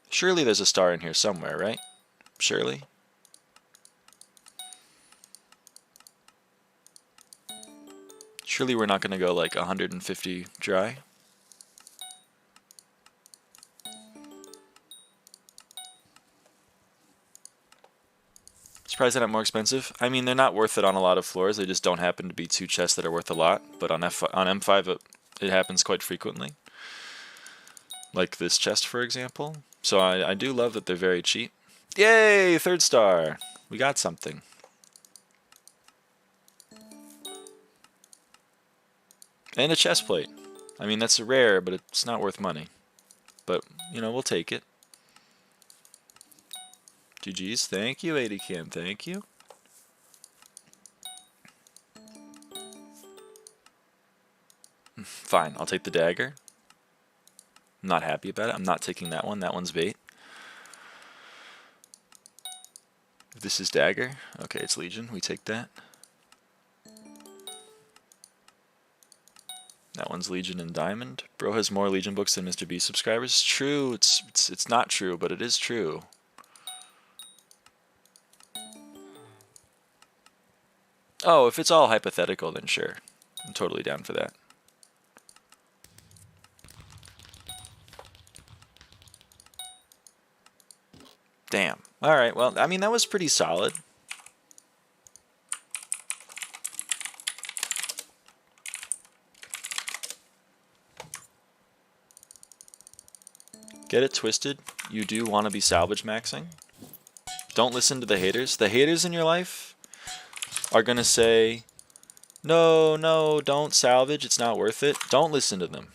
Surely there's a star in here somewhere, right? Surely. Surely we're not going to go like 150 dry. Surprised they're not more expensive. I mean, they're not worth it on a lot of floors. They just don't happen to be 2 chests that are worth a lot. But on M5, it happens quite frequently. Like this chest, for example. So I do love that they're very cheap. Yay! 3rd star! We got something. And a chest plate. I mean, that's rare, but it's not worth money. But, you know, we'll take it. GG's. Thank you, ADCam. Thank you. Fine, I'll take the dagger. I'm not happy about it. I'm not taking that one. That one's bait. This is dagger. Okay, it's Legion. We take that. That one's Legion and Diamond. Bro has more Legion books than Mr. B subscribers. True. It's not true, but it is true. Oh, if it's all hypothetical, then sure. I'm totally down for that. Damn. Alright, well, I mean, that was pretty solid. Get it twisted. You do want to be salvage maxing. Don't listen to the haters. The haters in your life are going to say, no, no, don't salvage. It's not worth it. Don't listen to them.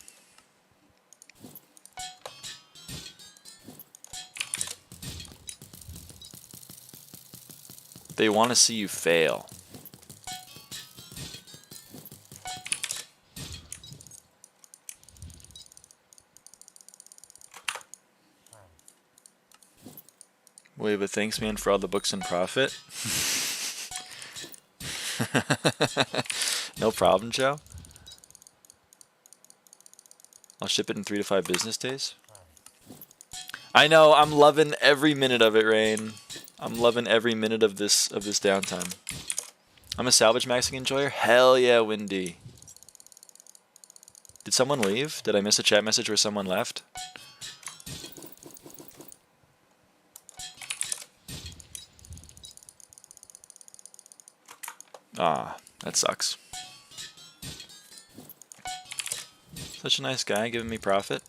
They want to see you fail. Wait, but thanks, man, for all the books and profit. No problem, Joe. I'll ship it in 3 to 5 business days. I know, I'm loving every minute of it, Rain. I'm loving every minute of this downtime. I'm a salvage maxing enjoyer? Hell yeah, Windy. Did someone leave? Did I miss a chat message where someone left? Ah, that sucks. Such a nice guy giving me profit.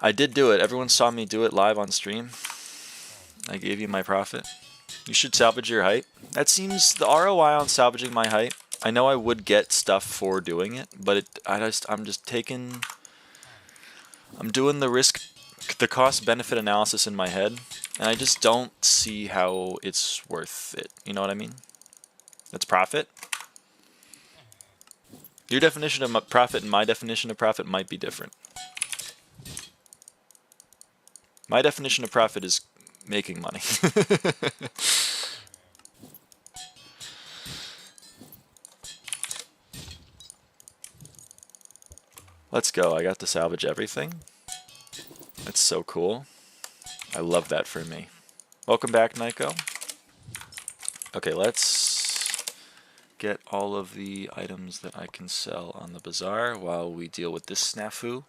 I did do it. Everyone saw me do it live on stream. I gave you my profit. You should salvage your hype. That seems the ROI on salvaging my hype. I know I would get stuff for doing it, but I'm doing the cost benefit analysis in my head, and I just don't see how it's worth it. You know what I mean? That's profit. Your definition of profit and my definition of profit might be different. My definition of profit is making money. Let's go. I got to salvage everything. That's so cool. I love that for me. Welcome back, Naiko. Okay, let's get all of the items that I can sell on the bazaar while we deal with this snafu.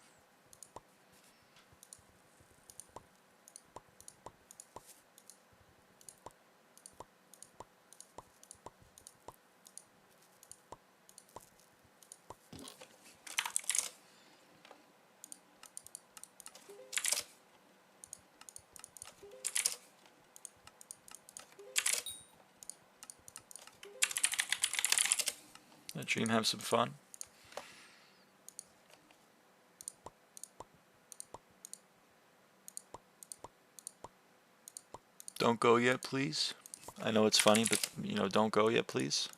Let Dream have some fun. Don't go yet, please. I know it's funny, but, you know, don't go yet, please.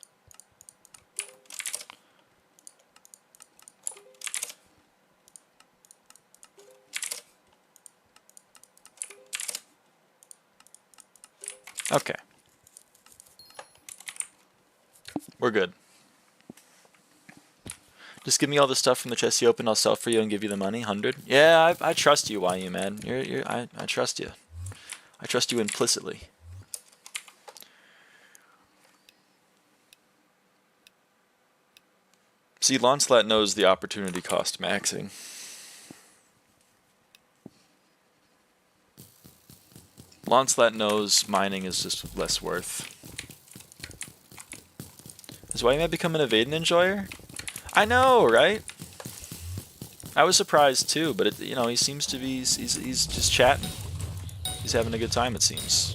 Okay. We're good. Just give me all the stuff from the chest you open. I'll sell for you and give you the money. 100. Yeah, I trust you, YU, man. I trust you. I trust you implicitly. See, Launcelot knows the opportunity cost maxing. Launcelat knows mining is just less worth. Is White Man become an avaaidan enjoyer? I know, right? I was surprised too, but you know, he seems to be, he's just chatting. He's having a good time, it seems.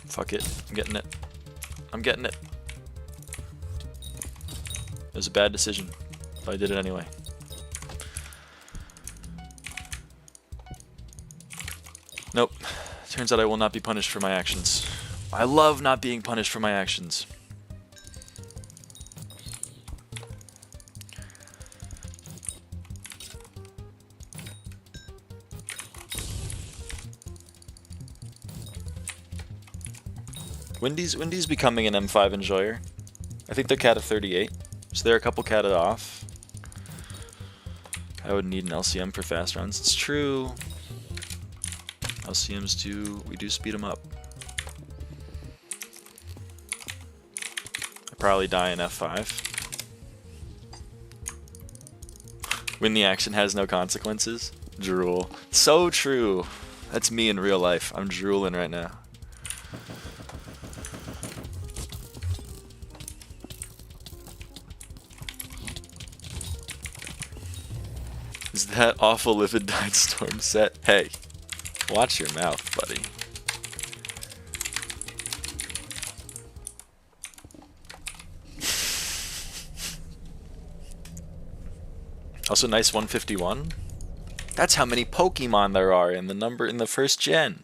Fuck it. I'm getting it. I'm getting it. It was a bad decision, but I did it anyway. Nope. Turns out I will not be punished for my actions. I love not being punished for my actions. Windy's becoming an M5 enjoyer. I think they're cat of 38, so they're a couple catted off. I would need an LCM for fast runs. It's true. LCMs we do speed them up. I probably die in F5. When the action has no consequences. Drool. So true. That's me in real life. I'm drooling right now. Is that awful Livid died storm set? Hey, watch your mouth, buddy. Also, nice 151. That's how many Pokemon there are in the first gen.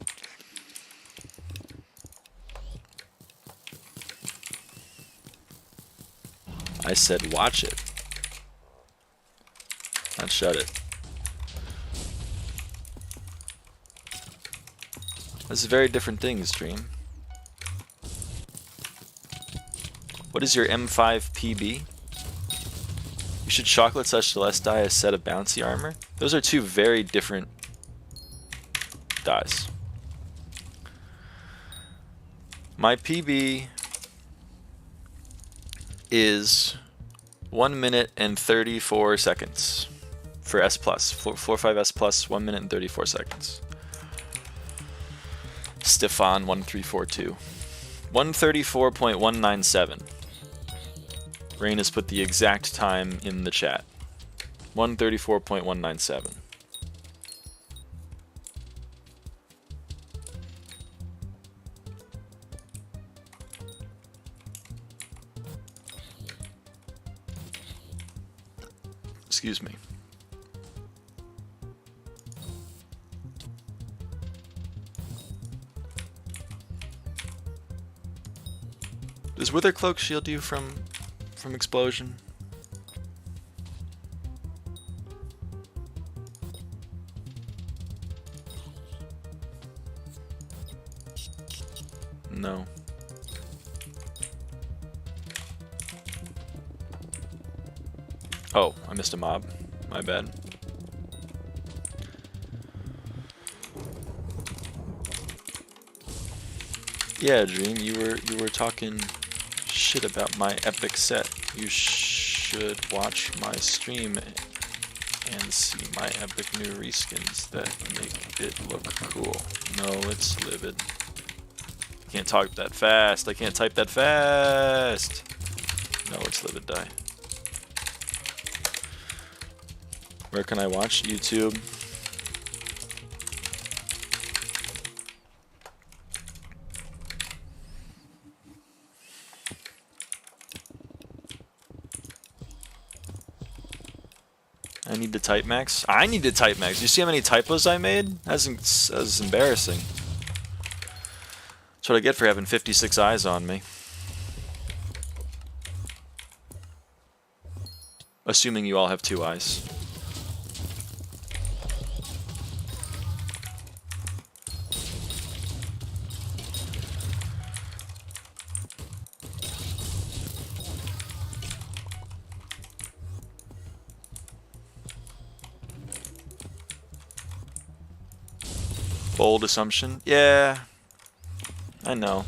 I said watch it. Not shut it. This is very different things, Dream. What is your M5 PB? You should chocolate such less die a set of bouncy armor. Those are two very different dies. My PB is 1 minute and 34 seconds for S+. 4.5 S+, 1 minute and 34 seconds. Stefan 1342. 134.197. Rain has put the exact time in the chat. 134.197. Excuse me. Does Wither Cloak shield you from explosion? No. Oh, I missed a mob. My bad. Yeah, Dream, you were talking shit about my epic set. You should watch my stream and see my epic new reskins that make it look cool. No, it's Livid. I can't talk that fast. I can't type that fast. No, it's Livid die. Where can I watch? YouTube. I need to type max. I need to type max. You see how many typos I made? That's embarrassing. That's what I get for having 56 eyes on me. Assuming you all have 2 eyes. Bold assumption. Yeah, I know.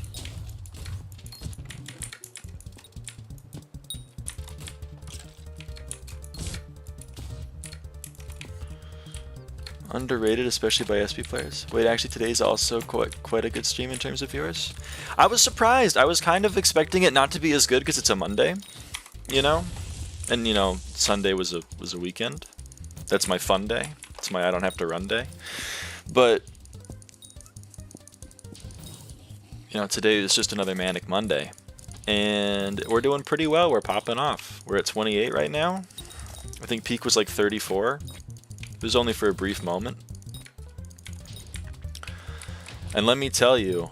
Underrated, especially by SP players. Wait, actually today's also quite a good stream in terms of viewers. I was surprised. I was kind of expecting it not to be as good because it's a Monday, you know? And you know, Sunday was a weekend. That's my fun day. It's my I don't have to run day. But you know, today is just another manic Monday. And we're doing pretty well. We're popping off. We're at 28 right now. I think peak was like 34. It was only for a brief moment. And let me tell you,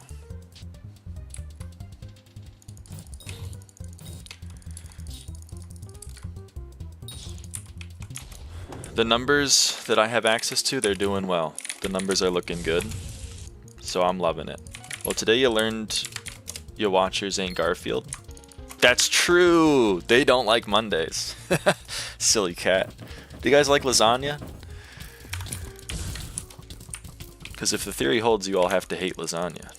the numbers that I have access to, they're doing well. The numbers are looking good. So I'm loving it. Well, today you learned your watchers ain't Garfield. That's true. They don't like Mondays. Silly cat. Do you guys like lasagna? Because if the theory holds, you all have to hate lasagna.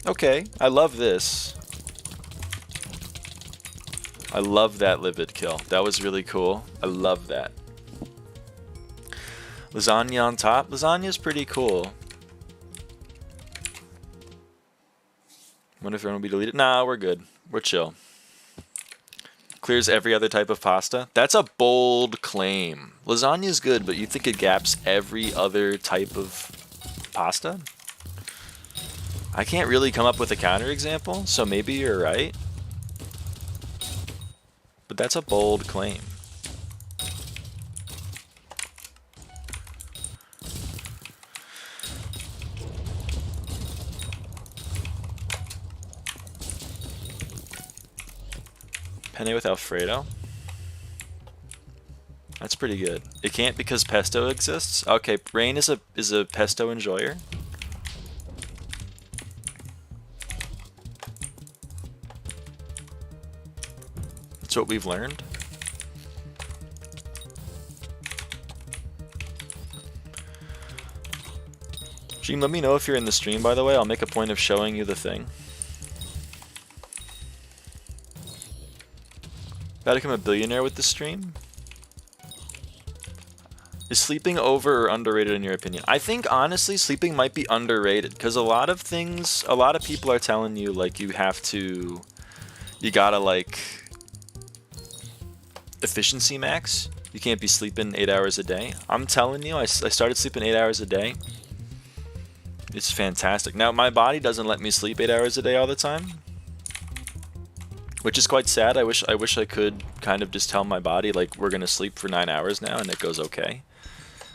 Okay, I love this. I love that Livid kill. That was really cool. I love that. Lasagna on top. Lasagna's pretty cool. Wonder if everyone will be deleted. Nah, we're good. We're chill. Clears every other type of pasta. That's a bold claim. Lasagna's good, but you think it gaps every other type of pasta? I can't really come up with a counterexample, so maybe you're right. But that's a bold claim. Penne with Alfredo. That's pretty good. It can't because pesto exists. Okay, Rain is a pesto enjoyer. That's what we've learned. Dream, let me know if you're in the stream, by the way. I'll make a point of showing you the thing. About to become a billionaire with the stream? Is sleeping over or underrated in your opinion? I think honestly sleeping might be underrated because a lot of people are telling you like you gotta like efficiency max. You can't be sleeping 8 hours a day. I'm telling you, I started sleeping 8 hours a day. It's fantastic. Now my body doesn't let me sleep 8 hours a day all the time, which is quite sad. I wish I could kind of just tell my body like we're gonna sleep for 9 hours now and it goes okay.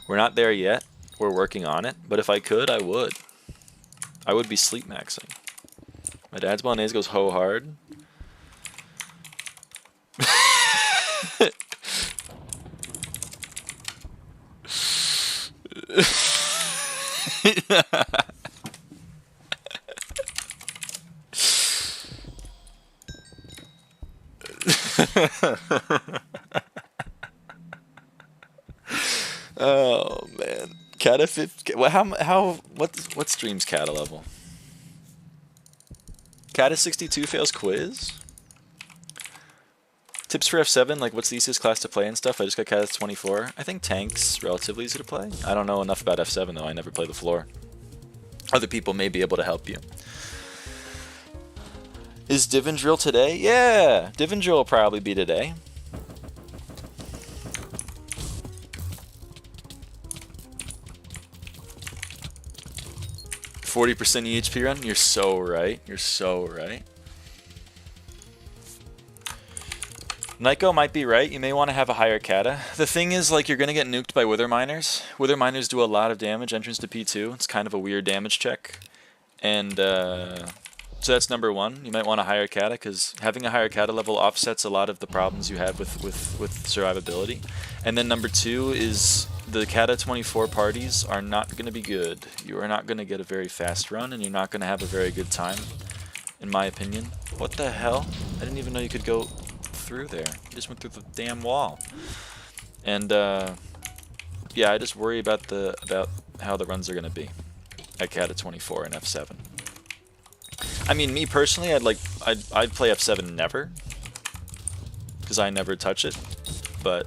We're not there yet. We're working on it. But if I could, I would. I would be sleep maxing. My dad's bolognese goes ho hard. Oh man, Kata 50. What streams Kata level? Kata 62 fails quiz. Tips for F7, like what's the easiest class to play and stuff. I just got Kata 24. I think tank's relatively easy to play. I don't know enough about F7 though. I never play the floor. Other people may be able to help you. Is Divin Drill today? Yeah, Divin Drill will probably be today. %40 EHP run? You're so right. You're so right. Naiko might be right. You may want to have a higher kata. The thing is, like, you're going to get nuked by Wither Miners. Wither Miners do a lot of damage. Entrance to P2. It's kind of a weird damage check. And, so that's number one. You might want a higher kata, because having a higher kata level offsets a lot of the problems you have with survivability. And then number two is the Kata 24 parties are not going to be good. You are not going to get a very fast run, and you're not going to have a very good time, in my opinion. What the hell? I didn't even know you could go through there. You just went through the damn wall. And yeah, I just worry about how the runs are gonna be at Cata 24 and F7. I mean, me personally, I'd play F7 never, because I never touch it. But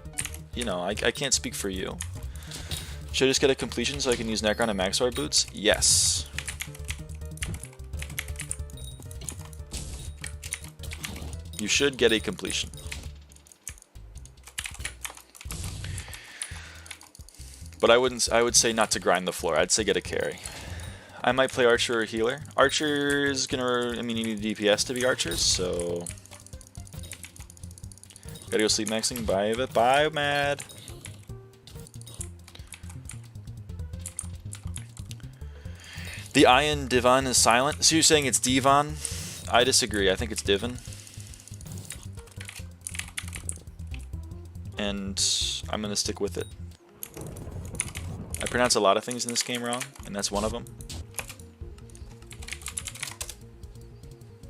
you know, I can't speak for you. Should I just get a completion so I can use Necron and Maxor boots? Yes. You should get a completion. But I would say not to grind the floor. I'd say get a carry. I might play Archer or Healer. Archer is gonna, I mean, you need DPS to be Archers, so gotta go sleep maxing. Bye, Mad. The Iron Divan is silent. So you're saying it's Divan? I disagree. I think it's Divan. And I'm gonna stick with it. I pronounce a lot of things in this game wrong, and that's one of them.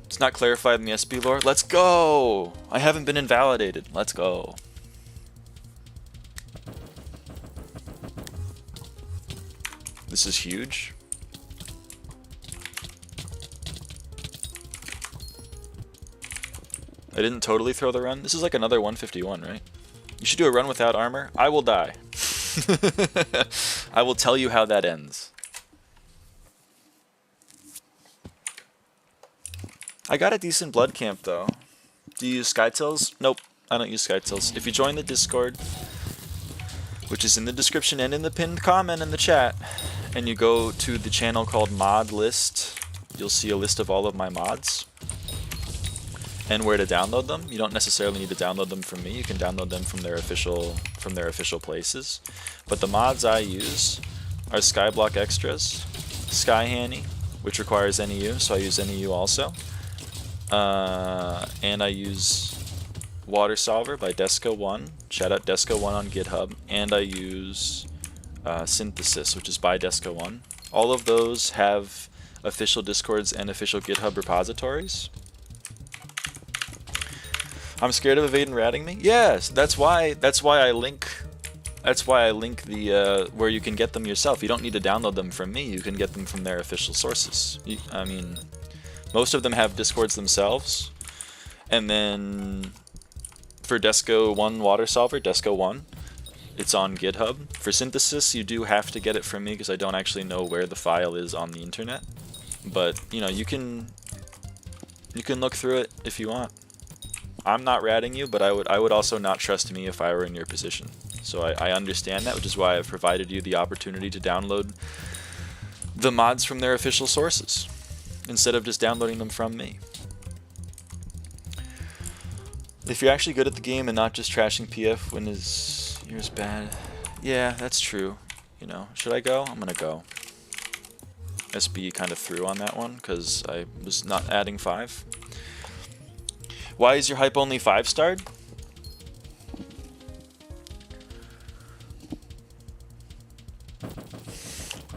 It's not clarified in the SB lore. Let's go! I haven't been invalidated. Let's go. This is huge. I didn't totally throw the run. This is like another 151, right? You should do a run without armor. I will die. I will tell you how that ends. I got a decent blood camp though. Do you use Skytills? Nope, I don't use Skytills. If you join the Discord, which is in the description and in the pinned comment in the chat, and you go to the channel called Mod List, you'll see a list of all of my mods and where to download them. You don't necessarily need to download them from me. You can download them from their official places. But the mods I use are Skyblock Extras, Sky Hanny, which requires NEU, so I use NEU also. And I use Water Solver by Desco1. Shout out Desco1 on GitHub. And I use Synthesis, which is by Desco1. All of those have official Discords and official GitHub repositories. I'm scared of avaaidan ratting me. Yes, that's why I link the where you can get them yourself. You don't need to download them from me. You can get them from their official sources. I mean, most of them have Discords themselves. And then for Desco1 Water Solver, Desco1, it's on GitHub. For Synthesis, you do have to get it from me because I don't actually know where the file is on the internet. But you know, you can look through it if you want. I'm not ratting you, but I would also not trust me if I were in your position. So I understand that, which is why I've provided you the opportunity to download the mods from their official sources, instead of just downloading them from me. If you're actually good at the game and not just trashing PF when yours bad, yeah, that's true. You know, should I go? I'm gonna go. SB kind of threw on that one because I was not adding 5. Why is your hype only 5-starred?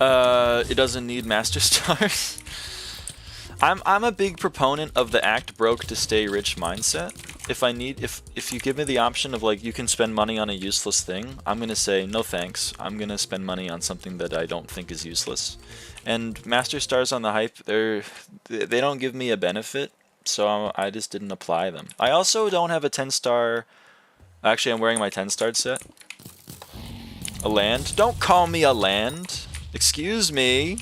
It doesn't need master stars. I'm a big proponent of the act broke to stay rich mindset. If you give me the option of like you can spend money on a useless thing, I'm gonna say no thanks. I'm gonna spend money on something that I don't think is useless. And master stars on the hype, they don't give me a benefit. So I just didn't apply them. I also don't have a 10-star. Actually, I'm wearing my 10-starred set. A land. Don't call me a land. Excuse me.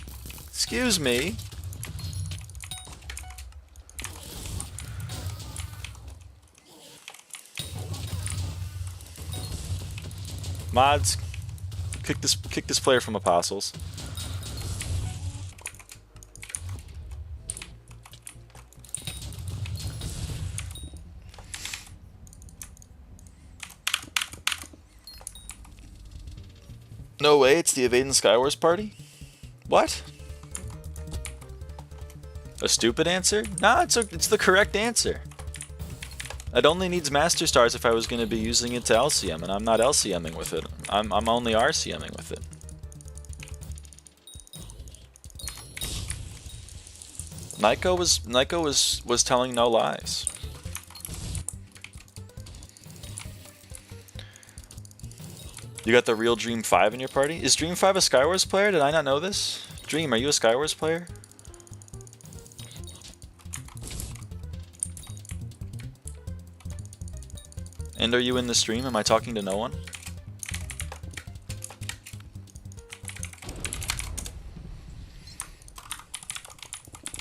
Excuse me. Mods, kick this player from Apostles. No way, it's the avaaidan Skywars party? What? A stupid answer? Nah, it's the correct answer. It only needs master stars if I was going to be using it to LCM, and I'm not LCMing with it. I'm only RCMing with it. Naiko was telling no lies. You got the real Dream 5 in your party? Is Dream 5 a Skywars player? Did I not know this? Dream, are you a Skywars player? And are you in the stream? Am I talking to no one?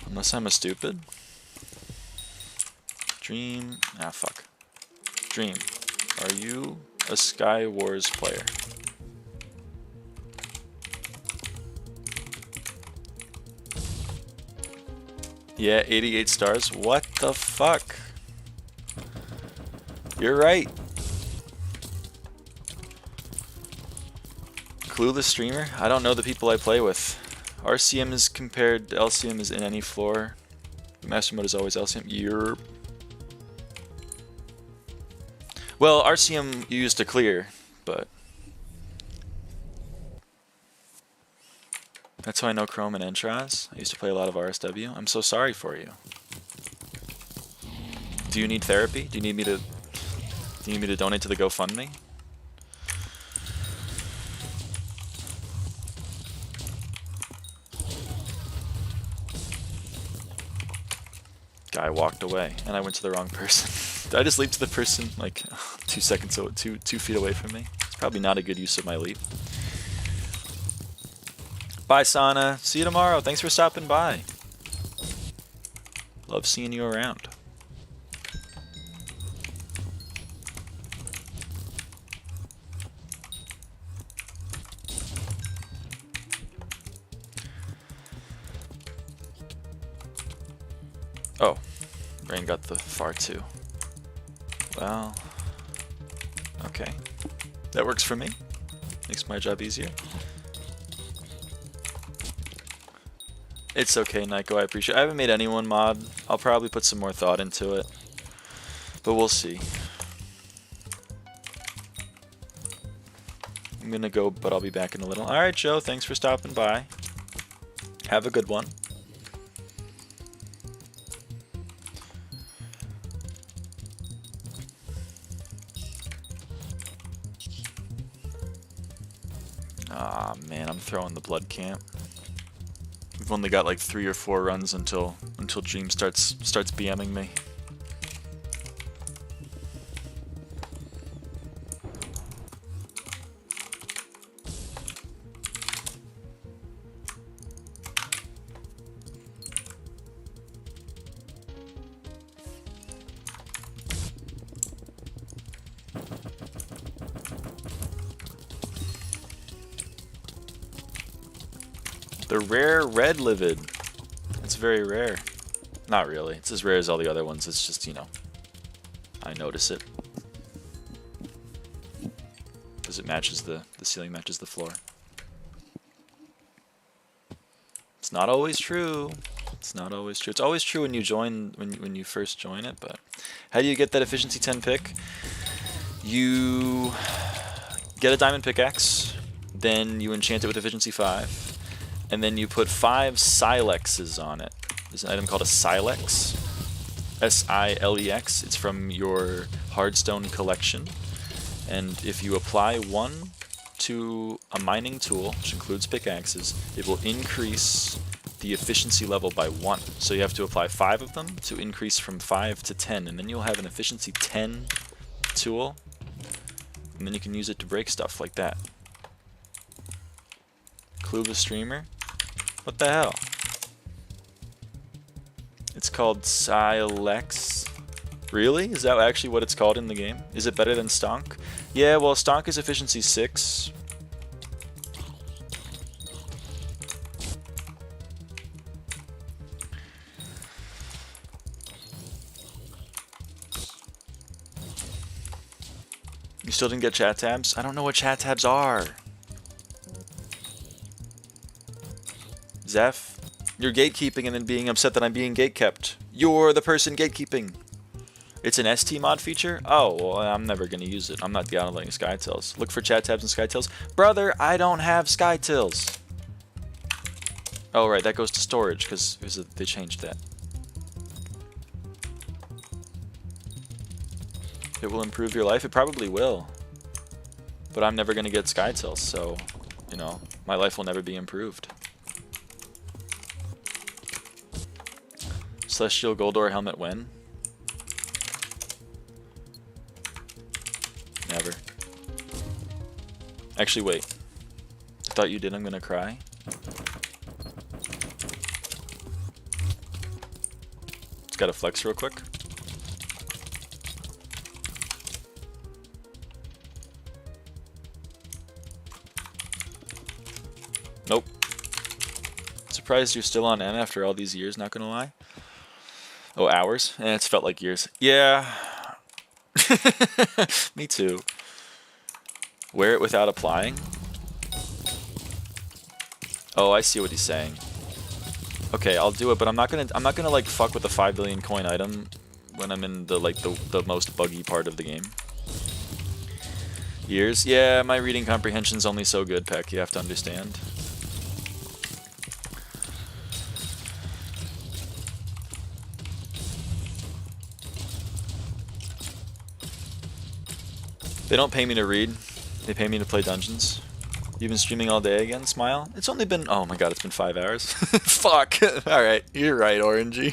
Unless I'm a stupid. Dream. Ah, fuck. Dream, are you a Skywars player? Yeah, 88 stars. What the fuck? You're right. Clueless streamer? I don't know the people I play with. RCM is compared to LCM is in any floor. Master mode is always LCM. Yerp. Well, RCM you used to clear, but that's how I know Chrome and Entraz. I used to play a lot of RSW. I'm so sorry for you. Do you need therapy? Do you need me to donate to the GoFundMe? Guy walked away, and I went to the wrong person. Did I just leap to the person like 2 seconds, so 2 feet away from me? It's probably not a good use of my leap. Bye, Sana. See you tomorrow. Thanks for stopping by. Love seeing you around. Oh, Rain got the far 2. Well, okay. That works for me. Makes my job easier. It's okay, Naiko, I appreciate it. I haven't made anyone mod. I'll probably put some more thought into it. But we'll see. I'm gonna go, but I'll be back in a little. Alright, Joe, thanks for stopping by. Have a good one. Ah, man, I'm throwing the blood camp. We've only got like 3 or 4 runs until Dream starts BMing me. The rare red Livid. It's very rare. Not really. It's as rare as all the other ones. It's just, you know, I notice it. Because it matches the ceiling matches the floor. It's not always true. It's not always true. It's always true when you join, when you first join it, but how do you get that efficiency 10 pick? You get a diamond pickaxe, then you enchant it with efficiency 5. And then you put 5 Silexes on it. There's an item called a Silex. S-I-L-E-X. It's from your Hardstone collection. And if you apply 1 to a mining tool, which includes pickaxes, it will increase the efficiency level by 1. So you have to apply 5 of them to increase from 5 to 10. And then you'll have an efficiency 10 tool. And then you can use it to break stuff like that. Clueless streamer? What the hell? It's called Silex. Really? Is that actually what it's called in the game? Is it better than Stonk? Yeah, well, Stonk is efficiency 6. You still didn't get chat tabs? I don't know what chat tabs are. Zeph, you're gatekeeping and then being upset that I'm being gatekept. You're the person gatekeeping. It's an ST mod feature? Oh, well, I'm never going to use it. I'm not downloading SkyTills. Look for chat tabs and SkyTills. Brother, I don't have SkyTills. Oh, right, that goes to storage because they changed that. It will improve your life? It probably will. But I'm never gonna get Sky Tills, so, you know, my life will never be improved. Celestial Goldor helmet win? Never. Actually, wait. I thought you did. I'm gonna cry. Just gotta flex real quick. Nope. Surprised you're still on N after all these years, not gonna lie. Oh, hours? It's felt like years. Yeah. Me too. Wear it without applying? Oh, I see what he's saying. Okay, I'll do it, but I'm not gonna like fuck with the 5 billion coin item when I'm in the like the most buggy part of the game. Years? Yeah, my reading comprehension's only so good, Peck, you have to understand. They don't pay me to read, they pay me to play dungeons. You've been streaming all day again, Smile? It's only been, oh my god, it's been 5 hours. Fuck! Alright, you're right, Orangey.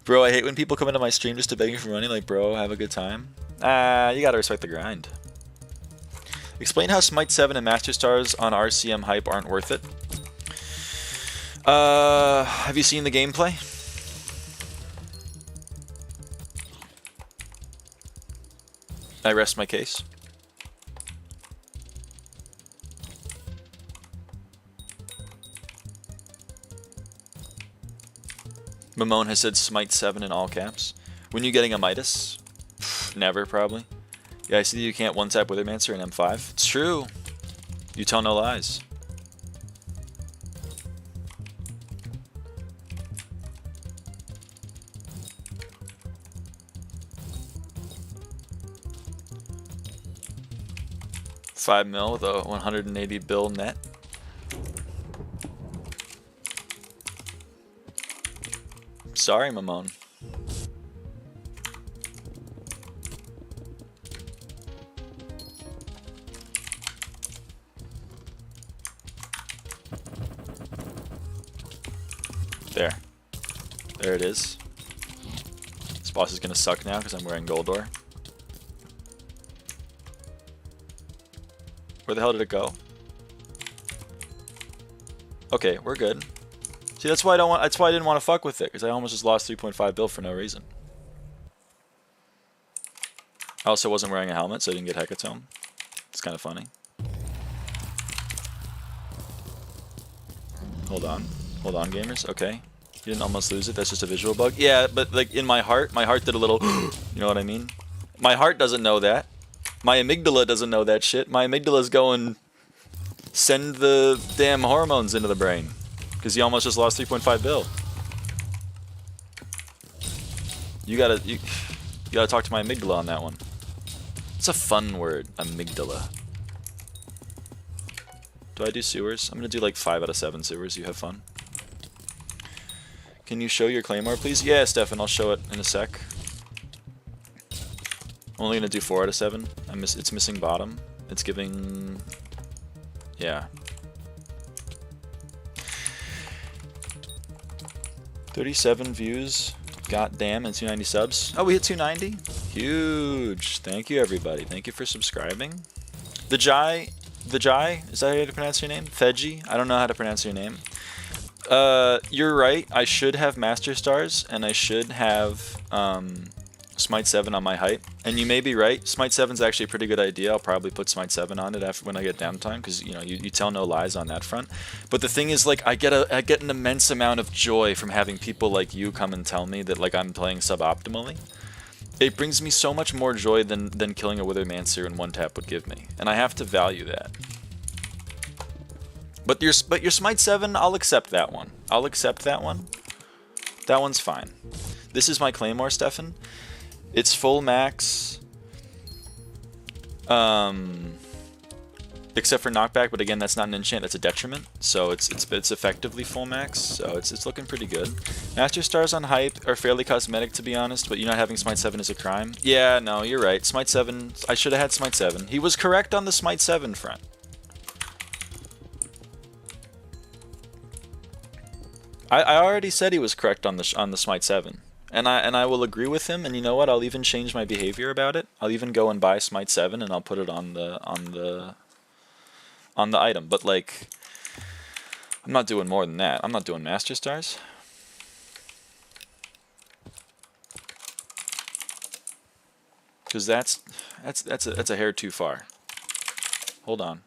Bro, I hate when people come into my stream just to beg me for money, like, bro, have a good time. You gotta respect the grind. Explain how Smite 7 and Master Stars on RCM Hype aren't worth it. Have you seen the gameplay? I rest my case. Mamone has said Smite 7 in all caps. When you getting a Midas? Never, probably. Yeah, I see that you can't one-tap Withermancer in M5. It's true. You tell no lies. $5 mil with a 180 bill net. Sorry, Mamone. There. There it is. This boss is gonna suck now because I'm wearing Goldor. Where the hell did it go? Okay, we're good. See, that's why I didn't want to fuck with it, because I almost just lost 3.5 bill for no reason. I also wasn't wearing a helmet, so I didn't get Hecatome. It's kind of funny. Hold on, gamers. Okay, you didn't almost lose it. That's just a visual bug. Yeah, but like in my heart did a little. You know what I mean? My heart doesn't know that. My amygdala doesn't know that shit. My amygdala's going, send the damn hormones into the brain. Because you almost just lost 3.5 bill. You gotta talk to my amygdala on that one. It's a fun word, amygdala. Do I do sewers? I'm gonna do like 5 out of 7 sewers. You have fun. Can you show your claymore, please? Yeah, Stefan, I'll show it in a sec. I'm only gonna do 4 out of 7. It's missing bottom. It's giving, yeah. 37 views, goddamn, and 290 subs. Oh, we hit 290? Huge. Thank you, everybody. Thank you for subscribing. The Jai, is that how you pronounce your name? Feji? I don't know how to pronounce your name. You're right. I should have Master Stars, and I should have Smite 7 on my hype. And you may be right. Smite 7 is actually a pretty good idea. I'll probably put Smite 7 on it after when I get downtime, because you know you tell no lies on that front. But the thing is, like, I get an immense amount of joy from having people like you come and tell me that like I'm playing suboptimally. It brings me so much more joy than killing a Withermancer in one tap would give me, and I have to value that. But your Smite 7, I'll accept that one. I'll accept that one. That one's fine. This is my Claymore, Stefan. It's full max. except for knockback, but again, that's not an enchant, that's a detriment, so it's effectively full max, so it's looking pretty good. Master Stars on Hype are fairly cosmetic, to be honest, but you not having Smite 7 is a crime. Yeah, no, you're right. Smite 7, I should have had Smite 7. He was correct on the Smite 7 front. I already said he was correct on the Smite 7. And I will agree with him, and you know what? I'll even change my behavior about it. I'll even go and buy Smite 7 and I'll put it on the item. But like, I'm not doing more than that. I'm not doing Master Stars. Cuz that's a hair too far. Hold on.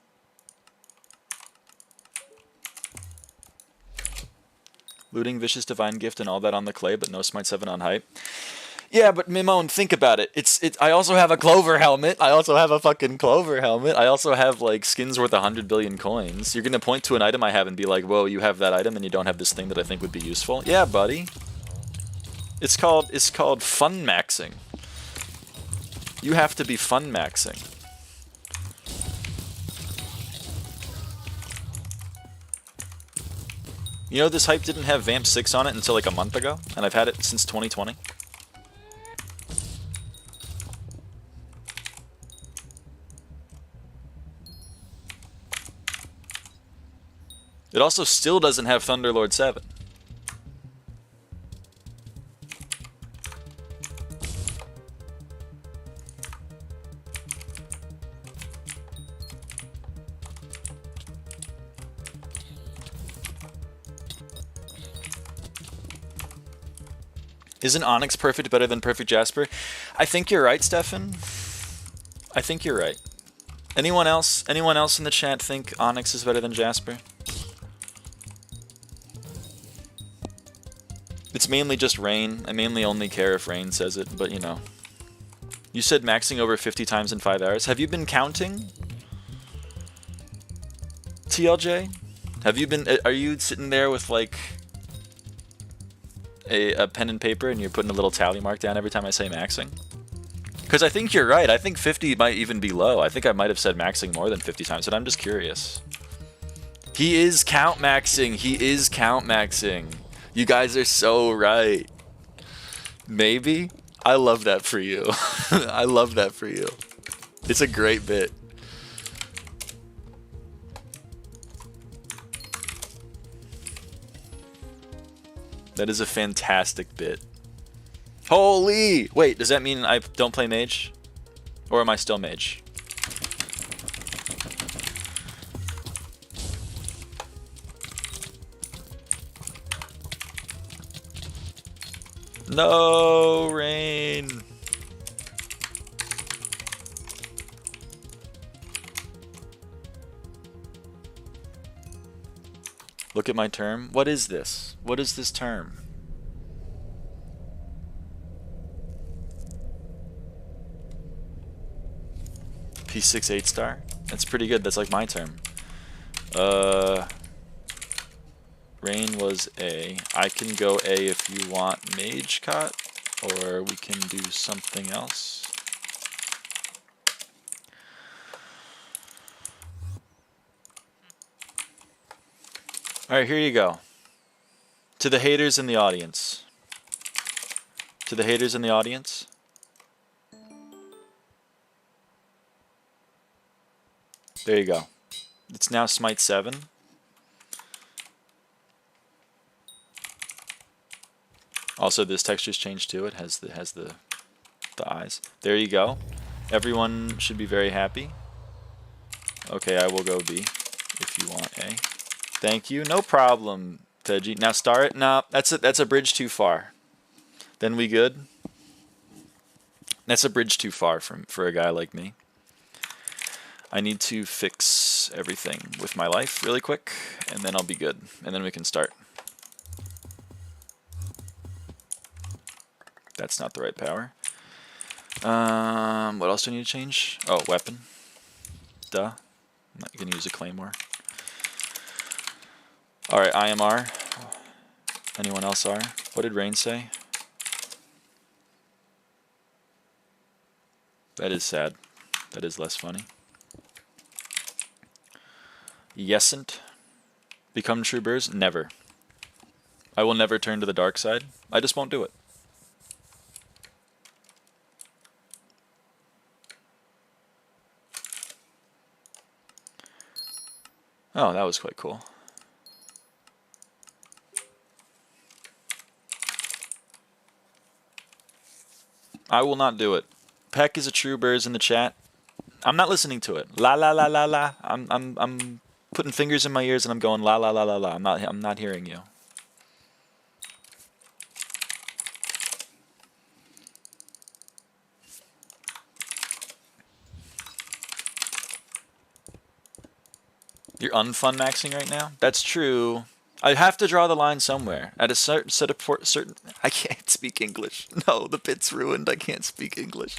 Looting Vicious Divine Gift and all that on the clay, but no Smite 7 on Hype. Yeah, but Mimone, think about it. I also have a Clover helmet. I also have a fucking Clover helmet. I also have like skins worth 100 billion coins. You're gonna point to an item I have and be like, "Whoa, you have that item and you don't have this thing that I think would be useful." Yeah, buddy. It's called fun maxing. You have to be fun maxing. You know, this Hype didn't have Vamp 6 on it until like a month ago, and I've had it since 2020. It also still doesn't have Thunderlord 7. Isn't Onyx Perfect better than Perfect Jasper? I think you're right, Stefan. I think you're right. Anyone else in the chat think Onyx is better than Jasper? It's mainly just Rain. I mainly only care if Rain says it, but you know. You said maxing over 50 times in 5 hours. Have you been counting? TLJ? Have you been, are you sitting there with like a pen and paper and you're putting a little tally mark down every time I say maxing? Because I think you're right. I think 50 might even be low. I think I might have said maxing more than 50 times, but I'm just curious. He is count maxing. He is count maxing. You guys are so right. Maybe? I love that for you. I love that for you. It's a great bit. That is a fantastic bit. Holy! Wait, does that mean I don't play mage? Or am I still mage? No, Rain. Look at my term. What is this? What is this term? P6 8-star? That's pretty good. That's like my term. Rain was A. I can go A if you want mage cut, or we can do something else. Alright, here you go. To the haters in the audience. To the haters in the audience. There you go. It's now Smite 7. Also, this texture's changed too. It has the eyes. There you go. Everyone should be very happy. Okay, I will go B if you want A. Thank you. No problem, Veggie. Now star it. No, that's a bridge too far. Then we good? That's a bridge too far for a guy like me. I need to fix everything with my life really quick, and then I'll be good. And then we can start. That's not the right power. What else do I need to change? Oh, weapon. Duh. I'm not going to use a claymore. Alright, IMR. Anyone else are? What did Rain say? That is sad. That is less funny. Yesn't. Become true bears? Never. I will never turn to the dark side. I just won't do it. Oh, that was quite cool. I will not do it. Peck is a true bears in the chat. I'm not listening to it. La la la la la. I'm putting fingers in my ears and I'm going la la la la la. I'm not hearing you. You're unfun maxing right now? That's true. I have to draw the line somewhere. At a certain set of certain. I can't speak English. No, the bit's ruined. I can't speak English.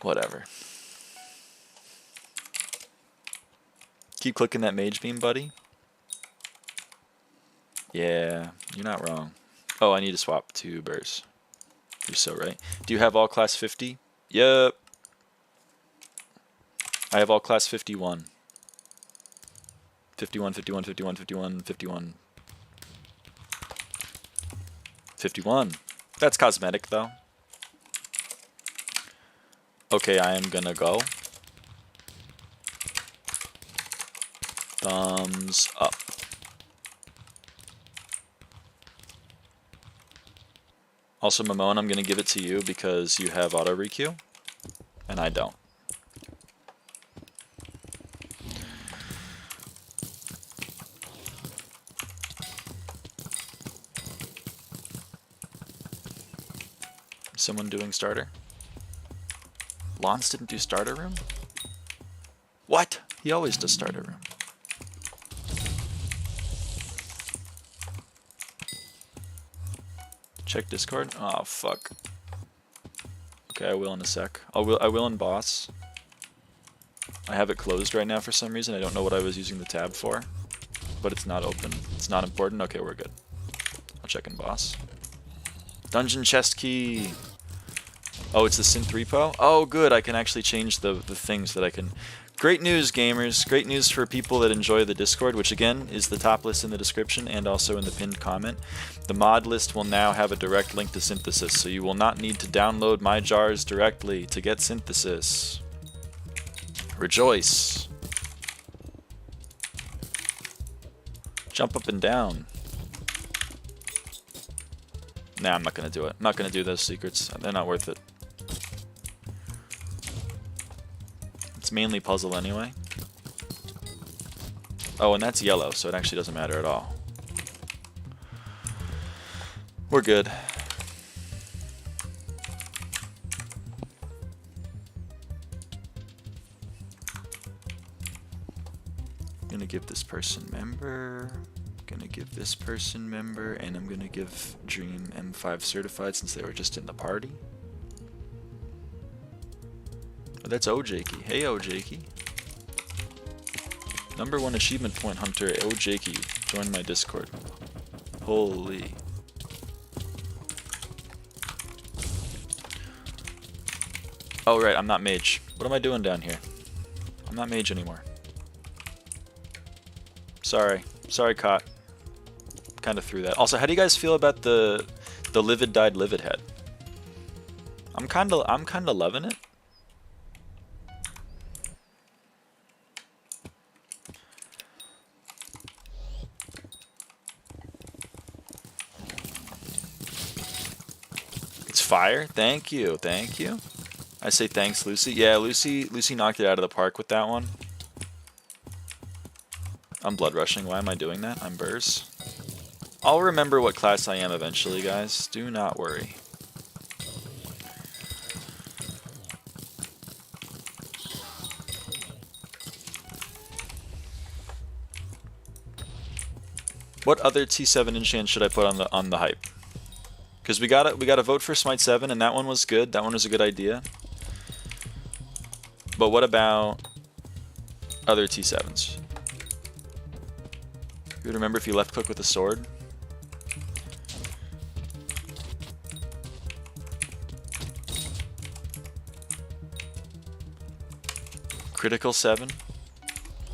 Whatever. Keep clicking that mage beam, buddy. Yeah, you're not wrong. Oh, I need to swap to bears. You're so right. Do you have all class 50? Yep. I have all class 51. 51, 51, 51, 51, 51. 51. That's cosmetic, though. Okay, I am gonna go. Thumbs up. Also, Mamone, I'm gonna give it to you because you have auto requeue, and I don't. Someone doing starter? Lance didn't do starter room? What? He always does starter room. Check Discord? Oh, fuck. Okay, I will in a sec. I will in boss. I have it closed right now for some reason. I don't know what I was using the tab for. But it's not open. It's not important. Okay, we're good. I'll check in boss. Dungeon chest key. Oh, it's the synth repo? Oh, good. I can actually change the things that I can... Great news, gamers. Great news for people that enjoy the Discord, which again is the top list in the description and also in the pinned comment. The mod list will now have a direct link to Synthesis, so you will not need to download my jars directly to get Synthesis. Rejoice. Jump up and down. Nah, I'm not going to do it. I'm not going to do those secrets. They're not worth it. It's mainly puzzle anyway. Oh, and that's yellow, so it actually doesn't matter at all. We're good. I'm gonna give this person member. Gonna give this person member, and I'm gonna give Dream M5 certified since they were just in the party. Oh, that's Ojakey. Hey, Ojakey. #1 achievement point hunter, Ojakey. Join my Discord. Holy. Oh, right, I'm not mage. What am I doing down here? I'm not mage anymore. Sorry. Sorry, Cot. Kind of threw that. Also, how do you guys feel about the Livid died Livid head? I'm kind of loving it. It's fire. Thank you. Thank you. I say thanks, Lucy. Yeah, Lucy knocked it out of the park with that one. I'm blood rushing. Why am I doing that? I'm Burrs. I'll remember what class I am eventually, guys. Do not worry. What other T7 enchant should I put on the hype? Because we gotta vote for Smite 7, and that one was good. That one was a good idea. But what about other T7s? You would remember if you left click with a sword? Critical 7?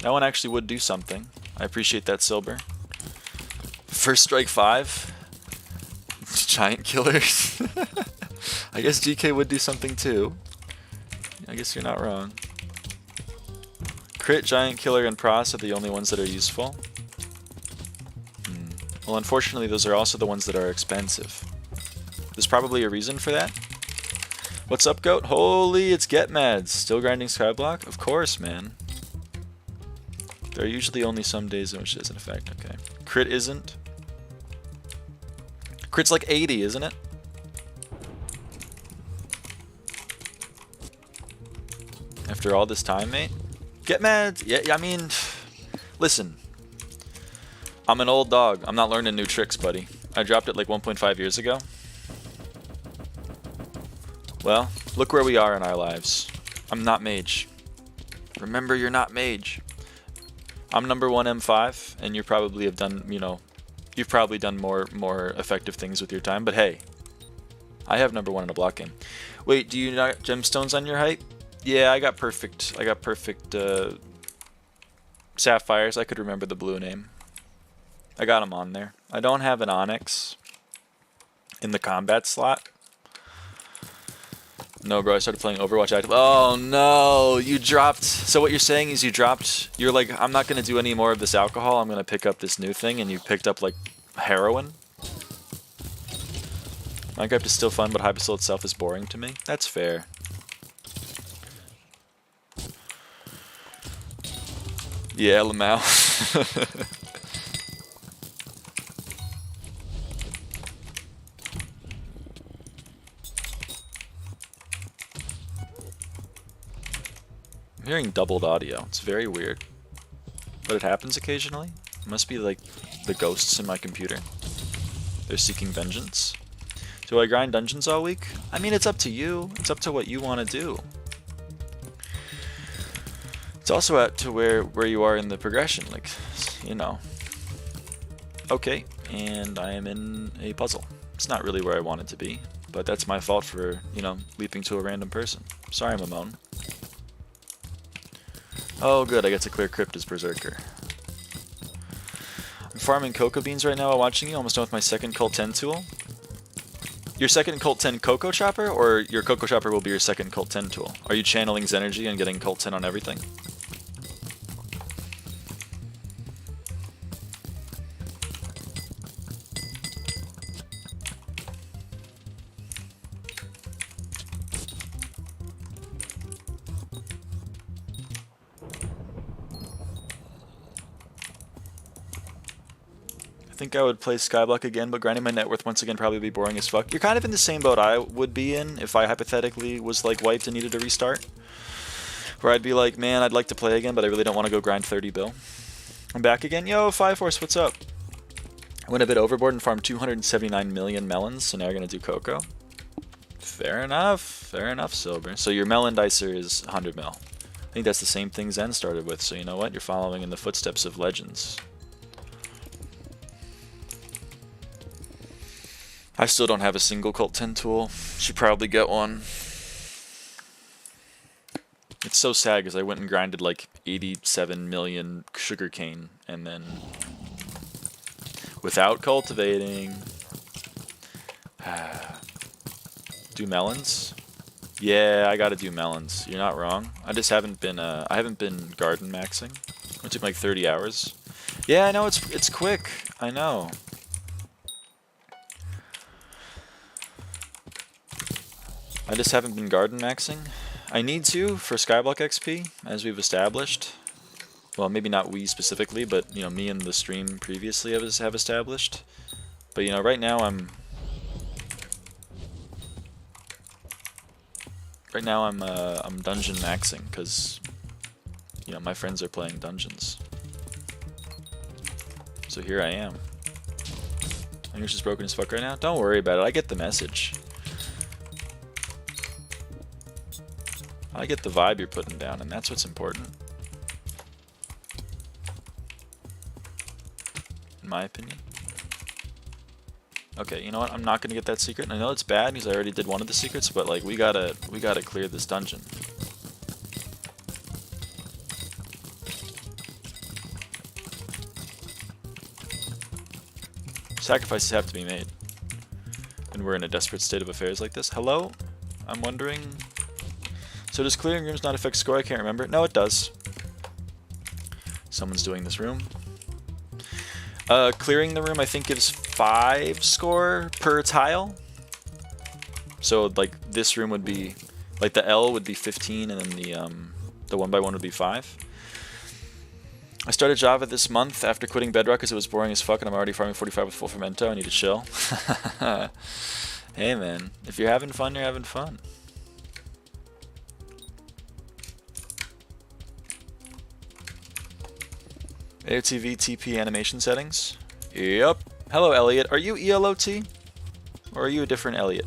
That one actually would do something. I appreciate that, Silver. First strike 5. Giant killers. I guess GK would do something too. I guess you're not wrong. Crit, Giant Killer, and Pros are the only ones that are useful. Well, unfortunately, those are also the ones that are expensive. There's probably a reason for that. What's up, Goat? Holy, it's Get Mads. Still grinding Skyblock? Of course, man. There are usually only some days in which there's an effect. Okay. Crit isn't. Crit's like 80, isn't it? After all this time, mate? Get mad. Yeah, I mean, listen. I'm an old dog. I'm not learning new tricks, buddy. I dropped it like 1.5 years ago. Well, look where we are in our lives. I'm not mage. Remember, you're not mage. I'm number 1 M5, and you probably have done, you know, you've probably done more effective things with your time, but hey, I have number 1 in a block game. Wait, do you not gemstones on your hype? Yeah, I got perfect sapphires. I could remember the blue name. I got them on there. I don't have an onyx in the combat slot. No, bro, I started playing Overwatch active. Oh, no, you dropped. So what you're saying is you dropped. You're like, I'm not going to do any more of this alcohol. I'm going to pick up this new thing, and you picked up, like, heroin? Minecraft is still fun, but Hypixel itself is boring to me. That's fair. Yeah, Lamau. I'm hearing doubled audio. It's very weird. But it happens occasionally. It must be like the ghosts in my computer. They're seeking vengeance. Do I grind dungeons all week? I mean, it's up to you. It's up to what you want to do. It's also out to where you are in the progression, like, you know. Okay, and I am in a puzzle. It's not really where I want it to be, but that's my fault for, you know, leaping to a random person. Sorry, Mamone. Oh, good, I get to clear Crypt as Berserker. I'm farming cocoa beans right now while watching you, almost done with my second Cult 10 tool. Your second Cult 10 Cocoa Chopper, or your Cocoa Chopper will be your second Cult 10 tool? Are you channeling Zenergy and getting Cult 10 on everything? I think I would play Skyblock again, but grinding my net worth once again probably be boring as fuck. You're kind of in the same boat I would be in if I hypothetically was like wiped and needed to restart. Where I'd be like, man, I'd like to play again, but I really don't want to go grind 30 bill. I'm back again. Yo, 5-Force, what's up? I went a bit overboard and farmed 279 million melons, so now we're going to do cocoa. Fair enough, Silver. So your melon dicer is 100 mil. I think that's the same thing Zen started with, so you know what? You're following in the footsteps of legends. I still don't have a single Cult 10 tool. Should probably get one. It's so sad because I went and grinded like 87 million sugarcane and then without cultivating. Do melons? Yeah, I gotta do melons. You're not wrong. I just haven't been I haven't been garden maxing. It took like 30 hours. Yeah, I know it's quick. I know. I just haven't been garden maxing. I need to for Skyblock XP, as we've established. Well, maybe not we specifically, but you know, me and the stream previously have established. But you know, right now I'm dungeon maxing because you know my friends are playing dungeons. So here I am. English is broken as fuck right now. Don't worry about it. I get the message. I get the vibe you're putting down, and that's what's important. In my opinion. Okay, you know what? I'm not gonna get that secret. And I know it's bad because I already did one of the secrets, but like we gotta clear this dungeon. Sacrifices have to be made. And we're in a desperate state of affairs like this. Hello? I'm wondering... So does clearing rooms not affect score? I can't remember. No, it does. Someone's doing this room. Clearing the room, I think, gives 5 score per tile. So, like, this room would be... Like, the L would be 15, and then the 1x1 would be 5. I started Java this month after quitting Bedrock because it was boring as fuck, and I'm already farming 45 with full fermento. I need to chill. Hey, man. If you're having fun, you're having fun. AOTV TP animation settings. Yep. Hello, Elliot. Are you ELOT? Or are you a different Elliot?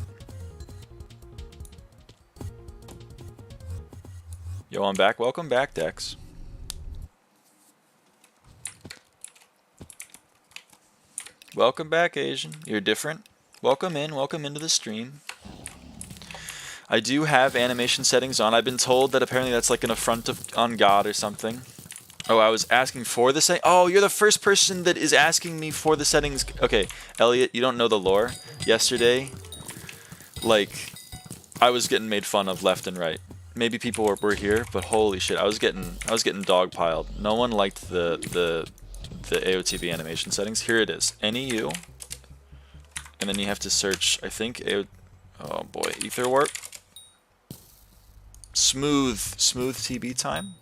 Yo, I'm back. Welcome back, Dex. Welcome back, Asian. You're different. Welcome in. Welcome into the stream. I do have animation settings on. I've been told that apparently that's like an affront on God or something. Oh, I was asking for the setting. Oh, you're the first person that is asking me for the settings. Okay, Elliot, you don't know the lore. Yesterday, like, I was getting made fun of left and right. Maybe people were here, but holy shit, I was getting dogpiled. No one liked the AOTV animation settings. Here it is. NEU, and then you have to search. I think oh boy, ether warp. Smooth TB time.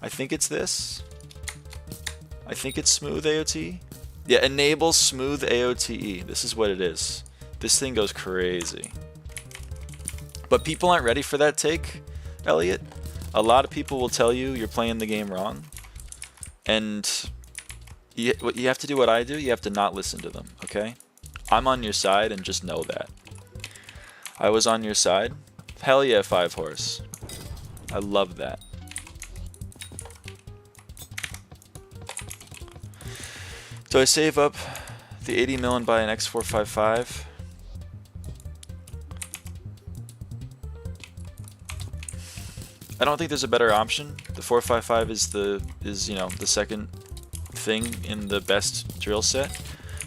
I think it's this. I think it's smooth AOT. Yeah, enable smooth AOTE. This is what it is. This thing goes crazy. But people aren't ready for that take, Elliot. A lot of people will tell you you're playing the game wrong. And you have to do what I do. You have to not listen to them, okay? I'm on your side, and just know that. I was on your side. Hell yeah, 5 horse. I love that. Do I save up the 80 mil and buy an X455? I don't think there's a better option. The 455 is you know, the second thing in the best drill set.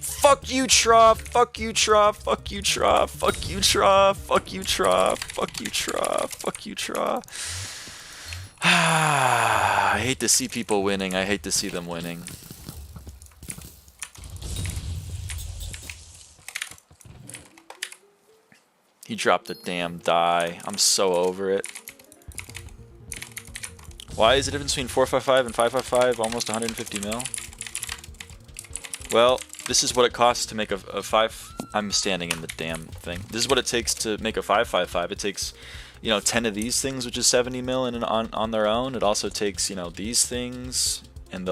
Fuck you, Trough! Fuck you, Trough! Fuck you, Trough! Fuck you, Trough! Fuck you, Trough! Fuck you, Trough! Fuck you, Trough! I hate to see people winning. I hate to see them winning. He dropped a damn die. I'm so over it. Why is the difference between 455 and 555 almost 150 mil? Well, this is what it costs to make a 5... I'm standing in the damn thing. This is what it takes to make a 555. It takes, you know, 10 of these things, which is 70 mil on their own. It also takes, you know, these things and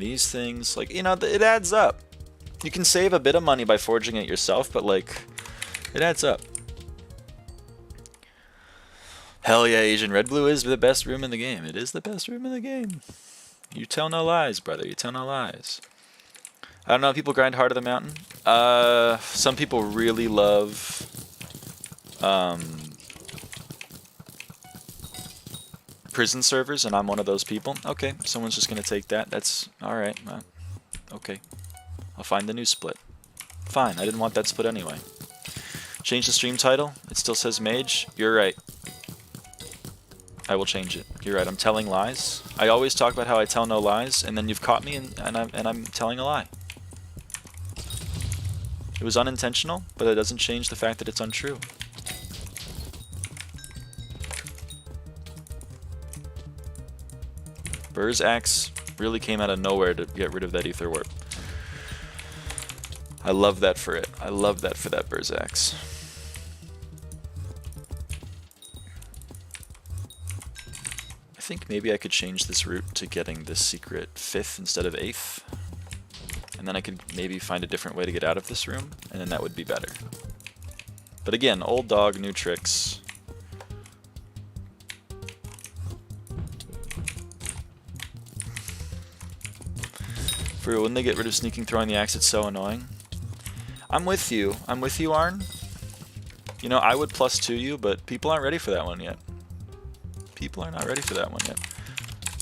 these things. Like, you know, it adds up. You can save a bit of money by forging it yourself, but, like, it adds up. Hell yeah, Asian. Red Blue is the best room in the game. It is the best room in the game. You tell no lies, brother. You tell no lies. I don't know if people grind hard at the mountain. Some people really love prison servers, and I'm one of those people. Okay, someone's just going to take that. That's alright. Okay. I'll find the new split. Fine, I didn't want that split anyway. Change the stream title. It still says Mage. You're right. I will change it. You're right, I'm telling lies. I always talk about how I tell no lies, and then you've caught me and I'm telling a lie. It was unintentional, but it doesn't change the fact that it's untrue. Burr's axe really came out of nowhere to get rid of that ether warp. I love that for it. I love that for that Burr's axe. I think maybe I could change this route to getting this secret 5th instead of 8th. And then I could maybe find a different way to get out of this room, and then that would be better. But again, old dog, new tricks. For real, when they get rid of sneaking throwing the axe, it's so annoying. I'm with you. I'm with you, Arn. You know, I would +2 you, but people aren't ready for that one yet. People are not ready for that one yet.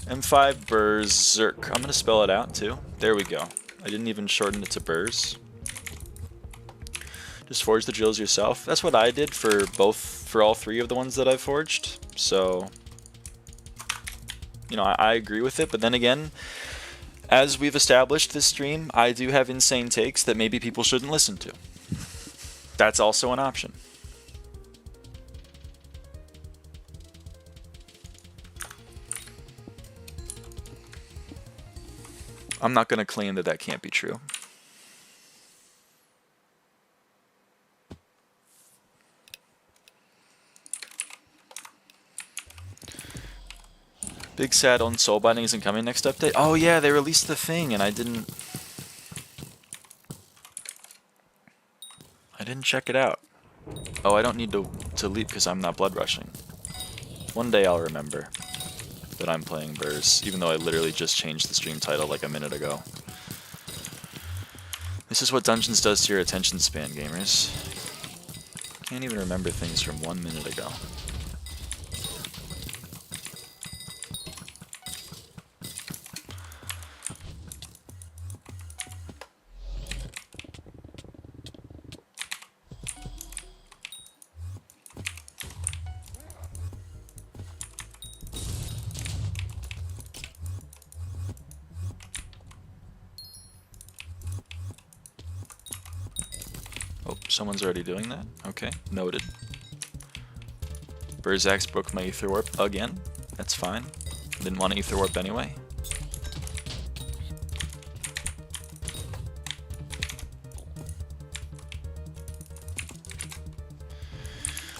M5 Berserk. I'm going to spell it out too. There we go. I didn't even shorten it to Burrs. Just forge the drills yourself. That's what I did for all 3 of the ones that I've forged. So, you know, I agree with it. But then again, as we've established this stream, I do have insane takes that maybe people shouldn't listen to. That's also an option. I'm not going to claim that that can't be true. Big sad on soul binding isn't coming next update. Oh yeah, they released the thing and I didn't check it out. Oh, I don't need to leap because I'm not blood rushing. One day I'll remember that I'm playing Burrs, even though I literally just changed the stream title like a minute ago. This is what Dungeons does to your attention span, gamers. Can't even remember things from 1 minute ago. Oh, someone's already doing that? Okay, noted. Burzax broke my Ether Warp again. That's fine. Didn't want to Ether Warp anyway.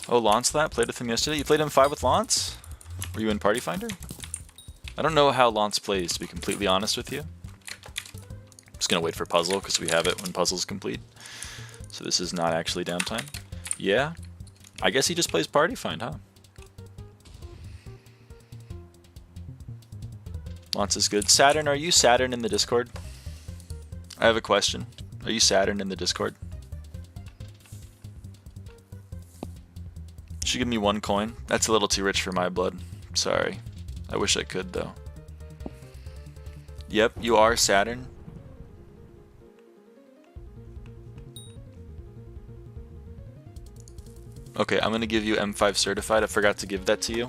Oh, Lancelot, played with him yesterday. You played M5 with Lance? Were you in Party Finder? I don't know how Lance plays, to be completely honest with you. I'm just gonna wait for Puzzle, because we have it when Puzzle's complete. So this is not actually downtime. Yeah, I guess he just plays Party Find, huh? Lance is good. Saturn, are you Saturn in the Discord? I have a question. Are you Saturn in the Discord? Should give me 1 coin. That's a little too rich for my blood. Sorry. I wish I could, though. Yep, you are Saturn. Okay, I'm gonna give you M5 certified. I forgot to give that to you.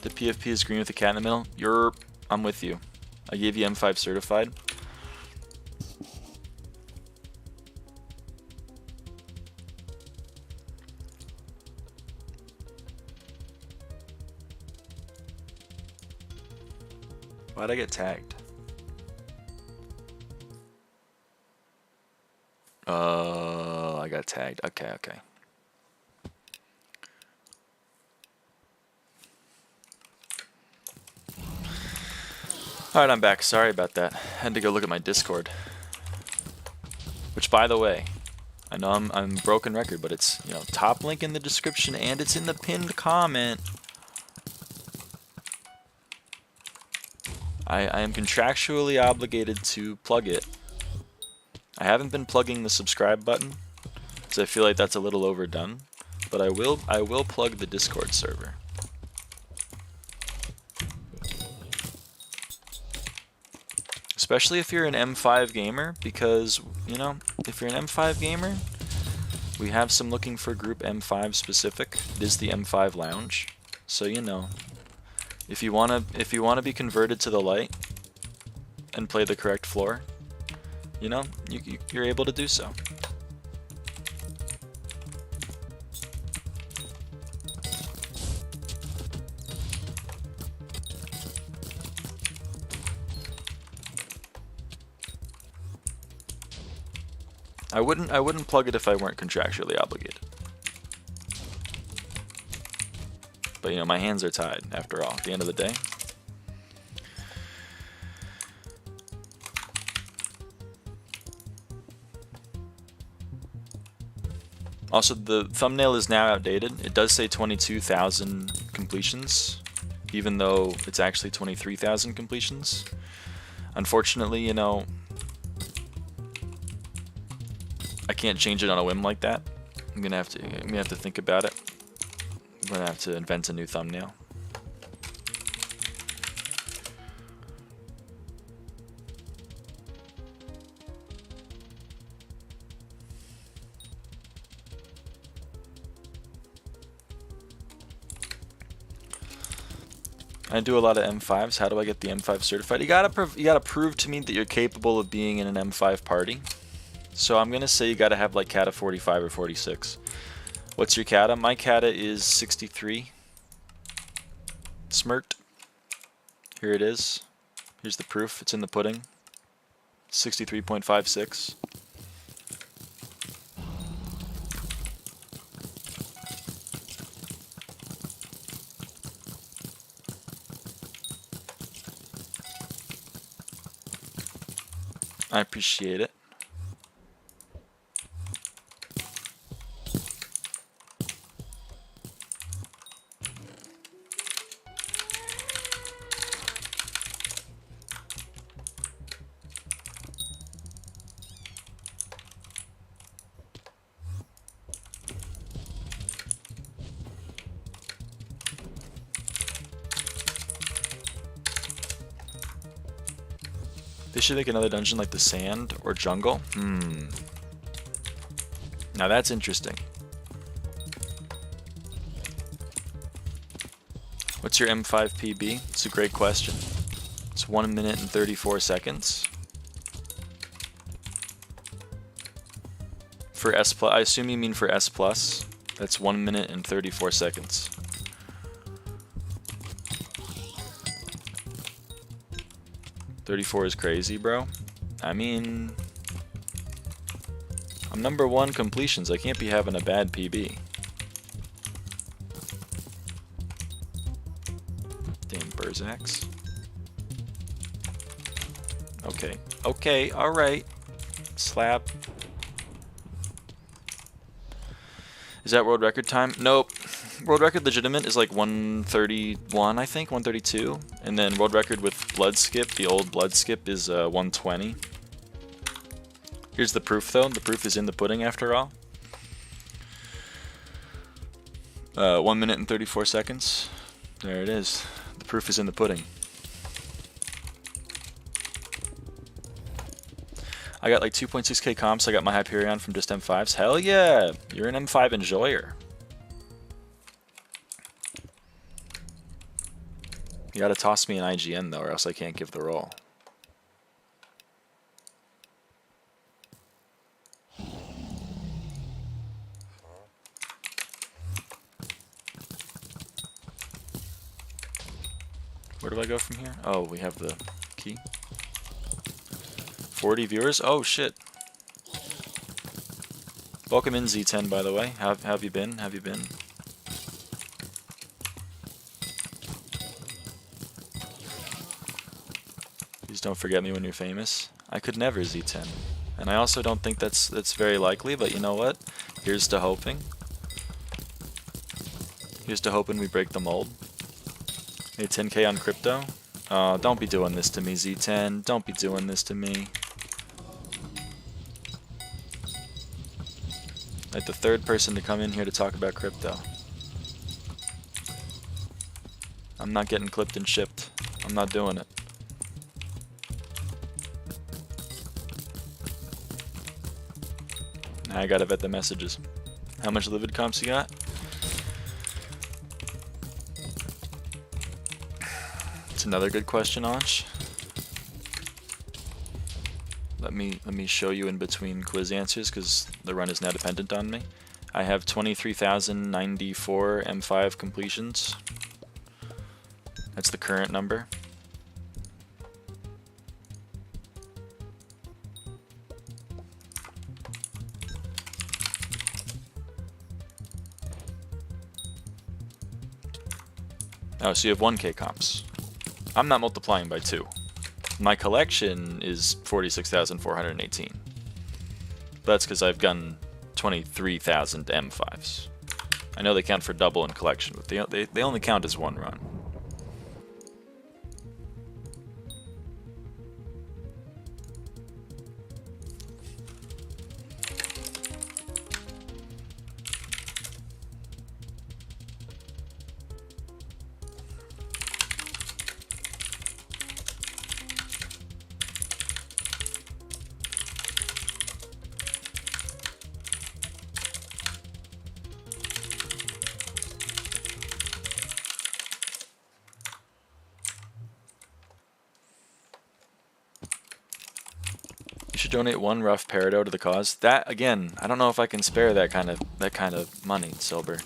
The PFP is green with the cat in the middle. I'm with you. I gave you M5 certified. Why'd I get tagged? I got tagged. Okay, okay. Alright, I'm back. Sorry about that. Had to go look at my Discord. Which, by the way, I know I'm broken record, but it's, you know, top link in the description and it's in the pinned comment. I am contractually obligated to plug it. I haven't been plugging the subscribe button, because I feel like that's a little overdone. But I will plug the Discord server. Especially if you're an M5 gamer, because, you know, if you're an M5 gamer, we have some looking for group M5 specific. It is the M5 lounge, so you know. If you wanna be converted to the light and play the correct floor, you know, you're able to do so. I wouldn't plug it if I weren't contractually obligated. But you know, my hands are tied after all, at the end of the day. Also, the thumbnail is now outdated. It does say 22,000 completions, even though it's actually 23,000 completions. Unfortunately, you know, I can't change it on a whim like that. I'm gonna have to think about it. I'm gonna have to invent a new thumbnail. I do a lot of M5s. How do I get the M5 certified? You gotta prove to me that you're capable of being in an M5 party. So I'm gonna say you gotta have like kata 45 or 46. What's your kata? My kata is 63. Smirked. Here it is. Here's the proof. It's in the pudding. 63.56. I appreciate it. They should make another dungeon like the sand or jungle. Now that's interesting. What's your M5 PB? It's a great question. It's 1 minute and 34 seconds. For S+, I assume you mean for S+. That's 1 minute and 34 seconds. $34 is crazy, bro. I mean, I'm #1 completions. I can't be having a bad PB. Damn Berzacs. Okay. Okay, alright. Slap. Is that world record time? Nope. World record legitimate is like 131, I think, 132. And then world record with blood skip, the old blood skip, is 120. Here's the proof, though. The proof is in the pudding, after all. 1 minute and 34 seconds. There it is. The proof is in the pudding. I got like 2.6k comps. I got my Hyperion from just M5s. Hell yeah! You're an M5 enjoyer. You gotta toss me an IGN though, or else I can't give the roll. Where do I go from here? Oh, we have the key. 40 viewers? Oh shit. Welcome in Z10, by the way. How have you been? Have you been? Please don't forget me when you're famous. I could never, Z10. And I also don't think that's very likely, but you know what? Here's to hoping. Here's to hoping we break the mold. Hey, 10k on crypto? Don't be doing this to me, Z10. Don't be doing this to me. Like the third person to come in here to talk about crypto. I'm not getting clipped and shipped. I'm not doing it. Now I gotta vet the messages. How much Livid comps you got? It's another good question, Ansh. Let me show you in between quiz answers because the run is now dependent on me. I have 23,094 M5 completions. That's the current number. Oh, so you have 1k comps. I'm not multiplying by 2. My collection is 46,418. That's because I've done 23,000 M5s. I know they count for double in collection, but they only count as one run. You should donate 1 rough peridot to the cause. That again, I don't know if I can spare that kind of money, Silber.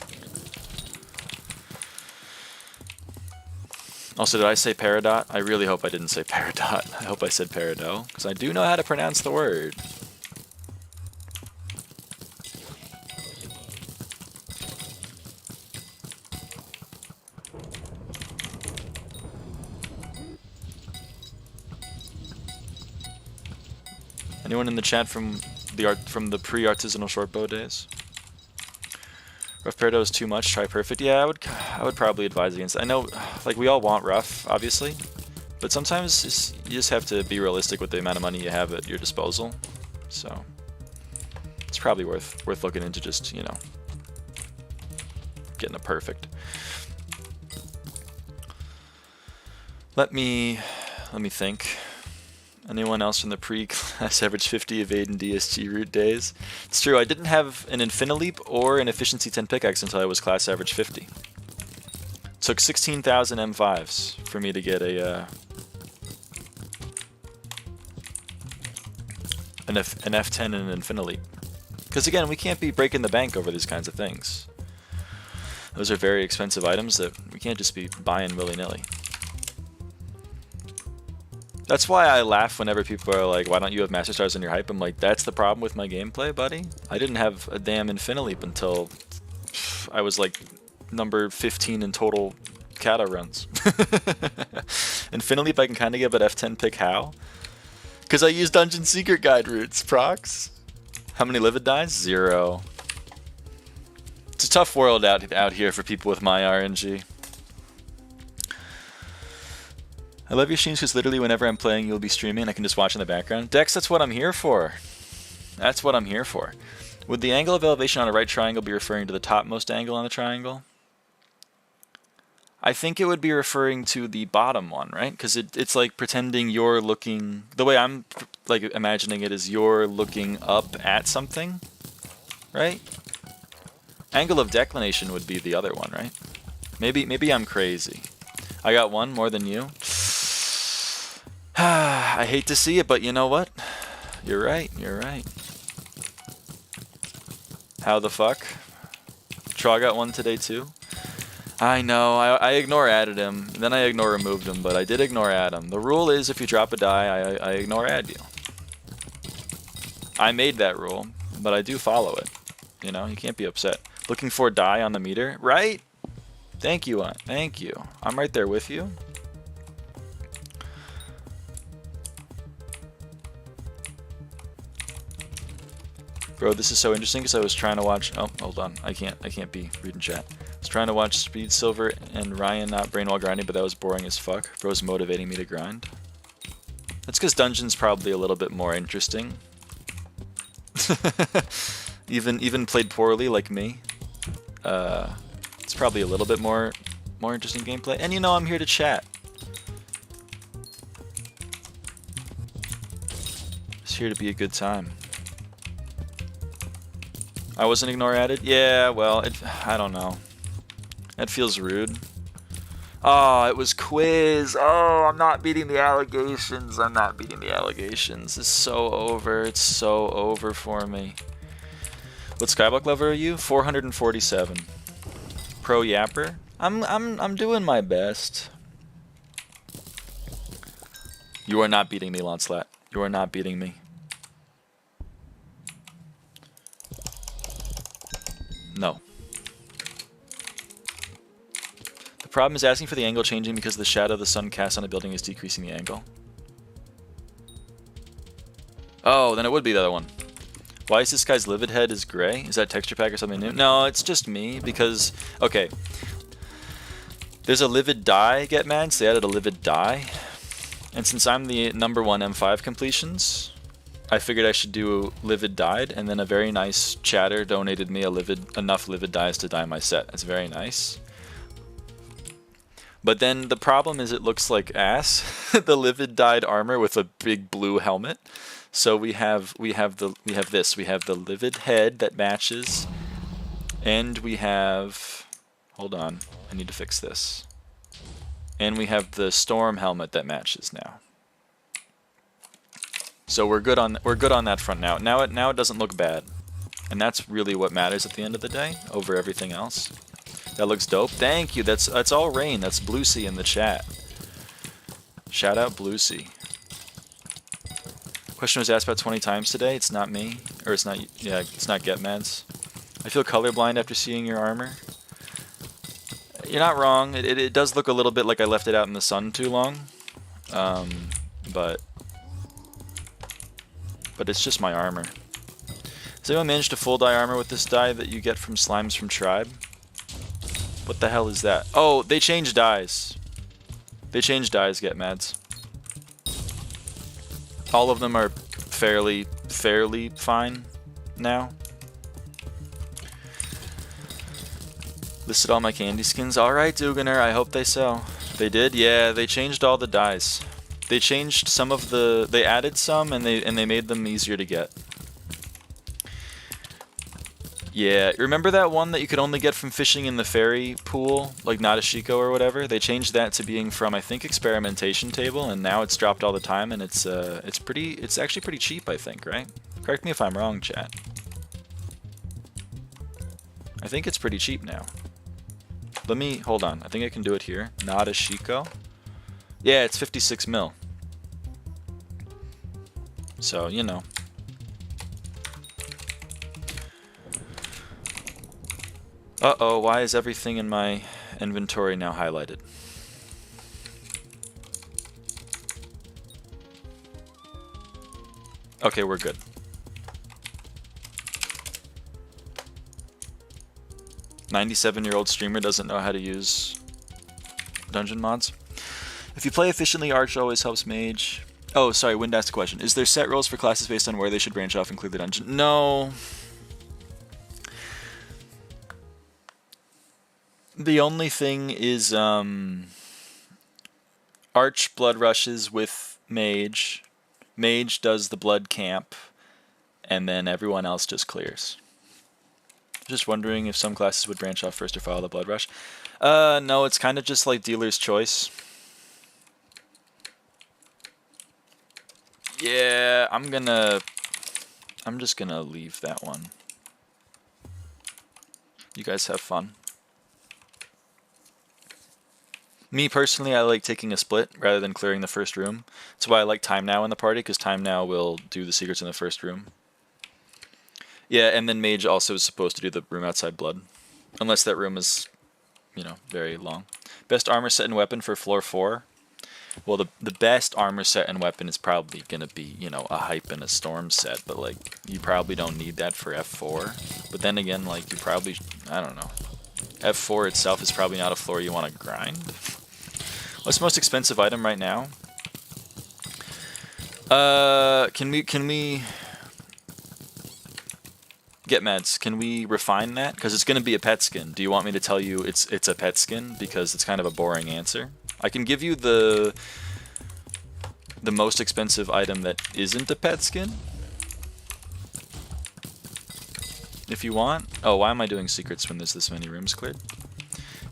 Also, did I say peridot? I really hope I didn't say peridot. I hope I said peridot, because I do know how to pronounce the word. Anyone in the chat from the pre-artisanal shortbow days? Rough peridot is too much. Try perfect. Yeah, I would probably advise against it. I know, like, we all want rough, obviously, but sometimes you just have to be realistic with the amount of money you have at your disposal. So it's probably worth looking into, just, you know, getting a perfect. Let me think. Anyone else from the pre-class average 50 avaaidan DSG root days? It's true, I didn't have an Infinaleap or an efficiency 10 pickaxe until I was class average 50. It took 16,000 M5s for me to get an F10 and an Infinaleap. Because again, we can't be breaking the bank over these kinds of things. Those are very expensive items that we can't just be buying willy-nilly. That's why I laugh whenever people are like, why don't you have Master Stars in your hype? I'm like, that's the problem with my gameplay, buddy. I didn't have a damn Infinaleap until I was like number 15 in total kata runs. Infinaleap I can kind of get, but F10 pick how? Because I use Dungeon Secret Guide routes, procs. How many Livid dies? 0. It's a tough world out here for people with my RNG. I love your streams because literally whenever I'm playing, you'll be streaming and I can just watch in the background. Dex, that's what I'm here for. That's what I'm here for. Would the angle of elevation on a right triangle be referring to the topmost angle on the triangle? I think it would be referring to the bottom one, right? Because it's like pretending you're looking... The way I'm like imagining it is you're looking up at something, right? Angle of declination would be the other one, right? Maybe I'm crazy. I got one more than you. I hate to see it, but you know what? You're right, you're right. How the fuck? Traw got one today too? I know, I ignore added him, then I ignore removed him, but I did ignore add him. The rule is if you drop a die, I ignore add you. I made that rule, but I do follow it. You know, you can't be upset. Looking for a die on the meter, right? Thank you, thank you. I'm right there with you. Bro, this is so interesting because I was trying to watch... Oh, hold on. I can't be reading chat. I was trying to watch Speed Silver and Ryan not brain while grinding, but that was boring as fuck. Bro's motivating me to grind. That's because Dungeon's probably a little bit more interesting. even played poorly like me. It's probably a little bit more interesting gameplay. And you know I'm here to chat. It's here to be a good time. I wasn't ignore added? Yeah, well, I don't know. That feels rude. Oh, it was quiz. Oh, I'm not beating the allegations. I'm not beating the allegations. It's so over. It's so over for me. What Skyblock level are you? 447. Pro Yapper? I'm doing my best. You are not beating me, Lancelot. You are not beating me. No. The problem is asking for the angle changing because the shadow the sun casts on a building is decreasing the angle. Oh, then it would be the other one. Why is this guy's livid head is gray? Is that texture pack or something new? No, it's just me because... Okay. There's a livid dye get mad, so they added a livid dye. And since I'm the #1 M5 completions... I figured I should do livid dyed, and then a very nice chatter donated me enough livid dyes to dye my set. That's very nice. But then the problem is it looks like ass. The livid dyed armor with a big blue helmet. So we have this. We have the livid head that matches, and we have... Hold on, I need to fix this. And we have the storm helmet that matches now. So we're good on that front now. Now it doesn't look bad, and that's really what matters at the end of the day over everything else. That looks dope. Thank you. That's all rain. That's Bluesy in the chat. Shout out Bluesy. Question was asked about 20 times today. It's not me, or it's not. Yeah, it's not GetMads. I feel colorblind after seeing your armor. You're not wrong. It does look a little bit like I left it out in the sun too long, but it's just my armor. Has anyone managed to full dye armor with this dye that you get from slimes from Tribe? What the hell is that? Oh, they changed dyes. They changed dyes, GetMads. All of them are fairly fine now. Listed all my candy skins. Alright, Duganer, I hope they sell. They did? Yeah, they changed all the dyes. They changed some of the... They added some, and they made them easier to get. Yeah, remember that one that you could only get from fishing in the fairy pool? Like Nadeshiko or whatever? They changed that to being from, I think, experimentation table, and now it's dropped all the time, and it's actually pretty cheap, I think, right? Correct me if I'm wrong, chat. I think it's pretty cheap now. Let me, hold on, I think I can do it here. Nadeshiko. Yeah, it's 56 mil. So, you know. Uh-oh, why is everything in my inventory now highlighted? Okay, we're good. "97-year-old streamer doesn't know how to use dungeon mods." If you play efficiently, Arch always helps Mage. Oh, sorry, Wind asked a question. Is there set rules for classes based on where they should branch off and clear the dungeon? No. The only thing is Arch blood rushes with Mage. Mage does the blood camp, and then everyone else just clears. Just wondering if some classes would branch off first or follow the blood rush. No, it's kind of just like dealer's choice. Yeah, I'm just gonna leave that one. You guys have fun. Me personally, I like taking a split rather than clearing the first room. That's why I like Time Now in the party, because Time Now will do the secrets in the first room. Yeah, and then Mage also is supposed to do the room outside blood. Unless that room is, you know, very long. Best armor set and weapon for floor 4. Well, the best armor set and weapon is probably going to be, you know, a hype and a storm set. But, like, you probably don't need that for F4. But then again, like, you probably, I don't know. F4 itself is probably not a floor you want to grind. What's the most expensive item right now? Can we... GetMads, can we refine that? Because it's going to be a pet skin. Do you want me to tell you it's a pet skin? Because it's kind of a boring answer. I can give you the most expensive item that isn't a pet skin. If you want. Oh, why am I doing secrets when there's this many rooms cleared?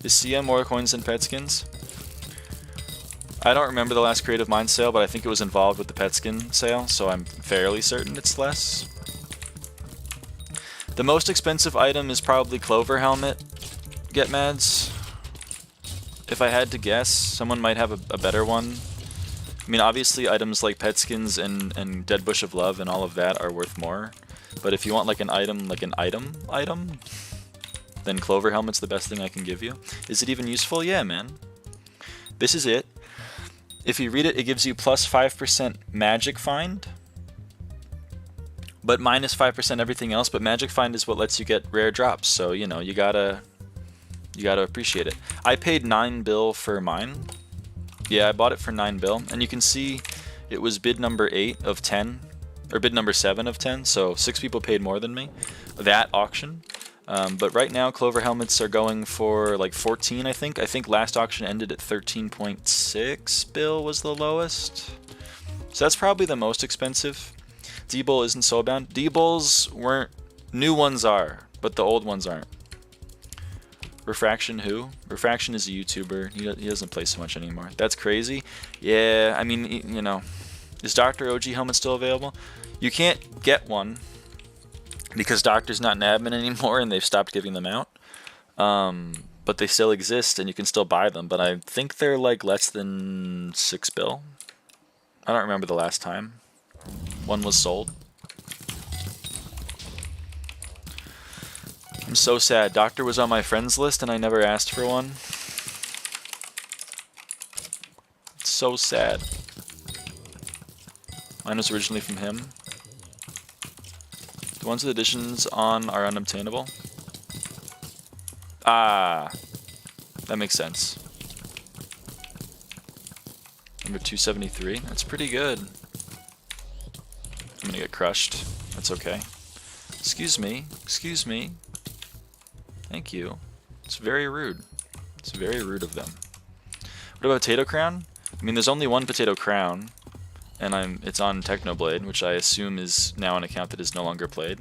Is CM more coins than pet skins? I don't remember the last Creative Minds sale, but I think it was involved with the pet skin sale, so I'm fairly certain it's less. The most expensive item is probably Clover Helmet, GetMads. If I had to guess, someone might have a better one. I mean, obviously items like pet skins and Dead Bush of Love and all of that are worth more. But if you want like an item, then Clover Helmet's the best thing I can give you. Is it even useful? Yeah, man. This is it. If you read it, it gives you plus 5% Magic Find, but minus 5% everything else. But Magic Find is what lets you get rare drops, so you know you gotta appreciate it. I paid 9 bill for mine. Yeah, I bought it for 9 bill, and you can see it was bid number 8 of 10, or bid number 7 of 10. So 6 people paid more than me. That auction. But right now, Clover Helmets are going for like 14, I think. I think last auction ended at 13.6 bill was the lowest. So that's probably the most expensive. D-Bull isn't soulbound. D-Bulls weren't... New ones are, but the old ones aren't. Refraction who? Refraction is a YouTuber. He doesn't play so much anymore. That's crazy. Yeah, I mean, you know... Is Dr. OG helmet still available? You can't get one because Doctor's not an admin anymore and they've stopped giving them out. But they still exist and you can still buy them. But I think they're like less than 6 bill. I don't remember the last time one was sold. I'm so sad. Doctor was on my friends list and I never asked for one. It's so sad. Mine was originally from him. The ones with additions on are unobtainable. Ah, that makes sense. Number 273. That's pretty good. I'm gonna get crushed. That's okay. Excuse me. Excuse me. Thank you. It's very rude. It's very rude of them. What about Potato Crown? I mean, there's only one Potato Crown, and it's on Technoblade, which I assume is now an account that is no longer played.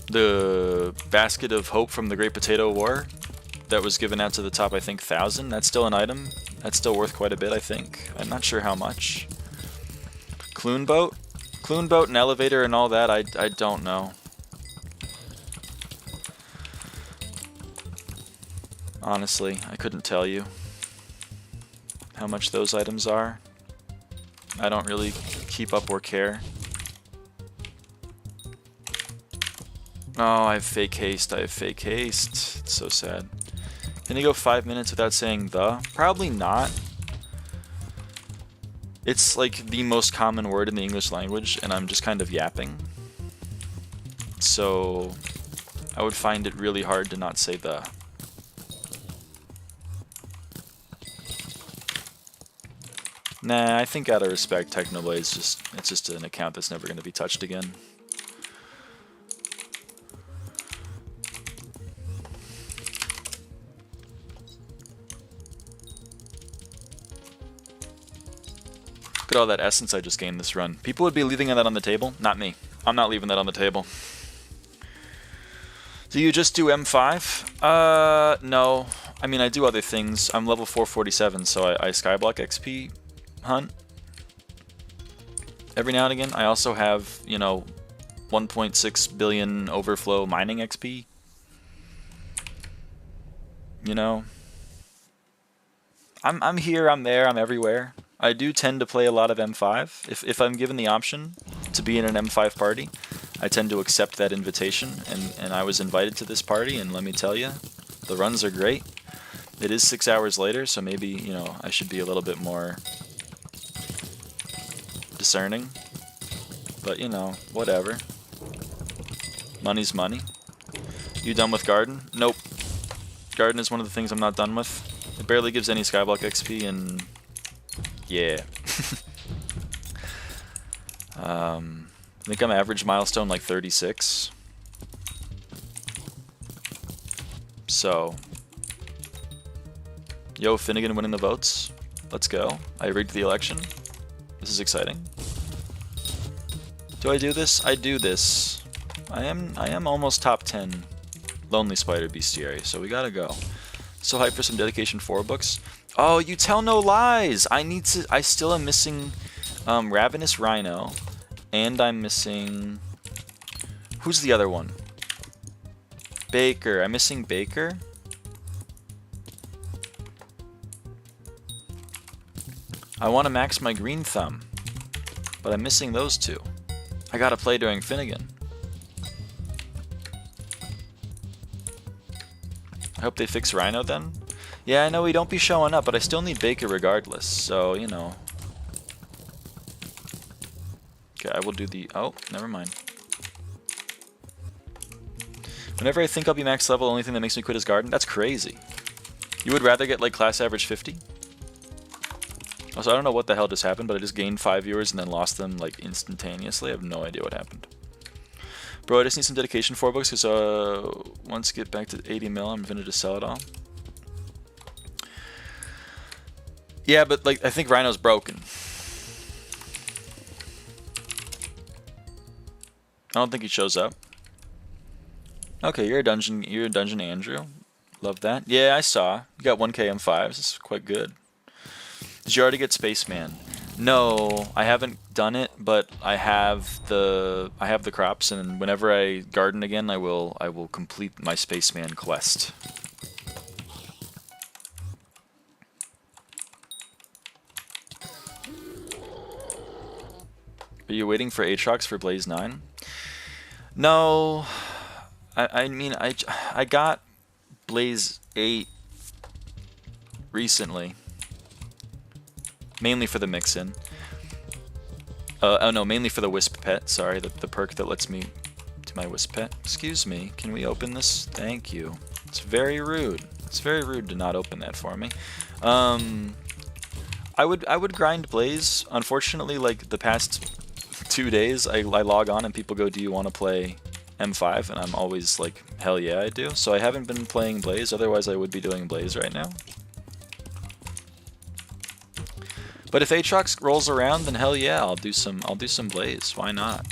The Basket of Hope from the Great Potato War that was given out to the top, I think, 1,000. That's still an item. That's still worth quite a bit, I think. I'm not sure how much. Clune Boat? Clune Boat and Elevator and all that, I don't know. Honestly, I couldn't tell you how much those items are. I don't really keep up or care. Oh, I have fake haste. I have fake haste. It's so sad. Can you go 5 minutes without saying the? Probably not. It's like the most common word in the English language, and I'm just kind of yapping. So I would find it really hard to not say the. Nah, I think out of respect, Technoblade it's just an account that's never going to be touched again. Look at all that essence I just gained this run. People would be leaving that on the table. Not me. I'm not leaving that on the table. Do you just do M5? No. I mean, I do other things. I'm level 447, so I Skyblock XP hunt every now and again. I also have, you know, 1.6 billion overflow mining XP. You know, I'm here, I'm there, I'm everywhere. I do tend to play a lot of M5. If I'm given the option to be in an M5 party, I tend to accept that invitation, and I was invited to this party, and let me tell you, the runs are great. It is 6 hours later, so maybe, you know, I should be a little bit more discerning, but you know, whatever. Money's money. You done with Garden? Nope. Garden is one of the things I'm not done with. It barely gives any Skyblock XP, and yeah. I think I'm average milestone like 36. So, yo, Finnegan winning the votes. Let's go. I rigged the election. This is exciting. Do I do this? I do this. I am almost top 10 Lonely Spider Bestiary, so we gotta go. So hyped for some Dedication 4 books. Oh, you tell no lies! I still am missing Ravenous Rhino, and I'm missing... Who's the other one? Baker. I'm missing Baker. I want to max my green thumb, but I'm missing those two. I gotta play during Finnegan. I hope they fix Rhino then. Yeah, I know he don't be showing up, but I still need Baker regardless, so, you know. Okay, I will do the... Oh, never mind. Whenever I think I'll be max level, the only thing that makes me quit is Garden? That's crazy. You would rather get, like, class average 50? Also, I don't know what the hell just happened, but I just gained 5 viewers and then lost them, like, instantaneously. I have no idea what happened. Bro, I just need some Dedication 4 books, because, once I get back to 80 mil, I'm gonna just sell it all. Yeah, but, like, I think Rhino's broken. I don't think he shows up. Okay, you're a dungeon Andrew. Love that. Yeah, I saw. You got 1k M5s. It's quite good. Did you already get Spaceman? No, I haven't done it, but I have the crops, and whenever I garden again, I will complete my Spaceman quest. Are you waiting for Aatrox for Blaze 9? No, I mean I got Blaze 8 recently, mainly for the mix-in. Oh no, mainly for the Wisp Pet, sorry, the perk that lets me do my Wisp Pet. Excuse me, can we open this? Thank you. It's very rude. It's very rude to not open that for me. I would grind Blaze. Unfortunately, like the past 2 days, I log on and people go, do you want to play M5? And I'm always like, hell yeah, I do. So I haven't been playing Blaze, otherwise I would be doing Blaze right now. But if Aatrox rolls around, then hell yeah, I'll do some Blaze. Why not?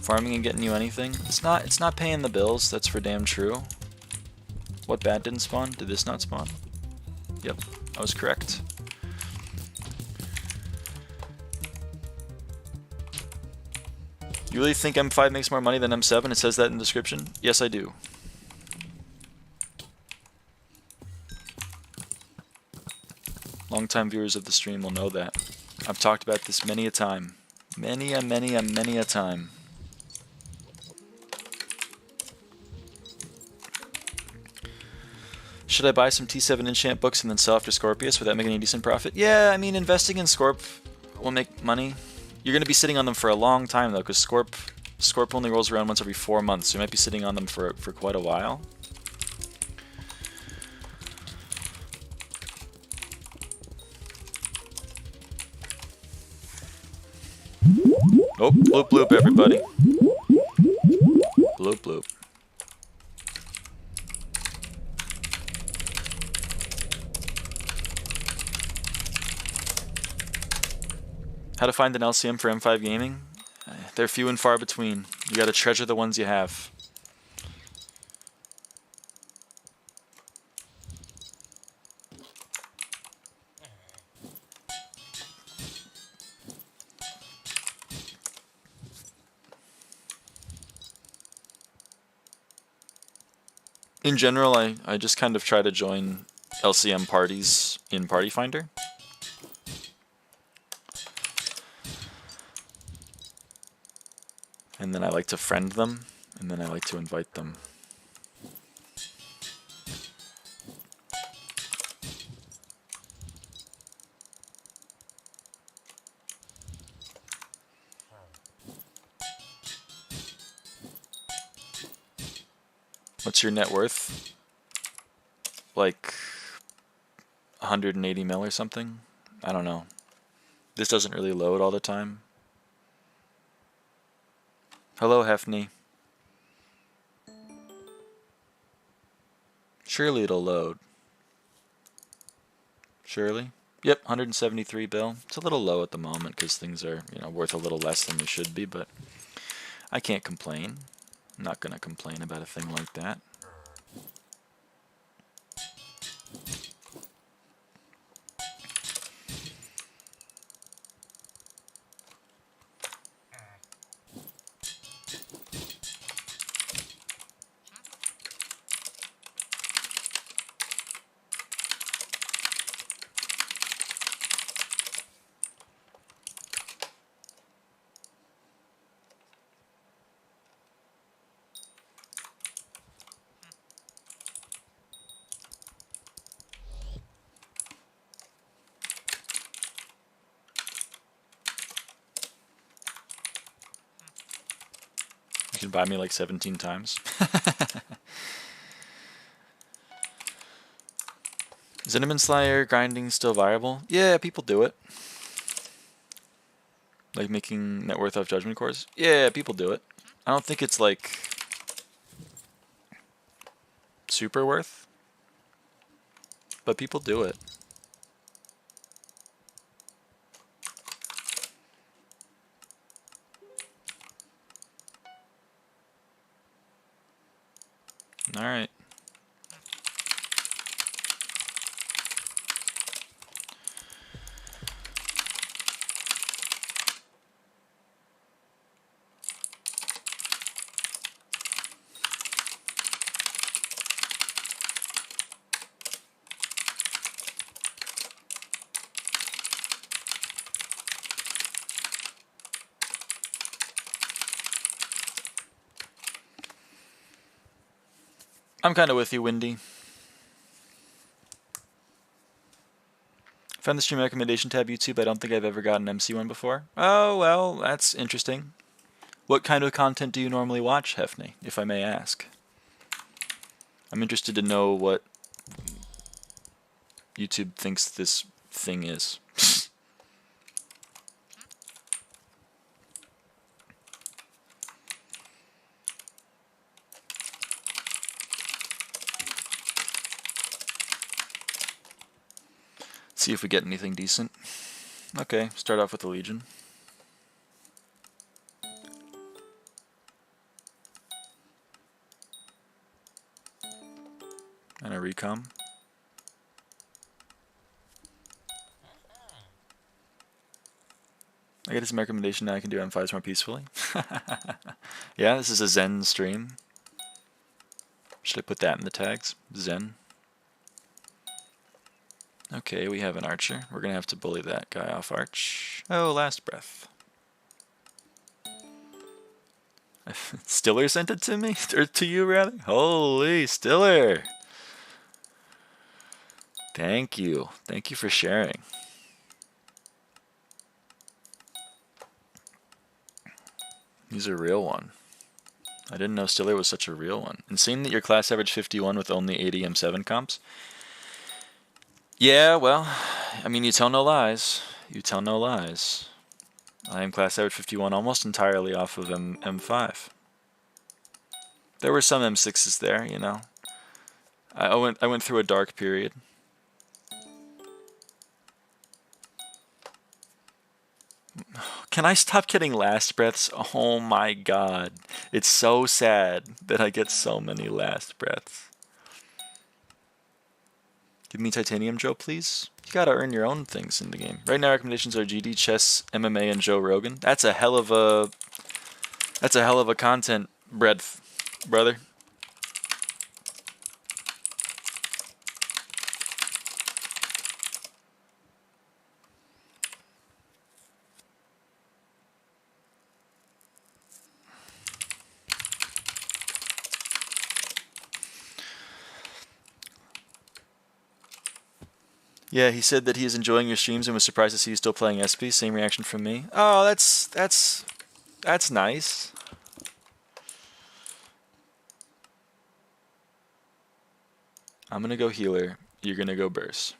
Farming and getting you anything? It's not paying the bills, that's for damn true. What bat didn't spawn? Did this not spawn? Yep, I was correct. You really think M5 makes more money than M7? It says that in the description? Yes, I do. Longtime viewers of the stream will know that. I've talked about this many a time. Many a time. Should I buy some T7 enchant books and then sell after Scorpius without making any decent profit? Yeah, I mean, investing in Scorp will make money. You're going to be sitting on them for a long time, though, because Scorp only rolls around once every 4 months, so you might be sitting on them for quite a while. Oh, bloop bloop, everybody. Bloop bloop. How to find an LCM for M5 gaming? They're few and far between. You gotta treasure the ones you have. In general, I just kind of try to join LCM parties in Party Finder. And then I like to friend them, and then I like to invite them. What's your net worth? Like 180 mil or something? I don't know. This doesn't really load all the time. Hello, Hefney. Surely it'll load. Surely? Yep, 173 bill. It's a little low at the moment because things are, you know, worth a little less than they should be, but I can't complain. I'm not gonna complain about a thing like that. You can buy me like 17 times. Is Cinnamon Slayer grinding still viable? Yeah, people do it. Like making net worth off Judgment Cores? Yeah, people do it. I don't think it's like super worth, but people do it. Alright. I'm kind of with you, Windy. Found the stream recommendation tab YouTube. I don't think I've ever gotten MC one before. Oh, well, that's interesting. What kind of content do you normally watch, Hefney, if I may ask? I'm interested to know what YouTube thinks this thing is. See if we get anything decent. Okay, start off with the Legion. And a recom. I get his recommendation now I can do M5s more peacefully. Yeah, this is a Zen stream. Should I put that in the tags? Zen. Okay, we have an archer. We're gonna have to bully that guy off arch. Oh, last breath. Stiller sent it to me? Or to you, rather? Holy, Stiller! Thank you. Thank you for sharing. He's a real one. I didn't know Stiller was such a real one. And seeing that your class average 51 with only 80 M7 comps? Yeah, well, I mean, you tell no lies. You tell no lies. I am class average 51 almost entirely off of M5. There were some M6s there, you know. I went through a dark period. Can I stop getting last breaths? Oh my god. It's so sad that I get so many last breaths. Give me titanium, Joe, please. You gotta earn your own things in the game. Right now, recommendations are GD, chess, MMA, and Joe Rogan. That's a hell of a content breadth, brother. Yeah, he said that he is enjoying your streams and was surprised to see you still playing SP. Same reaction from me. Oh, that's nice. I'm gonna go healer. You're gonna go burst.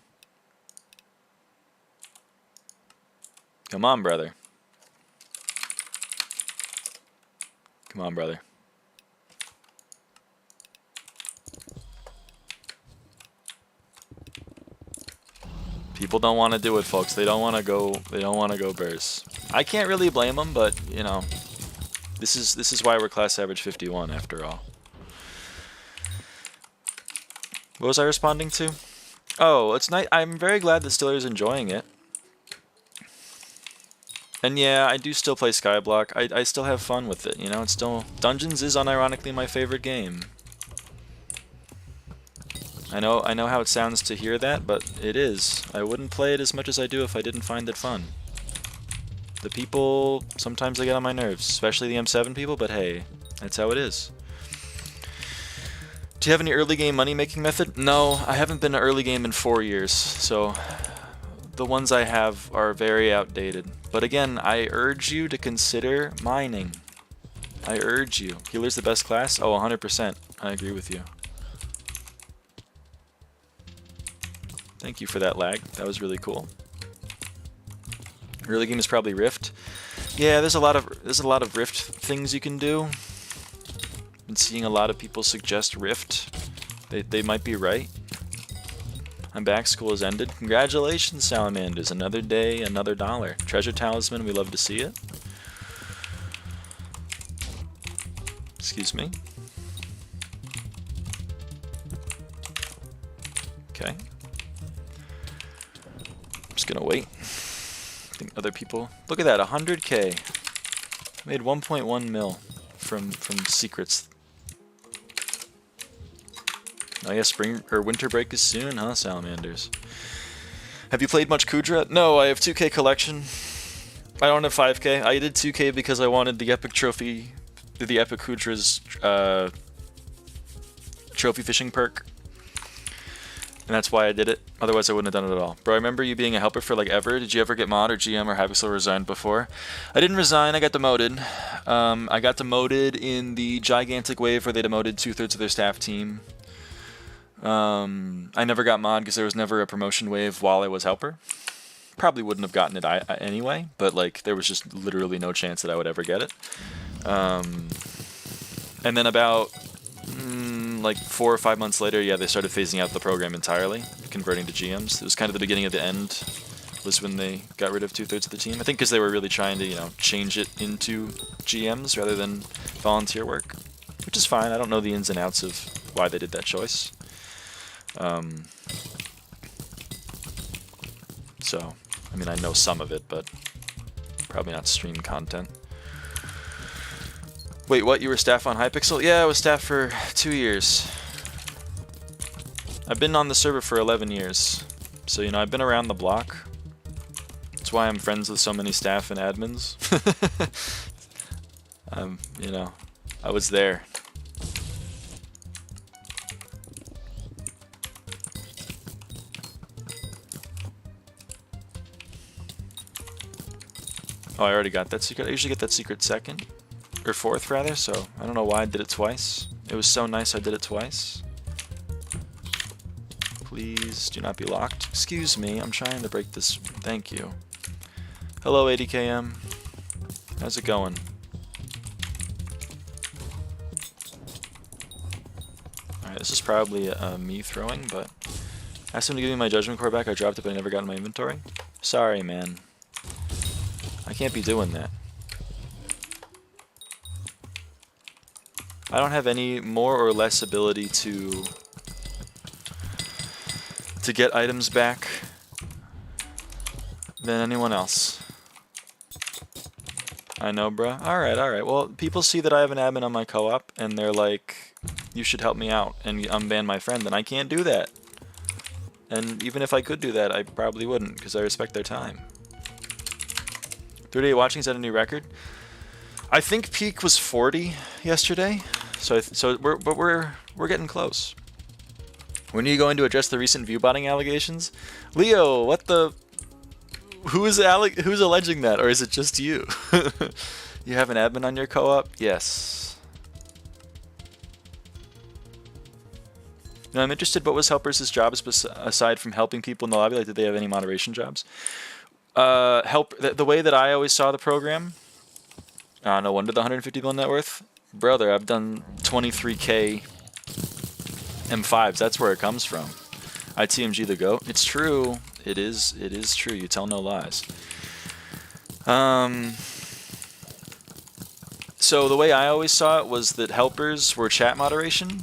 Come on, brother. Come on, brother. People don't want to do it, folks. They don't want to go. They don't want to go burst. I can't really blame them, but you know, this is why we're class average 51 after all. What was I responding to? Oh, it's nice. I'm very glad that Stiller's enjoying it. And yeah, I do still play Skyblock. I still have fun with it. You know, it's still Dungeons is unironically my favorite game. I know how it sounds to hear that, but it is. I wouldn't play it as much as I do if I didn't find it fun. The people, sometimes they get on my nerves, especially the M7 people, but hey, that's how it is. Do you have any early game money making method? No, I haven't been to early game in 4 years, so the ones I have are very outdated. But again, I urge you to consider mining. I urge you. Healer's the best class? Oh, 100%. I agree with you. Thank you for that lag. That was really cool. Early game is probably Rift. Yeah, there's a lot of Rift things you can do. Been seeing a lot of people suggest Rift. They might be right. I'm back. School has ended. Congratulations, Salamanders. Another day, another dollar. Treasure Talisman. We love to see it. Excuse me. Okay. Just gonna wait. I think other people. Look at that, 100K. Made 1.1 mil from secrets. Oh yeah, spring or winter break is soon, huh, Salamanders? Have you played much Kudra? No, I have 2K collection. I don't have 5K. I did 2K because I wanted the epic trophy, the epic Kudra's trophy fishing perk. And that's why I did it. Otherwise, I wouldn't have done it at all. Bro, I remember you being a helper for like ever. Did you ever get mod or GM or Hypixel resigned before? I didn't resign. I got demoted. I got demoted in the gigantic wave where they demoted 2/3 of their staff team. I never got mod because there was never a promotion wave while I was helper. Probably wouldn't have gotten it anyway, but like there was just literally no chance that I would ever get it. And then about like 4 or 5 months later, yeah, they started phasing out the program entirely, converting to GMs. It was kind of the beginning of the end, was when they got rid of 2/3 of the team. I think because they were really trying to, you know, change it into GMs rather than volunteer work, which is fine. I don't know the ins and outs of why they did that choice. So, I mean, I know some of it, but probably not stream content. Wait, what? You were staff on Hypixel? Yeah, I was staff for 2 years. I've been on the server for 11 years. So, you know, I've been around the block. That's why I'm friends with so many staff and admins. You know, I was there. Oh, I already got that secret. I usually get that secret second. Or fourth, rather, so I don't know why I did it twice. It was so nice I did it twice. Please do not be locked. Excuse me, I'm trying to break this. Thank you. Hello, 80km. How's it going? Alright, this is probably me throwing, but... Asked him to give me my judgment core back. I dropped it, but I never got in my inventory. Sorry, man. I can't be doing that. I don't have any more or less ability to get items back than anyone else. I know, bruh. Alright, alright. Well, people see that I have an admin on my co-op, and they're like, you should help me out and unban my friend, and I can't do that. And even if I could do that, I probably wouldn't, because I respect their time. 30-day watching, is that a new record? I think peak was 40 yesterday, so we're getting close. When are you going to address the recent view botting allegations? Leo, what the? Who's alleging that, or is it just you? You have an admin on your co-op? Yes. No, I'm interested. What was Helpers' job aside from helping people in the lobby? Like, did they have any moderation jobs? The way that I always saw the program. No wonder the 150 million net worth. Brother, I've done 23k M5s. That's where it comes from. ITMG the GOAT. It's true. It is true. You tell no lies. So the way I always saw it was that helpers were chat moderation,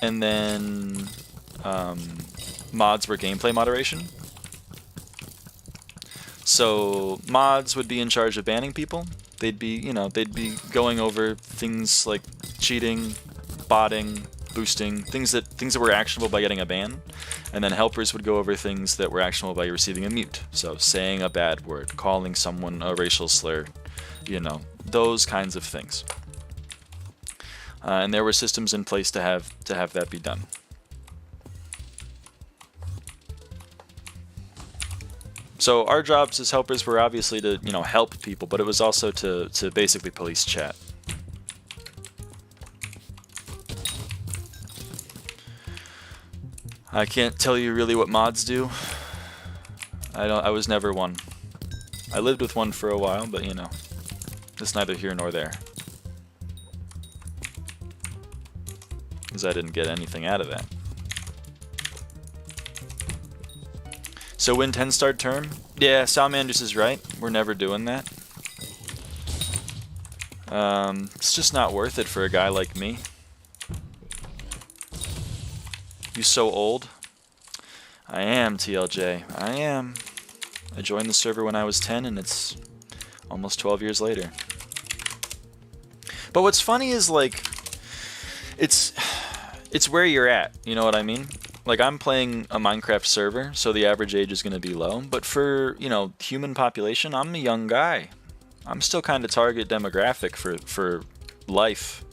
and then mods were gameplay moderation. So mods would be in charge of banning people. They'd be, they'd be going over things like cheating, botting, boosting, things that were actionable by getting a ban. And then helpers would go over things that were actionable by receiving a mute. So saying a bad word, calling someone a racial slur, those kinds of things. And there were systems in place to have that be done. So our jobs as helpers were obviously to, help people, but it was also to basically police chat. I can't tell you really what mods do. I was never one. I lived with one for a while, but it's neither here nor there. Because I didn't get anything out of that. So win 10 star term? Yeah, Salmanders is right. We're never doing that. It's just not worth it for a guy like me. You so old? I am, TLJ. I am. I joined the server when I was 10, and it's almost 12 years later. But what's funny is, like, it's where you're at, you know what I mean? Like, I'm playing a Minecraft server, so the average age is going to be low. But for, human population, I'm a young guy. I'm still kind of target demographic for life.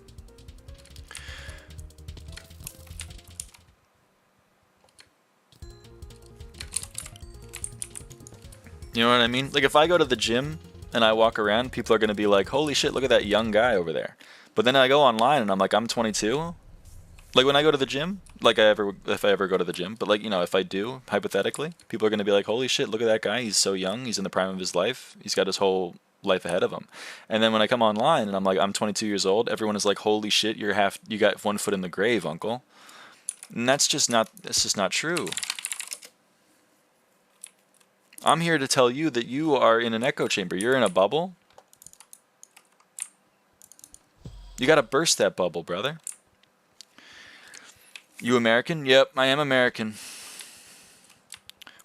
You know what I mean? Like if I go to the gym and I walk around, people are going to be like, holy shit, look at that young guy over there. But then I go online and I'm like, I'm 22. Like when I go to the gym, like if I ever go to the gym, but like, you know, if I do, hypothetically, people are going to be like, holy shit, look at that guy. He's so young. He's in the prime of his life. He's got his whole life ahead of him. And then when I come online and I'm like, I'm 22 years old, everyone is like, holy shit, you got 1 foot in the grave, uncle. And that's just not true. I'm here to tell you that you are in an echo chamber. You're in a bubble. You got to burst that bubble, brother. You American? Yep, I am American.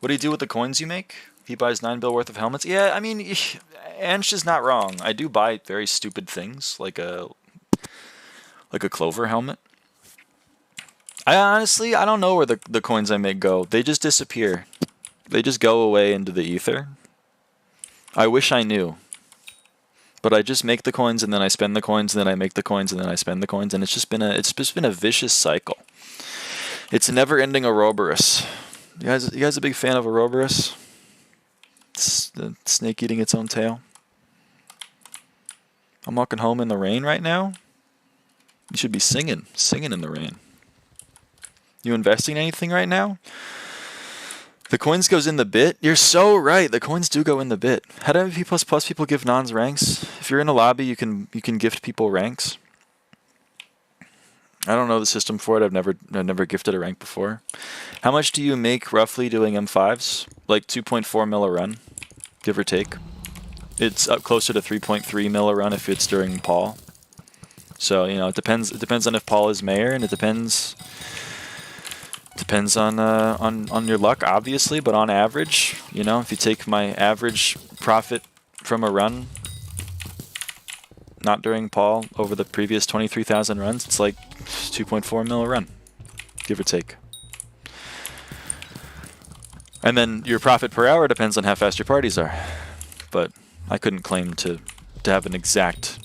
What do you do with the coins you make? He buys 9 bill worth of helmets. Yeah, I mean, Ansh is not wrong. I do buy very stupid things, like a clover helmet. I don't know where the coins I make go. They just disappear. They just go away into the ether. I wish I knew. But I just make the coins and then I spend the coins and then I make the coins and then I spend the coins, and it's just been a vicious cycle. It's a never-ending Ouroboros. You guys a big fan of Ouroboros? It's the snake eating its own tail. I'm walking home in the rain right now. You should be singing in the rain. You investing in anything right now? The coins goes in the bit? You're so right. The coins do go in the bit. How do MVP++ people give nons ranks? If you're in a lobby, you can gift people ranks. I don't know the system for it. I've never gifted a rank before. How much do you make roughly doing M5s? Like 2.4 mil a run, give or take. It's up closer to 3.3 mil a run if it's during Paul. So, you know, it depends on if Paul is mayor, and it depends on your luck, obviously, but on average, you know, if you take my average profit from a run, not during Paul, over the previous 23,000 runs, it's like 2.4 mil a run, give or take. And then your profit per hour depends on how fast your parties are. But I couldn't claim to have an exact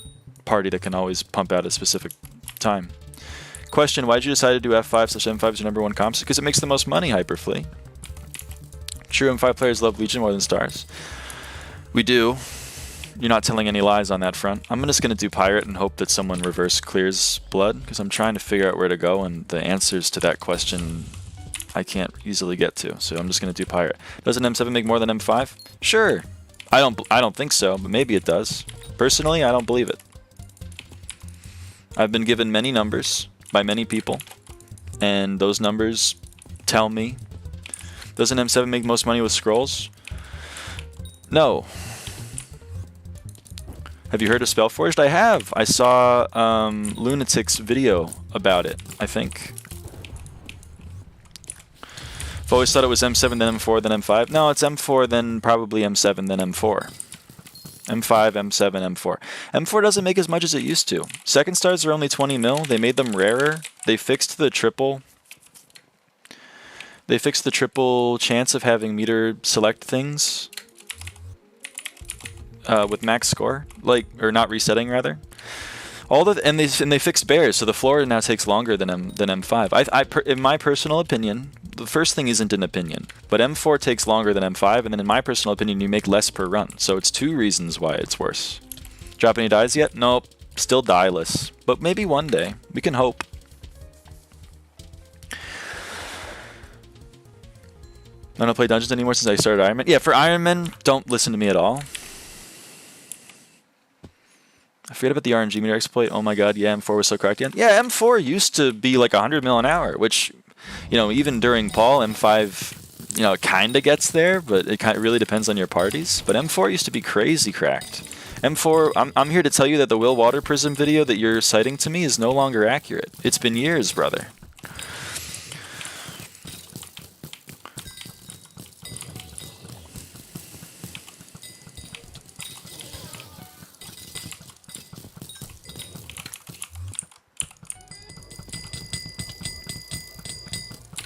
party that can always pump out a specific time. Question, why did you decide to do F5/M5 as your #1 comps? Because it makes the most money, Hyperflee. True M5 players love Legion more than Stars. We do. You're not telling any lies on that front. I'm just going to do Pirate and hope that someone reverse clears blood, because I'm trying to figure out where to go, and the answers to that question I can't easily get to. So I'm just going to do Pirate. Does an M7 make more than M5? Sure. I don't think so, but maybe it does. Personally, I don't believe it. I've been given many numbers by many people, and those numbers tell me. Does an M7 make most money with scrolls? No. Have you heard of Spellforged? I have. I saw Lunatic's video about it, I think. I've always thought it was M7, then M4, then M5. No, it's M4, then probably M7, then M4. M5, M7, M4. M4 doesn't make as much as it used to. Second stars are only 20 mil. They made them rarer. They fixed the triple. They fixed the triple chance of having meter select things with max score, or not resetting rather. And they fixed bears, so the floor now takes longer than M5. In my personal opinion, the first thing isn't an opinion, but M4 takes longer than M5, and then in my personal opinion, you make less per run. So it's 2 reasons why it's worse. Drop any dies yet? Nope. Still dieless. But maybe one day. We can hope. I don't play dungeons anymore since I started Iron Man. Yeah, for Iron Man, don't listen to me at all. I forget about the RNG meter exploit. Oh my god, yeah, M4 was so cracked again. Yeah, M4 used to be like 100 mil an hour, which, you know, even during Paul, M5, you know, it kind of gets there, but it really depends on your parties. But M4 used to be crazy cracked. M4, I'm here to tell you that the Will Water Prism video that you're citing to me is no longer accurate. It's been years, brother.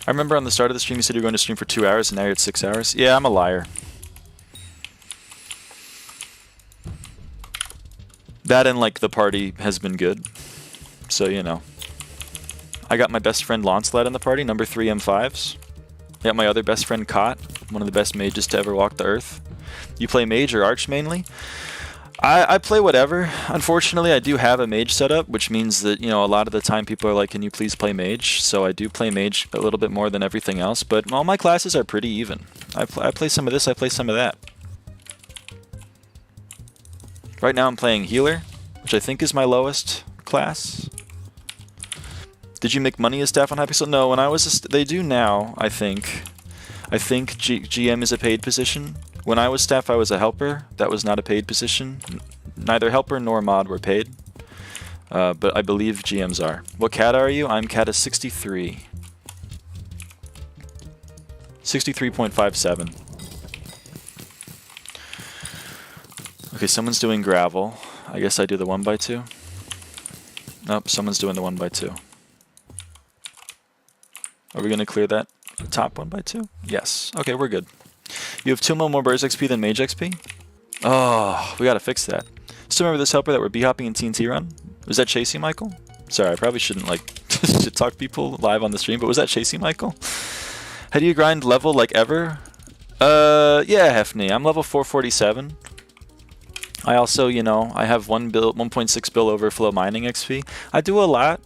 I remember on the start of the stream you said you were going to stream for 2 hours and now you're at 6 hours. Yeah, I'm a liar. That and like the party has been good. So, you know. I got my best friend Lancelot in the party, number 3 M5s. I got my other best friend Kot, one of the best mages to ever walk the earth. You play mage or arch mainly? I play whatever. Unfortunately, I do have a mage setup, which means that, you know, a lot of the time people are like, can you please play mage? So I do play mage a little bit more than everything else, but all my classes are pretty even. I play some of this, I play some of that. Right now I'm playing healer, which I think is my lowest class. Did you make money as staff on Hypixel? No, when I was they do now, I think. I think GM is a paid position. When I was staff, I was a helper. That was not a paid position. Neither helper nor mod were paid. But I believe GMs are. What cat are you? I'm cat 63. 63.57. Okay, someone's doing gravel. I guess I do the 1x2. Nope, someone's doing the 1x2. Are we going to clear that top 1x2? Yes. Okay, we're good. You have 2 more Burst XP than Mage XP? Oh, we gotta fix that. Still remember this helper that we're B-hopping in TNT run? Was that Chasey Michael? Sorry, I probably shouldn't like shit talk people live on the stream, but was that Chasey Michael? How do you grind level like ever? Yeah, Hefney. I'm level 447. I also, you know, I have 1.6 bill overflow mining XP. I do a lot,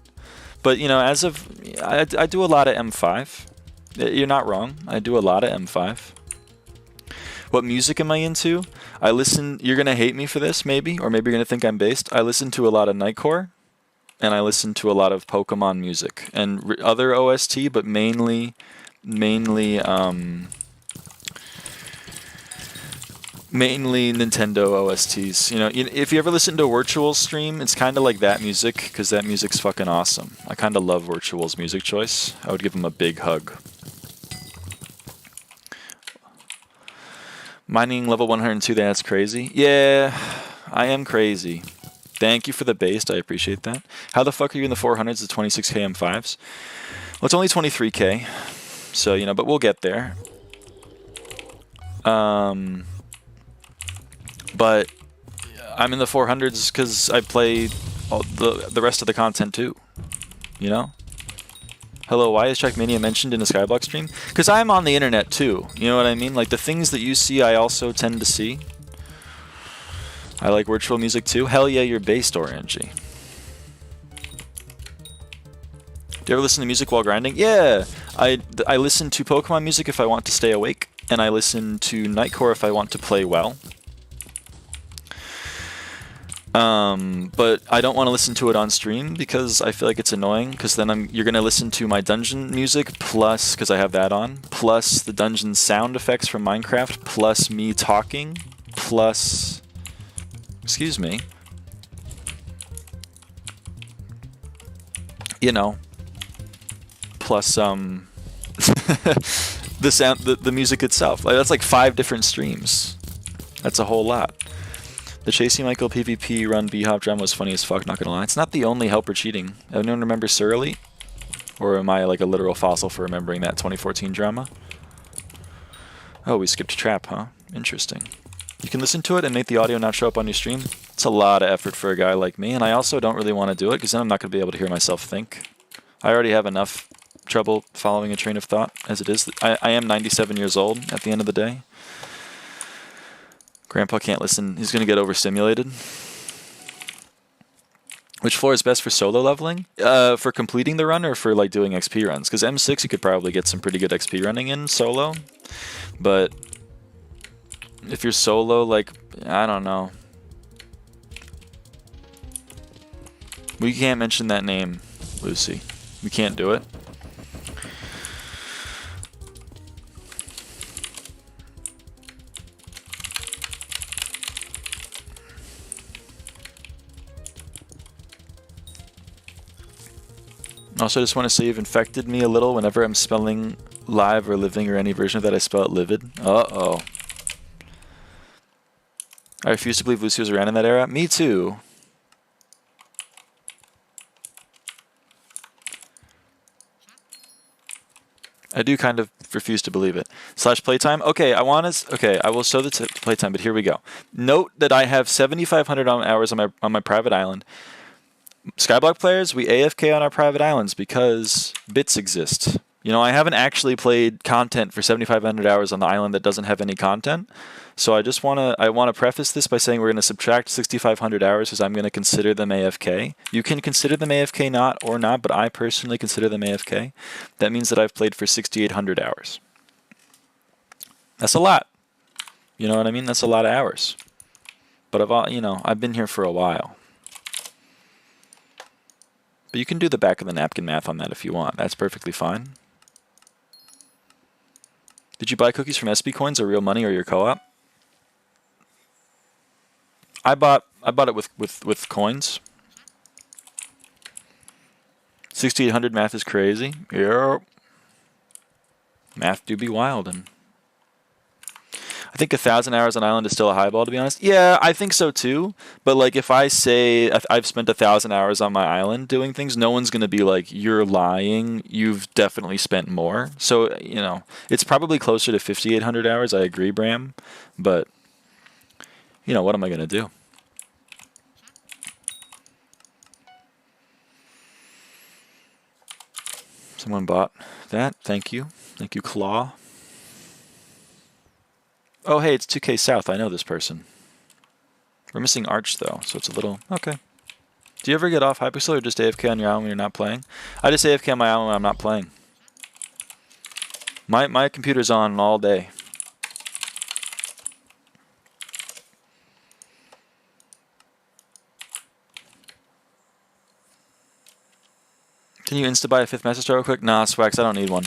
but you know, as of I do a lot of M5. You're not wrong. I do a lot of M5. What music am I into? I listen, you're going to hate me for this maybe, or maybe you're going to think I'm based. I listen to a lot of Nightcore, and I listen to a lot of Pokemon music, and other OST, but mainly Nintendo OSTs. You know, if you ever listen to Virtual's stream, it's kind of like that music, because that music's fucking awesome. I kind of love Virtual's music choice. I would give him a big hug. Mining level 102, that's crazy. Yeah, I am crazy. Thank you for the based, I appreciate that. How the fuck are you in the 400s, the 26k M5s? Well, it's only 23k, so, you know, but we'll get there. But I'm in the 400s because I play all the rest of the content too, you know? Hello, why is Trackmania mentioned in a Skyblock stream? Because I'm on the internet too, you know what I mean? Like the things that you see, I also tend to see. I like virtual music too. Hell yeah, you're based, Orangey. Do you ever listen to music while grinding? Yeah, I listen to Pokemon music if I want to stay awake, and I listen to Nightcore if I want to play well. But I don't want to listen to it on stream because I feel like it's annoying, because then you're going to listen to my dungeon music plus, because I have that on, plus the dungeon sound effects from Minecraft, plus me talking, plus, excuse me, you know, plus, the sound, the music itself. Like, that's like 5 different streams. That's a whole lot. The Chasey Michael PvP run B-Hop drama was funny as fuck, not gonna lie. It's not the only helper cheating. Anyone remember Surly? Or am I like a literal fossil for remembering that 2014 drama? Oh, we skipped Trap, huh? Interesting. You can listen to it and make the audio not show up on your stream. It's a lot of effort for a guy like me, and I also don't really want to do it because then I'm not going to be able to hear myself think. I already have enough trouble following a train of thought as it is. I am 97 years old at the end of the day. Grandpa can't listen. He's going to get overstimulated. Which floor is best for solo leveling? For completing the run or for like doing XP runs? Because M6 you could probably get some pretty good XP running in solo. But if you're solo, like, I don't know. We can't mention that name, Lucy. We can't do it. Also, I just want to say you've infected me a little whenever I'm spelling live or living or any version of that, I spell it livid. Uh-oh. I refuse to believe Lucy was around in that era. Me too. I do kind of refuse to believe it. Slash playtime. Okay, I want to. Okay, I will show the playtime, but here we go. Note that I have 7,500 hours on my private island. Skyblock players, we AFK on our private islands because bits exist. You know, I haven't actually played content for 7,500 hours on the island that doesn't have any content. So I wanna preface this by saying we're gonna subtract 6,500 hours because I'm gonna consider them AFK. You can consider them AFK or not, but I personally consider them AFK. That means that I've played for 6,800 hours. That's a lot. You know what I mean? That's a lot of hours. But I've been here for a while. But you can do the back of the napkin math on that if you want. That's perfectly fine. Did you buy cookies from SB Coins or real money or your co-op? I bought it with coins. 6,800 math is crazy. Yep. Math do be wild, and I think 1,000 hours on island is still a high ball, to be honest. Yeah, I think so too. But like, if I say I've spent 1,000 hours on my island doing things, no one's gonna be like, "You're lying. You've definitely spent more." So it's probably closer to 5,800 hours. I agree, Bram. But what am I gonna do? Someone bought that. Thank you. Thank you, Claw. Oh, hey, it's 2K South. I know this person. We're missing Arch, though, so it's a little... Okay. Do you ever get off Hypixel or just AFK on your island when you're not playing? I just AFK on my island when I'm not playing. My computer's on all day. Can you insta-buy a 5th Master Star real quick? Nah, Swax, I don't need one.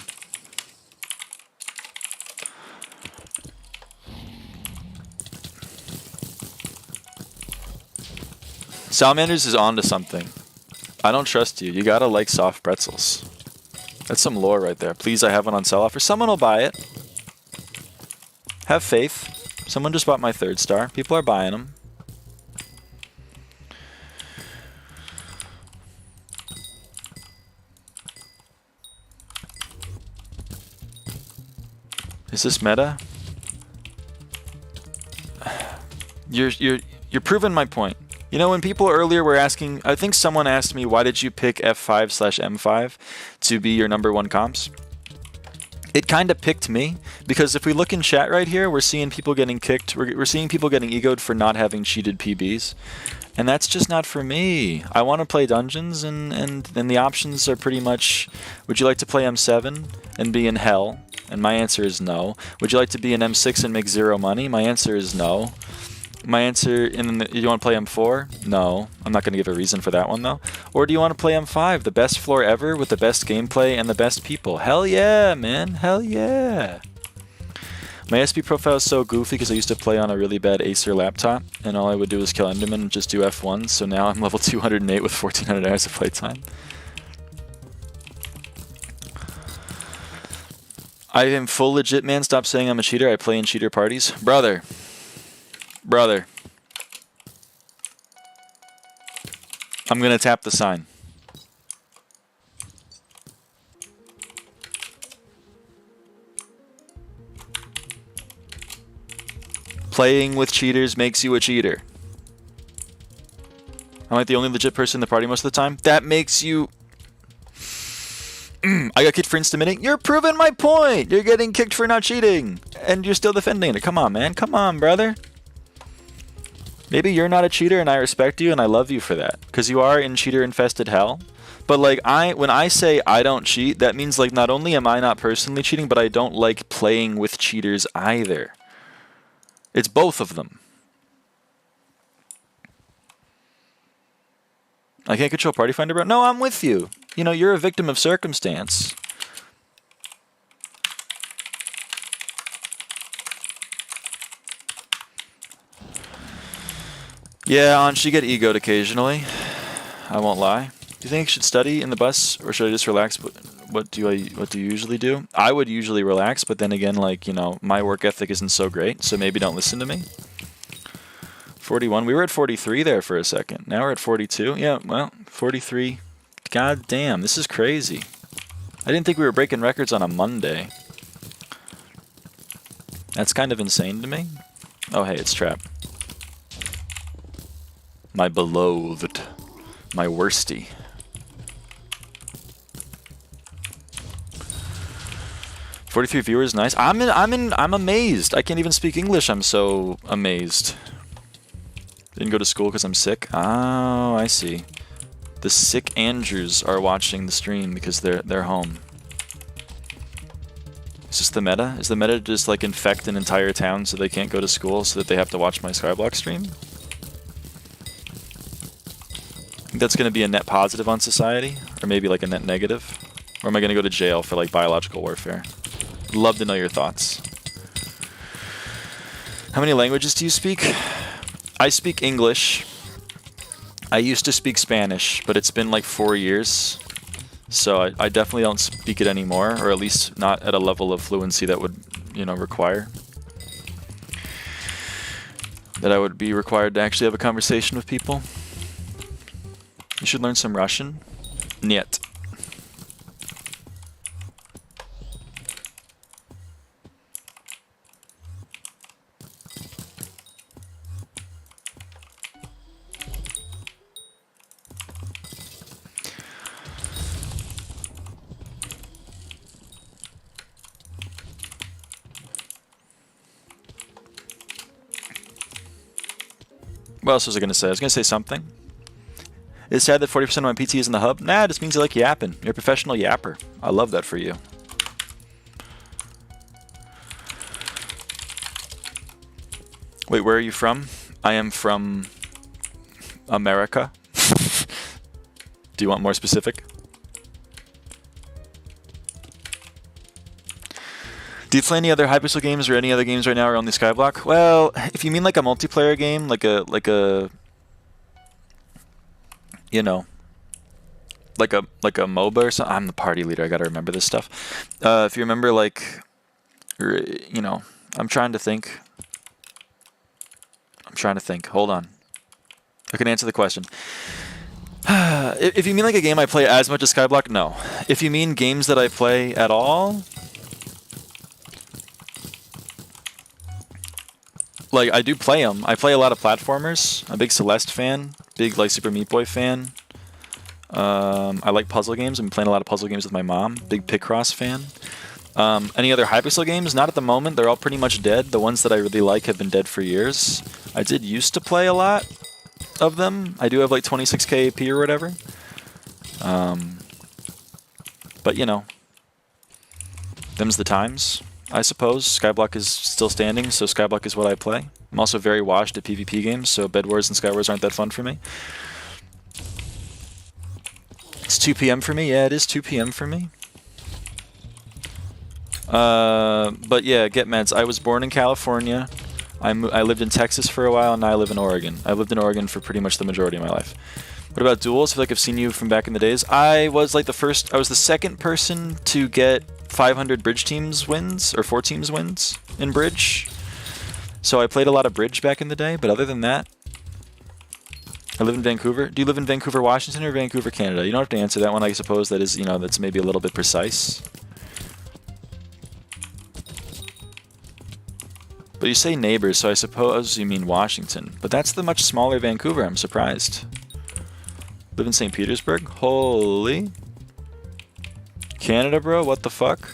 Salamanders is onto something. I don't trust you. You gotta like soft pretzels. That's some lore right there. Please, I have one on sell offer. Someone will buy it. Have faith. Someone just bought my 3rd star. People are buying them. Is this meta? You're proving my point. When people earlier were asking, I think someone asked me, why did you pick F5/M5 to be your #1 comps? It kind of picked me, because if we look in chat right here, we're seeing people getting kicked. We're seeing people getting egoed for not having cheated PBs. And that's just not for me. I want to play dungeons, and the options are pretty much, would you like to play M7 and be in hell? And my answer is no. Would you like to be in M6 and make 0 money? My answer is no. My answer, you want to play M4? No. I'm not going to give a reason for that one, though. Or do you want to play M5, the best floor ever with the best gameplay and the best people? Hell yeah, man. Hell yeah. My SP profile is so goofy because I used to play on a really bad Acer laptop, and all I would do was kill Enderman and just do F1, so now I'm level 208 with 1,400 hours of playtime. I am full legit, man. Stop saying I'm a cheater. I play in cheater parties. Brother. I'm gonna tap the sign. Playing with cheaters makes you a cheater. I'm like the only legit person in the party most of the time. That makes you... I got kicked for insta-minting. You're proving my point! You're getting kicked for not cheating! And you're still defending it. Come on, man. Come on, brother. Maybe you're not a cheater and I respect you and I love you for that. Because you are in cheater-infested hell. But like, when I say I don't cheat, that means like not only am I not personally cheating, but I don't like playing with cheaters either. It's both of them. I can't control Party Finder, bro. No, I'm with you. You're a victim of circumstance. Yeah, Ansh, you get egoed occasionally. I won't lie. Do you think I should study in the bus, or should I just relax? What do you usually do? I would usually relax, but then again, like, my work ethic isn't so great, so maybe don't listen to me. 41. We were at 43 there for a second. Now we're at 42. Yeah, well, 43. God damn, this is crazy. I didn't think we were breaking records on a Monday. That's kind of insane to me. Oh, hey, it's Trap. My beloved. My worsty. 43 viewers, nice. I'm amazed. I can't even speak English. I'm so amazed. Didn't go to school because I'm sick. Oh, I see. The sick Andrews are watching the stream because they're home. Is this the meta? Is the meta just like infect an entire town so they can't go to school so that they have to watch my Skyblock stream? I think that's going to be a net positive on society, or maybe like a net negative. Or am I going to go to jail for like biological warfare? Love to know your thoughts. How many languages do you speak? I speak English. I used to speak Spanish, but it's been like 4 years. So I definitely don't speak it anymore, or at least not at a level of fluency that would, you know, require. That I would be required to actually have a conversation with people. You should learn some Russian. Niet. What else was I going to say? I was going to say something. It's sad that 40% of my PT is in the hub. Nah, it just means you like yapping. You're a professional yapper. I love that for you. Wait, where are you from? I am from America. Do you want more specific? Do you play any other Hypixel games or any other games right now or only Skyblock? Well, if you mean like a multiplayer game, like a you know, like a MOBA or something. I'm the party leader. I gotta remember this stuff. If you remember, like, you know, I'm trying to think. Hold on. I can answer the question. If you mean like a game I play as much as Skyblock, no. If you mean games that I play at all, like, I do play them. I play a lot of platformers. I'm a big Celeste fan. Big, like, Super Meat Boy fan. I like puzzle games. I've been playing a lot of puzzle games with my mom. Big Picross fan. Any other Hypixel games? Not at the moment. They're all pretty much dead. The ones that I really like have been dead for years. I did used to play a lot of them. I do have, like, 26k AP or whatever. But, you know, them's the times. I suppose. Skyblock is still standing, so Skyblock is what I play. I'm also very washed at PvP games, so Bed Wars and Skywars aren't that fun for me. It's 2 PM for me. Yeah, it is 2 PM for me. But yeah, get meds. I was born in California. I lived in Texas for a while, and now I live in Oregon. I've lived in Oregon for pretty much the majority of my life. What about duels? I feel like I've seen you from back in the days. I was like I was the second person to get 500 bridge teams wins, or 4 teams wins in bridge. So I played a lot of bridge back in the day, but other than that, I live in Vancouver. Do you live in Vancouver, Washington, or Vancouver, Canada? You don't have to answer that one. I suppose that is, you know, that's maybe a little bit precise. But you say neighbors, so I suppose you mean Washington. But that's the much smaller Vancouver. I'm surprised. Live in St. Petersburg? Holy. Canada, bro? What the fuck?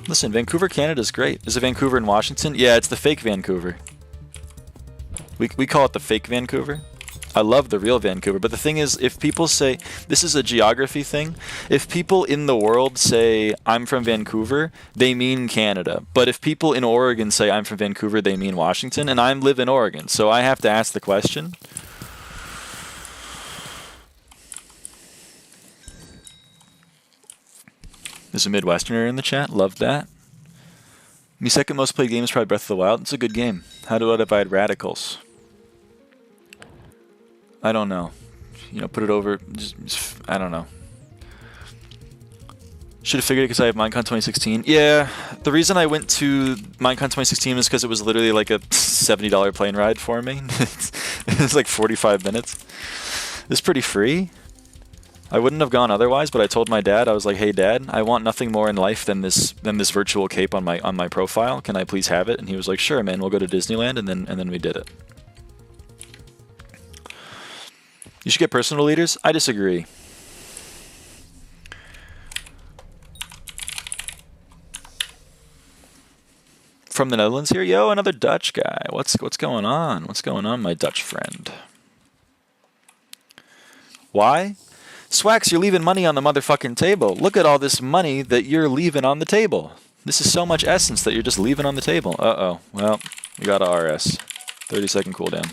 Listen, Vancouver, Canada's great. Is it Vancouver in Washington? Yeah, it's the fake Vancouver. We call it the fake Vancouver. I love the real Vancouver, but the thing is, if people say, this is a geography thing, if people in the world say, I'm from Vancouver, they mean Canada. But if people in Oregon say, I'm from Vancouver, they mean Washington, and I live in Oregon, so I have to ask the question. There's a Midwesterner in the chat. Love that. My second most played game is probably Breath of the Wild. It's a good game. How do I divide radicals? I don't know. You know, put it over. I don't know. Should have figured it because I have Minecon 2016. Yeah, the reason I went to Minecon 2016 is because it was literally like a $70 plane ride for me. It was like 45 minutes. It's pretty free. I wouldn't have gone otherwise, but I told my dad, I was like, "Hey, Dad, I want nothing more in life than this virtual cape on my profile. Can I please have it?" And he was like, "Sure, man. We'll go to Disneyland," and then we did it. You should get personal leaders. I disagree. from the Netherlands here. Yo, another Dutch guy. What's going on? What's going on, my Dutch friend? Why? Swax, you're leaving money on the motherfucking table. Look at all this money that you're leaving on the table. This is so much essence that you're just leaving on the table. Uh-oh. Well, we got a RS. 30-second cooldown.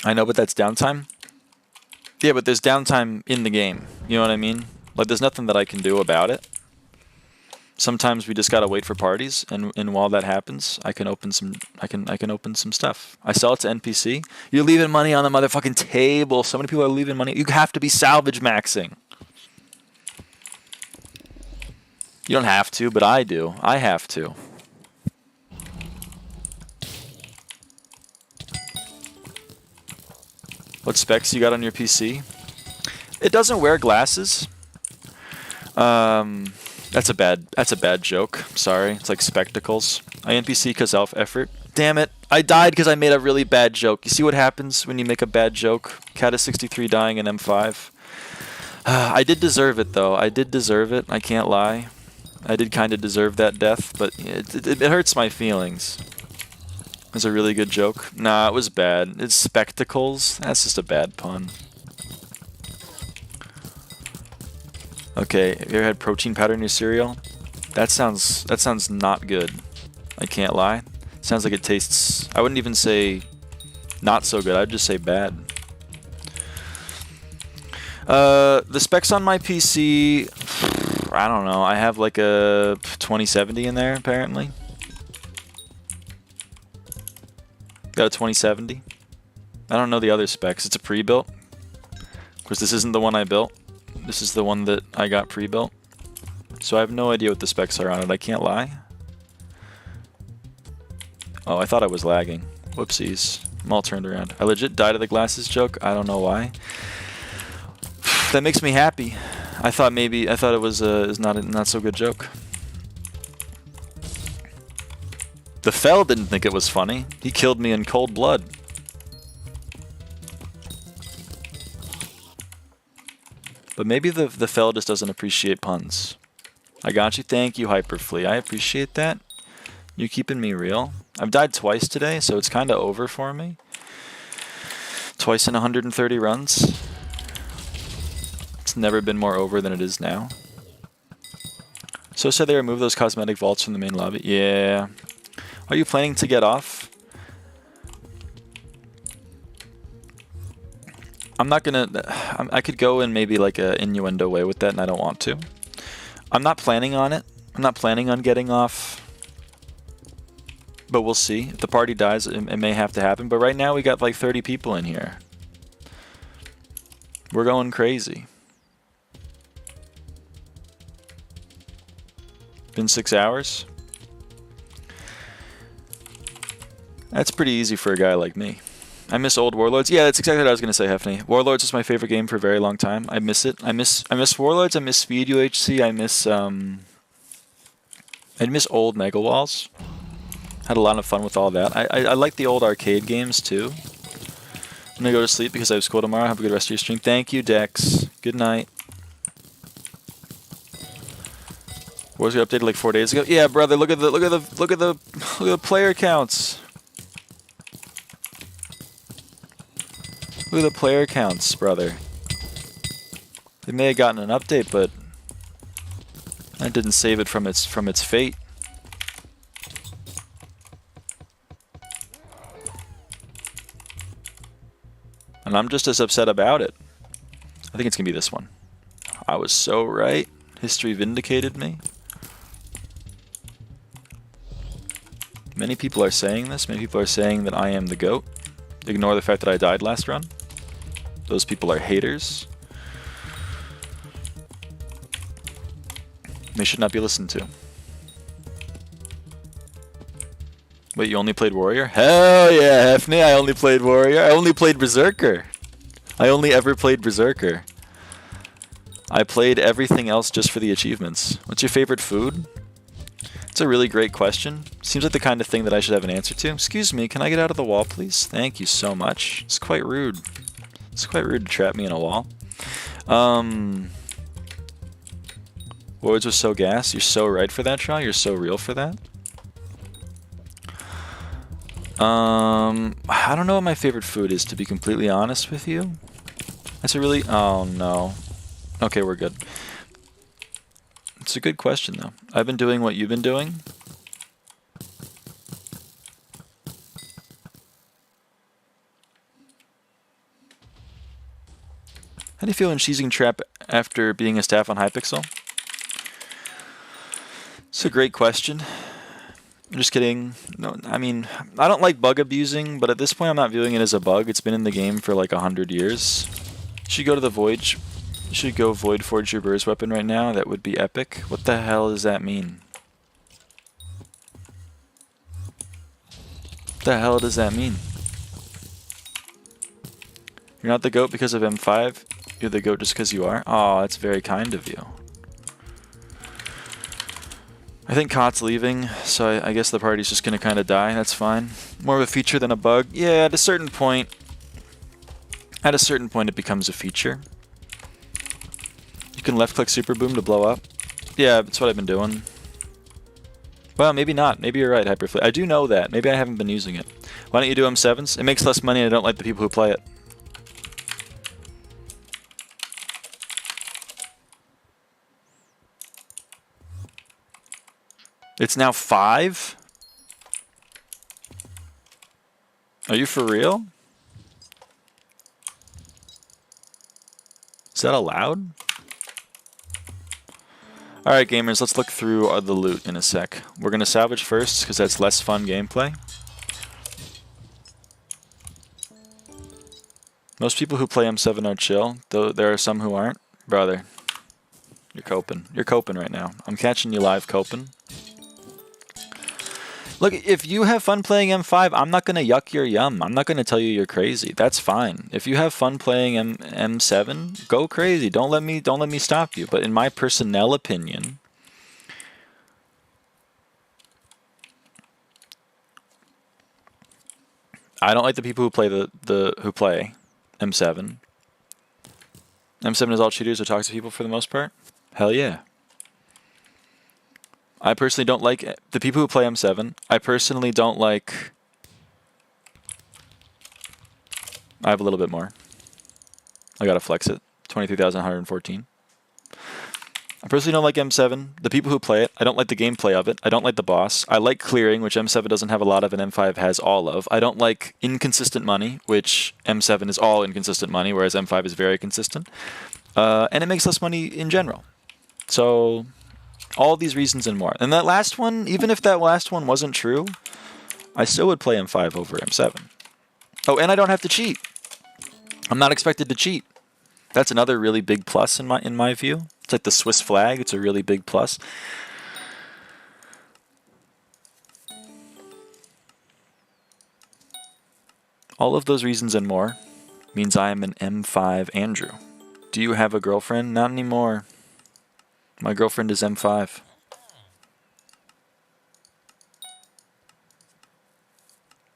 I know, but that's downtime. Yeah, but there's downtime in the game. You know what I mean? Like, there's nothing that I can do about it. Sometimes we just gotta wait for parties, and while that happens, I can open some. I can open some stuff. I sell it to NPC. You're leaving money on the motherfucking table. So many people are leaving money. You have to be salvage maxing. You don't have to, but I do. I have to. What specs you got on your PC? It doesn't wear glasses. That's a bad joke. Sorry. It's like spectacles. I NPC because effort. Damn it. I died because I made a really bad joke. You see what happens when you make a bad joke? Cat is 63 dying in M5. I did deserve it though. I did deserve it. I can't lie. I did kind of deserve that death, but it hurts my feelings. It was a really good joke. Nah, it was bad. It's spectacles. That's just a bad pun. Okay, have you ever had protein powder in your cereal? That sounds not good. I can't lie. Sounds like it tastes. I wouldn't even say not so good. I'd just say bad. The specs on my PC, I don't know. I have like a 2070 in there apparently. Got a 2070. I don't know the other specs. It's a pre-built. Of course, this isn't the one I built. This is the one that I got pre-built. So I have no idea what the specs are on it. I can't lie. Oh, I thought I was lagging. Whoopsies. I'm all turned around. I legit died of the glasses joke. I don't know why. That makes me happy. I thought it was not a not so good joke. The Fell didn't think it was funny. He killed me in cold blood. But maybe the Fell just doesn't appreciate puns. I got you. Thank you, Hyperflee. I appreciate that. You're keeping me real. I've died twice today, so it's kind of over for me. Twice in 130 runs. It's never been more over than it is now. So said they removed those cosmetic vaults from the main lobby. Yeah. Are you planning to get off? I'm not gonna. I could go in maybe like a innuendo way with that, and I don't want to. I'm not planning on it. I'm not planning on getting off. But we'll see. If the party dies, it may have to happen. But right now we got like 30 people in here. We're going crazy. Been 6 hours. That's pretty easy for a guy like me. I miss old Warlords. Yeah, that's exactly what I was gonna say, Hefney. Warlords was my favorite game for a very long time. I miss it. I miss Warlords. I miss Speed UHC. I miss old Mega Walls. Had a lot of fun with all that. I like the old arcade games too. I'm gonna go to sleep because I have school tomorrow. Have a good rest of your stream. Thank you, Dex. Good night. Was you updated like 4 days ago? Yeah, brother. Look at the player counts. Look at the player counts, brother. They may have gotten an update, but I didn't save it from its fate. And I'm just as upset about it. I think it's gonna be this one. I was so right. History vindicated me. Many people are saying this. Many people are saying that I am the GOAT. Ignore the fact that I died last run. Those people are haters. They should not be listened to. Wait, you only played Warrior? Hell yeah, Hefney, I only played Warrior. I only played Berserker. I only ever played Berserker. I played everything else just for the achievements. What's your favorite food? It's a really great question. Seems like the kind of thing that I should have an answer to. Excuse me, can I get out of the wall, please? Thank you so much. It's quite rude. It's quite rude to trap me in a wall. Words was so gas. You're so right for that, Shaw. You're so real for that. I don't know what my favorite food is, to be completely honest with you. That's a really... Oh, no. Okay, we're good. It's a good question, though. I've been doing what you've been doing. How do you feel when cheesing trap after being a staff on Hypixel? It's a great question. I'm just kidding. No, I mean, I don't like bug abusing, but at this point I'm not viewing it as a bug. It's been in the game for like 100 years. You should go to the Void. You should go Void Forge your Burst weapon right now. That would be epic. What the hell does that mean? What the hell does that mean? You're not the GOAT because of M5. You're the GOAT just because you are. Oh, that's very kind of you. I think Kot's leaving, so I guess the party's just going to kind of die. That's fine. More of a feature than a bug. Yeah, at a certain point it becomes a feature. You can left-click Super Boom to blow up. Yeah, that's what I've been doing. Well, maybe not. Maybe you're right, Hyperflip. I do know that. Maybe I haven't been using it. Why don't you do M7s? It makes less money and I don't like the people who play it. It's now 5? Are you for real? Is that allowed? Alright gamers, let's look through the loot in a sec. We're going to salvage first because that's less fun gameplay. Most people who play M7 are chill, though there are some who aren't. Brother, you're coping. You're coping right now. I'm catching you live coping. Look, if you have fun playing M5, I'm not going to yuck your yum. I'm not going to tell you you're crazy. That's fine. If you have fun playing M7, go crazy. Don't let me stop you. But in my personnel opinion, I don't like the people who play who play M7. M7 is all cheaters or toxic people for the most part. Hell yeah. I personally don't like the people who play M7. I personally don't like... I have a little bit more. I gotta flex it. 23,114. I personally don't like M7. The people who play it, I don't like the gameplay of it. I don't like the boss. I like clearing, which M7 doesn't have a lot of and M5 has all of. I don't like inconsistent money, which M7 is all inconsistent money, whereas M5 is very consistent. And it makes less money in general. So... all these reasons and more. And that last one, even if that last one wasn't true, I still would play M5 over M7. Oh, and I don't have to cheat. I'm not expected to cheat. That's another really big plus in my view. It's like the Swiss flag. It's a really big plus. All of those reasons and more means I am an M5 Andrew. Do you have a girlfriend? Not anymore. My girlfriend is M5.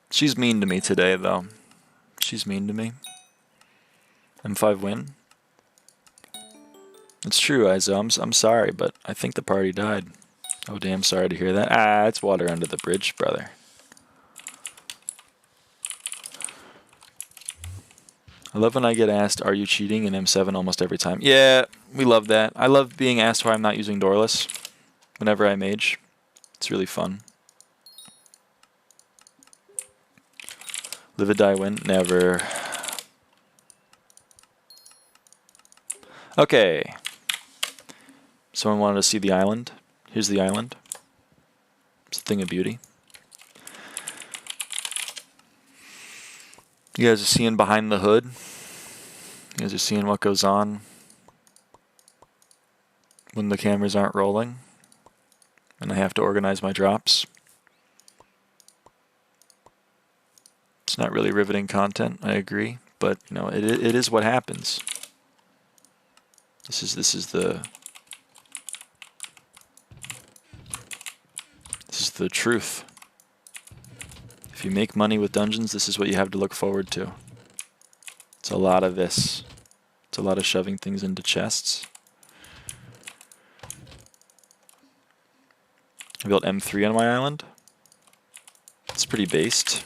She's mean to me today, though. She's mean to me. M5 win? It's true, Izo. I'm sorry, but I think the party died. Oh, damn, sorry to hear that. Ah, it's water under the bridge, brother. I love when I get asked, are you cheating in M7 almost every time. Yeah, we love that. I love being asked why I'm not using Doorless whenever I mage. It's really fun. Livid die win? Never. Okay. Someone wanted to see the island. Here's the island. It's a thing of beauty. You guys are seeing behind the hood. You guys are seeing what goes on when the cameras aren't rolling and I have to organize my drops. It's not really riveting content, I agree, but you know, it is what happens. This is the the truth. If you make money with dungeons, this is what you have to look forward to. It's a lot of this. It's a lot of shoving things into chests. I built M3 on my island. It's pretty based.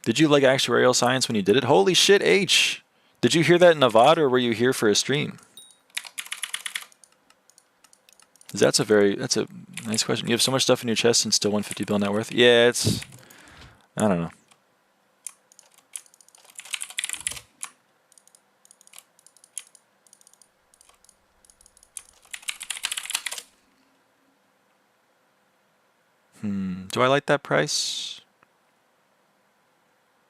Did you like actuarial science when you did it? Holy shit, H! Did you hear that in a VOD or were you here for a stream? That's a nice question. You have so much stuff in your chest and still 150 bill net worth? Yeah, it's... I don't know. Do I like that price?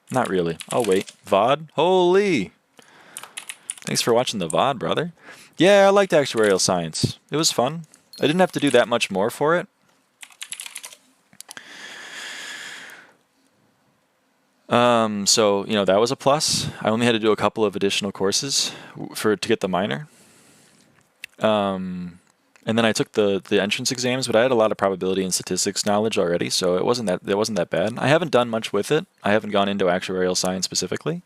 Not really. I'll wait. VOD? Holy! Thanks for watching the VOD, brother. Yeah, I liked actuarial science. It was fun. I didn't have to do that much more for it. So, you know, that was a plus. I only had to do a couple of additional courses to get the minor. And then I took the entrance exams, but I had a lot of probability and statistics knowledge already, so it wasn't that bad. I haven't done much with it. I haven't gone into actuarial science specifically.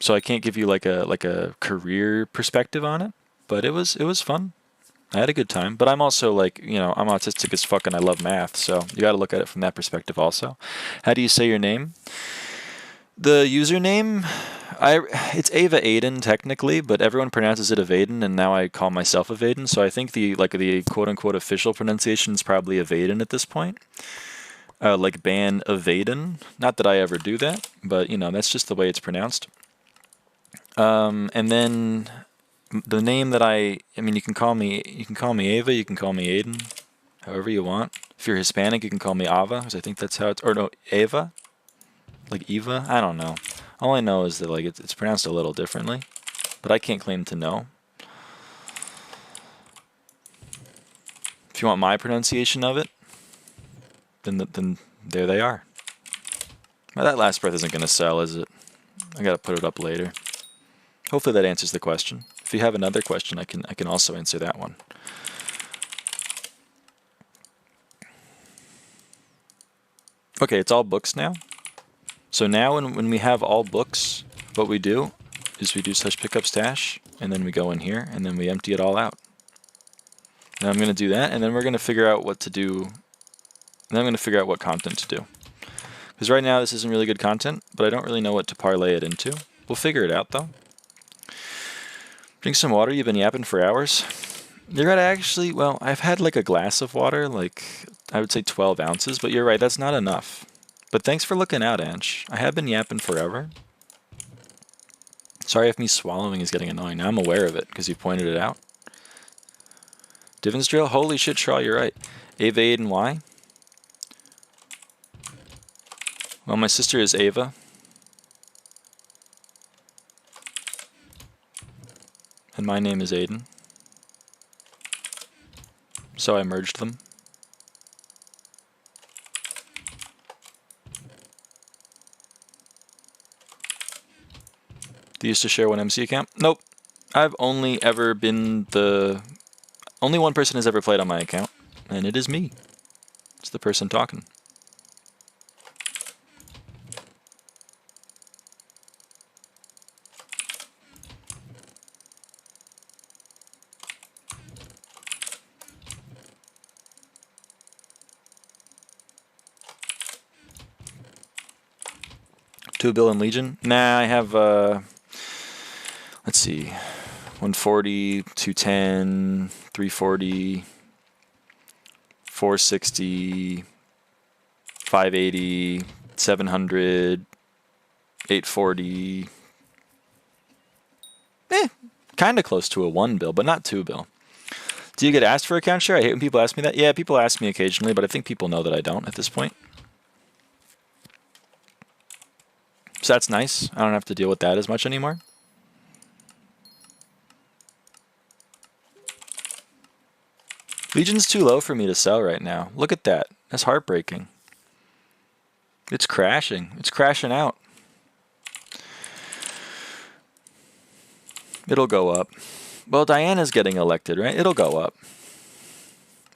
So I can't give you like a career perspective on it, but it was fun. I had a good time, but I'm also like, you know, I'm autistic as fuck and I love math, so you got to look at it from that perspective also. How do you say your name? The username, it's avaaidan technically, but everyone pronounces it avaaidan, and now I call myself avaaidan. So I think the quote unquote official pronunciation is probably avaaidan at this point. Like ban avaaidan. Not that I ever do that, but you know, that's just the way it's pronounced. And then the name that I mean, you can call me Ava, you can call me Aiden, however you want. If you're Hispanic, you can call me Ava, because I think that's how it's, or no, Ava, like Eva. I don't know. All I know is that like it's pronounced a little differently, but I can't claim to know. If you want my pronunciation of it, then there they are. Now, that last breath isn't going to sell, is it? I got to put it up later. Hopefully that answers the question. If you have another question, I can also answer that one. Okay, it's all books now. So now when we have all books, what we do is we do / pickup stash, and then we go in here, and then we empty it all out. Now I'm going to do that, and then we're going to figure out what to do. And then I'm going to figure out what content to do. Because right now this isn't really good content, but I don't really know what to parlay it into. We'll figure it out though. Drink some water, you've been yapping for hours. You're right, actually, well, I've had like a glass of water, like I would say 12 ounces, but you're right, that's not enough. But thanks for looking out, Anch. I have been yapping forever. Sorry if me swallowing is getting annoying. Now I'm aware of it because you pointed it out. Divins drill? Holy shit, Shaw, you're right. Avaaidan, why? Well, my sister is Ava. And my name is Aiden. So I merged them. Do you used to share one MC account? Nope. I've only ever been the... Only one person has ever played on my account, and it is me. It's the person talking. $2 bill in Legion? Nah, I have, let's see, 140, 210, 340, 460, 580, 700, 840. Kind of close to a 1 bill, but not 2 bill. Do you get asked for account share? I hate when people ask me that. Yeah, people ask me occasionally, but I think people know that I don't at this point. So that's nice. I don't have to deal with that as much anymore. Legion's too low for me to sell right now. Look at that. That's heartbreaking. It's crashing. It's crashing out. It'll go up. Well, Diana's getting elected, right? It'll go up.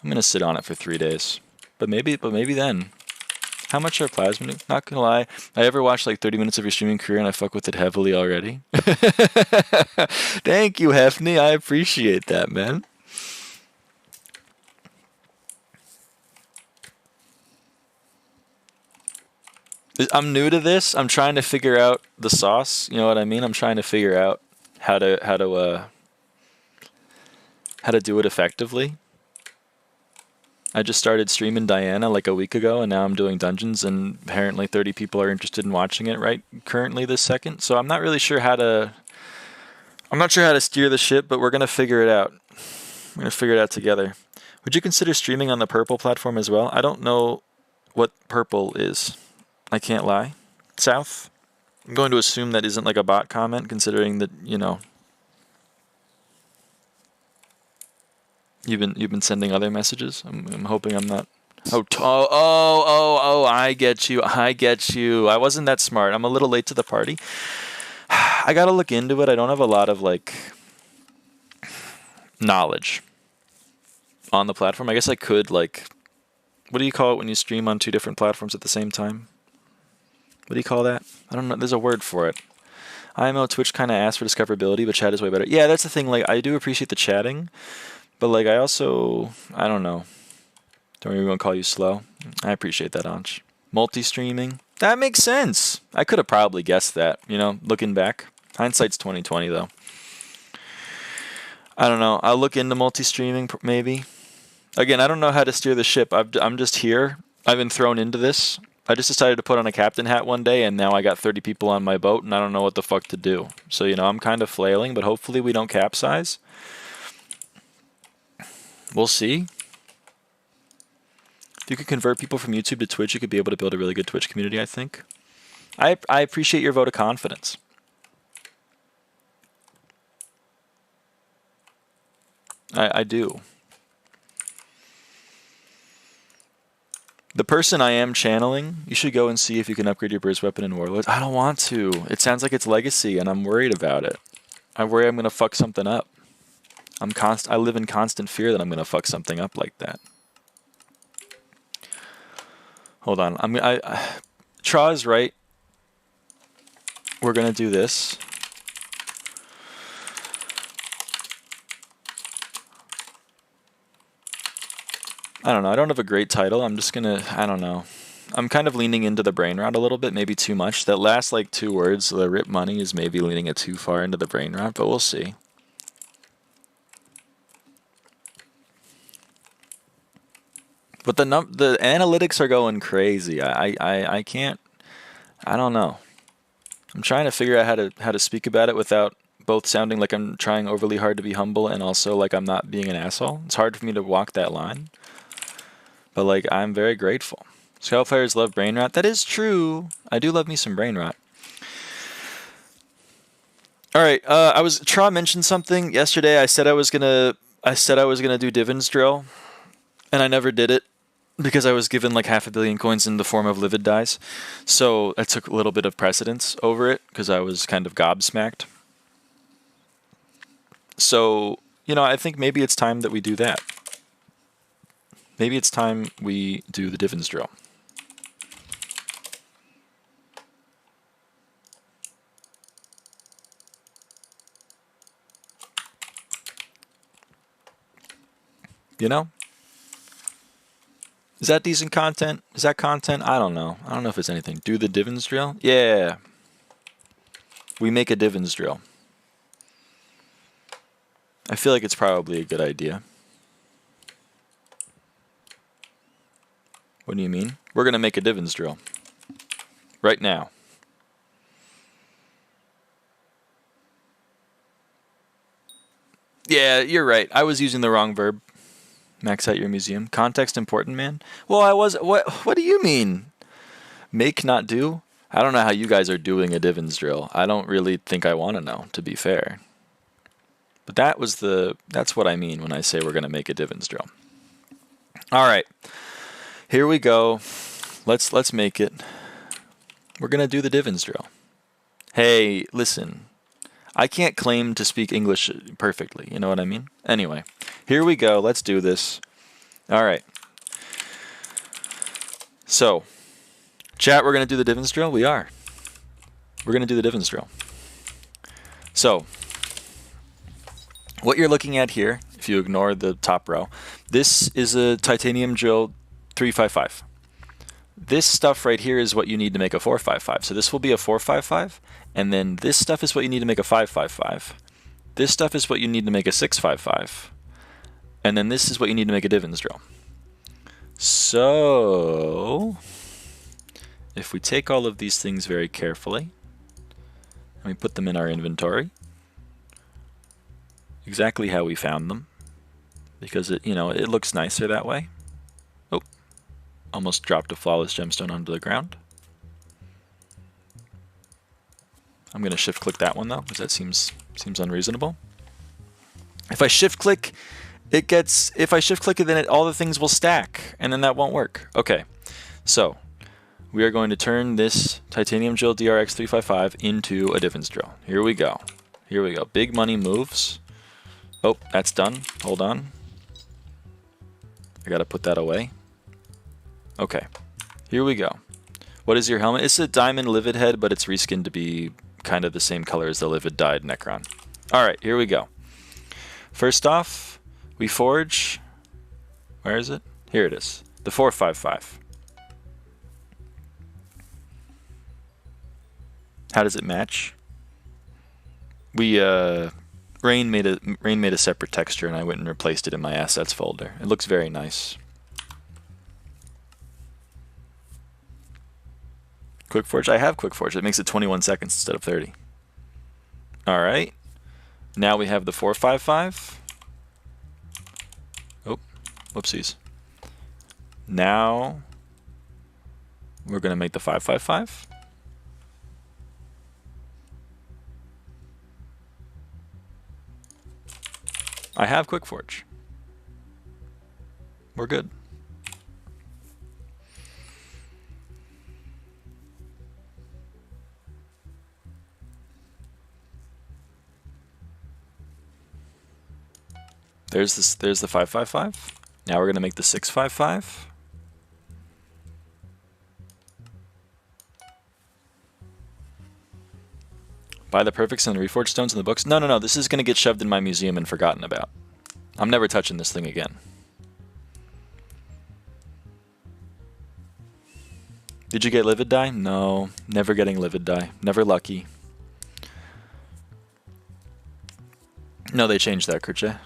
I'm gonna sit on it for 3 days, but maybe then. How much are plasma? Not gonna lie, I ever watched like 30 minutes of your streaming career and I fuck with it heavily already. Thank you, Hefney. I appreciate that, man. I'm new to this. I'm trying to figure out the sauce. You know what I mean? I'm trying to figure out how to do it effectively. I just started streaming Diana like a week ago, and now I'm doing dungeons, and apparently 30 people are interested in watching it right currently this second. So I'm not really sure how to. I'm not sure how to steer the ship, but we're gonna figure it out. We're gonna figure it out together. Would you consider streaming on the Purple platform as well? I don't know what Purple is. I can't lie. South? I'm going to assume that isn't like a bot comment, considering that, you know, you've been sending other messages. I'm hoping I'm not. Oh, I get you. I wasn't that smart. I'm a little late to the party. I gotta look into it. I don't have a lot of like knowledge on the platform. I guess I could like, what do you call it when you stream on 2 different platforms at the same time? What do you call that? I don't know. There's a word for it. IMO Twitch kind of asks for discoverability, but chat is way better. Yeah, that's the thing. Like, I do appreciate the chatting, but like, I don't know. Don't even want to call you slow. I appreciate that, Anch. Multi-streaming. That makes sense. I could have probably guessed that, you know, looking back. Hindsight's 2020, though. I don't know. I'll look into multi-streaming, maybe. Again, I don't know how to steer the ship. I'm just here. I've been thrown into this. I just decided to put on a captain hat one day, and now I got 30 people on my boat, and I don't know what the fuck to do. So, you know, I'm kind of flailing, but hopefully we don't capsize. We'll see. If you could convert people from YouTube to Twitch, you could be able to build a really good Twitch community, I think. I appreciate your vote of confidence. I do. The person I am channeling, you should go and see if you can upgrade your burst weapon in Warlords. I don't want to. It sounds like it's legacy, and I'm worried about it. I worry I'm going to fuck something up. I live in constant fear that I'm going to fuck something up like that. Hold on. Tra is right. We're going to do this. I don't know. I don't have a great title. I'm just going to, I don't know. I'm kind of leaning into the brain rot a little bit, maybe too much. That last like 2 words, the rip money, is maybe leaning it too far into the brain rot, but we'll see. But the analytics are going crazy. I can't, I don't know. I'm trying to figure out how to speak about it without both sounding like I'm trying overly hard to be humble and also like I'm not being an asshole. It's hard for me to walk that line. But like, I'm very grateful. Scout players love brain rot. That is true. I do love me some brain rot. All right. Tra mentioned something yesterday. I said I was gonna do Divin's drill, and I never did it because I was given like 500 million coins in the form of Livid dice. So I took a little bit of precedence over it because I was kind of gobsmacked. So, you know, I think maybe it's time that we do that. Maybe it's time we do the Divin's drill. You know? Is that decent content? Is that content? I don't know. I don't know if it's anything. Do the Divin's drill? Yeah. We make a Divin's drill. I feel like it's probably a good idea. What do you mean? We're going to make a Divin's drill. Right now. Yeah, you're right. I was using the wrong verb. Max out your museum. Context important, man? Well, I was... What do you mean? Make, not do? I don't know how you guys are doing a Divin's drill. I don't really think I want to know, to be fair. But that's what I mean when I say we're going to make a Divin's drill. All right. Here we go. Let's make it. We're going to do the Divin's drill. Hey, listen. I can't claim to speak English perfectly, you know what I mean? Anyway, here we go. Let's do this. All right. So, chat, we're going to do the Divins drill? We are. We're going to do the Divins drill. So, what you're looking at here, if you ignore the top row, this is a titanium drill 355. This stuff right here is what you need to make a 455. So this will be a 455, and then this stuff is what you need to make a 555. This stuff is what you need to make a 655, and then this is what you need to make a Divins drill. So if we take all of these things very carefully and we put them in our inventory exactly how we found them, because it, it looks nicer that way. Oh, almost dropped a flawless gemstone onto the ground. I'm going to shift click that one though, because that seems unreasonable. If I shift click, if I shift click it, then all the things will stack, and then that won't work. Okay, so we are going to turn this titanium drill DRX 355 into a Divins drill. Here we go. Here we go. Big money moves. Oh, that's done. Hold on. I gotta put that away. Okay, here we go. What is your helmet? It's a diamond Livid head, but it's reskinned to be kind of the same color as the Livid dyed Necron. Alright, here we go. First off, we forge. Where is it? Here it is. The 455. How does it match? We Rain made a separate texture, and I went and replaced it in my assets folder. It looks very nice. Quick Forge. I have Quick Forge. It makes it 21 seconds instead of 30. All right. Now we have the 455. Oh, whoopsies. Now we're going to make the 555. I have Quick Forge. We're good. There's the 555. Now we're going to make the 655. Buy the perfects and the reforged stones in the books? No. This is going to get shoved in my museum and forgotten about. I'm never touching this thing again. Did you get Livid dye? No. Never getting Livid dye. Never lucky. No, they changed that, Kerche.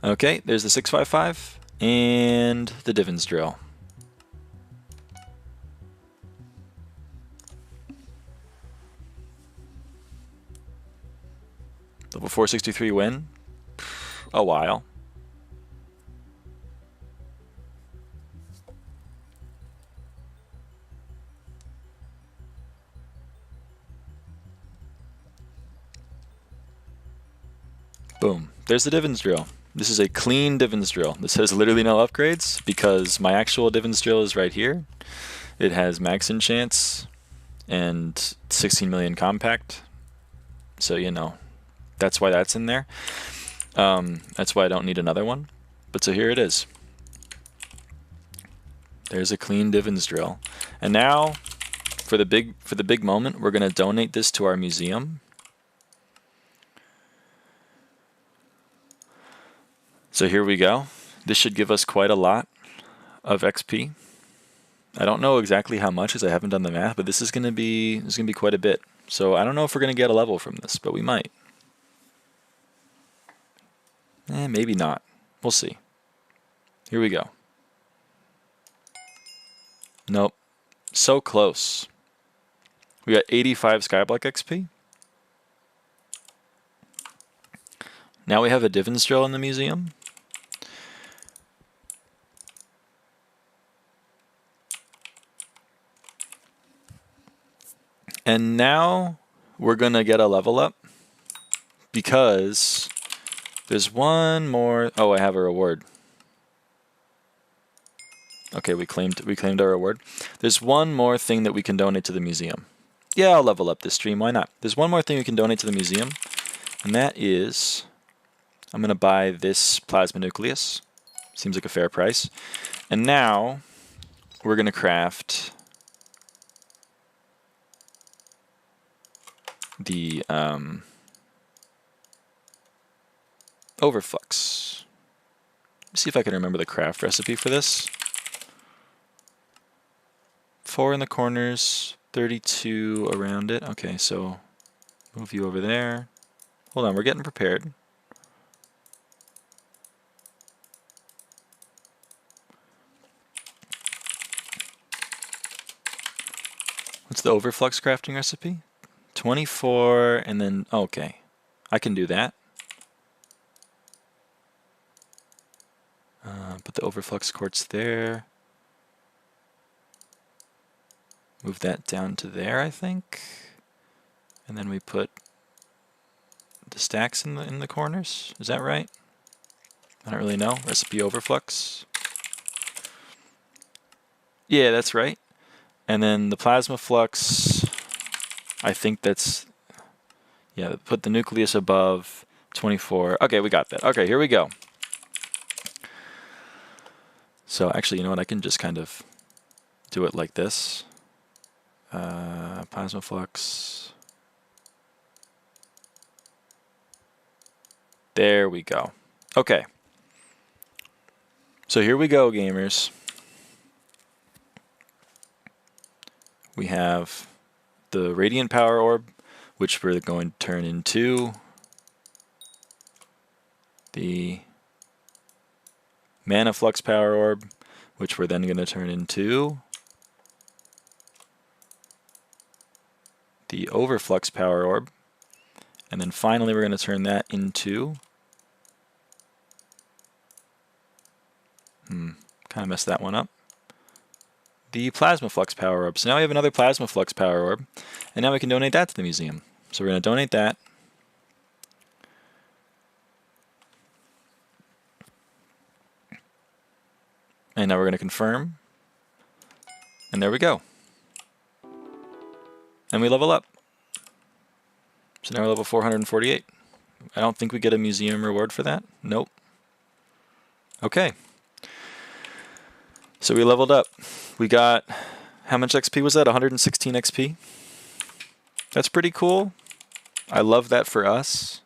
Okay, there's the 655 and the Divins drill. Level 463 win? A while. Boom. There's the Divins drill. This is a clean Divins drill. This has literally no upgrades because my actual Divins drill is right here. It has max enchants and 16 million compact. So, you know, that's why that's in there. That's why I don't need another one. But so here it is. There's a clean Divins drill. And now for the big moment, we're going to donate this to our museum. So here we go. This should give us quite a lot of XP. I don't know exactly how much, as I haven't done the math, but this is going to be quite a bit. So I don't know if we're going to get a level from this, but we might. Maybe not. We'll see. Here we go. Nope. So close. We got 85 Skyblock XP. Now we have a Divins drill in the museum. And now we're going to get a level up because there's one more. Oh, I have a reward. Okay, we claimed our reward. There's one more thing that we can donate to the museum. Yeah, I'll level up this stream. Why not? There's one more thing we can donate to the museum, and that is I'm going to buy this plasma nucleus. Seems like a fair price. And now we're going to craft the overflux. Let's see if I can remember the craft recipe for this. 4 in the corners, 32 around it. Okay, so move you over there. Hold on, we're getting prepared. What's the overflux crafting recipe? 24 and then, okay, I can do that. Put the overflux quartz there. Move that down to there, I think. And then we put the stacks in the corners. Is that right? I don't really know. Recipe overflux. Yeah, that's right. And then the plasma flux, I think that's, yeah, put the nucleus above 24. Okay, we got that. Okay, here we go. So actually, you know what? I can just kind of do it like this. Plasma flux. There we go. Okay. So here we go, gamers. We have the radiant power orb, which we're going to turn into the mana flux power orb, which we're then going to turn into the overflux power orb. And then finally we're going to turn that into kind of messed that one up. The plasma flux power orb. So now we have another plasma flux power orb, and now we can donate that to the museum. So we're going to donate that. And now we're going to confirm. And there we go. And we level up. So now we're level 448. I don't think we get a museum reward for that. Nope. Okay. So we leveled up. We got, how much XP was that? 116 XP. That's pretty cool. I love that for us.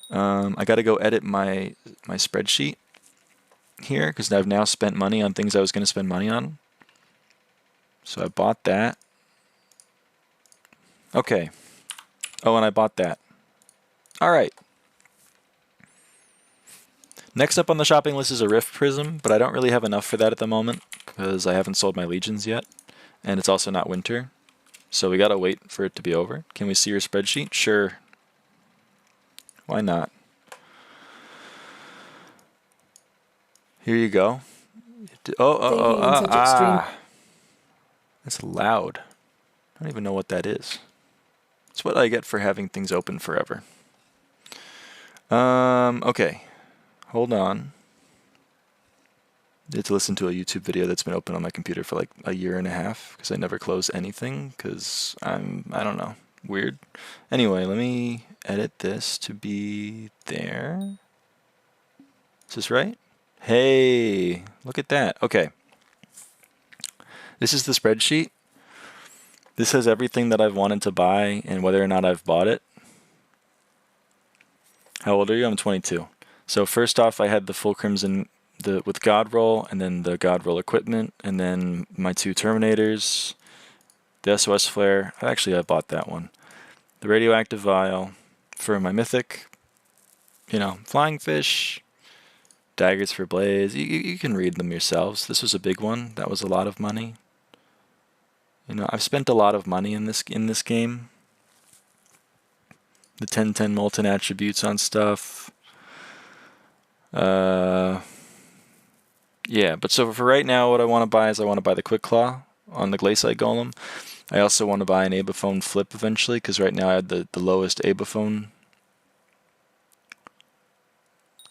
I got to go edit my spreadsheet here because I've now spent money on things I was going to spend money on. So I bought that. Okay. Oh, and I bought that. All right. Next up on the shopping list is a Rift Prism, but I don't really have enough for that at the moment because I haven't sold my Legions yet, and it's also not winter. So we gotta wait for it to be over. Can we see your spreadsheet? Sure. Why not? Here you go. That's loud. I don't even know what that is. It's what I get for having things open forever. Okay. Hold on. I had to listen to a YouTube video that's been open on my computer for like a year and a half because I never close anything because I don't know, weird. Anyway, let me edit this to be there. Is this right? Hey, look at that. Okay. This is the spreadsheet. This has everything that I've wanted to buy and whether or not I've bought it. How old are you? I'm 22. So first off, I had the full crimson with God Roll, and then the God Roll equipment, and then my 2 Terminators, the SOS Flare. Actually, I bought that one. The radioactive vial for my mythic. You know, flying fish, daggers for Blaze. You can read them yourselves. This was a big one. That was a lot of money. You know, I've spent a lot of money in this game. The 10/10 molten attributes on stuff. Yeah, but so for right now, what I want to buy is I want to buy the Quick Claw on the Glaciite Golem. I also want to buy an Abaphone Flip eventually, because right now I had the lowest Abaphone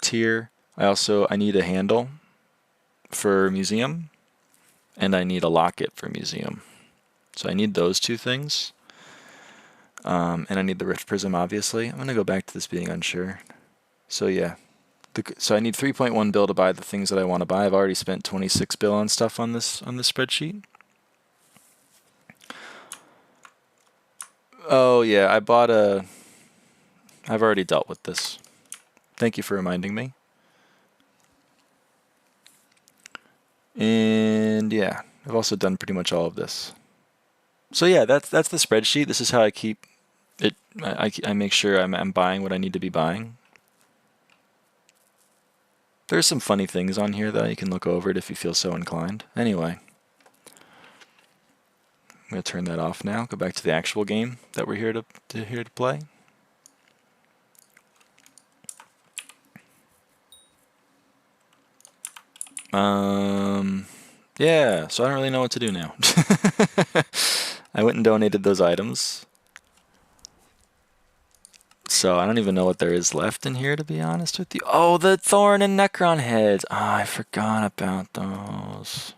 tier. I need a handle for museum, and I need a locket for museum. So I need those two things. And I need the Rift Prism, obviously. I'm going to go back to this being unsure. So yeah. So I need 3.1 bill to buy the things that I want to buy. I've already spent 26 bill on stuff on this spreadsheet. Oh yeah, I've already dealt with this. Thank you for reminding me. And yeah, I've also done pretty much all of this. So yeah, that's the spreadsheet. This is how I keep it. I make sure I'm buying what I need to be buying. There's some funny things on here though. You can look over it if you feel so inclined. Anyway, I'm gonna turn that off now. Go back to the actual game that we're here to play. Yeah, so I don't really know what to do now. I went and donated those items. So I don't even know what there is left in here, to be honest with you. Oh, the Thorn and Necron heads. Oh, I forgot about those.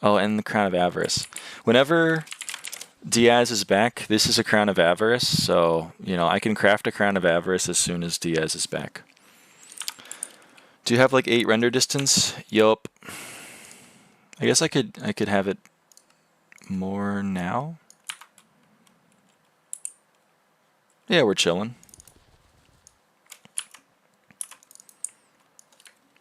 Oh, and the Crown of Avarice. Whenever Diaz is back, this is a Crown of Avarice. So, you know, I can craft a Crown of Avarice as soon as Diaz is back. Do you have like 8 render distance? Yup. I guess I could have it more now. Yeah, we're chilling.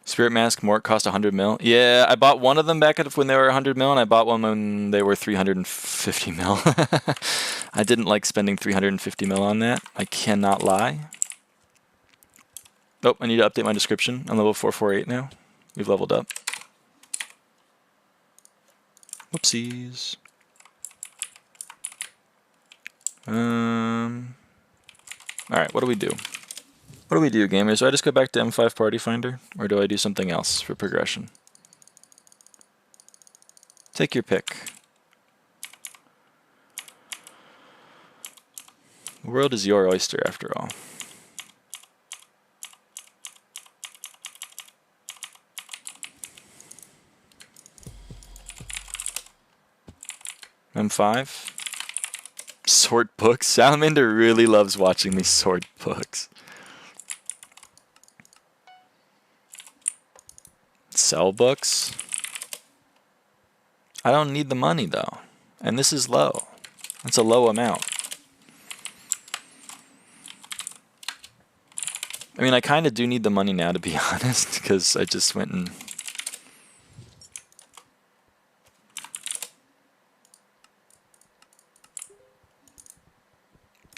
Spirit Mask Mort cost 100 mil. Yeah, I bought one of them back when they were 100 mil, and I bought one when they were 350 mil. I didn't like spending 350 mil on that. I cannot lie. Oh, I need to update my description. I'm level 448 now. We've leveled up. Whoopsies. Alright, what do we do? What do we do, gamers? Do I just go back to M5 Party Finder, or do I do something else for progression? Take your pick. The world is your oyster, after all. M5. Sort books. Salamander really loves watching me sort books. Sell books. I don't need the money though. And this is low. That's a low amount. I mean, I kind of do need the money now, to be honest, because I just went and...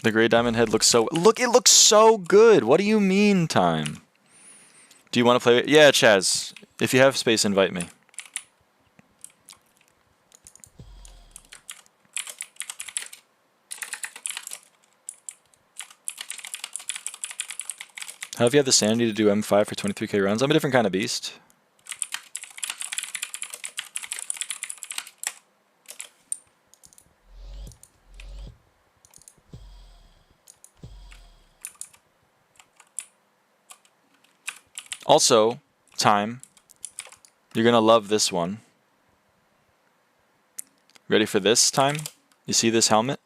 The gray diamond head looks so... Look, it looks so good! What do you mean, time? Do you want to play it? Yeah, Chaz. If you have space, invite me. How have you had the sanity to do M5 for 23k runs? I'm a different kind of beast. Also, time. You're going to love this one. Ready for this, time? You see this helmet?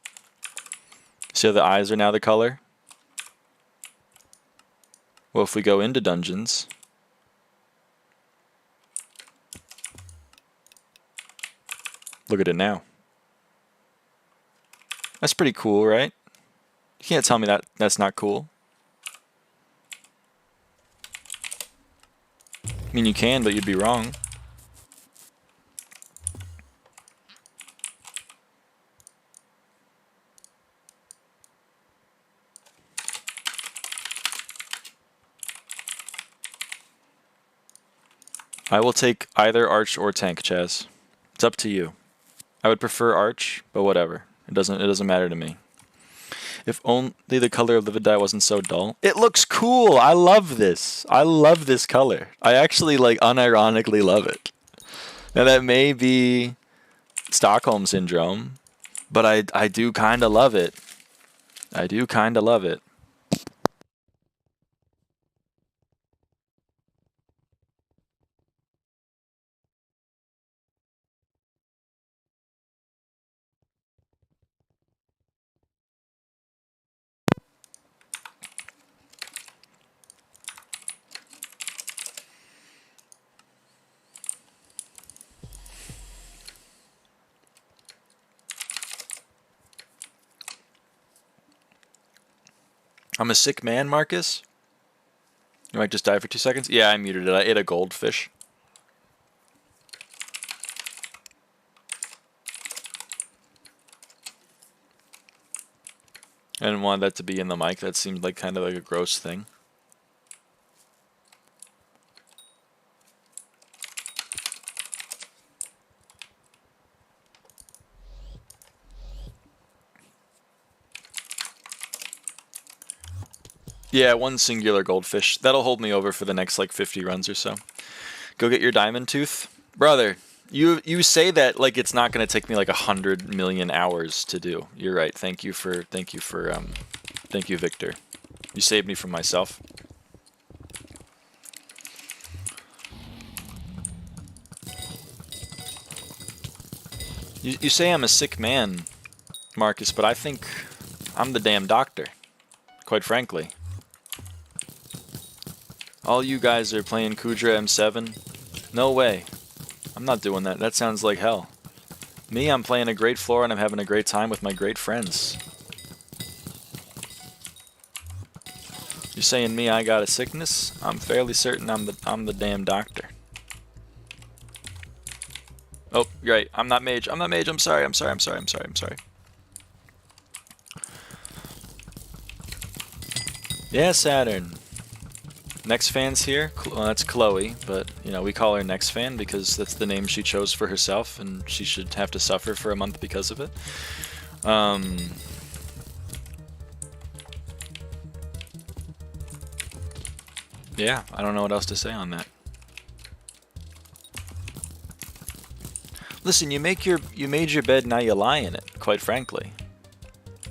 See how the eyes are now the color? Well, if we go into dungeons... Look at it now. That's pretty cool, right? You can't tell me that that's not cool. I mean, you can, but you'd be wrong. I will take either Arch or Tank, Chaz. It's up to you. I would prefer Arch, but whatever. It doesn't matter to me. If only the color of Livid dye wasn't so dull. It looks cool! I love this! I love this color. I actually, like, unironically love it. Now that may be Stockholm Syndrome, but I do kinda love it. I do kinda love it. I'm a sick man, Marcus. You might just die for 2 seconds. Yeah, I muted it. I ate a goldfish. I didn't want that to be in the mic. That seemed like kind of like a gross thing. Yeah, one singular goldfish. That'll hold me over for the next like 50 runs or so. Go get your diamond tooth. Brother, you say that like it's not going to take me like 100 million hours to do. You're right. Thank you, Victor. You saved me from myself. You say I'm a sick man, Marcus, but I think I'm the damn doctor, quite frankly. All you guys are playing Kudra M7? No way. I'm not doing that. That sounds like hell. Me, I'm playing a great floor and I'm having a great time with my great friends. You're saying me, I got a sickness? I'm fairly certain I'm the damn doctor. Oh, you're right. I'm not mage. I'm not mage. I'm sorry. I'm sorry. Yeah, Saturn. Next fan's here. Well, that's Chloe, but you know we call her Next Fan because that's the name she chose for herself, and she should have to suffer for a month because of it. Yeah, I don't know what else to say on that. Listen, you made your bed, now you lie in it. Quite frankly,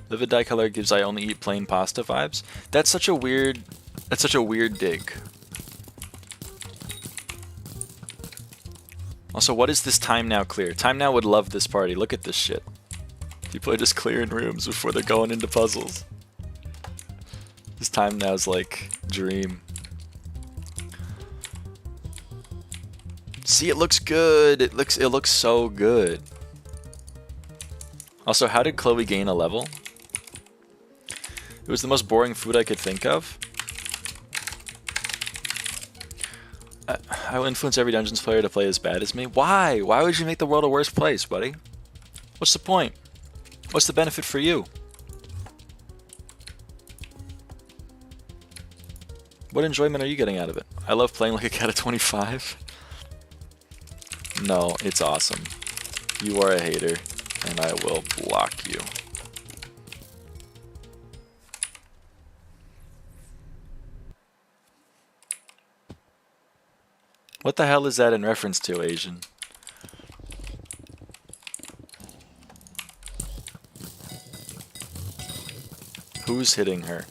Livid dye color gives I only eat plain pasta vibes. That's such a weird dig. Also, what is this time now clear? Time now would love this party. Look at this shit. People are just clearing rooms before they're going into puzzles. This time now's like dream. See, it looks good. It looks so good. Also, how did Chloe gain a level? It was the most boring food I could think of. I will influence every Dungeons player to play as bad as me. Why? Why would you make the world a worse place, buddy? What's the point? What's the benefit for you? What enjoyment are you getting out of it? I love playing like a cat of 25. No, it's awesome. You are a hater, and I will block you. What the hell is that in reference to, Asian? Who's hitting her?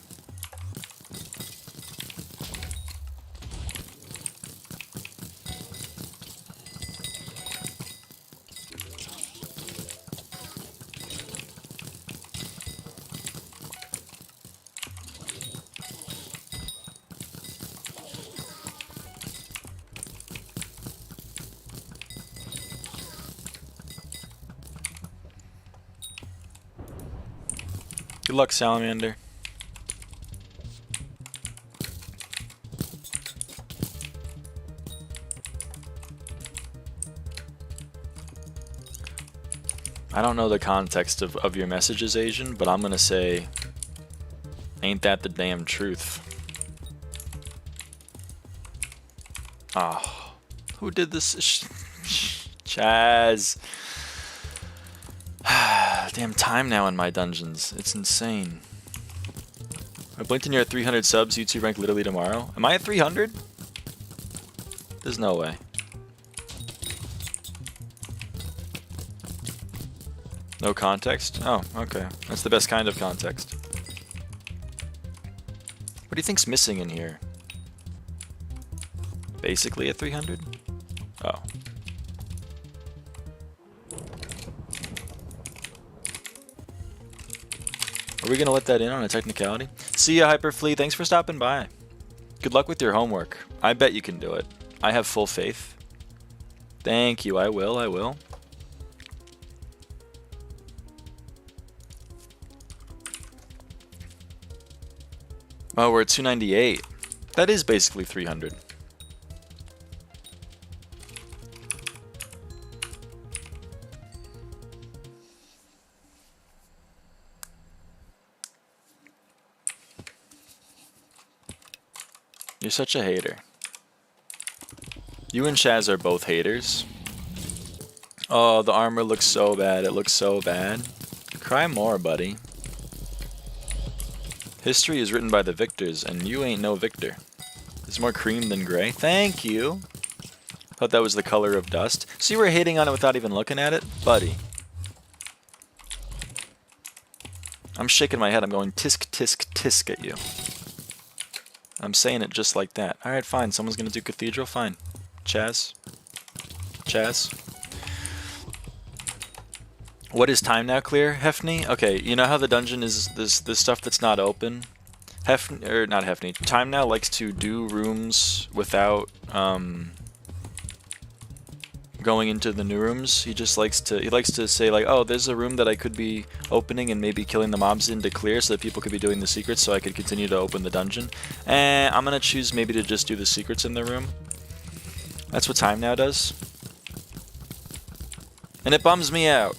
Good luck, Salamander. I don't know the context of your messages, Asian, but I'm gonna say, ain't that the damn truth? Oh, who did this? Chaz. Damn time now in my dungeons. It's insane. I blinked and you're at 300 subs, YouTube rank literally tomorrow. Am I at 300? There's no way. No context? Oh, okay. That's the best kind of context. What do you think's missing in here? Basically at 300? Oh. Are we gonna let that in on a technicality? See ya, Hyperfleet. Thanks for stopping by. Good luck with your homework. I bet you can do it. I have full faith. Thank you. I will. Oh, we're at 298. That is basically 300. You're such a hater. You and Shaz are both haters. Oh, the armor looks so bad. It looks so bad. Cry more, buddy. History is written by the victors, and you ain't no victor. It's more cream than gray. Thank you. Thought that was the color of dust. So you were hating on it without even looking at it? Buddy. I'm shaking my head. I'm going tisk, tisk, tisk at you. I'm saying it just like that. Alright, fine. Someone's going to do Cathedral? Fine. Chaz? Chaz? What is time now clear, Hefney? Okay, you know how the dungeon is this stuff that's not open? Not Hefney. Time now likes to do rooms without going into the new rooms. He likes to say like, oh, there's a room that I could be opening and maybe killing the mobs in to clear so that people could be doing the secrets so I could continue to open the dungeon. And I'm gonna choose maybe to just do the secrets in the room. That's what time now does. And it bums me out.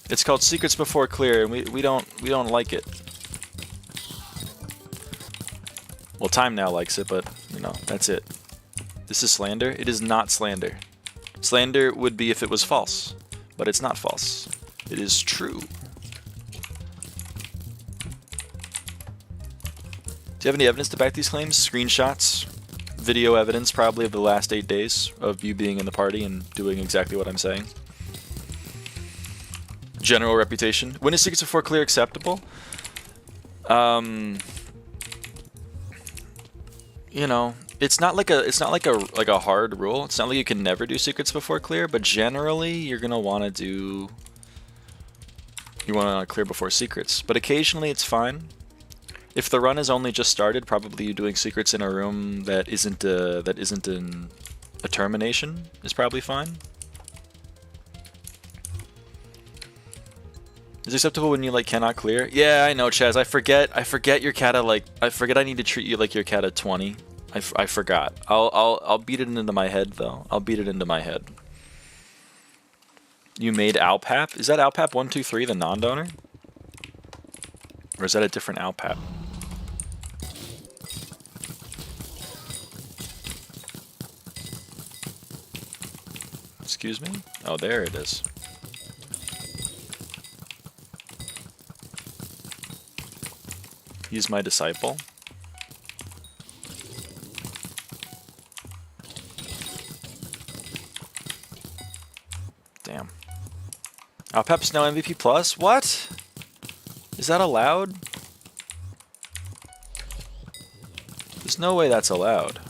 It's called Secrets Before Clear, and we don't like it. Well, time now likes it, but you know, that's it. This is slander? It is not slander. Slander would be if it was false, but it's not false. It is true. Do you have any evidence to back these claims? Screenshots? Video evidence probably of the last 8 days of you being in the party and doing exactly what I'm saying. General reputation. When is Secrets Before Clear acceptable? You know, it's not like a hard rule. It's not like you can never do Secrets Before Clear, but generally you're gonna want to clear before secrets. But occasionally it's fine. If the run is only just started, probably doing secrets in a room that isn't in a termination is probably fine. Is it acceptable when you like cannot clear? Yeah, I know, Chaz. I forget your cat I forget I need to treat you like your cat at 20. I forgot. I'll beat it into my head though. I'll beat it into my head. You made Alpap? Is that Alpap 123 the non-donor? Or is that a different Alpap? Excuse me? Oh, there it is. He's my disciple. Damn. Alpap's now MVP plus? What? Is that allowed? There's no way that's allowed.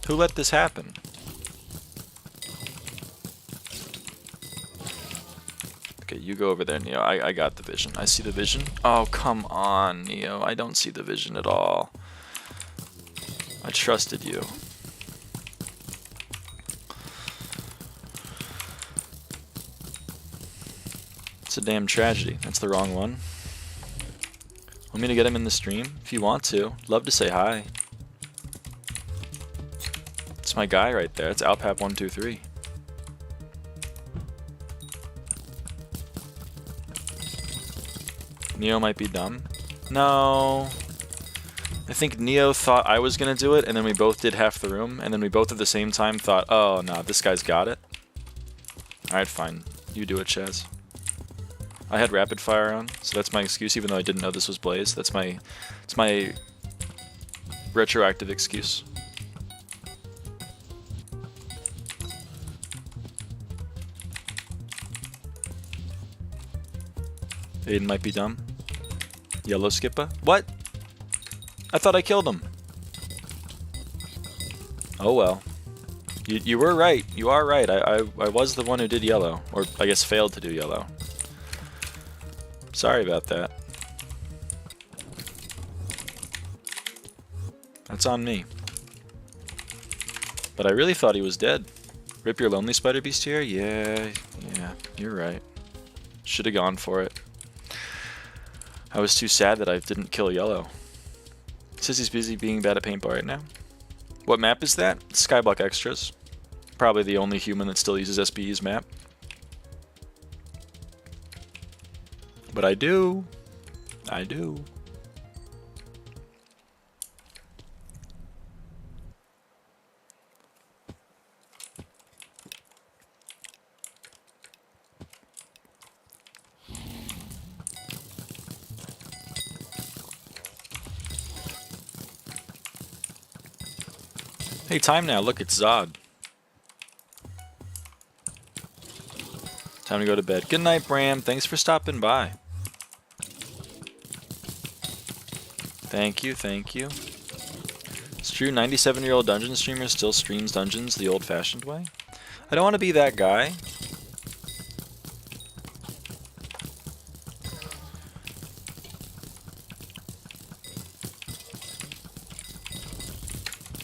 Who let this happen? Okay, you go over there, Neo. I got the vision. I see the vision. Oh, come on, Neo. I don't see the vision at all. I trusted you. It's a damn tragedy. That's the wrong one. Want me to get him in the stream? If you want to. Love to say hi. It's my guy right there. It's Alpap123. Neo might be dumb. No. I think Neo thought I was going to do it, and then we both did half the room, and then we both at the same time thought, oh, no, this guy's got it. Alright, fine. You do it, Chaz. I had rapid fire on, so that's my excuse, even though I didn't know this was Blaze. It's my retroactive excuse. Aiden might be dumb. Yellow skipper? What? I thought I killed him. Oh well. You were right. You are right. I was the one who did yellow. Or I guess failed to do yellow. Sorry about that. That's on me. But I really thought he was dead. Rip your lonely spider beast here? Yeah, you're right. Should have gone for it. I was too sad that I didn't kill yellow. Says he's busy being bad at paintball right now. What map is that? Skyblock Extras. Probably the only human that still uses SBE's map. But I do. I do. Hey, time now. Look, it's Zod. Time to go to bed. Good night, Bram. Thanks for stopping by. Thank you, thank you. It's true, 97-year-old dungeon streamer still streams dungeons the old-fashioned way. I don't want to be that guy.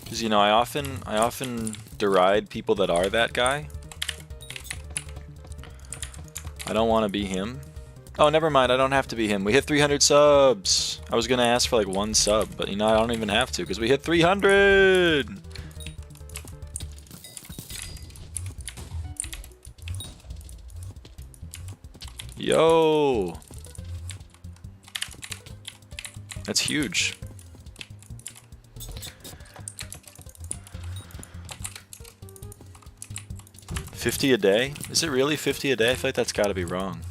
Because, you know, I often deride people that are that guy. I don't want to be him. Oh, never mind. I don't have to be him. We hit 300 subs. I was going to ask for like 1 sub, but you know, I don't even have to because we hit 300. Yo. That's huge. 50 a day? Is it really 50 a day? I feel like that's got to be wrong.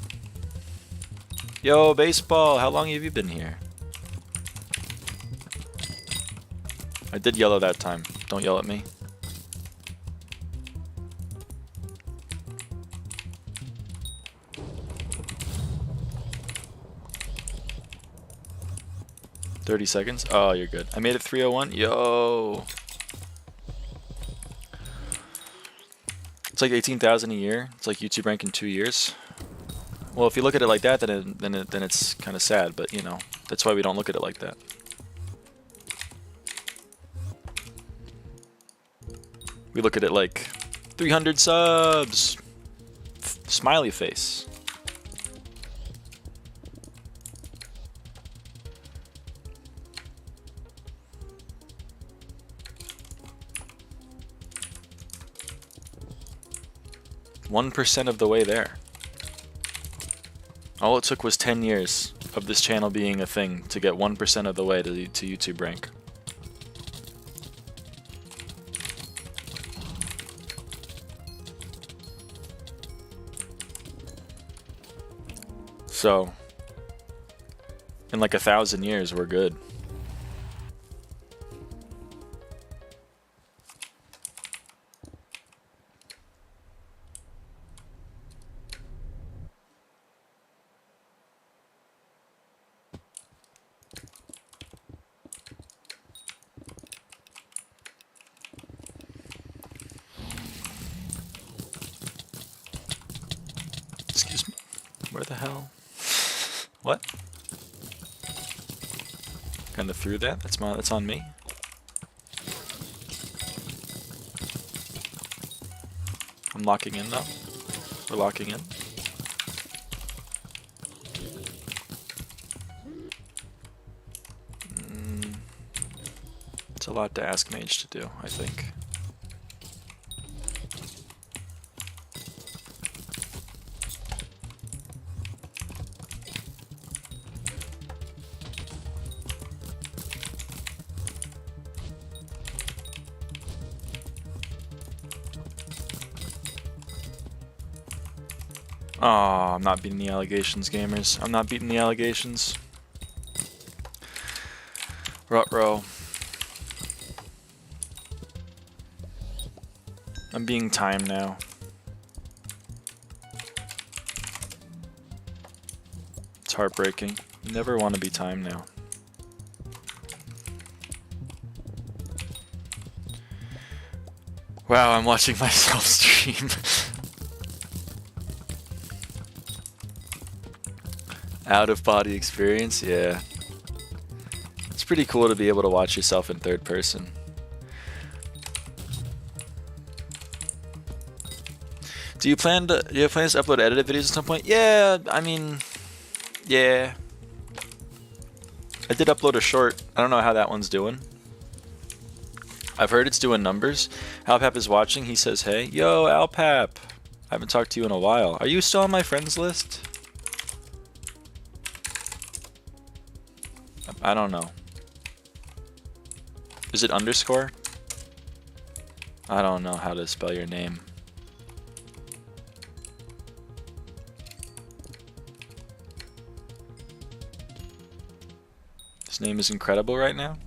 Yo, baseball, how long have you been here? I did yellow that time. Don't yell at me. $30 seconds? Oh, you're good. I made it 3:01. Yo. It's like 18,000 a year. It's like YouTube rank in 2 years. Well, if you look at it like that, then it's kind of sad. But you know, that's why we don't look at it like that. We look at it like 300 subs. Smiley face. %1 of the way there. All it took was 10 years of this channel being a thing to get 1% of the way to YouTube rank. So, in like 1,000 years, we're good. Excuse me. Where the hell? What? Kind of threw that. That's on me. I'm locking in now. We're locking in. It's a lot to ask Mage to do, I think. Oh, I'm not beating the allegations, gamers. I'm not beating the allegations. Ruh-roh. I'm being timed now. It's heartbreaking. You never want to be timed now. Wow, I'm watching myself stream. Out-of-body experience, yeah. It's pretty cool to be able to watch yourself in third person. Do you have plans to upload edited videos at some point? Yeah, I mean, yeah. I did upload a short. I don't know how that one's doing. I've heard it's doing numbers. Alpap is watching. He says, hey. Yo, Alpap. I haven't talked to you in a while. Are you still on my friends list? I don't know. Is it underscore? I don't know how to spell your name. His name is incredible right now.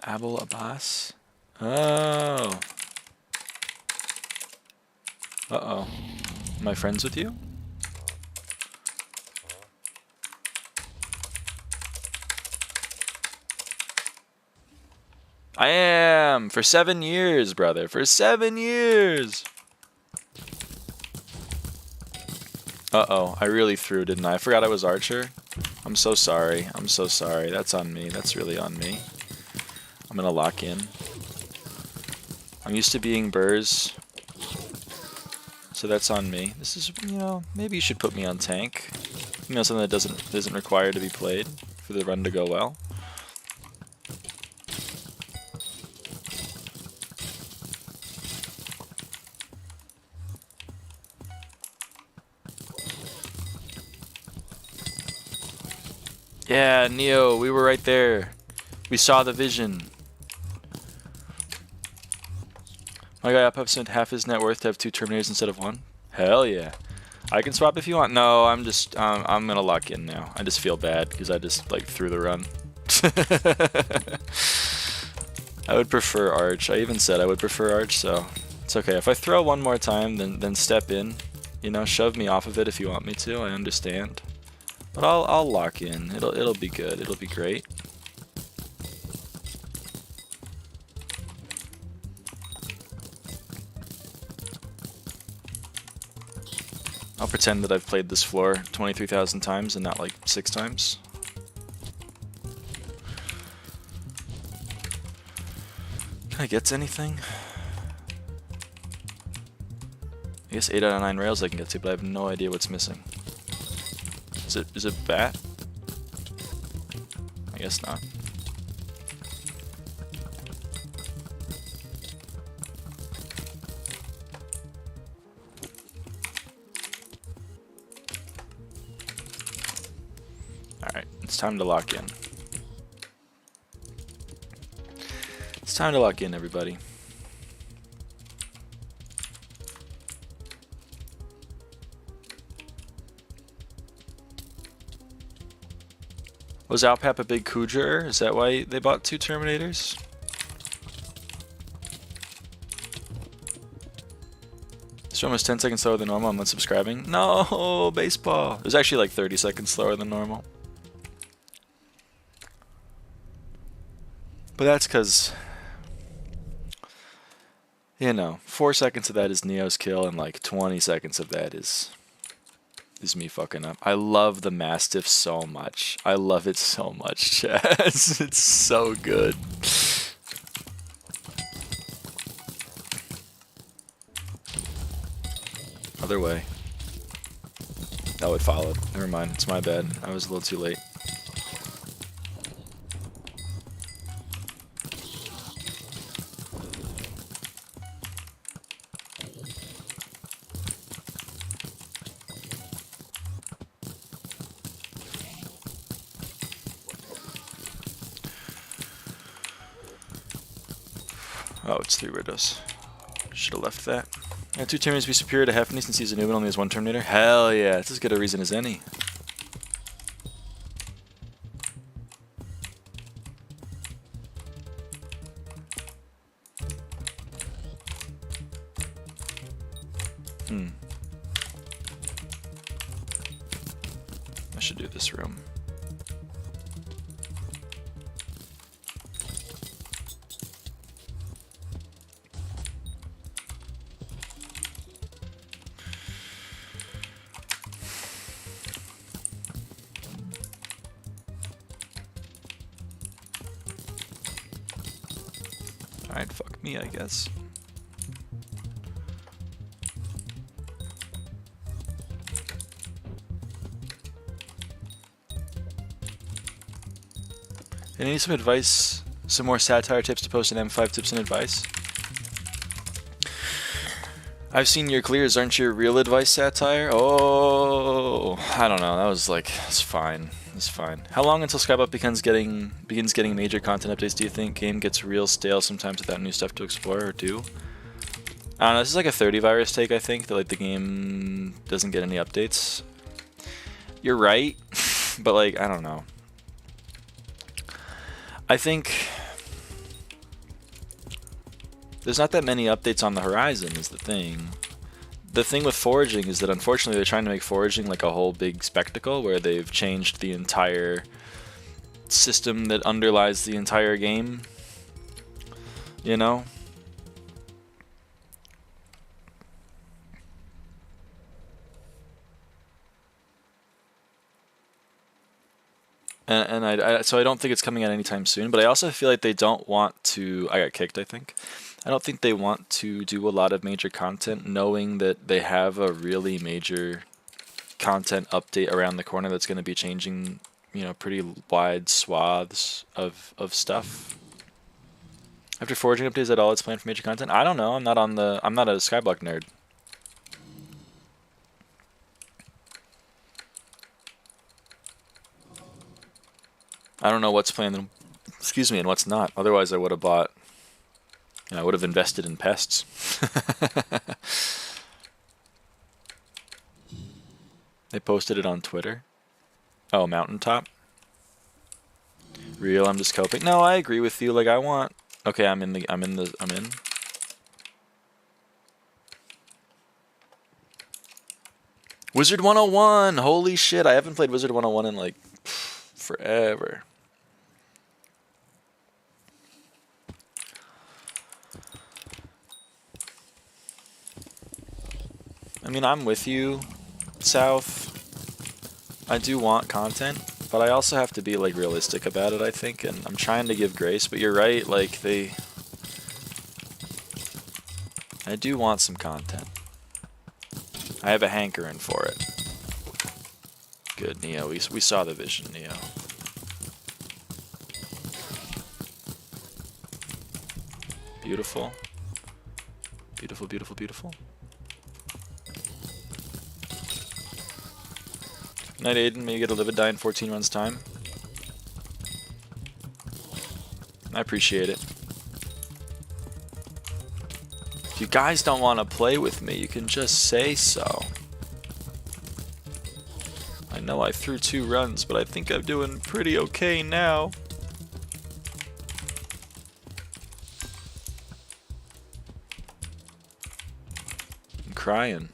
Abul Abbas. Oh. Uh-oh. Am I friends with you? I am! For 7 years, brother. For 7 years! Uh-oh. I really threw, didn't I? I forgot I was Archer. I'm so sorry. I'm so sorry. That's on me. That's really on me. I'm gonna lock in. I'm used to being Burrs. So that's on me. This is, you know, maybe you should put me on tank. You know, something that isn't required to be played for the run to go well. Yeah, Neo, we were right there. We saw the vision. My guy Up spent half his net worth to have 2 Terminators instead of 1. Hell yeah. I can swap if you want. No, I'm just, I'm gonna lock in now. I just feel bad because I just, like, threw the run. I would prefer Arch. I even said I would prefer Arch, so it's okay. If I throw one more time, then step in. You know, shove me off of it if you want me to. I understand. But I'll lock in. It'll be good. It'll be great. I'll pretend that I've played this floor 23,000 times and not like 6 times. Can I get to anything? I guess 8 out of 9 rails I can get to, but I have no idea what's missing. Is it bat? I guess not. Alright, it's time to lock in. It's time to lock in, everybody. Was Alpap a big Kujer? Is that why they bought 2 Terminators? This one was 10 seconds slower than normal. I'm unsubscribing. No, baseball. It was actually like 30 seconds slower than normal. But that's because, you know, 4 seconds of that is Neo's kill, and like 20 seconds of that is me fucking up. I love the Mastiff so much. I love it so much, Chaz. It's so good. Other way. Oh, it followed. Never mind. It's my bad. I was a little too late. Oh, it's 3 Ritos. Should have left that. Yeah, 2 Terminators be superior to Hefney since he's a noob and only has 1 Terminator? Hell yeah, it's as good a reason as any. I should do this room. Alright, fuck me, I guess. And I need some advice, some more satire tips to post in M5 tips and advice. I've seen your clears, aren't your real advice satire? Oh, I don't know. That was like, it's fine. It's fine. How long until Skyblock begins getting major content updates? Do you think game gets real stale sometimes without new stuff to explore or do? I don't know. This is like a 30 virus take. I think that like the game doesn't get any updates. You're right, but like I don't know. I think there's not that many updates on the horizon is the thing. The thing with foraging is that unfortunately they're trying to make foraging like a whole big spectacle where they've changed the entire system that underlies the entire game. You know? So I don't think it's coming out anytime soon, but I also feel like they don't want to... I got kicked, I think. I don't think they want to do a lot of major content knowing that they have a really major content update around the corner that's going to be changing, you know, pretty wide swaths of stuff. After foraging updates, is that all it's planned for major content? I don't know. I'm not a Skyblock nerd. I don't know what's planned, excuse me, and what's not. Otherwise, I would have bought. You know, I would have invested in pests. They posted it on Twitter. Oh, mountaintop. Real. I'm just coping. No, I agree with you. Like I want. Okay, I'm in. Wizard 101. Holy shit! I haven't played Wizard 101 in like forever. I mean, I'm with you, South. I do want content, but I also have to be like realistic about it, I think, and I'm trying to give grace, but you're right, like I do want some content. I have a hankering for it. Good, Neo. We saw the vision, Neo. Beautiful. Beautiful, beautiful, beautiful. Good night, Aiden. Maybe get a Livid die in 14 runs time. I appreciate it. If you guys don't want to play with me, you can just say so. I know I threw 2 runs, but I think I'm doing pretty okay now. I'm crying.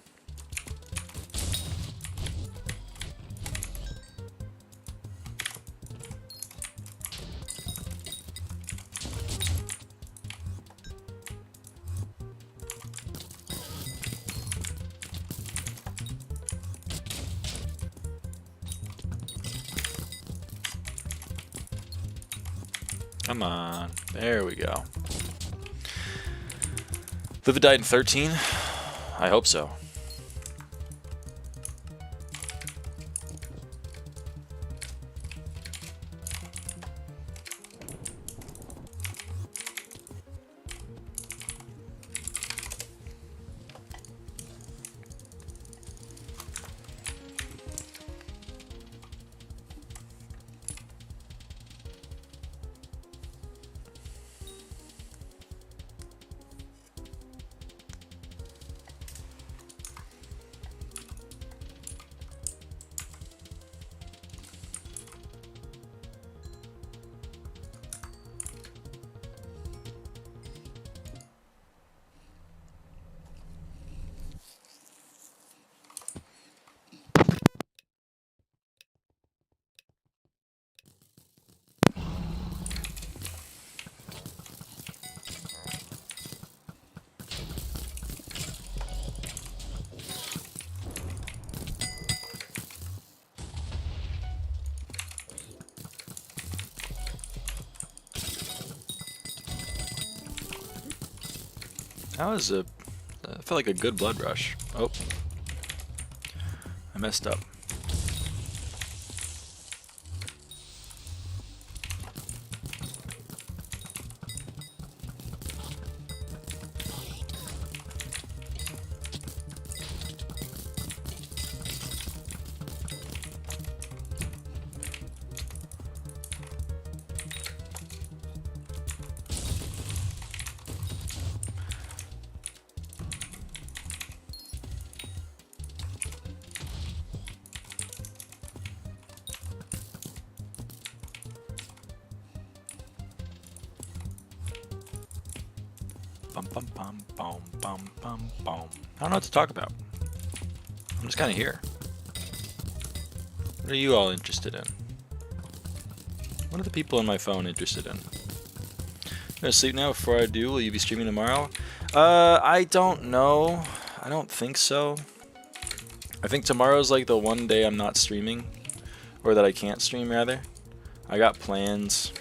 Come on. There we go. Livid died in 13? I hope so. That was I felt like a good blood rush. Oh. I messed up. I don't know what to talk about. I'm just kind of here. What are you all interested in? What are the people on my phone interested in? I'm gonna sleep now before I do. Will you be streaming tomorrow? I don't know. I don't think so. I think tomorrow's like the one day I'm not streaming. Or that I can't stream, rather. I got plans.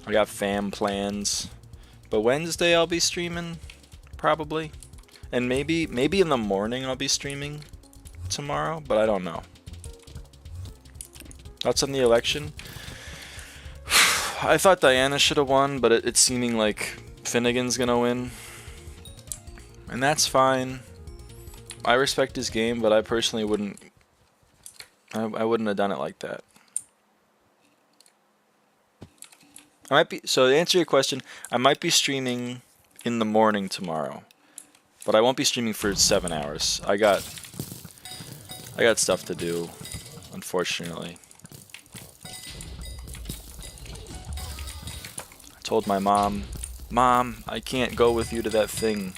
I got fam plans. But Wednesday I'll be streaming, probably. And maybe in the morning I'll be streaming tomorrow, but I don't know. Thoughts on the election? I thought Diana should have won, but it's seeming like Finnegan's gonna win. And that's fine. I respect his game, but I personally wouldn't... I wouldn't have done it like that. I might be... So to answer your question, I might be streaming in the morning tomorrow. But I won't be streaming for 7 hours. I got stuff to do, unfortunately. I told my mom, Mom, I can't go with you to that thing.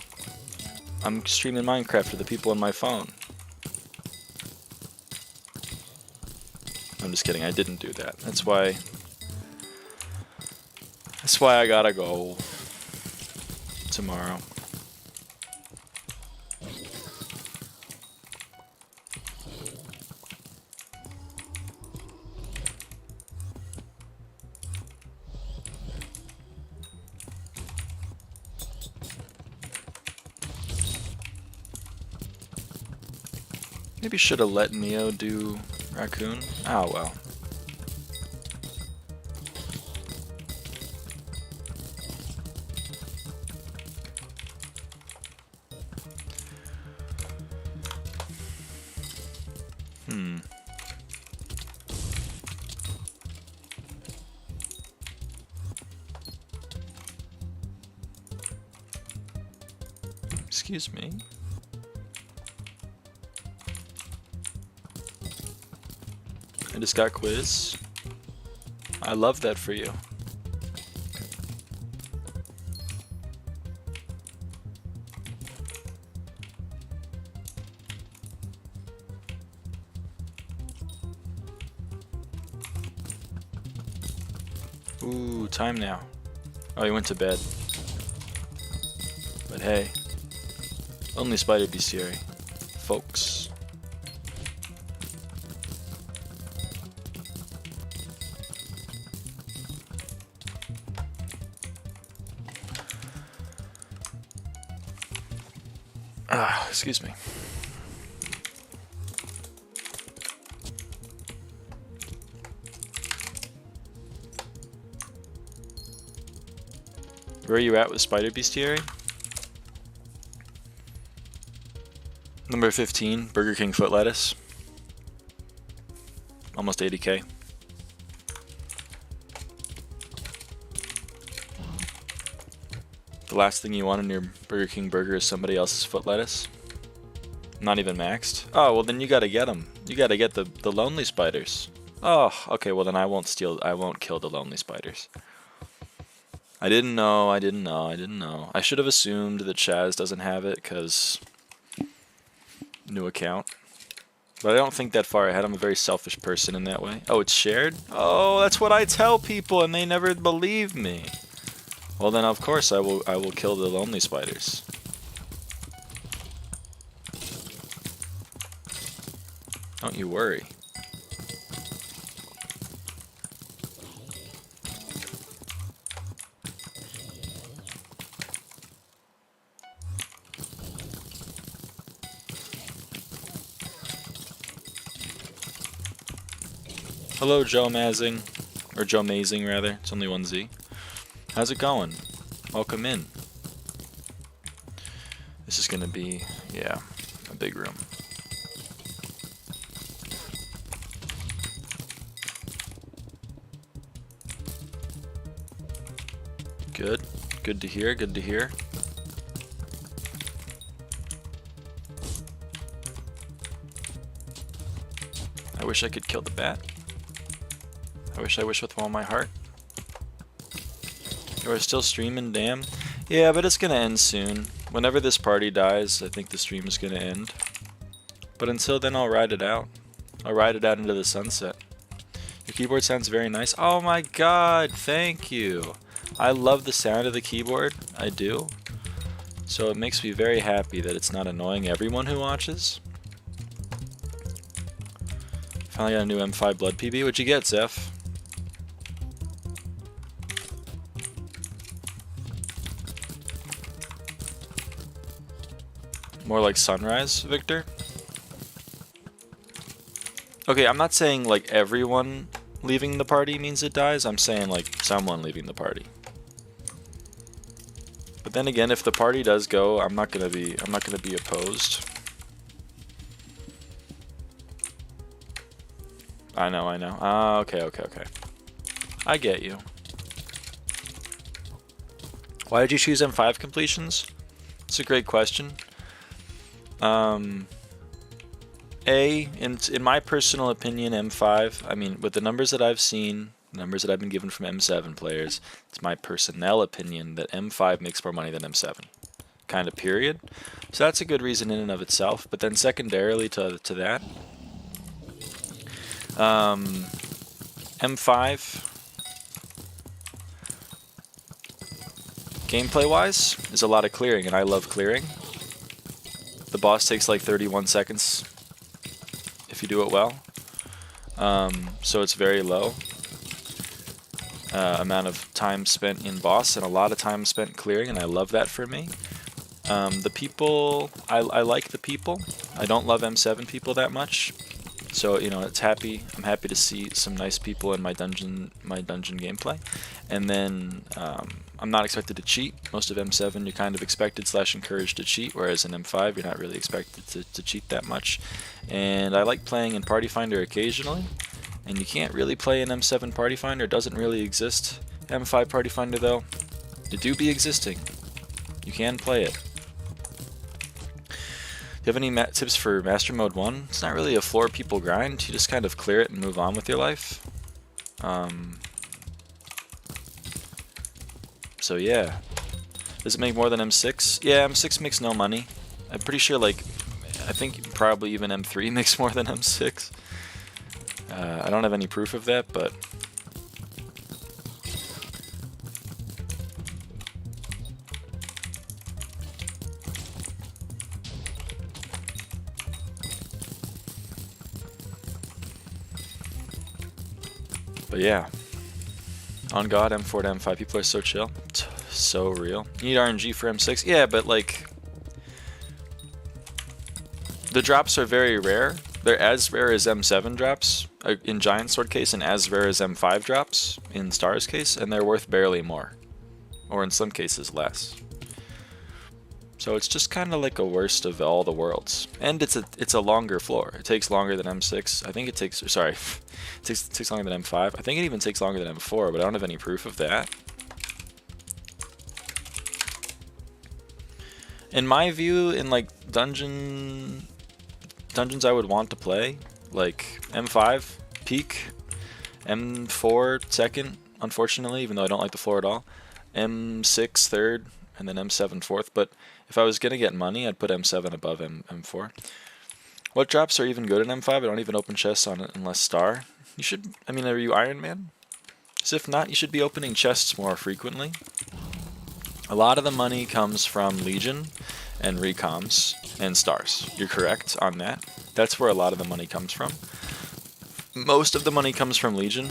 I'm streaming Minecraft to the people on my phone. I'm just kidding, I didn't do that. That's why I gotta go tomorrow. Maybe should have let Neo do Raccoon. Oh well. Excuse me. I just got quiz. I love that for you. Ooh, time now. Oh, he went to bed. But hey, only spider bestiary, folks. Excuse me. Where are you at with spider bestiary? Number 15, Burger King foot lettuce. Almost 80k. The last thing you want in your Burger King burger is somebody else's foot lettuce. Not even maxed. Oh, well then you gotta get them. You gotta get the lonely spiders. Oh, okay, well then I won't kill the lonely spiders. I didn't know. I should have assumed that Chaz doesn't have it, because new account. But I don't think that far ahead. I'm a very selfish person in that way. Oh, it's shared? Oh, that's what I tell people and they never believe me. Well then of course I will kill the lonely spiders. Don't you worry. Hello, Joe Mazing, or Joe Mazing rather. It's only one Z. How's it going? Welcome in. This is gonna be, yeah, a big room. Good. Good to hear. Good to hear. I wish I could kill the bat. I wish with all my heart. You are still streaming, damn. Yeah, but it's gonna end soon. Whenever this party dies, I think the stream is gonna end. But until then, I'll ride it out. I'll ride it out into the sunset. Your keyboard sounds very nice. Oh my god, thank you. I love the sound of the keyboard. I do. So it makes me very happy that it's not annoying everyone who watches. Finally got a new M5 Blood PB. What'd you get, Zeph? More like sunrise, Victor? Okay, I'm not saying like everyone leaving the party means it dies. I'm saying like someone leaving the party. But then again, if the party does go, I'm not gonna be opposed. I know. Okay. I get you. Why did you choose M5 completions? It's a great question. In my personal opinion, M5, I mean, with the numbers that I've seen, numbers that I've been given from M7 players, it's my personnel opinion that M5 makes more money than M7. Kind of period. So that's a good reason in and of itself. But then secondarily to that, M5, gameplay-wise, is a lot of clearing, and I love clearing. The boss takes like 31 seconds if you do it well. So it's very low amount of time spent in boss and a lot of time spent clearing, and I love that for me. The people, I like the people. I don't love M7 people that much. So, you know, I'm happy to see some nice people in my dungeon gameplay. And then I'm not expected to cheat. Most of M7 you're kind of expected / encouraged to cheat, whereas in M5 you're not really expected to cheat that much. And I like playing in Party Finder occasionally, and you can't really play in M7 Party Finder. It doesn't really exist. M5 Party Finder though, it do be existing. You can play it. Do you have any tips for Master Mode 1? It's not really a floor people grind. You just kind of clear it and move on with your life. So yeah. Does it make more than M6? Yeah, M6 makes no money. I'm pretty sure, like, I think probably even M3 makes more than M6. I don't have any proof of that, but... But yeah, on God, M4 to M5, people are so chill, so real. You need RNG for M6? Yeah, but like, the drops are very rare. They're as rare as M7 drops in Giant Sword case, and as rare as M5 drops in Stars case, and they're worth barely more, or in some cases less. So it's just kind of like a worst of all the worlds, and it's a longer floor. It takes longer than M6. I think it takes it takes longer than M5. I think it even takes longer than M4, but I don't have any proof of that. In my view, in like dungeons I would want to play, like M5 peak, M4 second, unfortunately, even though I don't like the floor at all, M6 third, and then M7 fourth. But if I was gonna get money, I'd put M7 above M4. What drops are even good in M5? I don't even open chests on it unless star. You should, I mean, are you Iron Man? Because if not, you should be opening chests more frequently. A lot of the money comes from Legion and recoms and stars. You're correct on that. That's where a lot of the money comes from. Most of the money comes from Legion.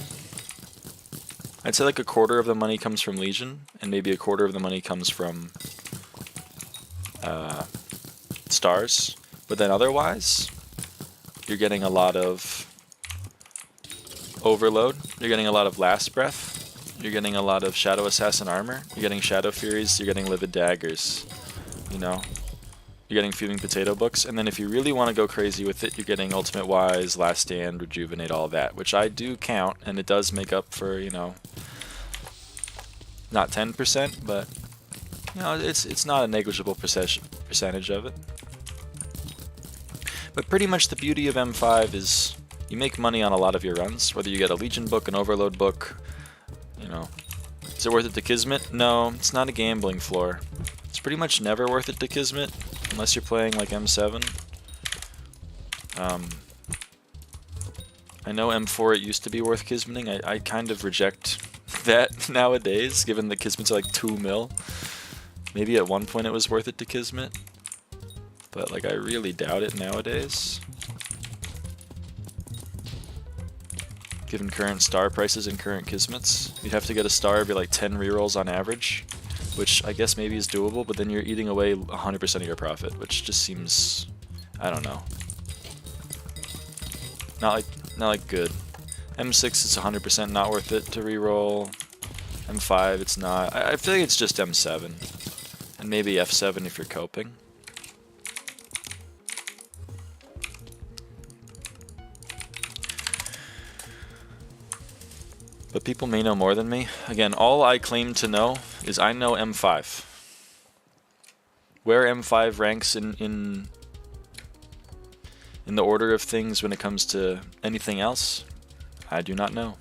I'd say like a quarter of the money comes from Legion, and maybe a quarter of the money comes from stars. But then otherwise, you're getting a lot of Overload, you're getting a lot of Last Breath, you're getting a lot of Shadow Assassin armor, you're getting Shadow Furies, you're getting Livid daggers, you know? You're getting Fuming Potato books, and then if you really want to go crazy with it, you're getting Ultimate Wise, Last Stand, Rejuvenate, all that, which I do count, and it does make up for, you know, not 10%, but, you know, it's not a negligible percentage of it. But pretty much the beauty of M5 is you make money on a lot of your runs, whether you get a Legion book, an Overload book, you know, Is it worth it to Kismet? No, it's not a gambling floor. It's pretty much never worth it to Kismet, unless you're playing like M7. I know M4 it used to be worth Kismeting. I kind of reject that nowadays, given that Kismets are like 2 mil. Maybe at one point it was worth it to Kismet, but like I really doubt it nowadays. Given current star prices and current Kismets, you'd have to get a star every like 10 rerolls on average, which I guess maybe is doable, but then you're eating away 100% of your profit, which just seems, I don't know, not like good. M6 is 100% not worth it to reroll. M5 it's not. I feel like it's just M7, and maybe F7 if you're coping. But people may know more than me. Again, all I claim to know is I know M5. Where M5 ranks in the order of things when it comes to anything else, I do not know.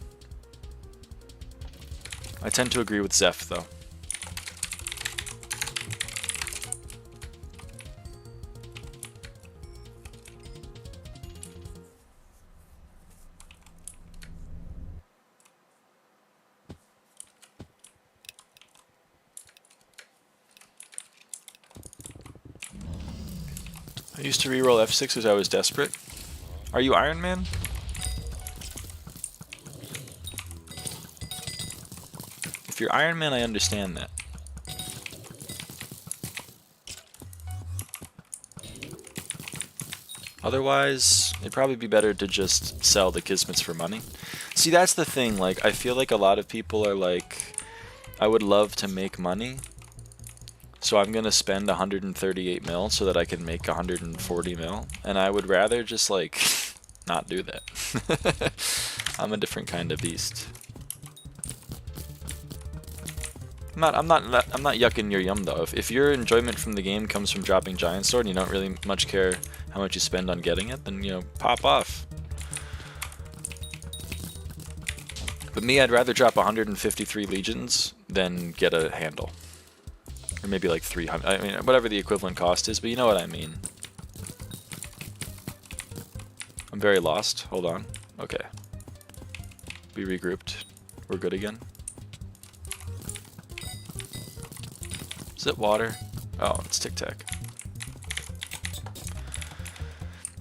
I tend to agree with Zeph, though. I used to reroll F6 because I was desperate. Are you Iron Man? If you're Iron Man, I understand that. Otherwise, it'd probably be better to just sell the Kismets for money. See, that's the thing, like, I feel like a lot of people are like, I would love to make money, so I'm gonna spend 138 mil so that I can make 140 mil, and I would rather just, like, not do that. I'm a different kind of beast. I'm not yucking your yum though. If your enjoyment from the game comes from dropping Giant Sword and you don't really much care how much you spend on getting it, then, you know, pop off. But me, I'd rather drop 153 legions than get a handle. Or maybe like 300, I mean, whatever the equivalent cost is, but you know what I mean. I'm very lost, hold on. Okay. We regrouped, we're good again. Is it water? Oh, it's Tic Tac.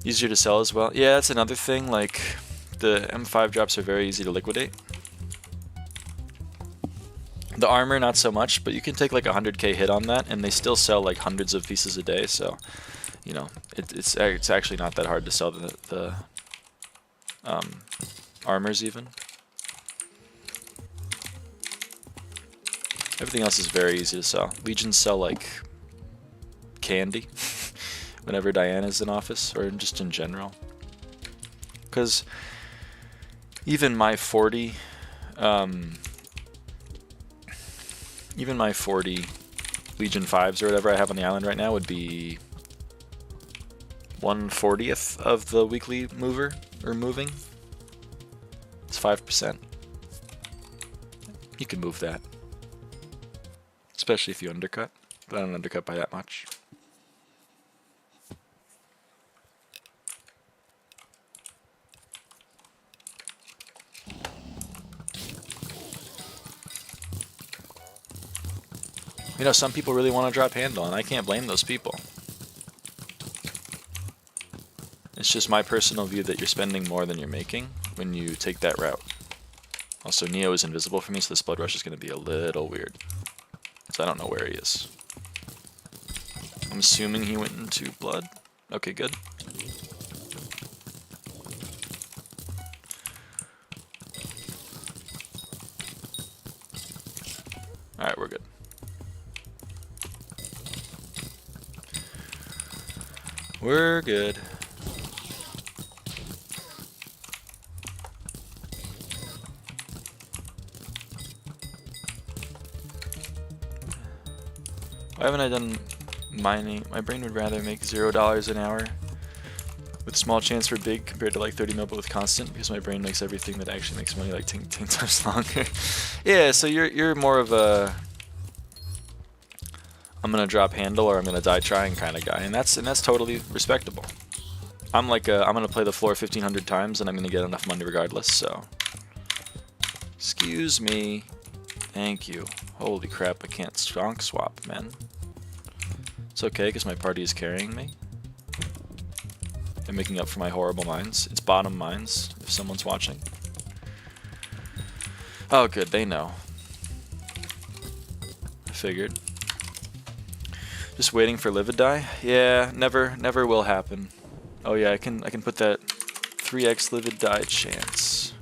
Easier to sell as well. Yeah, that's another thing, like, the M5 drops are very easy to liquidate. The armor, not so much, but you can take like 100k hit on that, and they still sell like hundreds of pieces a day, so, you know, it's actually not that hard to sell the armors even. Everything else is very easy to sell. Legions sell like candy whenever Diana's in office, or just in general. Because even my 40 Legion 5s or whatever I have on the island right now would be 1/40th of the weekly mover, or moving. It's 5%. You can move that. Especially if you undercut, but I don't undercut by that much. You know, some people really want to drop handle, and I can't blame those people. It's just my personal view that you're spending more than you're making when you take that route. Also, Neo is invisible for me, so this blood rush is going to be a little weird. So I don't know where he is. I'm assuming he went into blood. Okay, good. Alright, we're good. We're good. Why haven't I done mining? My brain would rather make $0 an hour. With small chance for big compared to like 30 mil, but with constant, because my brain makes everything that actually makes money like 10 times longer. Yeah, so you're more of a I'm gonna drop handle or I'm gonna die trying kind of guy, and that's totally respectable. I'm like I'm gonna play the floor 1,500 times and I'm gonna get enough money regardless. So, excuse me, thank you. Holy crap, I can't strong swap, man. It's okay because my party is carrying me. And making up for my horrible mines. It's bottom mines, if someone's watching. Oh good, they know. I figured. Just waiting for Livid die? Yeah, never will happen. Oh yeah, I can put that 3x Livid die chance.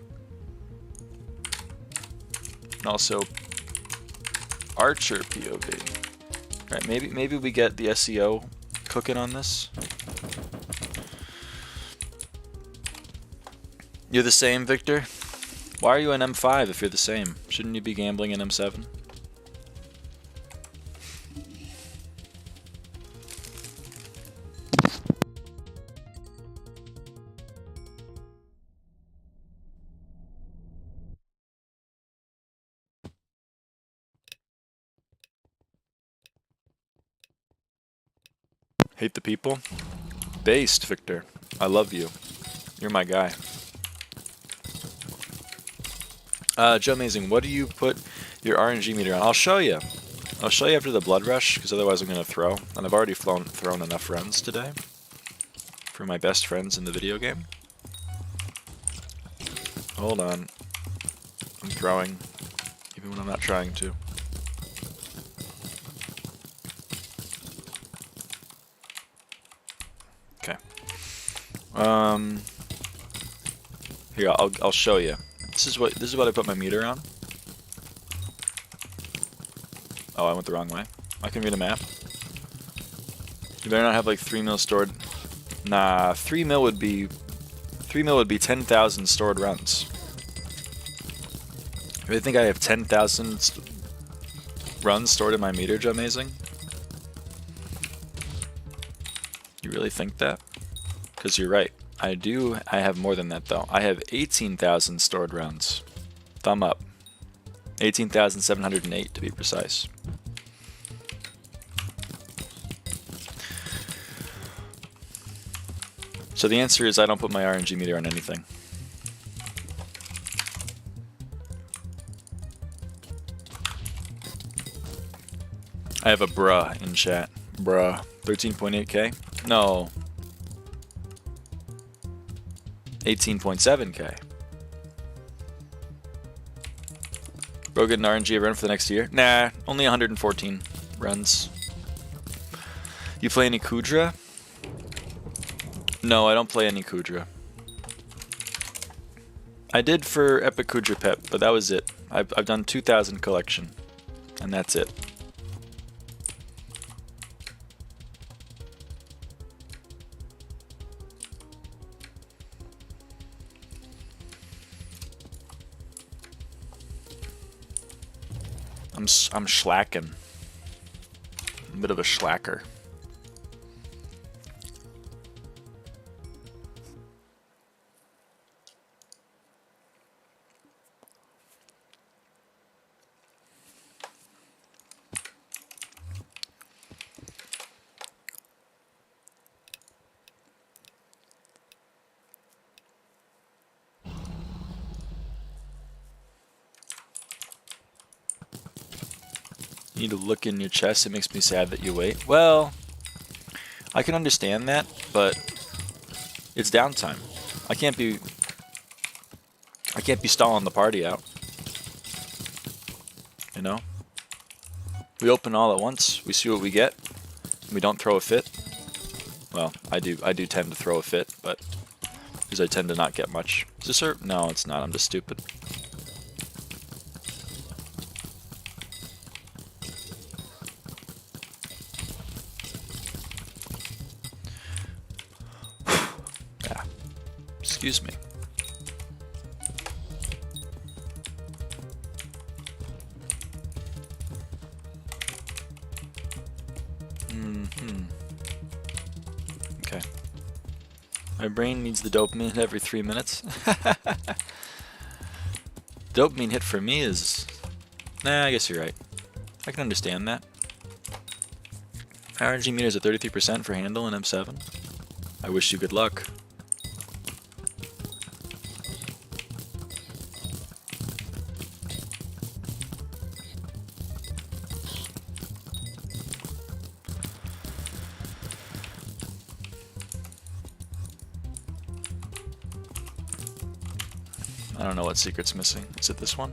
And also Archer POV. Right, maybe we get the SEO cooking on this. You're the same, Victor? Why are you an M5 if you're the same? Shouldn't you be gambling in M7? Hate the people? Based, Victor. I love you. You're my guy. Joe Amazing, what do you put your RNG meter on? I'll show you. I'll show you after the blood rush, because otherwise I'm going to throw. And I've already thrown enough runs today for my best friends in the video game. Hold on. I'm throwing, even when I'm not trying to. Okay. Here, I'll show you. This is what I put my meter on. Oh, I went the wrong way. I can read a map. You better not have like 3 mil stored. Nah, 3 mil would be 10,000 stored runs. You really think I have 10,000 runs stored in my meter, Joe Amazing? You really think that? Because you're right. I have more than that though. I have 18,000 stored runs. Thumb up. 18,708 to be precise. So the answer is I don't put my RNG meter on anything. I have a bruh in chat. Bruh. 13.8k? No. 18.7k. Bro, get an RNG run for the next year? Nah, only 114 runs. You play any Kudra? No, I don't play any Kudra. I did for Epic Kudra Pep, but that was it. I've done 2,000 collection, and that's it. I'm slacking. A bit of a slacker. You need to look in your chest. It makes me sad that you wait. Well, I can understand that, but it's downtime. I can't be stalling the party out. You know? We open all at once. We see what we get. We don't throw a fit. Well, I do tend to throw a fit, but because I tend to not get much. Is this her? No, it's not. I'm just stupid. Excuse me. Okay. My brain needs the dopamine hit every 3 minutes. Dopamine hit for me is... Nah, I guess you're right. I can understand that. RNG meter is at 33% for handle in M7. I wish you good luck. I don't know what secret's missing. Is it this one?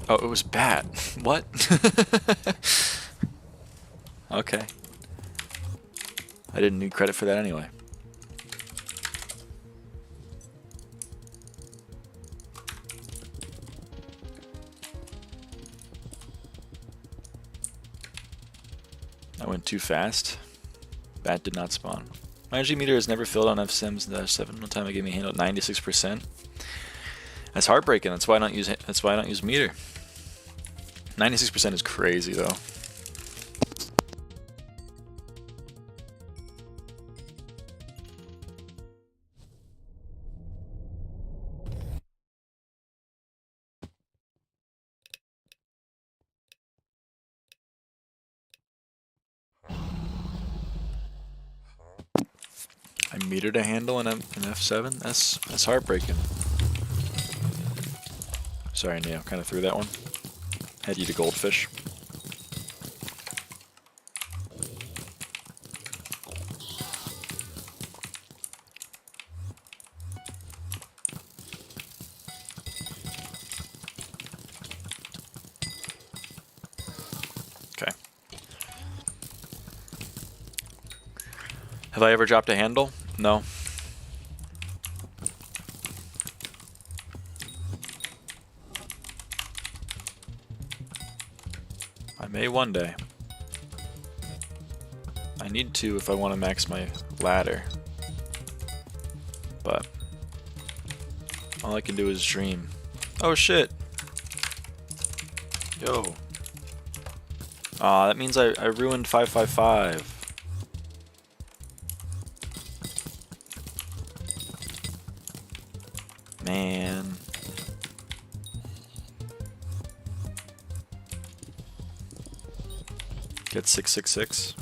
Oh, it was bat. What? Okay. I didn't need credit for that anyway. I went too fast. Bat did not spawn. My energy meter has never filled on F7. One time it gave me a handle at 96%. That's heartbreaking. That's why I don't use. That's why I don't use meter. 96% is crazy though. I metered a handle in F7. That's heartbreaking. Sorry, Neo. Kind of threw that one. Had to eat a goldfish. Okay. Have I ever dropped a handle? No. I may one day. I need to if I want to max my ladder. But all I can do is dream. Oh shit! Yo. Aw, that means I ruined 555. Man. Get 666.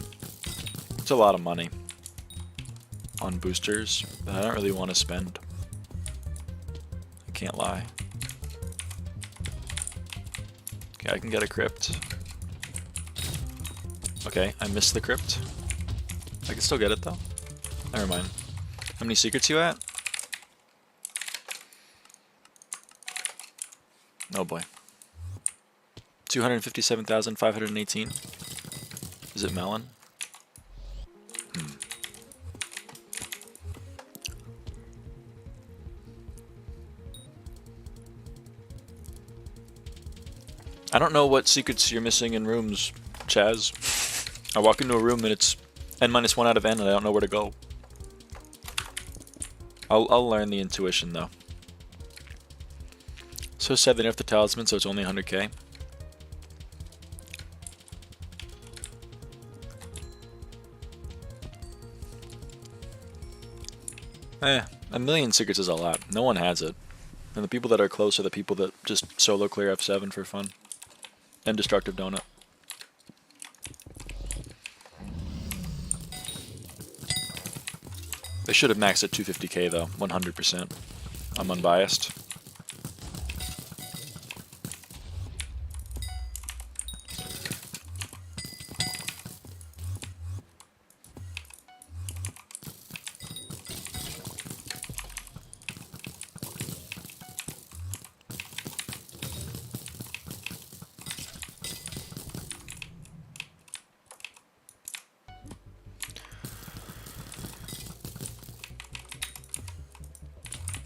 It's a lot of money on boosters that I don't really want to spend. I can't lie. Okay, I can get a crypt. Okay, I missed the crypt. I can still get it though. Never mind. How many secrets you at? Oh boy. 257,518. Is it melon? I don't know what secrets you're missing in rooms, Chaz. I walk into a room and it's n-1 out of n and I don't know where to go. I'll learn the intuition though. So sad they nerfed the talisman so it's only 100k. A million secrets is a lot. No one has it. And the people that are close are the people that just solo clear F7 for fun. And destructive donut. They should have maxed at 250k though, 100%. I'm unbiased.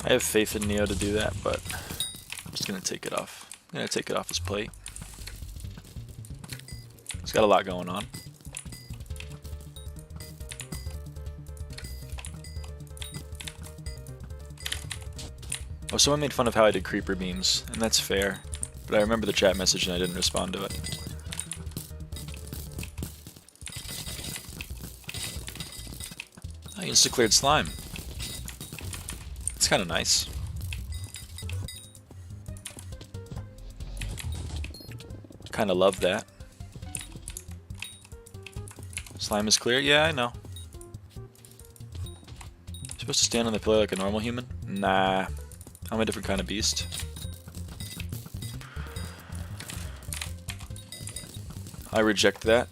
I have faith in Neo to do that, but I'm just gonna take it off. I'm gonna take it off his plate. He's got a lot going on. Oh, someone made fun of how I did creeper beams, and that's fair. But I remember the chat message and I didn't respond to it. Insta-cleared slime. It's kind of nice. Kind of love that. Slime is clear? Yeah, I know. Supposed to stand on the pillar like a normal human? Nah. I'm a different kind of beast. I reject that.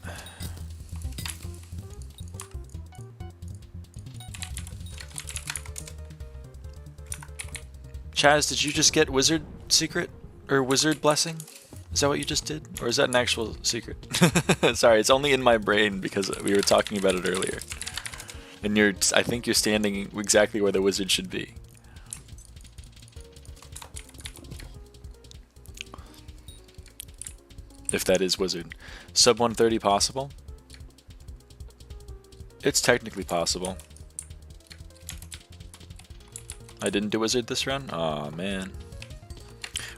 Chaz, did you just get wizard secret? Or wizard blessing? Is that what you just did? Or is that an actual secret? Sorry, it's only in my brain because we were talking about it earlier. And I think you're standing exactly where the wizard should be. If that is wizard. Sub 130 possible? It's technically possible. I didn't do wizard this run? Aw, man.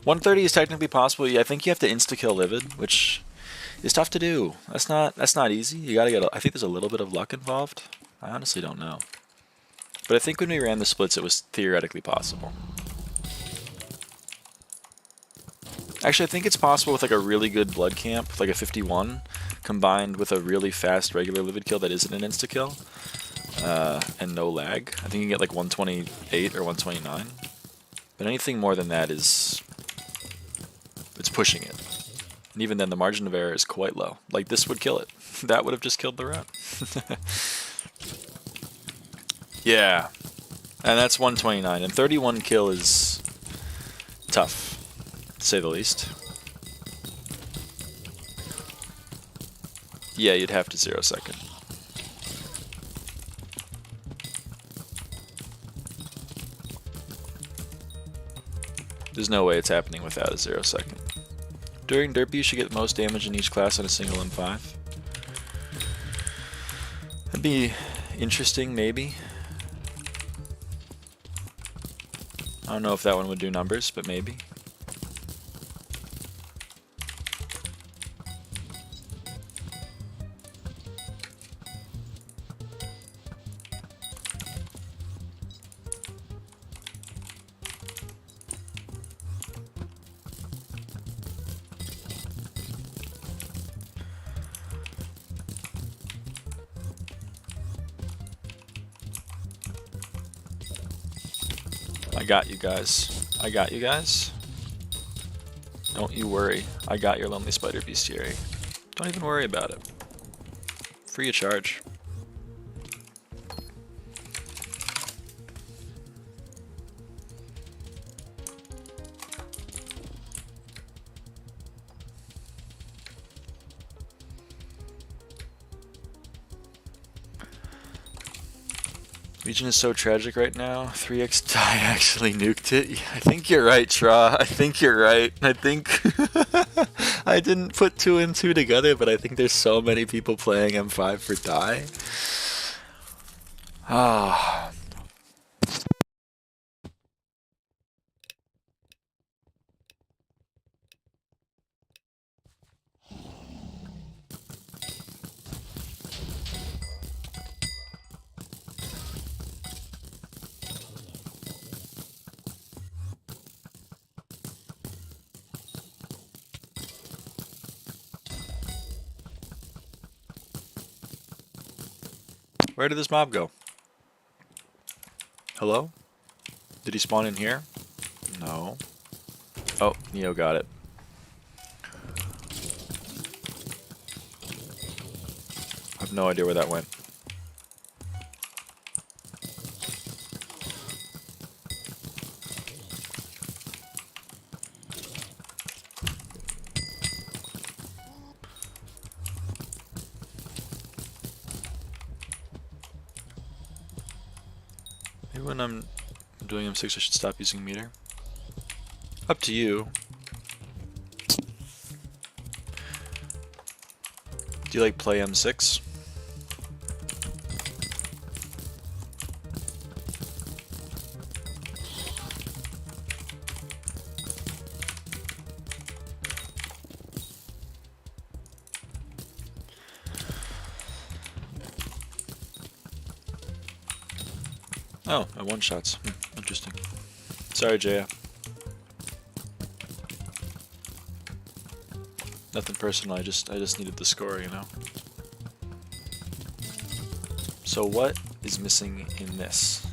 130 is technically possible. Yeah, I think you have to insta-kill Livid, which is tough to do. That's not easy. You gotta get. I think there's a little bit of luck involved. I honestly don't know. But I think when we ran the splits, it was theoretically possible. Actually, I think it's possible with like a really good blood camp, like a 51, combined with a really fast regular Livid kill that isn't an insta-kill, and no lag. I think you can get like 128 or 129. But anything more than that is... it's pushing it. And even then, the margin of error is quite low. Like, this would kill it. That would have just killed the run. Yeah. And that's 129. And 31 kill is tough, to say the least. Yeah, you'd have to 0 second. There's no way it's happening without a 0 second. During Derpy, you should get the most damage in each class on a single M5. That'd be interesting, maybe. I don't know if that one would do numbers, but maybe. I got you guys. I got you guys. Don't you worry. I got your lonely spider bestiary. Don't even worry about it. Free of charge. Legion is so tragic right now. 3x die actually nuked it. Yeah, I think you're right, Tra. I think you're right. I think I didn't put 2 and 2 together, but I think there's so many people playing M5 for die. Ah. Where did this mob go? Hello? Did he spawn in here? No. Oh, Neo got it. I have no idea where that went. Maybe when I'm doing M6 I should stop using meter. Up to you. Do you like play M6? Oh, I one shots. Interesting. Sorry, Jaya. Nothing personal. I just needed the score, you know. So what is missing in this?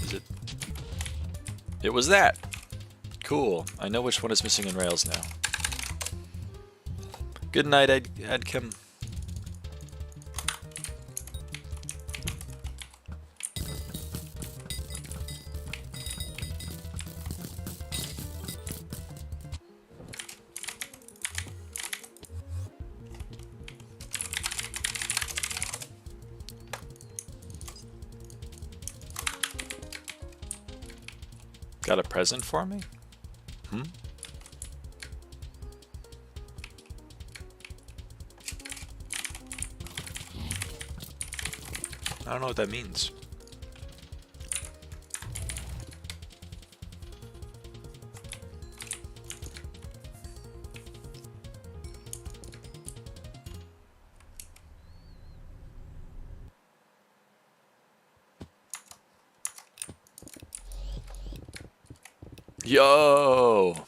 Is it? It was that. Cool. I know which one is missing in Rails now. Good night, Adkim. Got a present for me? I don't know what that means. Yo!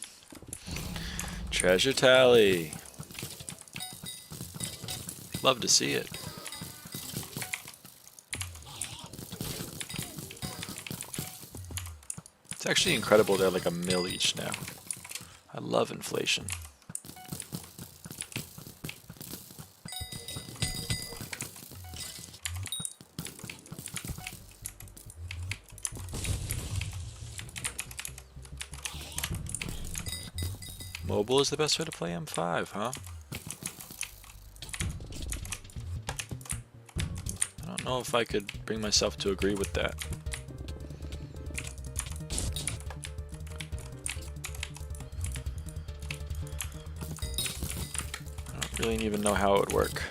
Treasure tally. Love to see it. It's actually incredible they're like a mil each now. I love inflation. Mobile is the best way to play M5, huh? I don't know if I could bring myself to agree with that. I don't really even know how it would work.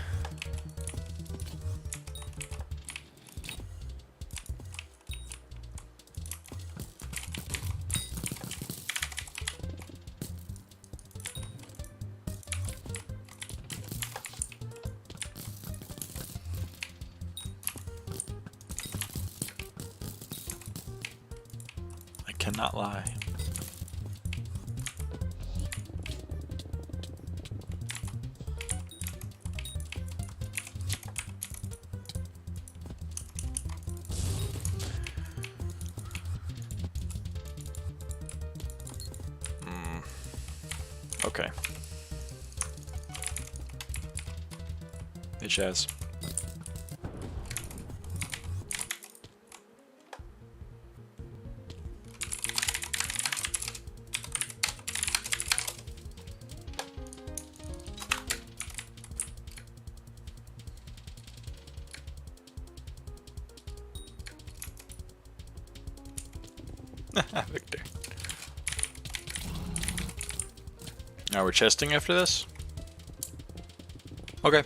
Cannot lie. Okay. Hey, Chaz. Victor. Now we're chesting after this? Okay.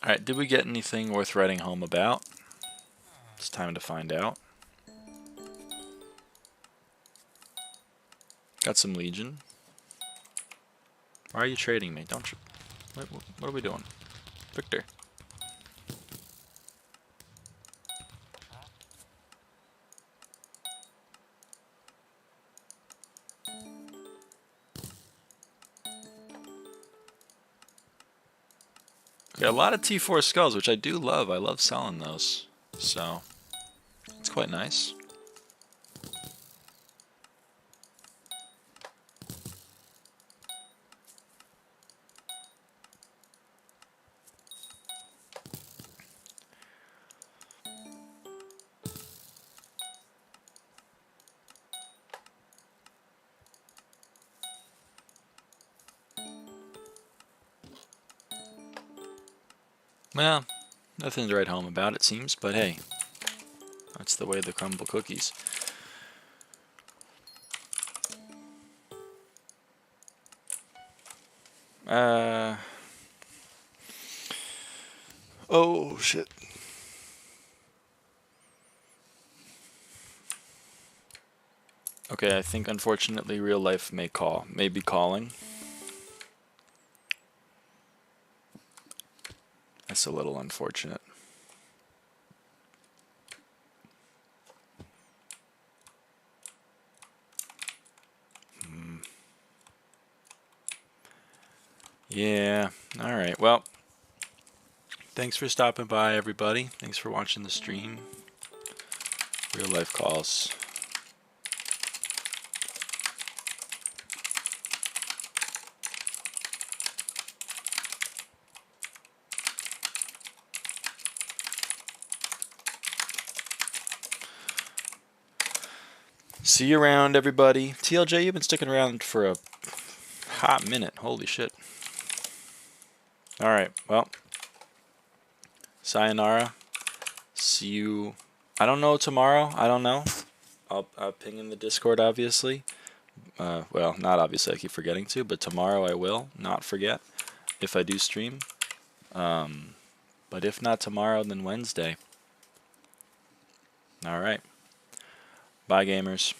Alright, did we get anything worth writing home about? It's time to find out. Got some Legion. Why are you trading me? Don't you? What are we doing? Victor. Okay, a lot of T4 skulls, which I do love. I love selling those. So, it's quite nice. Well, nothing to write home about, it seems, but hey, that's the way they crumble cookies. Oh, shit. Okay, I think unfortunately real life may be calling. That's a little unfortunate. Yeah, alright, well, thanks for stopping by, everybody. Thanks for watching the stream. Real life calls. See you around, everybody. TLJ, you've been sticking around for a hot minute. Holy shit. Alright, well. Sayonara. See you. I don't know tomorrow. I don't know. I'll ping in the Discord, obviously. Well, not obviously. I keep forgetting to. But tomorrow I will not forget if I do stream. But if not tomorrow, then Wednesday. Alright. Bye, gamers.